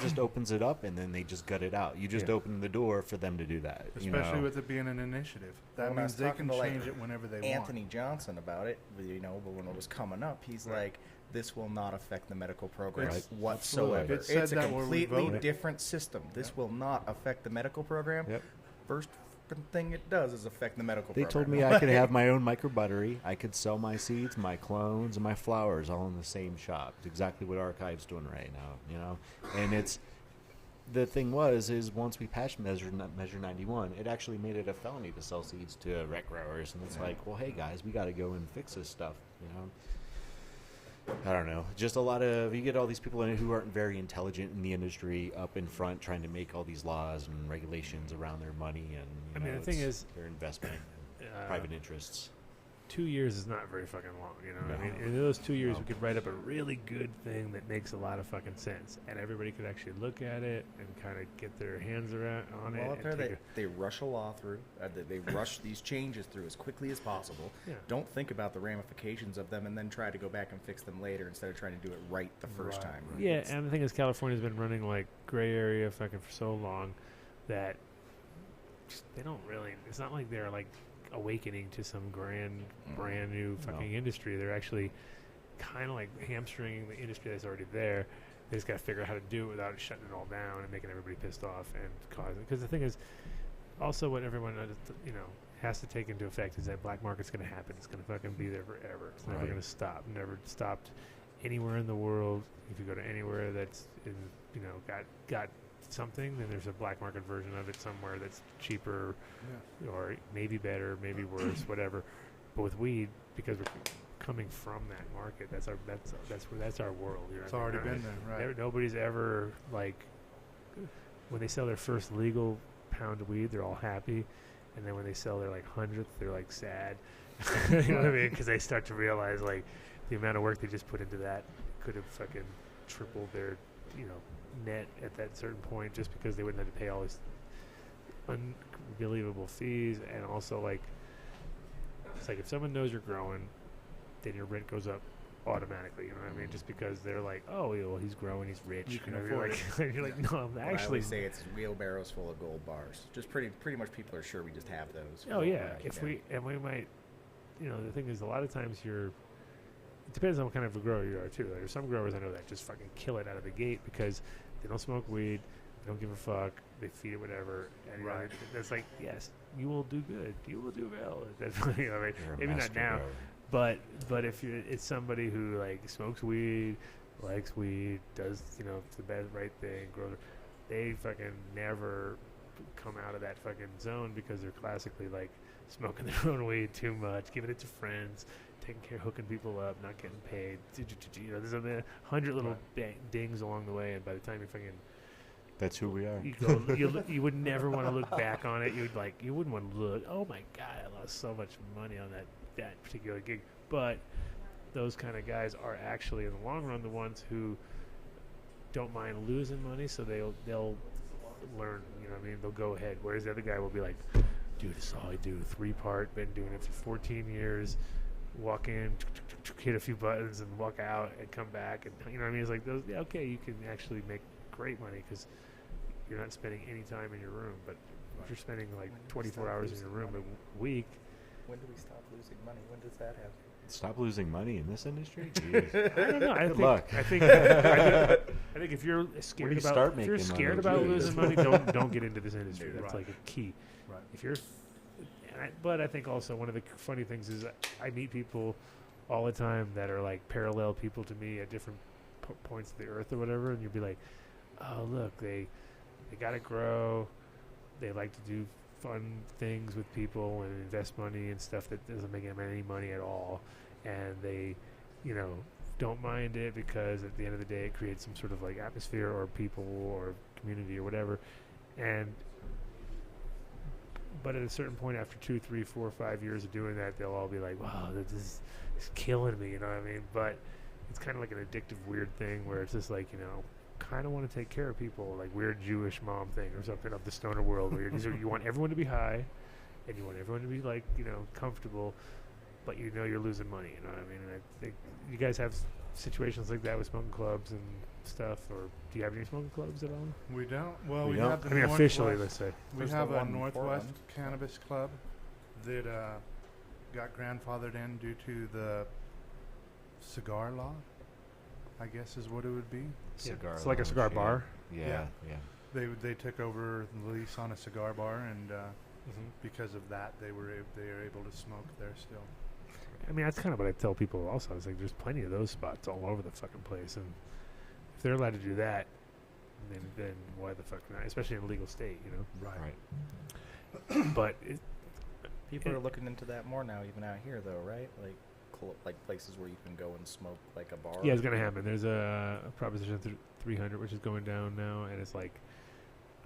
S8: just opens it up and then they just gut it out. You just open the door for them to do that.
S10: Especially with it being an initiative. That means they can change it whenever they want.
S9: Anthony Johnson about it, but when it was coming up, he's like, this will not affect the medical program whatsoever. It's a completely different system. This will not affect the medical program. First thing it does is affect the medical program.
S8: They told me I could have my own microbuttery. I could sell my seeds, my clones, and my flowers all in the same shop. It's exactly what Archive's doing right now, you know? And it's... The thing is once we patched Measure 91, it actually made it a felony to sell seeds to rec growers. And it's like, well, hey, guys, we got to go and fix this stuff, you know? I don't know. Just a lot of... You get all these people in it who aren't very intelligent in the industry up in front trying to make all these laws and regulations around their money and,
S3: the thing is...
S8: their investment and private interests.
S3: 2 years is not very fucking long, you know what I mean? In those 2 years, we could write up a really good thing that makes a lot of fucking sense, and everybody could actually look at it and kind of get their hands on it.
S9: Well, they rush a law through. They rush these changes through as quickly as possible.
S3: Yeah.
S9: Don't think about the ramifications of them, and then try to go back and fix them later instead of trying to do it right the first time.
S3: Yeah, and the thing is, California's been running like gray area fucking for so long that they don't really. It's not like they're like awakening to some brand new fucking industry. They're actually kind of like hamstringing the industry that's already there. They just got to figure out how to do it without shutting it all down and making everybody pissed off and causing. Because the thing is, also what everyone has to take into effect is that black market's going to happen. It's going to fucking be there forever. It's never going to stop. Never stopped anywhere in the world. If you go to anywhere that's got something, then there's a black market version of it somewhere that's cheaper or maybe better, maybe worse, whatever. But with weed, because we're coming from that market, that's our world. You know,
S10: it's already been there, right?
S3: Nobody's ever like when they sell their first legal pound of weed, they're all happy, and then when they sell their like 100th, they're like sad. You know what I mean? Because they start to realize like the amount of work they just put into that could have fucking tripled their net at that certain point, just because they wouldn't have to pay all these unbelievable fees. And also, like, it's like if someone knows you're growing, then your rent goes up automatically. You know what I mean? Just because they're like, oh, well, he's growing, he's rich.
S10: You can afford it.
S3: You're like, no, I'm actually.
S9: I always say it's wheelbarrows full of gold bars. Just pretty much people are sure we just have those.
S3: Oh yeah, we might. The thing is, a lot of times it depends on what kind of a grower you are too. Like, there's some growers I know that just fucking kill it out of the gate because they don't smoke weed, they don't give a fuck, they feed it whatever, and that's like, yes, you will do good, you will do well. That's right? Maybe not now, but if it's somebody who like smokes weed, likes weed, does the best right thing, grows, they fucking never come out of that fucking zone because they're classically like smoking their own weed too much, giving it to friends, taking care, hooking people up, not getting paid. There's 100 little dings along the way, and by the time you fucking,
S8: that's who we are.
S3: You would never want to look back on it. You wouldn't want to look. Oh my god, I lost so much money on that particular gig. But those kind of guys are actually in the long run the ones who don't mind losing money, so they'll learn. You know what I mean? They'll go ahead. Whereas the other guy will be like, dude, this is all I do. 3-part, been doing it for 14 years. Walk in, hit a few buttons, and walk out, and come back, and you know what I mean. It's like those. Yeah, okay, you can actually make great money because you're not spending any time in your room. But if you're spending like 24 hours in your room a week,
S9: when do we stop losing money? When does that happen?
S8: Stop losing money in this industry? Jeez.
S3: I don't know.
S8: Good luck.
S3: I think if you're scared about losing money, don't get into this industry. That's like a key.
S10: Right.
S3: If you're but I think also one of the funny things is I meet people all the time that are like parallel people to me at different points of the earth or whatever, and you'll be like, oh look, they got to grow, they like to do fun things with people and invest money and stuff that doesn't make them any money at all, and they don't mind it because at the end of the day it creates some sort of like atmosphere or people or community or whatever. But at a certain point, after 2, 3, 4, 5 years of doing that, they'll all be like, wow, this is killing me, you know what I mean? But it's kind of like an addictive weird thing where it's just like, you know, kind of want to take care of people, like weird Jewish mom thing or something of the stoner world where you want everyone to be high and you want everyone to be like, you know, comfortable, but you know you're losing money, you know what I mean? And I think you guys have situations like that with smoking clubs and stuff, or do you have any smoking clubs at all?
S10: We don't. Well,
S3: We
S10: we
S3: don't?
S10: have the
S3: I mean, officially, let's say.
S10: We
S9: There's
S10: have
S9: the
S10: a
S9: one in
S10: Northwest
S9: Portland.
S10: Cannabis Club that got grandfathered in due to the cigar law, I guess is what it would be.
S8: Cigar
S3: It's like a
S8: lounge,
S3: cigar
S8: yeah.
S3: bar.
S8: Yeah.
S10: They took over the lease on a cigar bar, and because of that, they are able to smoke there still.
S3: I mean, that's kind of what I tell people also. It's like there's plenty of those spots all over the fucking place, and if they're allowed to do that, then why the fuck not? Especially in a legal state, you know.
S10: Right.
S3: But
S9: People are looking into that more now, even out here, though, right? Like places where you can go and smoke, like a bar.
S3: yeah, it's gonna happen. There's a Proposition 300 which is going down now, and it's like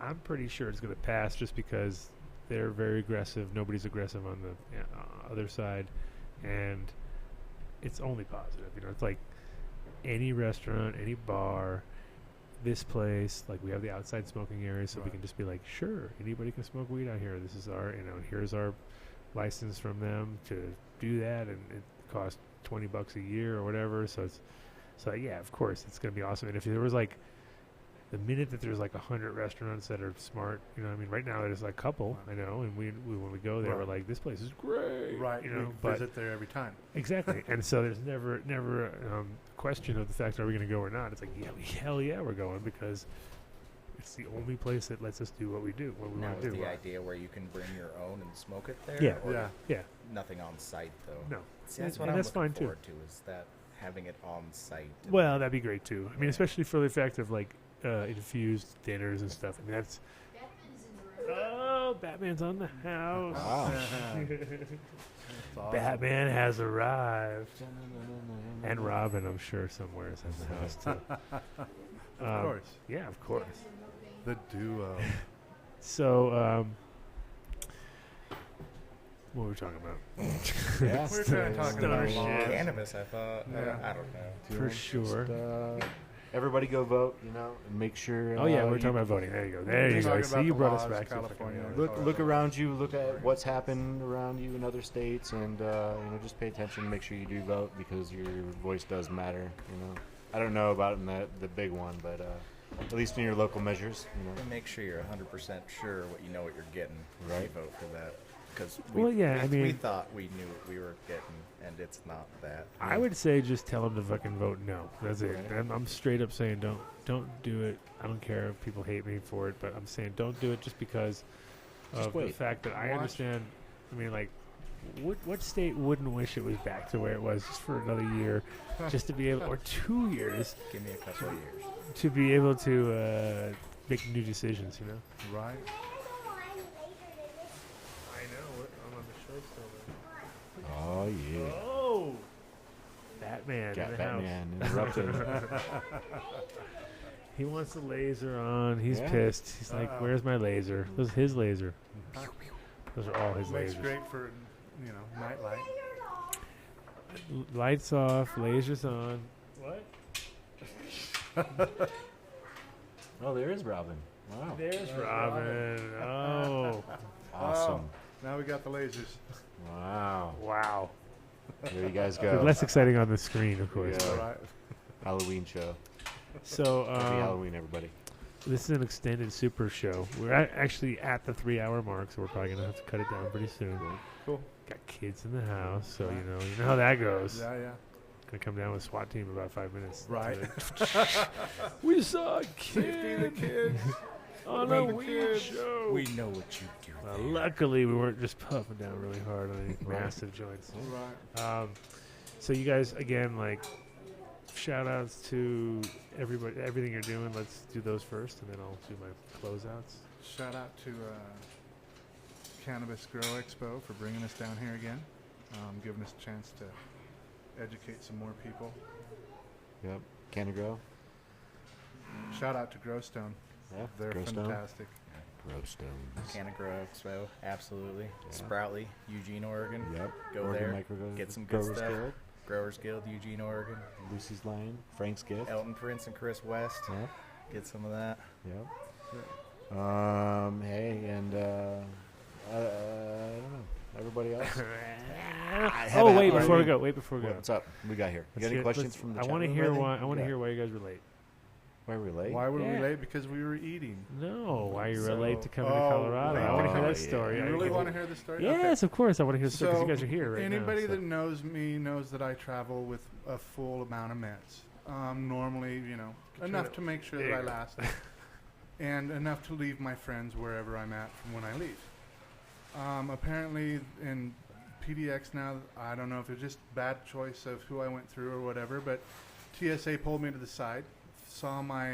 S3: I'm pretty sure it's gonna pass just because they're very aggressive. Nobody's aggressive on the other side, and it's only positive. You know, it's like any restaurant, any bar, this place, like we have the outside smoking area, so we can just be like, sure, anybody can smoke weed out here. This is our, you know, here's our license from them to do that, and it costs $20 a year or whatever. So yeah, of course it's gonna be awesome. And if there was like the minute that there's like 100 restaurants that are smart, you know what I mean? Right now there's like a couple, I know, and we when we go there, we're like, this place is great.
S10: Right,
S3: you know,
S10: we visit there every time.
S3: Exactly. And so there's never a question of the fact, are we going to go or not? It's like, yeah, hell yeah, we're going, because it's the only place that lets us do what we do, what we
S9: Now,
S3: want
S9: is
S3: to do.
S9: the idea where you can bring your own and smoke it there?
S3: Yeah.
S9: Or
S3: Yeah.
S9: Nothing on site, though.
S3: No.
S9: See, that's
S3: And
S9: what I'm
S3: that's
S9: looking
S3: fine, too.
S9: forward to, is that having it on site.
S3: Well, that'd be great too. I mean, especially for the fact of like infused dinners and stuff. I mean, that's. Oh, Batman's on the house.
S8: Wow.
S10: Awesome.
S3: Batman has arrived. And Robin, I'm sure, somewhere is in the house too.
S10: Of course.
S3: Yeah, of course.
S10: The duo.
S3: So, what were we talking about?
S8: Yeah.
S10: We're kind of talking
S3: Stoner
S10: about laws.
S3: shit.
S9: Cannabis, I thought.
S10: Yeah.
S9: I don't know.
S3: For sure.
S8: Everybody go vote, you know, and make sure.
S3: Oh yeah, we're
S8: you
S3: talking about voting. There you go. There
S10: We're
S3: you go.
S10: talking
S3: See,
S10: about
S3: you
S10: the
S3: brought us
S10: laws,
S3: back to
S10: California.
S3: fucking-
S8: look around you, look at what's happened around you in other states, and you know, just pay attention. Make sure you do vote, because your voice does matter. You know, I don't know about in the big one, but at least in your local measures, you know.
S9: And make sure you're 100% sure what you know what you're getting. When you vote for that. Because
S3: Well, yeah, I
S9: we
S3: mean-
S9: thought we knew what we were getting, and it's not that.
S3: I would say just tell them to fucking vote no. That's it. I'm straight up saying don't do it. I don't care if people hate me for it, but I'm saying don't do it just because of the
S8: wait.
S3: fact that I
S10: Watch.
S3: understand. I mean, like, what state wouldn't wish it was back to where it was just for another year, just to be able, or 2 years,
S9: Give me a couple of years.
S3: to be able to make new decisions, you know?
S10: Right.
S3: I know. I'm on the show still.
S8: Oh yeah.
S3: Oh! Batman
S8: Got
S3: in the
S8: Batman
S3: house.
S8: interrupting.
S3: He wants the laser on. He's
S8: Yeah.
S3: pissed. He's like, "Where's my laser?" Those are his laser. Those are all his
S10: Makes
S3: lasers.
S10: great for, you know, nightlight.
S3: Lights off, lasers on. What?
S8: Oh, there is Robin. Wow.
S3: There's Robin. Oh,
S8: Awesome.
S10: Now we got the lasers.
S8: Wow.
S3: wow.
S8: There you guys
S3: They're
S8: go.
S3: less exciting on the screen, of course.
S8: Yeah.
S10: All right.
S8: Halloween show.
S3: So,
S8: Happy Halloween, everybody.
S3: this is an extended super show. We're actually at the 3-hour mark, so we're probably gonna have to cut it down pretty soon.
S10: Cool.
S3: Got kids in the house, so you know how that goes.
S10: Yeah, yeah.
S3: Gonna come down with SWAT team in about 5 minutes.
S10: Right.
S3: We saw a kid on a weed show.
S9: We know what you do.
S3: Luckily, we weren't just puffing down really hard on any massive joints.
S10: Right.
S3: So you guys, again, like, shout outs to everybody, everything you're doing. Let's do those first, and then I'll do my closeouts.
S10: Shout out to Cannabis Grow Expo for bringing us down here again, giving us a chance to educate some more people.
S8: Yep. Can of Grow.
S10: Shout out to Growstone.
S8: Yeah,
S10: They're
S8: Growstone.
S10: fantastic.
S8: Growstone.
S9: Can of Grow Expo, absolutely.
S8: Yeah.
S9: Sproutly, Eugene, Oregon.
S8: Yep.
S9: Go
S8: Oregon
S9: there,
S8: Microbes,
S9: get some good
S8: Growers
S9: stuff.
S8: Guild.
S9: Growers Guild, Eugene, Oregon.
S8: Lucy's Line. Frank's Gift.
S9: Elton Prince and Chris West.
S8: Yeah.
S9: Get some of that.
S8: Yep. Hey, and I don't know. Everybody else?
S3: Oh, wait before we go.
S8: What's up? We got here. You got any questions from the
S3: I
S8: chat
S3: want to
S8: room,
S3: hear
S8: anything?
S3: why. I want to
S8: Yeah.
S3: hear why you guys were late.
S8: Why were we late?
S10: Why were
S3: Yeah.
S10: we late? Because we were eating.
S3: No, why you were
S10: So-
S3: late to come to
S10: Oh,
S3: Colorado? I want to hear that
S8: yeah.
S3: story.
S10: You
S3: I
S10: really
S3: get
S10: want to
S3: it.
S10: hear the story?
S3: Yes, of course. I want to hear the story because you guys are here right
S10: anybody
S3: now.
S10: that knows me knows that I travel with a full amount of meds. Normally, enough to make sure that I last, and enough to leave my friends wherever I'm at from when I leave. Apparently, in PDX now, I don't know if it's just bad choice of who I went through or whatever, but TSA pulled me to the side, saw my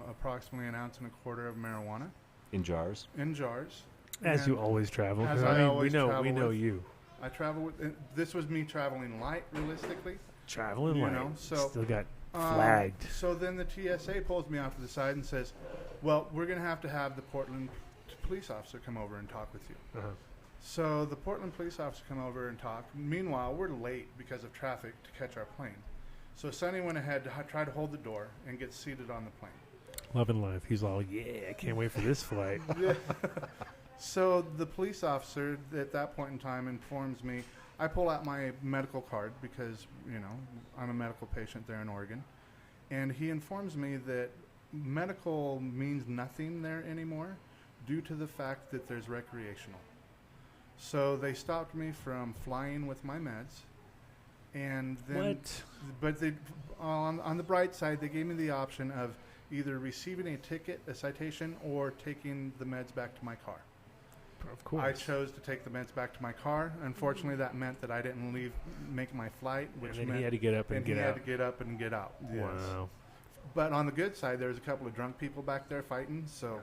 S10: approximately 1.25 ounces of marijuana
S8: In jars.
S10: in jars.
S3: As you
S10: and
S3: always travel.
S10: as
S3: 'cause
S10: I
S3: I mean,
S10: always
S3: we
S10: travel
S3: know
S10: with.
S3: you.
S10: I travel with. This was me traveling light, realistically.
S3: Traveling
S10: You
S3: light.
S10: know, so,
S3: Still got flagged.
S10: So then the TSA pulls me off to the side and says, "Well, we're going to have the Portland police officer come over and talk with you."
S3: Uh-huh.
S10: So the Portland police officer come over and talk. Meanwhile, we're late because of traffic to catch our plane. So Sonny went ahead to try to hold the door and get seated on the plane.
S3: Loving life. He's all, yeah, I can't wait for this flight.
S10: So the police officer at that point in time informs me. I pull out my medical card because, I'm a medical patient there in Oregon. And he informs me that medical means nothing there anymore due to the fact that there's recreational. So they stopped me from flying with my meds. And then,
S3: What?
S10: But they, on the bright side, they gave me the option of either receiving a ticket, a citation, or taking the meds back to my car.
S3: Of course.
S10: I chose to take the meds back to my car. Unfortunately, that meant that I didn't make my flight, which
S3: And then
S10: meant
S3: he had to get up and get
S10: he
S3: out.
S10: had to get up and get out. Yes.
S3: Wow.
S10: But on the good side, there was a couple of drunk people back there fighting, so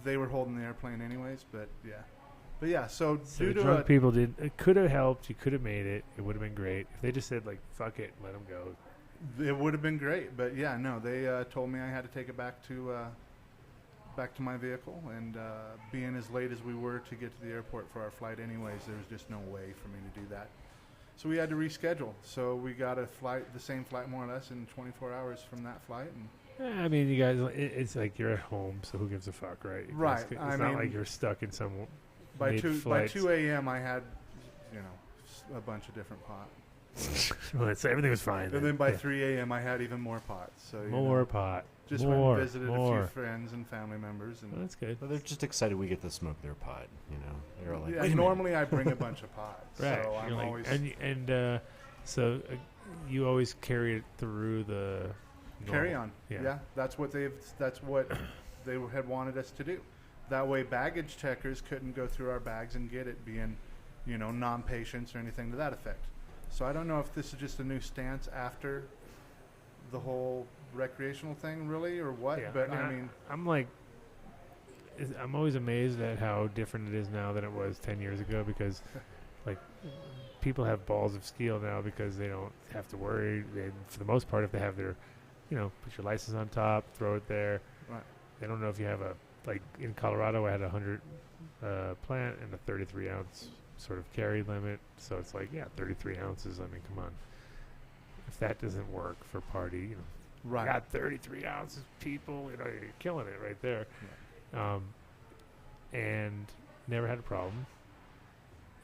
S10: they were holding the airplane anyways. But yeah. So
S3: So
S10: due
S3: the
S10: to
S3: drunk people did. It could have helped. You could have made it. It would have been great if they just said like, "Fuck it, let them go."
S10: it would have been great. But yeah, no, they told me I had to take it back to my vehicle, and being as late as we were to get to the airport for our flight anyways, there was just no way for me to do that. So we had to reschedule. So we got a flight, the same flight more or less, in 24 hours from that flight. And
S3: I mean, you guys, it's like you're at home, so who gives a fuck, right?
S10: Right,
S3: It's
S10: I
S3: not
S10: mean,
S3: like you're stuck in some
S10: by
S3: mid-flight
S10: 2 a.m. I had, a bunch of different pots.
S3: Well, so everything was fine.
S10: And then by 3 a.m. I had even more pots. So
S3: more pot.
S10: Just
S3: more,
S10: went and visited
S3: more.
S10: a few friends and family members. And
S3: Well, that's good.
S8: Well, they're just excited we get to smoke their pot. They're all like,
S10: yeah,
S8: "Wait a minute."
S10: normally I bring a bunch of pots.
S3: Right.
S10: So
S3: You're
S10: I'm
S3: like-
S10: always
S3: so you always carry it through the
S10: carry
S3: normal-
S10: on.
S3: Yeah.
S10: Yeah, that's what they had wanted us to do. That way, baggage checkers couldn't go through our bags and get it, being, non-patients or anything to that effect. So I don't know if this is just a new stance after the whole recreational thing, really, or what.
S3: Yeah.
S10: But I mean,
S3: I'm like, I'm always amazed at how different it is now than it was 10 years ago because, like, people have balls of steel now because they don't have to worry. For the most part, if they have their, put your license on top, throw it there.
S10: Right.
S3: They don't know if you have like in Colorado, I had a 100 plant and a 33 ounce sort of carry limit. So it's like, 33 ounces. I mean, come on. If that doesn't work for party,
S10: right.
S3: you got 33 ounces, people, you're killing it right there.
S10: Right.
S3: And never had a problem.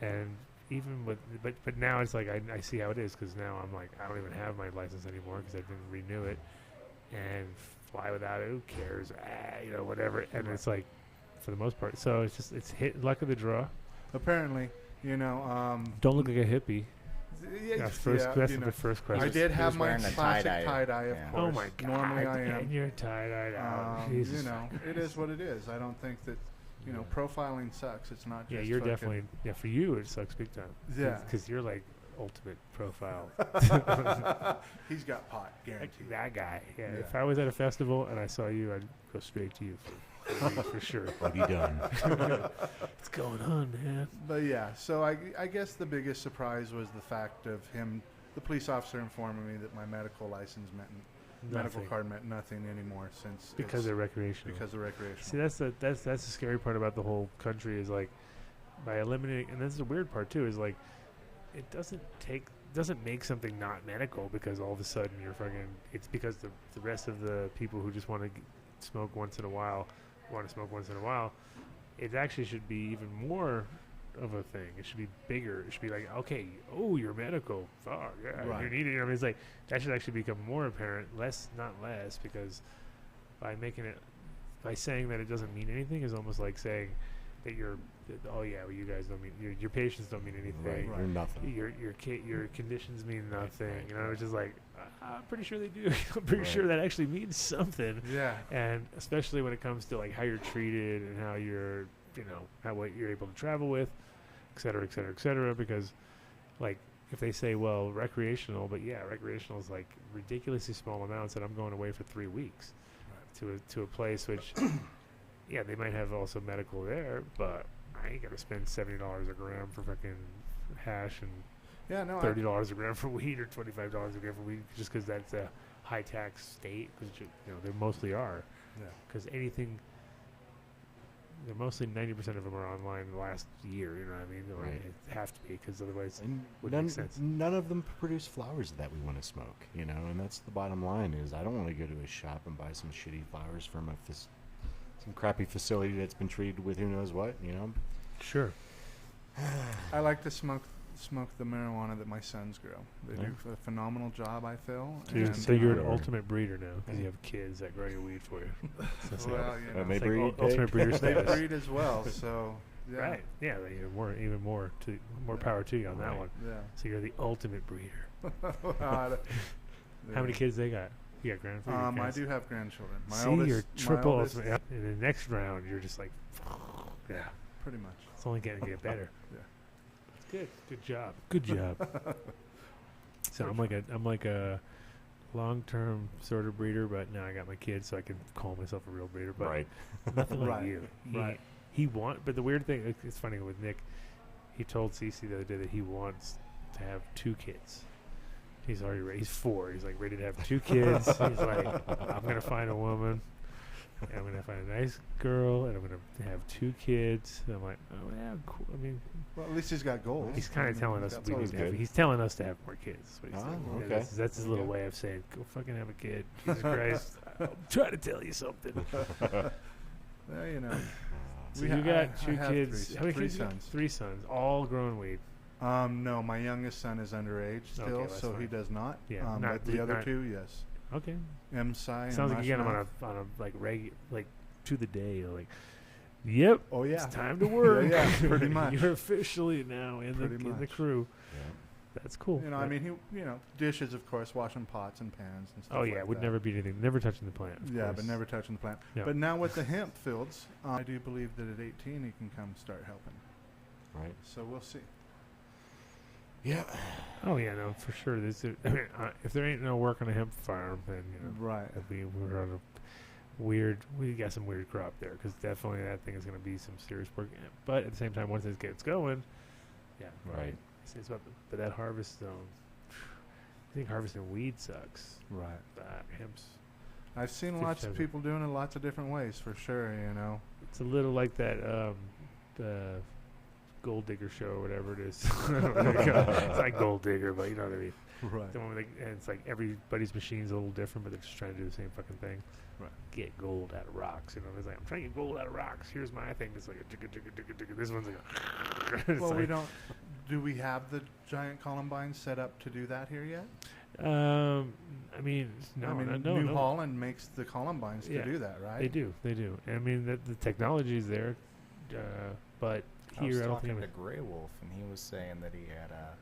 S3: And even with, but now it's like I see how it is because now I'm like, I don't even have my license anymore because I didn't renew it. And fly without it, who cares? Whatever. And it's like, for the most part. So it's hit luck of the draw.
S10: Apparently,
S3: Don't look like a hippie. That's the first question.
S10: I did have my
S9: wearing a
S10: classic
S9: tie-dye.
S10: tie-dye, of
S9: Yeah.
S10: course.
S3: Oh my God!
S10: Normally I am.
S3: And you're tie-dyed out. Jesus.
S10: It is what it is. I don't think that, profiling sucks. It's not just
S3: Yeah, you're
S10: fucking-
S3: definitely. Yeah, for you it sucks big time.
S10: Yeah.
S3: because you're like ultimate profile.
S10: He's got pot, guaranteed.
S3: That guy. Yeah.
S10: Yeah.
S3: If I was at a festival and I saw you, I'd go straight to you for sure.
S8: Odie Dunn.
S3: What's going on, man?
S10: But yeah, so I guess the biggest surprise was the fact of the police officer informing me that my medical license medical card meant nothing anymore since
S3: because they're recreational.
S10: Because they're recreational.
S3: See, that's the scary part about the whole country is like by eliminating, and that's the weird part too, is like it doesn't make something not medical because all of a sudden you're fucking. It's because the rest of the people who just want to smoke once in a while want to smoke once in a while. It actually should be even more of a thing. It should be bigger. It should be like, okay, you're medical. Fuck, yeah,
S10: Right.
S3: you're needed. I mean, it's like that should actually become more apparent, not less, because by saying that it doesn't mean anything is almost like saying that you guys don't mean your patients don't mean anything.
S8: Right. Or nothing.
S3: Your conditions mean nothing. You know, it's just like I'm pretty sure they do. I'm pretty sure that actually means something.
S10: Yeah.
S3: And especially when it comes to like how you're treated and how you're, what you're able to travel with, et cetera, et cetera, et cetera. Because, like, if they say, well, recreational, but yeah, recreational is like ridiculously small amounts, and I'm going away for 3 weeks to a place which, yeah, they might have also medical there, but I ain't gonna spend $70 a gram for fucking hash and $30 a gram for weed or $25 a gram for weed just because that's a high tax state, because they mostly are.
S10: Yeah.
S3: Because they're mostly 90% of them are online in the last year. You know what I mean? Or they have to be, because otherwise it wouldn't make sense.
S8: None of them produce flowers that we want to smoke, and that's the bottom line. Is I don't want to go to a shop and buy some shitty flowers from some crappy facility that's been treated with who knows what.
S3: Sure.
S10: I like to smoke the marijuana that my sons grow. They do a phenomenal job, I feel.
S3: Dude, so you're an ultimate breeder now because you have kids that grow your weed for you. So
S10: Well,
S3: it's like ultimate breeder
S10: they
S3: status.
S10: breed as well, so yeah.
S3: Right. Yeah, even more power to you on that one.
S10: Yeah.
S3: So you're the ultimate breeder.
S10: How
S3: many kids they got? You got grandchildren?
S10: I do have grandchildren.
S3: You're triple ultimate. Yep. In the next round, you're just like, yeah,
S10: pretty much.
S3: It's only going to get better.
S10: Yeah.
S3: Good job. Good job. So I'm like a long-term sort of breeder, but now I got my kids, so I can call myself a real breeder. But nothing like you. But the weird thing, it's funny with Nick. He told Cece the other day that he wants to have 2 kids. He's already ready. He's 4. He's like ready to have 2 kids. He's like, I'm gonna find a woman. And I'm gonna find a nice girl, and I'm gonna have 2 kids. And I'm like, oh yeah, cool. I mean,
S10: well, at least he's got goals.
S3: He's kind of telling us we need to have. He's telling us to have more kids. That's what he's saying.
S8: Okay.
S3: That's his little way of saying, go fucking have a kid. Jesus Christ, I'm trying to tell you something.
S10: Well,
S3: So you got 2
S10: I
S3: kids. How many kids?
S10: 3 sons.
S3: 3 sons, all growing weed.
S10: No, my youngest son is underage still, so he does not.
S3: Yeah,
S10: but the other 2, yes.
S3: Okay.
S10: M-Sci.
S3: Sounds like you get him on a like to the day. Like, yep.
S10: Oh yeah.
S3: It's time to work.
S10: yeah, pretty much.
S3: You're officially now in the crew. Yeah. That's cool.
S10: I mean, dishes, of course, washing pots and pans and stuff.
S3: Oh yeah, would never be anything. Never touching the plant.
S10: Yeah, but never touching the plant.
S3: Yeah.
S10: But now with the hemp fields, I do believe that at 18 he can come start helping.
S8: Right.
S10: So we'll see.
S8: Yeah.
S3: Oh yeah, no, for sure. If there ain't no work on a hemp farm, then
S10: right.
S3: We're on a weird. We got some weird crop there, because definitely that thing is going to be some serious work. But at the same time, once it gets going, yeah,
S8: right.
S3: But that harvest zone, I think harvesting weed sucks.
S10: Right.
S3: Hemp's.
S10: I've seen lots of people doing it lots of different ways, for sure.
S3: It's a little like that. The Gold Digger show or whatever it is. It's like Gold Digger, but you know what I mean.
S10: Right.
S3: The one and it's like everybody's machine's a little different, but they're just trying to do the same fucking thing.
S10: Right.
S3: Get gold out of rocks. It's like, I'm trying to get gold out of rocks. Here's my thing. It's like a jigga. This one's like
S10: well, we don't. Do we have the giant columbines set up to do that here yet?
S3: I mean, no.
S10: New Holland makes the columbines to do that, right?
S3: They do. I mean, the technology is there, but here I don't think.
S9: I was talking to Grey Wolf, and he was saying that he had a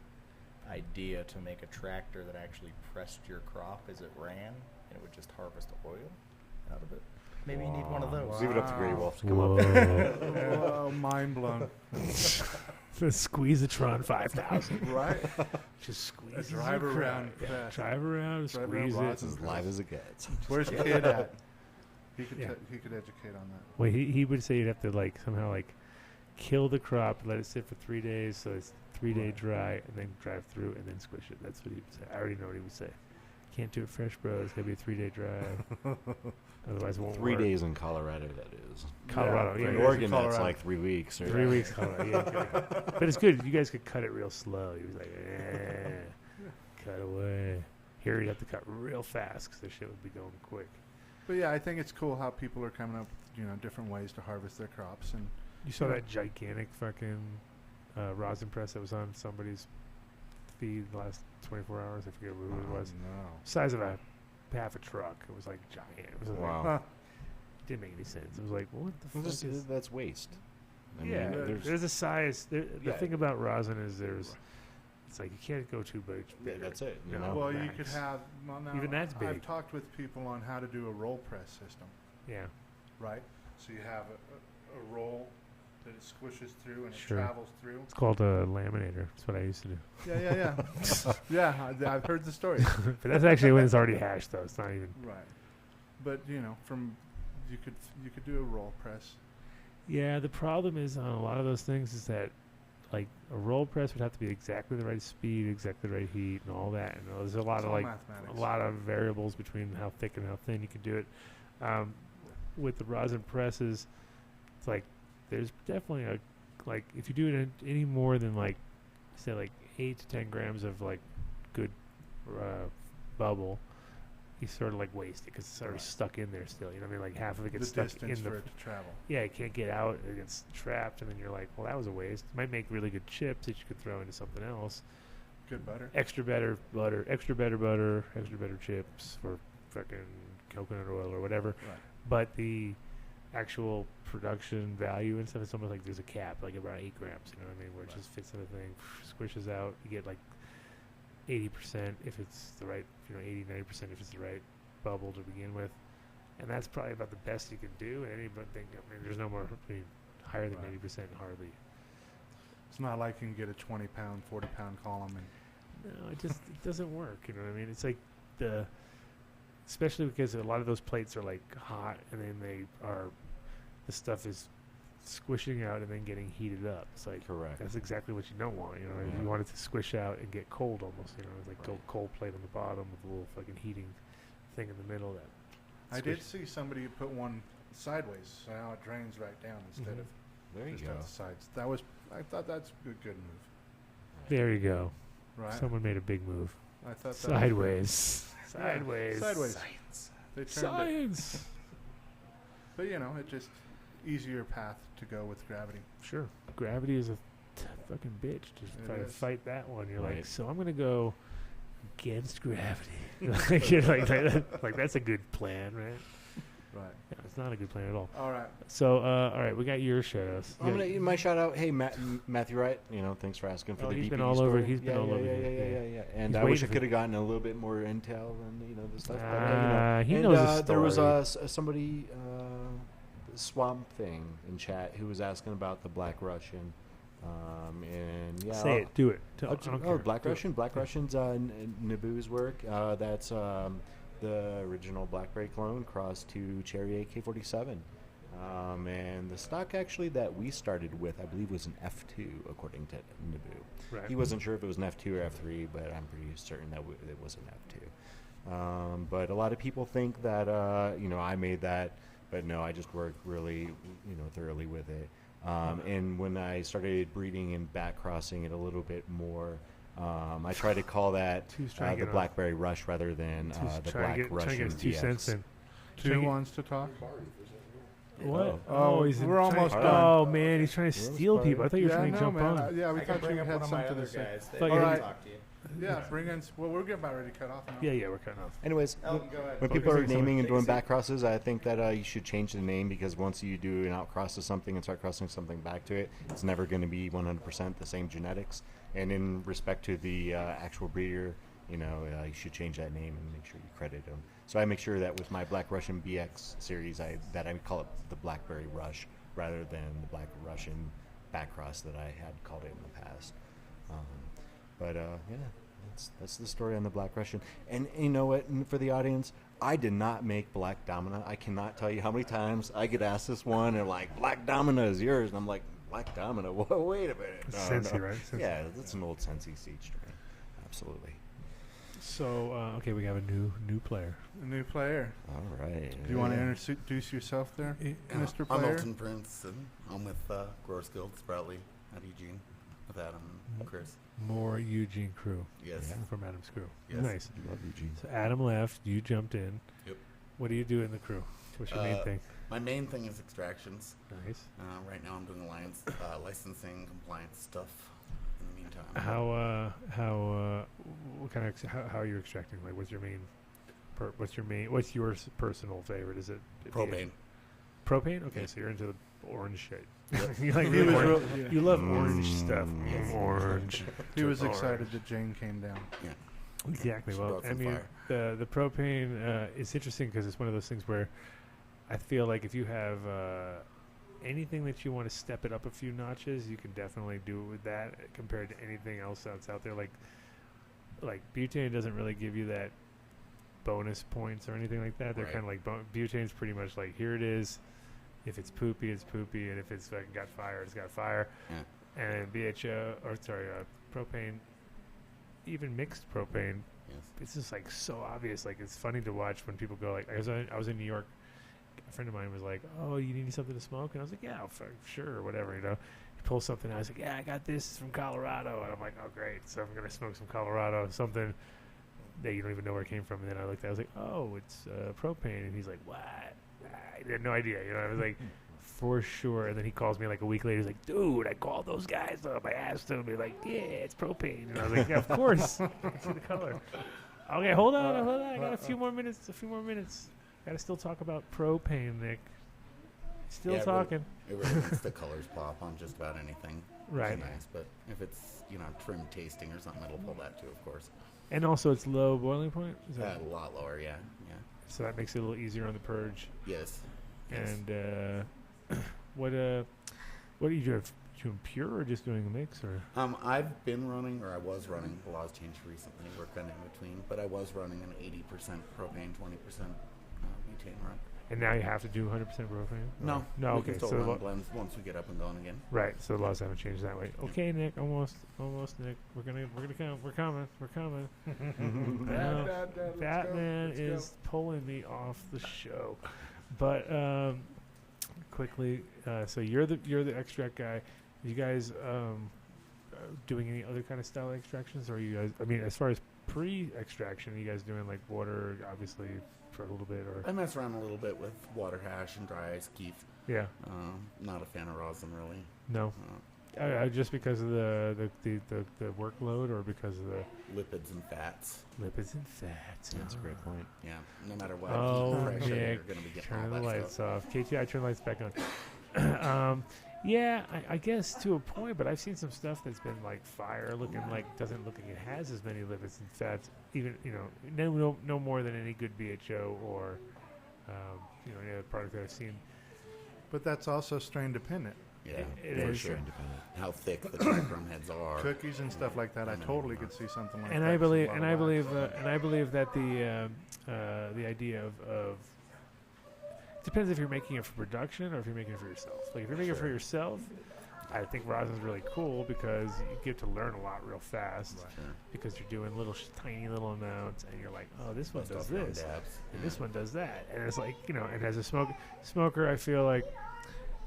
S9: idea to make a tractor that actually pressed your crop as it ran, and it would just harvest oil out of it. Maybe you need one of those.
S8: Wow. Leave it up to Grey Wolf to come up.
S10: Whoa, mind blown.
S3: The Squeezatron 5000.
S10: Right.
S3: Just squeeze.
S10: Drive around.
S3: Yeah. Drive around. Squeeze it.
S8: It's as live as it gets.
S10: Where's the kid at? He could educate on that.
S3: Well, he would say you'd have to somehow kill the crop, let it sit for 3 days, so it's 3-day dry, and then drive through and then squish it. That's what he would say. I already know what he would say. can't do it fresh, bro. It's gonna be a 3-day drive. Otherwise, it won't
S8: 3
S3: work.
S8: days in Colorado, that is.
S3: Colorado,
S8: In
S3: yeah.
S8: Oregon,
S10: Colorado.
S8: that's like 3 weeks. Or
S3: 3 weeks, Colorado. Yeah, okay. But it's good. You guys could cut it real slow. He was like, cut away. Here you'd have to cut real fast because the shit would be going quick.
S10: But yeah, I think it's cool how people are coming up with, different ways to harvest their crops. And
S3: You saw that gigantic fucking rosin press that was on somebody's feed the last 24 hours? I forget who it was.
S10: No.
S3: Size of half a truck. It was like giant. It was
S8: Wow.
S3: like, didn't make any sense. It was like, what the fuck is...
S8: That's waste. I
S3: Yeah,
S8: mean,
S3: there's a size. The
S8: Yeah.
S3: thing about rosin is it's like you can't go too big.
S8: Yeah, that's it. You
S3: You
S8: know?
S3: know?
S10: Well, you
S3: max.
S10: could have. Well, now,
S3: Even that's big.
S10: I've talked with people on how to do a roll press system,
S3: Yeah.
S10: right? So you have a roll that it squishes through and
S3: Sure.
S10: it travels through.
S3: It's called a laminator. That's what I used to do.
S10: Yeah. Yeah, I've heard the story.
S3: But that's actually when it's already hashed, though. It's not even.
S10: Right. But you could do a roll press.
S3: Yeah, the problem is on a lot of those things is that, like, a roll press would have to be exactly the right speed, exactly the right heat, and all that. And there's a lot
S10: It's
S3: of
S10: all
S3: like
S10: mathematics.
S3: a lot of variables between how thick and how thin you can do it. With the rosin presses, it's like there's definitely a like if you do it any more than like say like 8 to 10 grams of like good bubble, you sort of like waste it because it's already stuck in there still. You know what I mean? Like half of it
S10: The
S3: gets stuck
S10: distance
S3: in
S10: for
S3: the.
S10: it to travel.
S3: Yeah, it can't get out. It gets trapped, and then you're like, well, that was a waste. It might make really good chips that you could throw into something else.
S10: Good butter.
S3: Extra better butter, extra better chips for fucking coconut oil or whatever.
S10: Right.
S3: But the actual production value and stuff, it's almost like there's a cap, like about 8 grams, you know what I mean, where it just fits in the thing, squishes out. You get like 80% if it's the right, 80, 90% if it's the right bubble to begin with. And that's probably about the best you can do. And anything, there's no more, higher than 80% hardly.
S10: It's not like you can get a 20-pound, 40-pound column.
S3: No, it doesn't work. You know what I mean? It's like especially because a lot of those plates are like hot, and then the stuff is squishing out and then getting heated up. It's like
S8: Correct.
S3: That's exactly what you don't want. You want it to squish out and get cold almost. It's like a cold plate on the bottom with a little fucking heating thing in the middle.
S10: I did see somebody put one sideways, so now it drains right down instead of
S8: There you
S10: just
S8: go.
S10: at the sides. I thought that's a good move.
S3: There you go.
S10: Right.
S3: Someone made a big move.
S10: I thought that
S3: sideways.
S10: Yeah,
S3: Sideways.
S10: Science. They turned
S3: Science.
S10: It. But it just easier path to go with gravity.
S3: Sure. Gravity is a fucking bitch. Just
S10: It
S3: try to
S10: is.
S3: fight that one. You're like,
S8: Right.
S3: so I'm going to go against gravity. You're like, that's a good plan, right?
S10: Right.
S3: Yeah, it's not a good plan at all.
S10: All right.
S3: So, all right, we got your shout-outs.
S8: I'm gonna my shout out. Hey, Matthew Wright. Thanks for asking for the
S3: he's
S8: DPD
S3: been all
S8: story.
S3: over. He's been all over.
S8: Yeah. And
S3: He's
S8: I wish I
S3: waiting for-
S8: could have gotten a little bit more intel and the stuff.
S3: He
S8: and,
S3: knows his
S8: there was
S3: story.
S8: somebody, Swamp Thing in chat who was asking about the Black Russian. And yeah,
S3: Say it. Do it. I don't care.
S8: Black
S3: Do it.
S8: Russian. Black Russian's Naboo's work. That's the original Blackberry clone crossed to Cherry AK-47. And the stock actually that we started with, I believe, was an F2, according to Naboo.
S3: Right.
S8: He wasn't sure if it was an F2 or F3, but I'm pretty certain that it was an F2. But a lot of people think that, I made that, but no, I just worked really, thoroughly with it. And when I started breeding and back crossing it a little bit more, I try to call that the Blackberry Rush rather than the Black Russian
S3: 2 cents in.
S10: Two wants to talk.
S3: What?
S10: Oh,
S3: he's
S10: we're almost
S3: trying,
S10: done.
S3: Oh man, he's trying to steal people. I thought you were trying to jump
S10: man.
S3: on.
S10: Yeah, we
S11: I can
S10: thought
S11: bring
S10: you
S11: up
S10: had
S11: one of my
S10: something
S11: other
S10: to say.
S11: guys that
S3: All
S11: can
S10: right.
S11: talk to you.
S10: Yeah, bring in. Well, we're getting about ready to cut off now.
S3: Yeah, we're cutting off.
S8: Anyways,
S11: Elton, go ahead.
S8: when
S11: Focus
S8: people are
S11: on something.
S8: naming and
S11: Take a
S8: doing
S11: seat.
S8: back crosses, I think that you should change the name because once you do an outcross to something and start crossing something back to it, it's never going to be 100% the same genetics. And in respect to the actual breeder, you should change that name and make sure you credit them. So I make sure that with my Black Russian BX series, I call it the Blackberry Rush rather than the Black Russian backcross that I had called it in the past. That's the story on the Black Russian. And you know what? And for the audience, I did not make Black Domina. I cannot tell you how many times I get asked this one, and like, Black Domina is yours. And I'm like, Black Domina? Wait a minute.
S3: Sensi, right? Sensi.
S8: Yeah, that's an old Sensi seed strain. Absolutely.
S3: So okay, we have a new player.
S10: A new player.
S12: All right.
S10: Do you want to introduce yourself there, Mr.
S13: I'm
S10: Player?
S13: Elton Prince, and I'm with Growers Guild, Sproutley, at Eugene, with Adam and Chris.
S3: More Eugene crew.
S13: Yes.
S3: From Adam's crew.
S13: Yes.
S3: Nice.
S12: Love Eugene.
S3: So Adam left. You jumped in.
S13: Yep.
S3: What do you do in the crew? What's your main thing?
S13: My main thing is extractions.
S3: Nice.
S13: Right now I'm doing licensing, compliance stuff in the meantime.
S3: How are you extracting? Like, what's what's your personal favorite? Is it
S13: Propane.
S3: Propane? Okay,
S13: Yeah.
S3: so you're into the orange shit.
S13: Yep.
S3: You like
S10: He was
S3: orange.
S10: real- yeah.
S3: You love orange stuff.
S13: Yes.
S3: Orange.
S10: He was
S3: Orange.
S10: excited that Jane came down.
S13: Yeah.
S3: Exactly.
S13: She
S3: Well,
S13: brought
S3: I
S13: some
S3: mean,
S13: fire.
S3: the propane is interesting because it's one of those things where I feel like if you have anything that you want to step it up a few notches, you can definitely do it with that compared to anything else that's out there. Like butane doesn't really give you that bonus points or anything like that. They're
S13: Right.
S3: kind of like butane's pretty much like, here it is. If it's poopy, it's poopy, and if it's fucking got fire, it's got fire.
S13: Yeah.
S3: And propane, even mixed propane,
S13: Yes.
S3: it's just like so obvious. Like, it's funny to watch when people go like, I was in New York. A friend of mine was like, "Oh, you need something to smoke?" And I was like, "Yeah, sure, whatever." You know, he pulls something out. I was like, "Yeah, I got this from Colorado," and I'm like, "Oh, great!" So I'm gonna smoke some Colorado, something that you don't even know where it came from. And then I looked at it, I was like, "Oh, it's propane," and he's like, "What?" I had no idea. You know, I was like, "For sure." And then he calls me like a week later. He's like, "Dude, I called those guys up. I asked them. They're like, yeah, it's propane." And I was like, "Yeah, of course. I can see the color." Okay, hold on. I got a few more minutes. Gotta still talk about propane, Nick. Still
S13: Yeah,
S3: talking.
S13: It really makes the colors pop on just about anything. Which
S3: Right.
S13: is nice, but if it's trim tasting or something, it'll pull that too, of course.
S3: And also, it's low boiling point. Is that
S13: A lot lower, yeah.
S3: so that makes it a little easier on the purge.
S13: Yes.
S3: And what do you do? Doing pure or just doing a mix or?
S13: I've been running, or I was running. The laws changed recently. We're kind of in between, but I was running an 80% propane, 20% butane run.
S3: And now you have to do 100% propane?
S13: No.
S3: No.
S13: We
S3: Okay.
S13: can still
S3: So
S13: run blends once we get up and going again.
S3: right. So the laws haven't changed that way. Okay, Nick. Almost, Nick. We're gonna come. We're coming. Batman is pulling me off the show, but quickly. So you're the extract guy. You guys doing any other kind of style extractions, or are you guys? I mean, as far as pre-extraction, are you guys doing like water, obviously, for a little bit, or?
S13: I mess around a little bit with water hash and dry ice keef.
S3: Yeah.
S13: Not a fan of rosin, really.
S3: No. Just because of the workload, or because of the
S13: lipids and fats.
S3: Lipids and fats.
S12: That's a great point.
S13: Yeah. No matter what.
S3: Oh,
S13: pressure,
S3: Nick,
S13: you're gonna be getting
S3: turn
S13: all
S3: the
S13: that
S3: lights
S13: stuff.
S3: off. KTI, turn the lights back on. Yeah, I guess to a point, but I've seen some stuff that's been like fire looking, like doesn't look like it has as many lipids and fats, even no more than any good BHO or any other product that I've seen.
S10: But that's also strain dependent.
S13: Yeah,
S3: It
S13: for
S3: is.
S13: sure. How thick the drum heads are.
S10: Cookies and stuff like that, I totally could see something like
S3: And
S10: that.
S3: I believe,
S10: There's a
S3: and
S10: lot
S3: I
S10: of
S3: believe,
S10: wax.
S3: and I believe that the idea of depends if you're making it for production or if you're making it for yourself. Like if you're making it for yourself, I think rosin's really cool because you get to learn a lot real fast because you're doing tiny little amounts and you're like, oh, this one
S13: Bust
S3: does
S13: off your own
S3: this
S13: dabs.
S3: and this one does that, and it's like and as a smoker, I feel like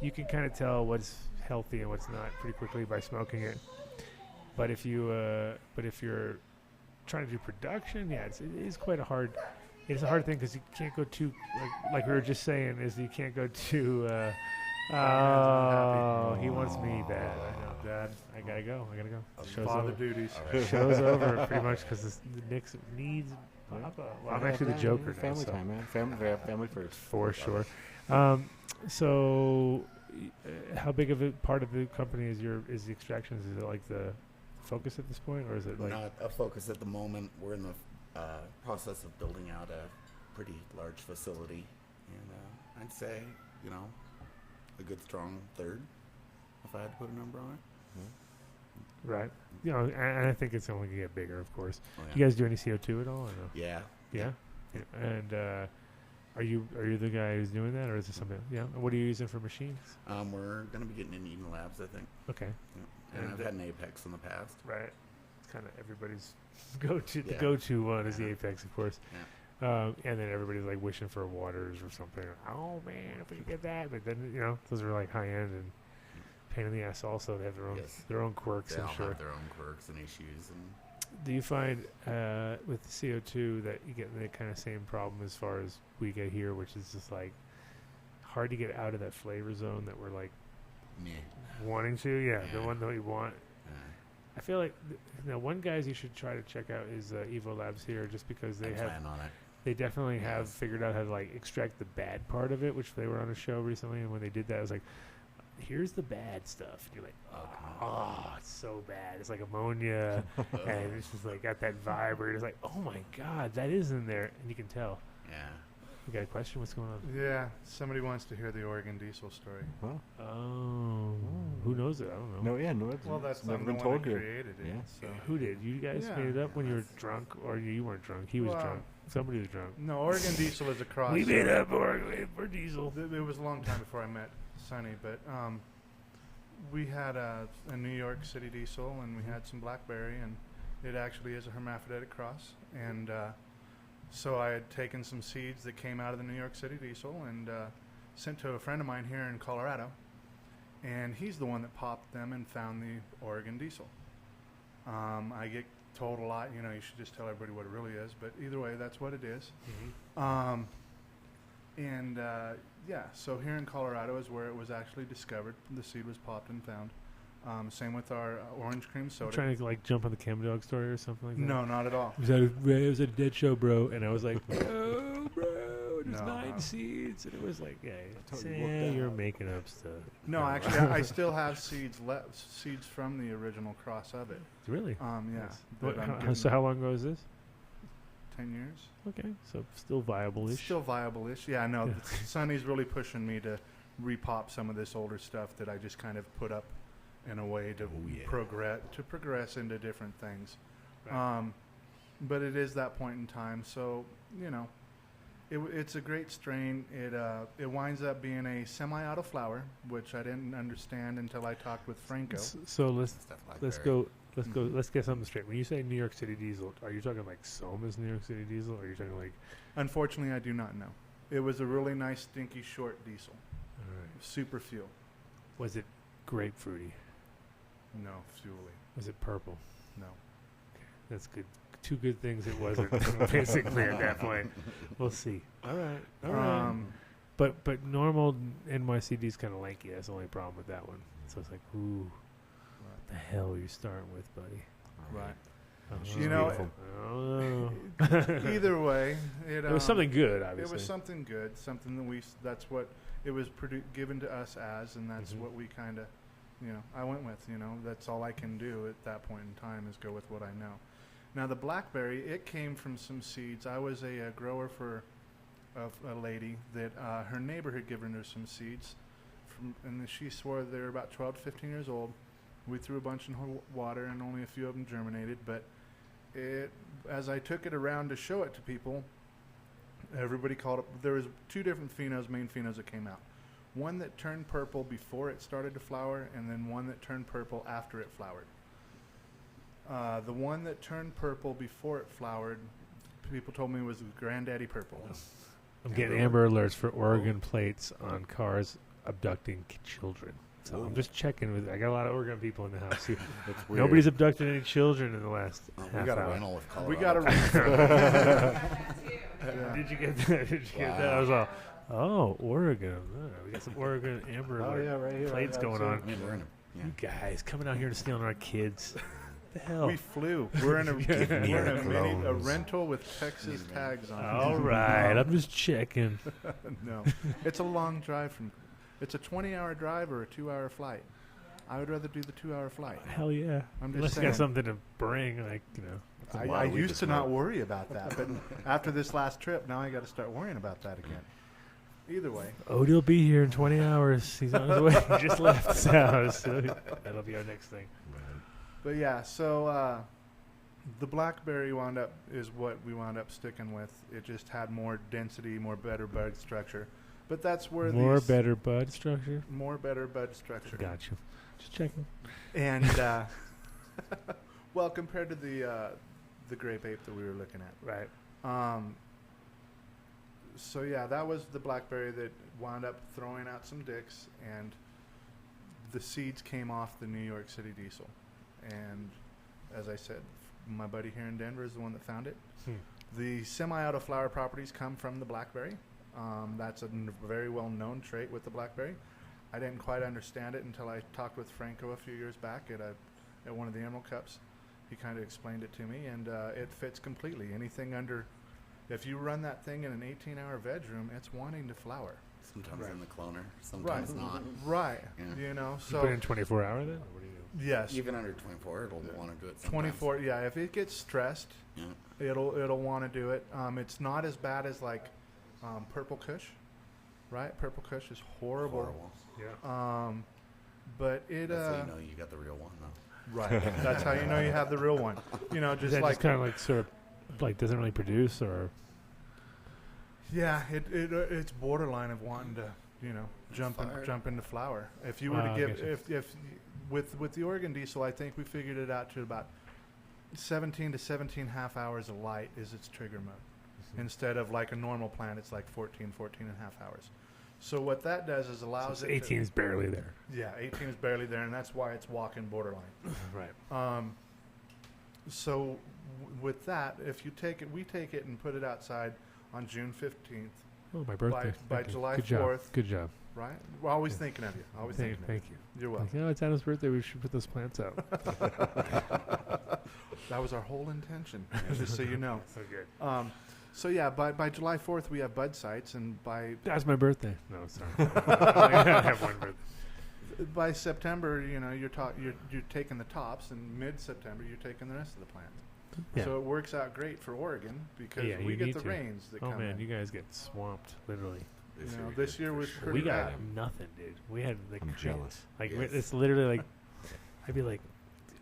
S3: you can kind of tell what's healthy and what's not pretty quickly by smoking it. But if you're trying to do production, it is quite a hard. It's a hard thing because you can't go too like we were just saying. Is you can't go too. He wants me bad. I know, Dad. I gotta go. Show's
S10: Father
S3: over.
S10: duties.
S3: Show's over pretty much because the Knicks needs Papa. Well, I'm actually the Joker now.
S12: Family
S3: So.
S12: time, man. Family first.
S3: For sure. So, how big of a part of the company is the extractions? Is it like the focus at this point, or is it like
S13: Not a focus at the moment. We're in the process of building out a pretty large facility, and I'd say a good strong third, if I had to put a number on it.
S3: right? And I think it's only gonna get bigger, of course.
S13: Oh, yeah.
S3: You guys do any CO2 at all? Or no?
S13: Yeah.
S3: Yeah. And are you the guy who's doing that, or is it something? Yeah. And what are you using for machines?
S13: We're gonna be getting in Eden Labs, I think.
S3: Okay.
S13: Yeah. And
S3: And
S13: I've had an Apex in the past.
S3: Right. kind of everybody's go-to. The
S13: Yeah.
S3: go-to one is the
S13: Yeah.
S3: Apex, of course.
S13: Yeah.
S3: And then everybody's like wishing for waters or something. Oh man, if we could get that, but then those are like high end and pain in the ass. Also, they have their own quirks.
S13: They
S3: I'm
S13: all
S3: sure.
S13: have their own quirks and issues. And
S3: Do you find with the CO2 that you get the kind of same problem as far as we get here, which is just like hard to get out of that flavor zone that we're like wanting to? Yeah, the one that we want. I feel like one guys you should try to check out is Evo Labs here, just because they
S13: plan on it.
S3: They definitely have figured out how to like extract the bad part of it, which they were on a show recently, and when they did that, I was like, here's the bad stuff. And you're like, oh, it's so bad. It's like ammonia, and it's just like got that vibe where it's like, oh my god, that is in there, and you can tell.
S13: Yeah.
S3: You got a question? What's going on?
S10: Yeah, somebody wants to hear the Oregon Diesel story.
S12: Huh?
S3: Oh, who knows it? I don't know.
S12: No, yeah, no. It's,
S10: Well, that's
S12: it's never
S10: I'm
S12: been
S10: the
S12: told
S10: one that
S12: here.
S10: created it.
S12: Yeah.
S10: So.
S3: Who did? You guys
S10: Yeah.
S3: made it up when you were drunk, or you weren't drunk? He was
S10: Well,
S3: drunk. Somebody was drunk.
S10: No, Oregon Diesel is a cross.
S3: We made up Oregon for Diesel.
S10: It was a long time before I met Sonny, but we had a New York City Diesel, and we had some Blackberry, and it actually is a hermaphroditic cross. And so I had taken some seeds that came out of the New York City Diesel and sent to a friend of mine here in Colorado, and he's the one that popped them and found the Oregon Diesel. I get told a lot, you should just tell everybody what it really is, but either way, that's what it is.
S3: Mm-hmm.
S10: Yeah, so here in Colorado is where it was actually discovered. The seed was popped and found. Same with our orange cream soda.
S3: I'm trying to like jump on the Cam Dog story or something like that.
S10: No, not at all.
S3: It was a dead show, bro, and I was like, no, bro, there's
S10: No,
S3: 9
S10: no.
S3: seeds, and it was like, yeah,
S12: Totally worked out.
S3: you're making up stuff.
S10: No, actually, I still have seeds from the original cross of it.
S3: Really?
S10: Yeah.
S3: What,
S10: that I'm
S3: how,
S10: giving
S3: so how long ago is this?
S10: 10 years.
S3: Okay, so still viable-ish.
S10: Still viable-ish. Yeah, no, Sonny's really pushing me to repop some of this older stuff that I just kind of put up in a way to progress into different things.
S3: Right.
S10: But it is that point in time, so it's a great strain. It winds up being a semi-auto flower, which I didn't understand until I talked with Franco.
S3: So let's get something straight. When you say New York City Diesel, are you talking like Soma's New York City Diesel, or are you talking like?
S10: Unfortunately, I do not know. It was a really nice, stinky, short diesel.
S3: All right.
S10: Super fuel.
S3: Was it grapefruity?
S10: No, fuely.
S3: Was it purple?
S10: No.
S3: Okay, that's good. 2 good things it wasn't, basically, at that point. We'll see. All right. But normal NYCD is kind of lanky. That's the only problem with that one. So it's like, ooh, what the hell are you starting with, buddy?
S10: Right.
S3: Oh.
S10: Either way, it
S3: was something good, obviously.
S10: It was something good, something that that's what it was given to us as, and that's what we kind of, I went with, that's all I can do at that point in time is go with what I know. Now the blackberry, it came from some seeds. I was a grower for a lady that her neighbor had given her some seeds, and she swore they were about 12 to 15 years old. We threw a bunch in water, and only a few of them germinated, but as I took it around to show it to people, everybody called it. There was 2 different main phenos that came out. One that turned purple before it started to flower, and then one that turned purple after it flowered. The one that turned purple before it flowered, people told me was Granddaddy Purple.
S3: I'm getting Amber Alerts for Oregon plates on cars abducting children. So I'm just checking with. I got a lot of Oregon people in the house. Nobody's abducted any children in the last half
S13: we got
S3: hour.
S13: a rental with Colorado.
S10: We got a rental.
S3: Did you get that? Did you get that? I was all, Oregon. We got some Oregon Amber Alert
S12: right here.
S3: plates going on.
S13: We're in
S3: You guys coming out here and stealing our kids. What the hell?
S10: We flew. We're in a rental with Texas tags on it.
S3: All right. I'm just checking.
S10: No. It's a long drive it's a 20-hour drive or a 2-hour flight. I would rather do the 2-hour flight.
S3: Hell yeah.
S10: I'm just
S3: Unless you
S10: saying.
S3: got something to bring, like,
S10: I used to not worry about that, but after this last trip, now I got to start worrying about that again. Either way.
S3: Odie will be here in 20 hours. He's on his way. He just left his house. So that'll be our next thing.
S10: But yeah, so the blackberry is what we wound up sticking with. It just had more density, better bud structure. But that's where
S3: better bud structure.
S10: More better bud structure.
S3: Gotcha. Just checking.
S10: And Well, compared to the grape ape that we were looking at.
S3: Right.
S10: So yeah, that was the blackberry that wound up throwing out some dicks, and the seeds came off the New York City Diesel. And as I said, my buddy here in Denver is the one that found it. The semi-auto flower properties come from the blackberry. That's a very well-known trait with the blackberry. I didn't quite understand it until I talked with Franco a few years back at one of the Emerald Cups. He kind of explained it to me, and it fits completely. Anything under, if you run that thing in an 18-hour veg room, it's wanting to flower.
S13: Sometimes in the cloner, sometimes not.
S10: Right.
S13: Yeah.
S10: You know,
S3: You
S10: so
S3: put in 24 hour then? Or what do you do?
S10: yes,
S13: Even under 24, it'll want to do it sometimes.
S10: 24. Yeah, if it gets stressed, it'll want to do it. It's not as bad as like Purple Kush, right? Purple Kush is horrible.
S3: Yeah.
S10: But it.
S13: That's how you know you got the real one, though.
S10: Right. That's how you know you have the real one. You know,
S3: Is
S10: just
S3: that
S10: like
S3: just kind of like sort of like doesn't really produce or.
S10: yeah, it's borderline of wanting to, you know, jump into flower. If you were to give if with the Oregon Diesel, I think we figured it out to about 17 to 17.5 hours of light is its trigger mode. Instead of like a normal plant, it's like 14 and a half hours. So what that does is allows it
S3: 18 is barely there.
S10: Yeah, 18 is barely there, and that's why it's walking borderline.
S3: Right.
S10: So with that, if you take it, we take it and put it outside on June 15th.
S3: Oh, my birthday.
S10: By
S3: Thank you.
S10: July
S3: Good
S10: 4th.
S3: job. Good job.
S10: Right? We're always thinking of you. Always thinking of
S3: Thank
S10: you.
S3: you.
S10: You're welcome.
S3: Like, it's Anna's birthday. We should put those plants out.
S10: That was our whole intention, just so you know.
S3: So good.
S10: So yeah, by July 4th we have bud sites, and by
S3: That's my birthday. No, sorry. I have one birthday.
S10: by September, you know, you're taking the tops, and mid-September you're taking the rest of the plant.
S3: Yeah.
S10: So it works out great for Oregon because
S3: Yeah,
S10: we
S3: you
S10: get
S3: need
S10: the
S3: to.
S10: rains that
S3: Oh
S10: come
S3: man,
S10: in.
S3: you guys get swamped literally.
S10: You know, this year was pretty
S3: We got
S10: bad.
S3: nothing, dude. We had like
S12: I'm jealous.
S3: Like
S13: Yes.
S3: it's literally like I'd be like,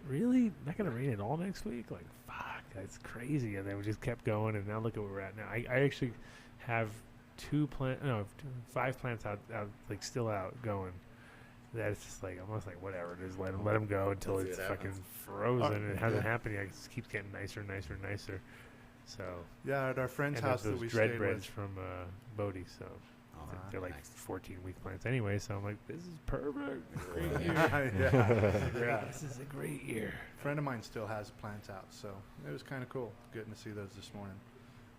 S3: really? Not gonna rain at all next week? Like, fuck, that's crazy. And then we just kept going, and now look at where we're at now. I actually have 5 plants out like still out going. That's just like almost like whatever. Just let them go until
S13: Let's see
S3: it's
S13: what
S3: fucking
S13: happens.
S3: frozen. And it hasn't happened yet. It just keeps getting nicer and nicer and nicer. So
S10: Yeah, at our friend's
S3: and
S10: house
S3: those
S10: that we
S3: dread
S10: stayed
S3: breads
S10: with.
S3: from Bodie. So they're like
S13: nice.
S3: 14-week plants anyway. So I'm like, this is perfect. Great
S10: yeah,
S3: year.
S10: yeah.
S3: This is a great year.
S10: A friend of mine still has plants out, so it was kind of cool getting to see those this morning.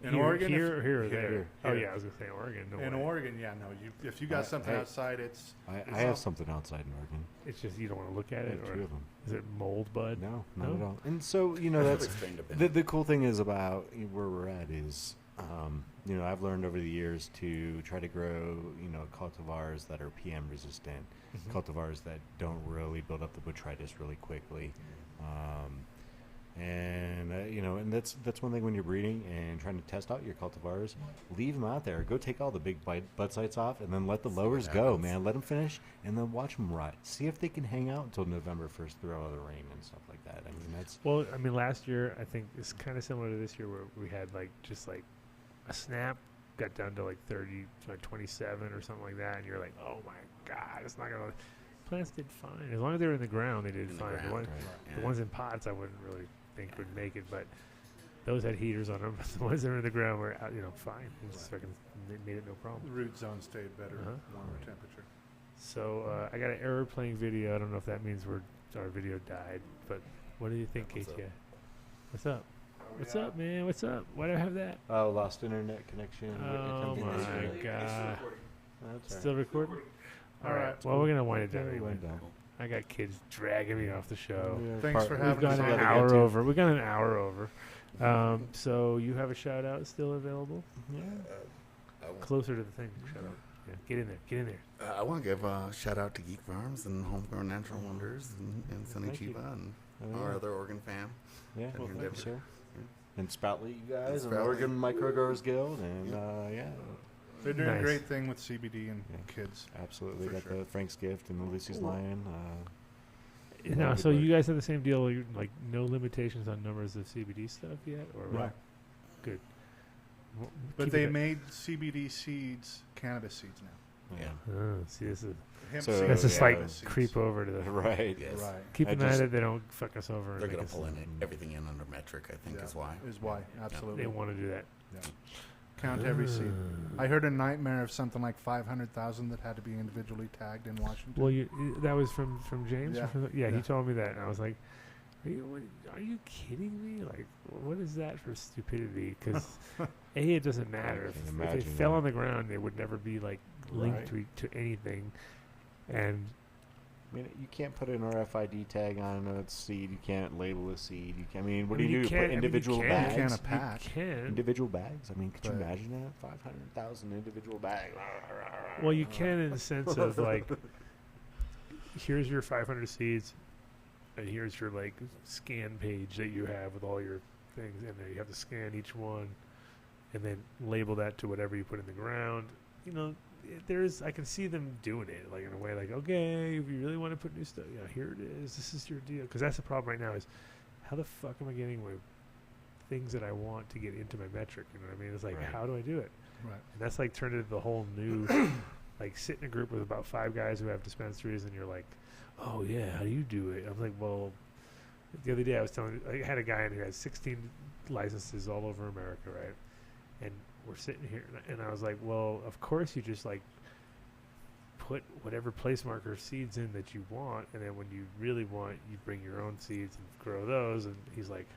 S10: In
S3: Here-
S10: Oregon,
S3: here
S10: if,
S3: or there?
S10: here,
S3: Oh
S10: here.
S3: yeah, I was gonna say Oregon. No
S10: In
S3: way.
S10: Oregon, yeah, no. If you got something
S12: hey.
S10: outside, it's
S12: I have something outside in Oregon.
S3: It's just you don't want to look at
S12: I
S3: it,
S12: have
S3: or
S12: 2 of them.
S3: is it mold bud?
S12: No, not
S3: No?
S12: at all. And so, you know, that's
S13: Explained a bit.
S12: the cool thing is about where we're at is, you know, I've learned over the years to try to grow, you know, cultivars that are PM resistant, cultivars that don't really build up the botrytis really quickly. You know, and that's one thing when you're breeding and trying to test out your cultivars. Leave them out there. Go take all the big bud sites off, and then let the lowers go, man. Let them finish, and then watch them rot. See if they can hang out until November 1st through all the rain and stuff like that. I mean, that's
S3: Well, I mean, last year I think it's kind of similar to this year where we had like just like a snap got down to like 30, like 27 or something like that, and you're like, oh my god, it's not gonna. Plants did fine as long as they were in the ground. They did
S13: In the
S3: fine.
S13: ground,
S3: The ones in pots I wouldn't really think would make it, but those had heaters on them. The ones that were in the ground were out, you know, fine. It just fucking made it no problem.
S10: the root zone stayed better, warmer temperature.
S3: So I got an error playing video. I don't know if that means our video died, but what do you think,
S13: What's
S3: KTI? What's up? What's up, man? What's up? Why do I have that?
S12: oh, lost internet connection.
S3: Oh
S12: Attempting
S3: my
S12: to-
S3: god!
S12: That's all
S3: Still recording?
S10: All right.
S3: Well, we're gonna wind it down
S12: Yeah, we
S3: anyway.
S12: went down.
S3: I got kids dragging me off the show.
S12: Yeah,
S10: Thanks for
S3: We've
S10: having us
S3: got an
S10: on.
S3: hour over. We got an hour over. So you have a shout out still available?
S12: Yeah.
S3: Closer to the thing. Shut up. Yeah, get in there. Get in there.
S13: I want to give a shout out to Geek Farms and Homegrown Natural Wonders and Sunny
S12: Thank you.
S13: Chiba and
S12: Oh,
S13: our
S12: yeah.
S13: other Oregon fam.
S12: Yeah,
S13: And
S12: well,
S13: your
S12: thank you,
S13: Denver.
S12: sir. And Spoutly, you guys, and
S13: Spoutly.
S12: Oregon Microgrowers Guild, and yeah,
S10: They're doing
S3: Nice.
S10: a great thing with CBD and
S12: Yeah.
S10: kids.
S12: absolutely.
S10: For
S12: Got
S10: sure.
S12: the Frank's Gift and the Lucy's Lion.
S3: No,
S12: good
S3: so
S12: work.
S3: you guys have the same deal, like no limitations on numbers of CBD stuff yet, or what?
S10: Right.
S3: Good.
S10: But
S3: Keep
S10: they
S3: it-
S10: made CBD seeds cannabis seeds now.
S3: See, this is
S10: So,
S3: that's a slight
S10: yeah.
S3: creep over to the
S12: Right.
S13: Yes.
S10: Right.
S3: Keep
S12: I
S3: in mind
S12: just-
S3: that they don't fuck us over. and
S13: They're
S3: make
S13: going
S3: us-
S13: to pull everything in under metric, I think,
S10: Yeah,
S13: is why.
S10: Is why, absolutely.
S3: They want to do that.
S10: Yeah. Count every seed. I heard a nightmare of something like 500,000 that had to be individually tagged in Washington.
S3: Well, that was from James.
S10: Yeah.
S3: Yeah, he told me that, and I was like, "Are you kidding me? Like, what is that for stupidity?" Because it doesn't matter if they
S12: imagine
S3: fell
S12: that.
S3: on the ground, they would never be like linked to anything, and.
S12: I mean, you can't put an RFID tag on a seed. You can't label a seed. You can, what
S3: I
S12: do
S3: mean,
S12: you do?
S3: can-
S12: Put individual
S3: you can.
S12: bags?
S10: You can a pack.
S3: You can.
S12: Individual bags? I mean, could you
S10: But-
S12: imagine that? 500,000 individual bags.
S3: Well, you can in the sense of like, here's your 500 seeds, and here's your like scan page that you have with all your things, and then you have to scan each one, and then label that to whatever you put in the ground. I can see them doing it like in a way like, okay, if you really want to put new stuff, here it is. This is your deal. Because that's the problem right now is, how the fuck am I getting my things that I want to get into my metric? You know what I mean? It's like, how do I do it?
S10: Right.
S3: And that's like turned into the whole new, like sit in a group with about 5 guys who have dispensaries, and you're like, oh yeah, how do you do it? I'm like, well, the other day I had a guy in who has 16 licenses all over America, right? And we're sitting here, and I was like, well, of course you just like put whatever place marker seeds in that you want, and then when you really want, you bring your own seeds and grow those. And he's like,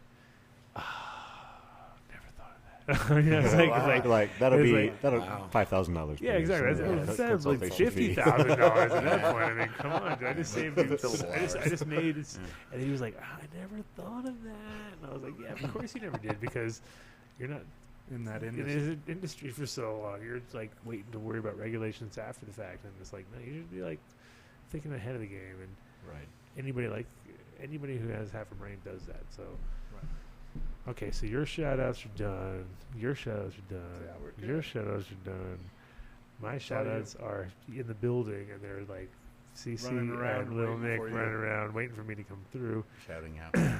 S3: never thought of that. It's like
S12: that'll
S3: it's
S12: be
S3: like,
S12: $5,000.
S3: yeah, exactly. That's like $50,000 at that point. I mean, come on, I just saved you. I just made it. And he was like, I never thought of that. And I was like, yeah, of course you never did, because you're not
S10: In that
S3: in
S10: industry.
S3: this industry for so long. You're like waiting to worry about regulations after the fact, and it's like, no, you should be like thinking ahead of the game. And
S12: Right.
S3: anybody who has half a brain does that. So, okay, so your shout outs are done. Your shout outs are done.
S10: Yeah, we're good.
S3: Your shout outs are done. My shout outs are in the building, and they're like CC
S10: Running around,
S3: and Little
S10: waiting
S3: Nick
S10: for you.
S3: running around, waiting for me to come through,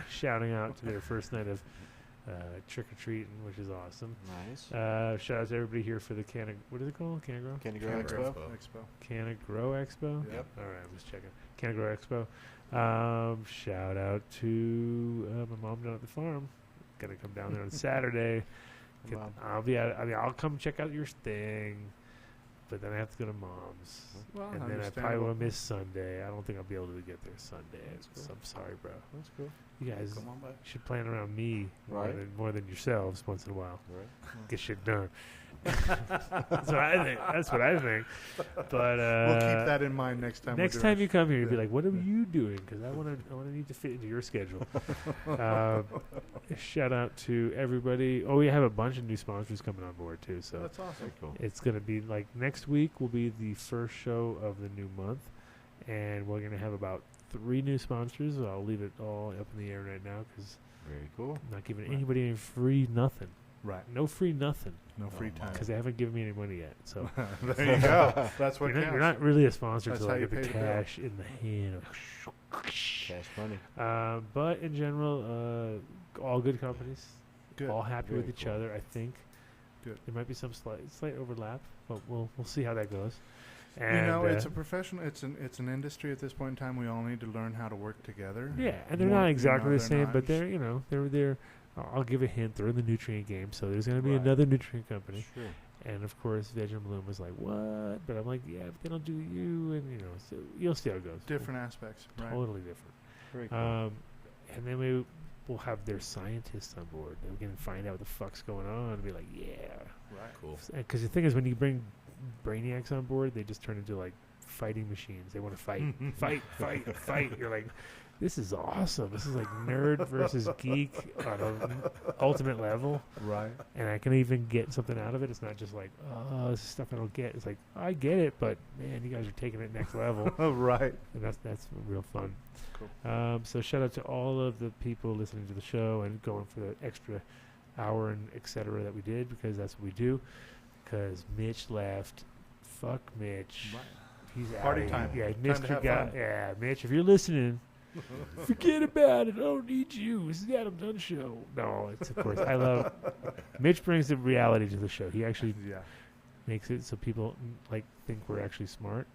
S3: shouting out to their first night of trick or treating, which is awesome.
S12: Nice.
S3: Shout out to everybody here for the what is it called? Can Grow?
S12: Can Grow Expo?
S3: Can Grow Expo?
S10: Yep.
S3: All right, I'm just checking. Can Grow Expo. Shout out to my mom down at the farm. Gonna come down there on Saturday. I'll come check out your thing, but then I have to go to mom's,
S10: Well,
S3: and then I probably
S10: understandable.
S3: will miss Sunday. I don't think I'll be able to get there Sunday.
S12: cool.
S3: So I'm sorry, bro.
S12: That's cool.
S3: You guys
S13: Come on by.
S3: should plan around me
S12: Right.
S3: more than yourselves once in a while.
S12: Right.
S3: Get shit done. That's what I think. But
S10: We'll keep that in mind next time.
S3: next time you come here, you'll be like, "What are you doing?" Because I want to need to fit into your schedule. Shout out to everybody. Oh, we have a bunch of new sponsors coming on board too. So
S10: That's awesome.
S12: Cool.
S3: it's gonna be like next week will be the first show of the new month, and we're gonna have about 3 new sponsors. I'll leave it all up in the air right now because
S12: Very cool.
S3: I'm not giving anybody any free nothing.
S10: Right.
S3: No free nothing.
S10: No free time.
S3: Because they haven't given me any money yet. So
S10: There you go. That's what
S3: you're
S10: counts.
S3: not really a sponsor
S10: That's
S3: until
S10: how
S3: I
S10: you
S3: get the
S10: pay the bill.
S3: cash in the hand.
S12: Cash money.
S3: But in general, all good companies.
S10: Good.
S3: All happy
S12: Very
S3: with each
S12: cool.
S3: other, I think.
S10: Good.
S3: There might be some slight overlap, but we'll see how that goes. And,
S10: You know, it's a professional. It's an industry at this point in time. We all need to learn how to work together.
S3: yeah, and they're
S10: More-
S3: not
S10: you
S3: exactly
S10: know,
S3: the
S10: they're
S3: same,
S10: not
S3: but they're. I'll give a hint. They're in the nutrient game, so there's going to be
S10: Right.
S3: another nutrient company.
S12: Sure.
S3: And of course, Veg and Bloom was like, "What?" But I'm like, "Yeah, but they don't do you," and so you'll see how it goes.
S10: different aspects. Right.
S3: Totally different.
S12: Very cool.
S3: And then we'll have their scientists on board. They can find out what the fuck's going on and be like, "Yeah."
S10: Right.
S13: Cool.
S3: Because the thing is, when you bring brainiacs on board, they just turn into like fighting machines. They want to fight, fight. You're like, this is awesome. This is like nerd versus geek on an ultimate level.
S10: Right.
S3: And I can even get something out of it. It's not just like, oh, this is stuff I don't get. It's like, I get it, but man, you guys are taking it next level.
S10: Right.
S3: And that's real fun.
S10: Cool.
S3: So shout out to all of the people listening to the show and going for the extra hour and et cetera that we did, because that's what we do. Because Mitch left. Fuck Mitch.
S10: Right.
S3: He's
S10: Party
S3: out.
S10: time.
S3: Yeah,
S10: Time to
S3: Mr.
S10: have
S3: Guy.
S10: fun.
S3: Yeah, Mitch, if you're listening, forget about it. I don't need you. This is the Adam Dunn show. No, it's of course. I love Mitch brings the reality to the show. He actually
S10: Yeah.
S3: makes it so people like think we're actually smart.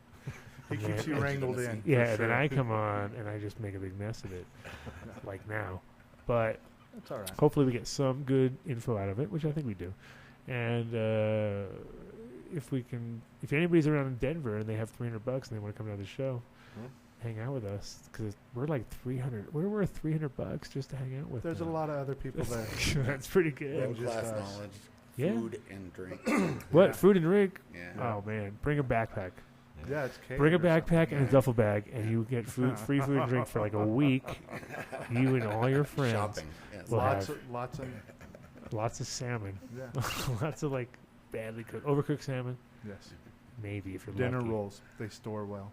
S10: He
S3: And
S10: keeps
S3: then-
S10: you wrangled in.
S3: Yeah,
S10: for
S3: and then
S10: sure.
S3: I come on and I just make a big mess of it, like now. But
S10: That's all right.
S3: hopefully we get some good info out of it, which I think we do. And if anybody's around in Denver and they have $300 and they want to come down to the show, hang out with us because we're like $300. We're worth $300 just to hang out with.
S10: There's a
S3: them.
S10: lot of other people there.
S3: That's pretty good.
S13: World-class
S10: us.
S13: knowledge,
S3: Yeah.
S13: food and drink.
S3: What food and drink?
S13: Yeah.
S3: Oh man, bring a backpack.
S10: Yeah, it's
S3: Bring a
S10: catered or
S3: backpack
S10: something.
S3: and a duffel bag, and you get free food and drink for like a week. You and all your friends
S13: Shopping, yes.
S3: will
S10: Lots
S3: have
S10: of
S3: lots of salmon.
S10: Yeah.
S3: Lots of like badly cooked, overcooked salmon.
S10: yes.
S3: Maybe if you're
S10: Dinner
S3: lucky.
S10: rolls. They store well.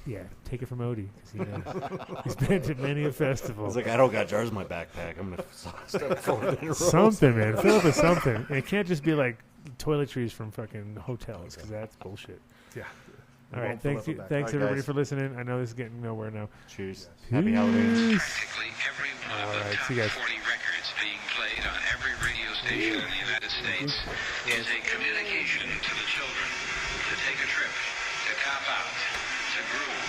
S3: Yeah, take it from Odie because he knows. He's been to many a festival.
S12: I was like, I don't got jars in my backpack. I'm gonna start throwing in rolls.
S3: Something, man. Fill up with something. And it can't just be like toiletries from fucking hotels because that's bullshit.
S10: Yeah.
S3: All right,
S10: Won't fill
S3: thanks,
S10: up a bag.
S3: thanks
S12: All right,
S3: everybody
S12: guys.
S3: for listening. I know this is getting nowhere now.
S12: Cheers. Happy holidays.
S1: Practically every one
S3: All
S1: of the
S3: right,
S1: top
S3: see you guys.
S1: 40 records being played on every radio station in the United States is a communication to the children to take a trip, to cop out, to groove.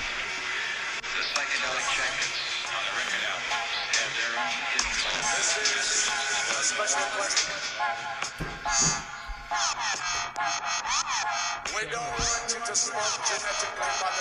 S1: The psychedelic jackets on the record albums have their own hidden
S2: This is a special question. We don't want you to smoke genetically modified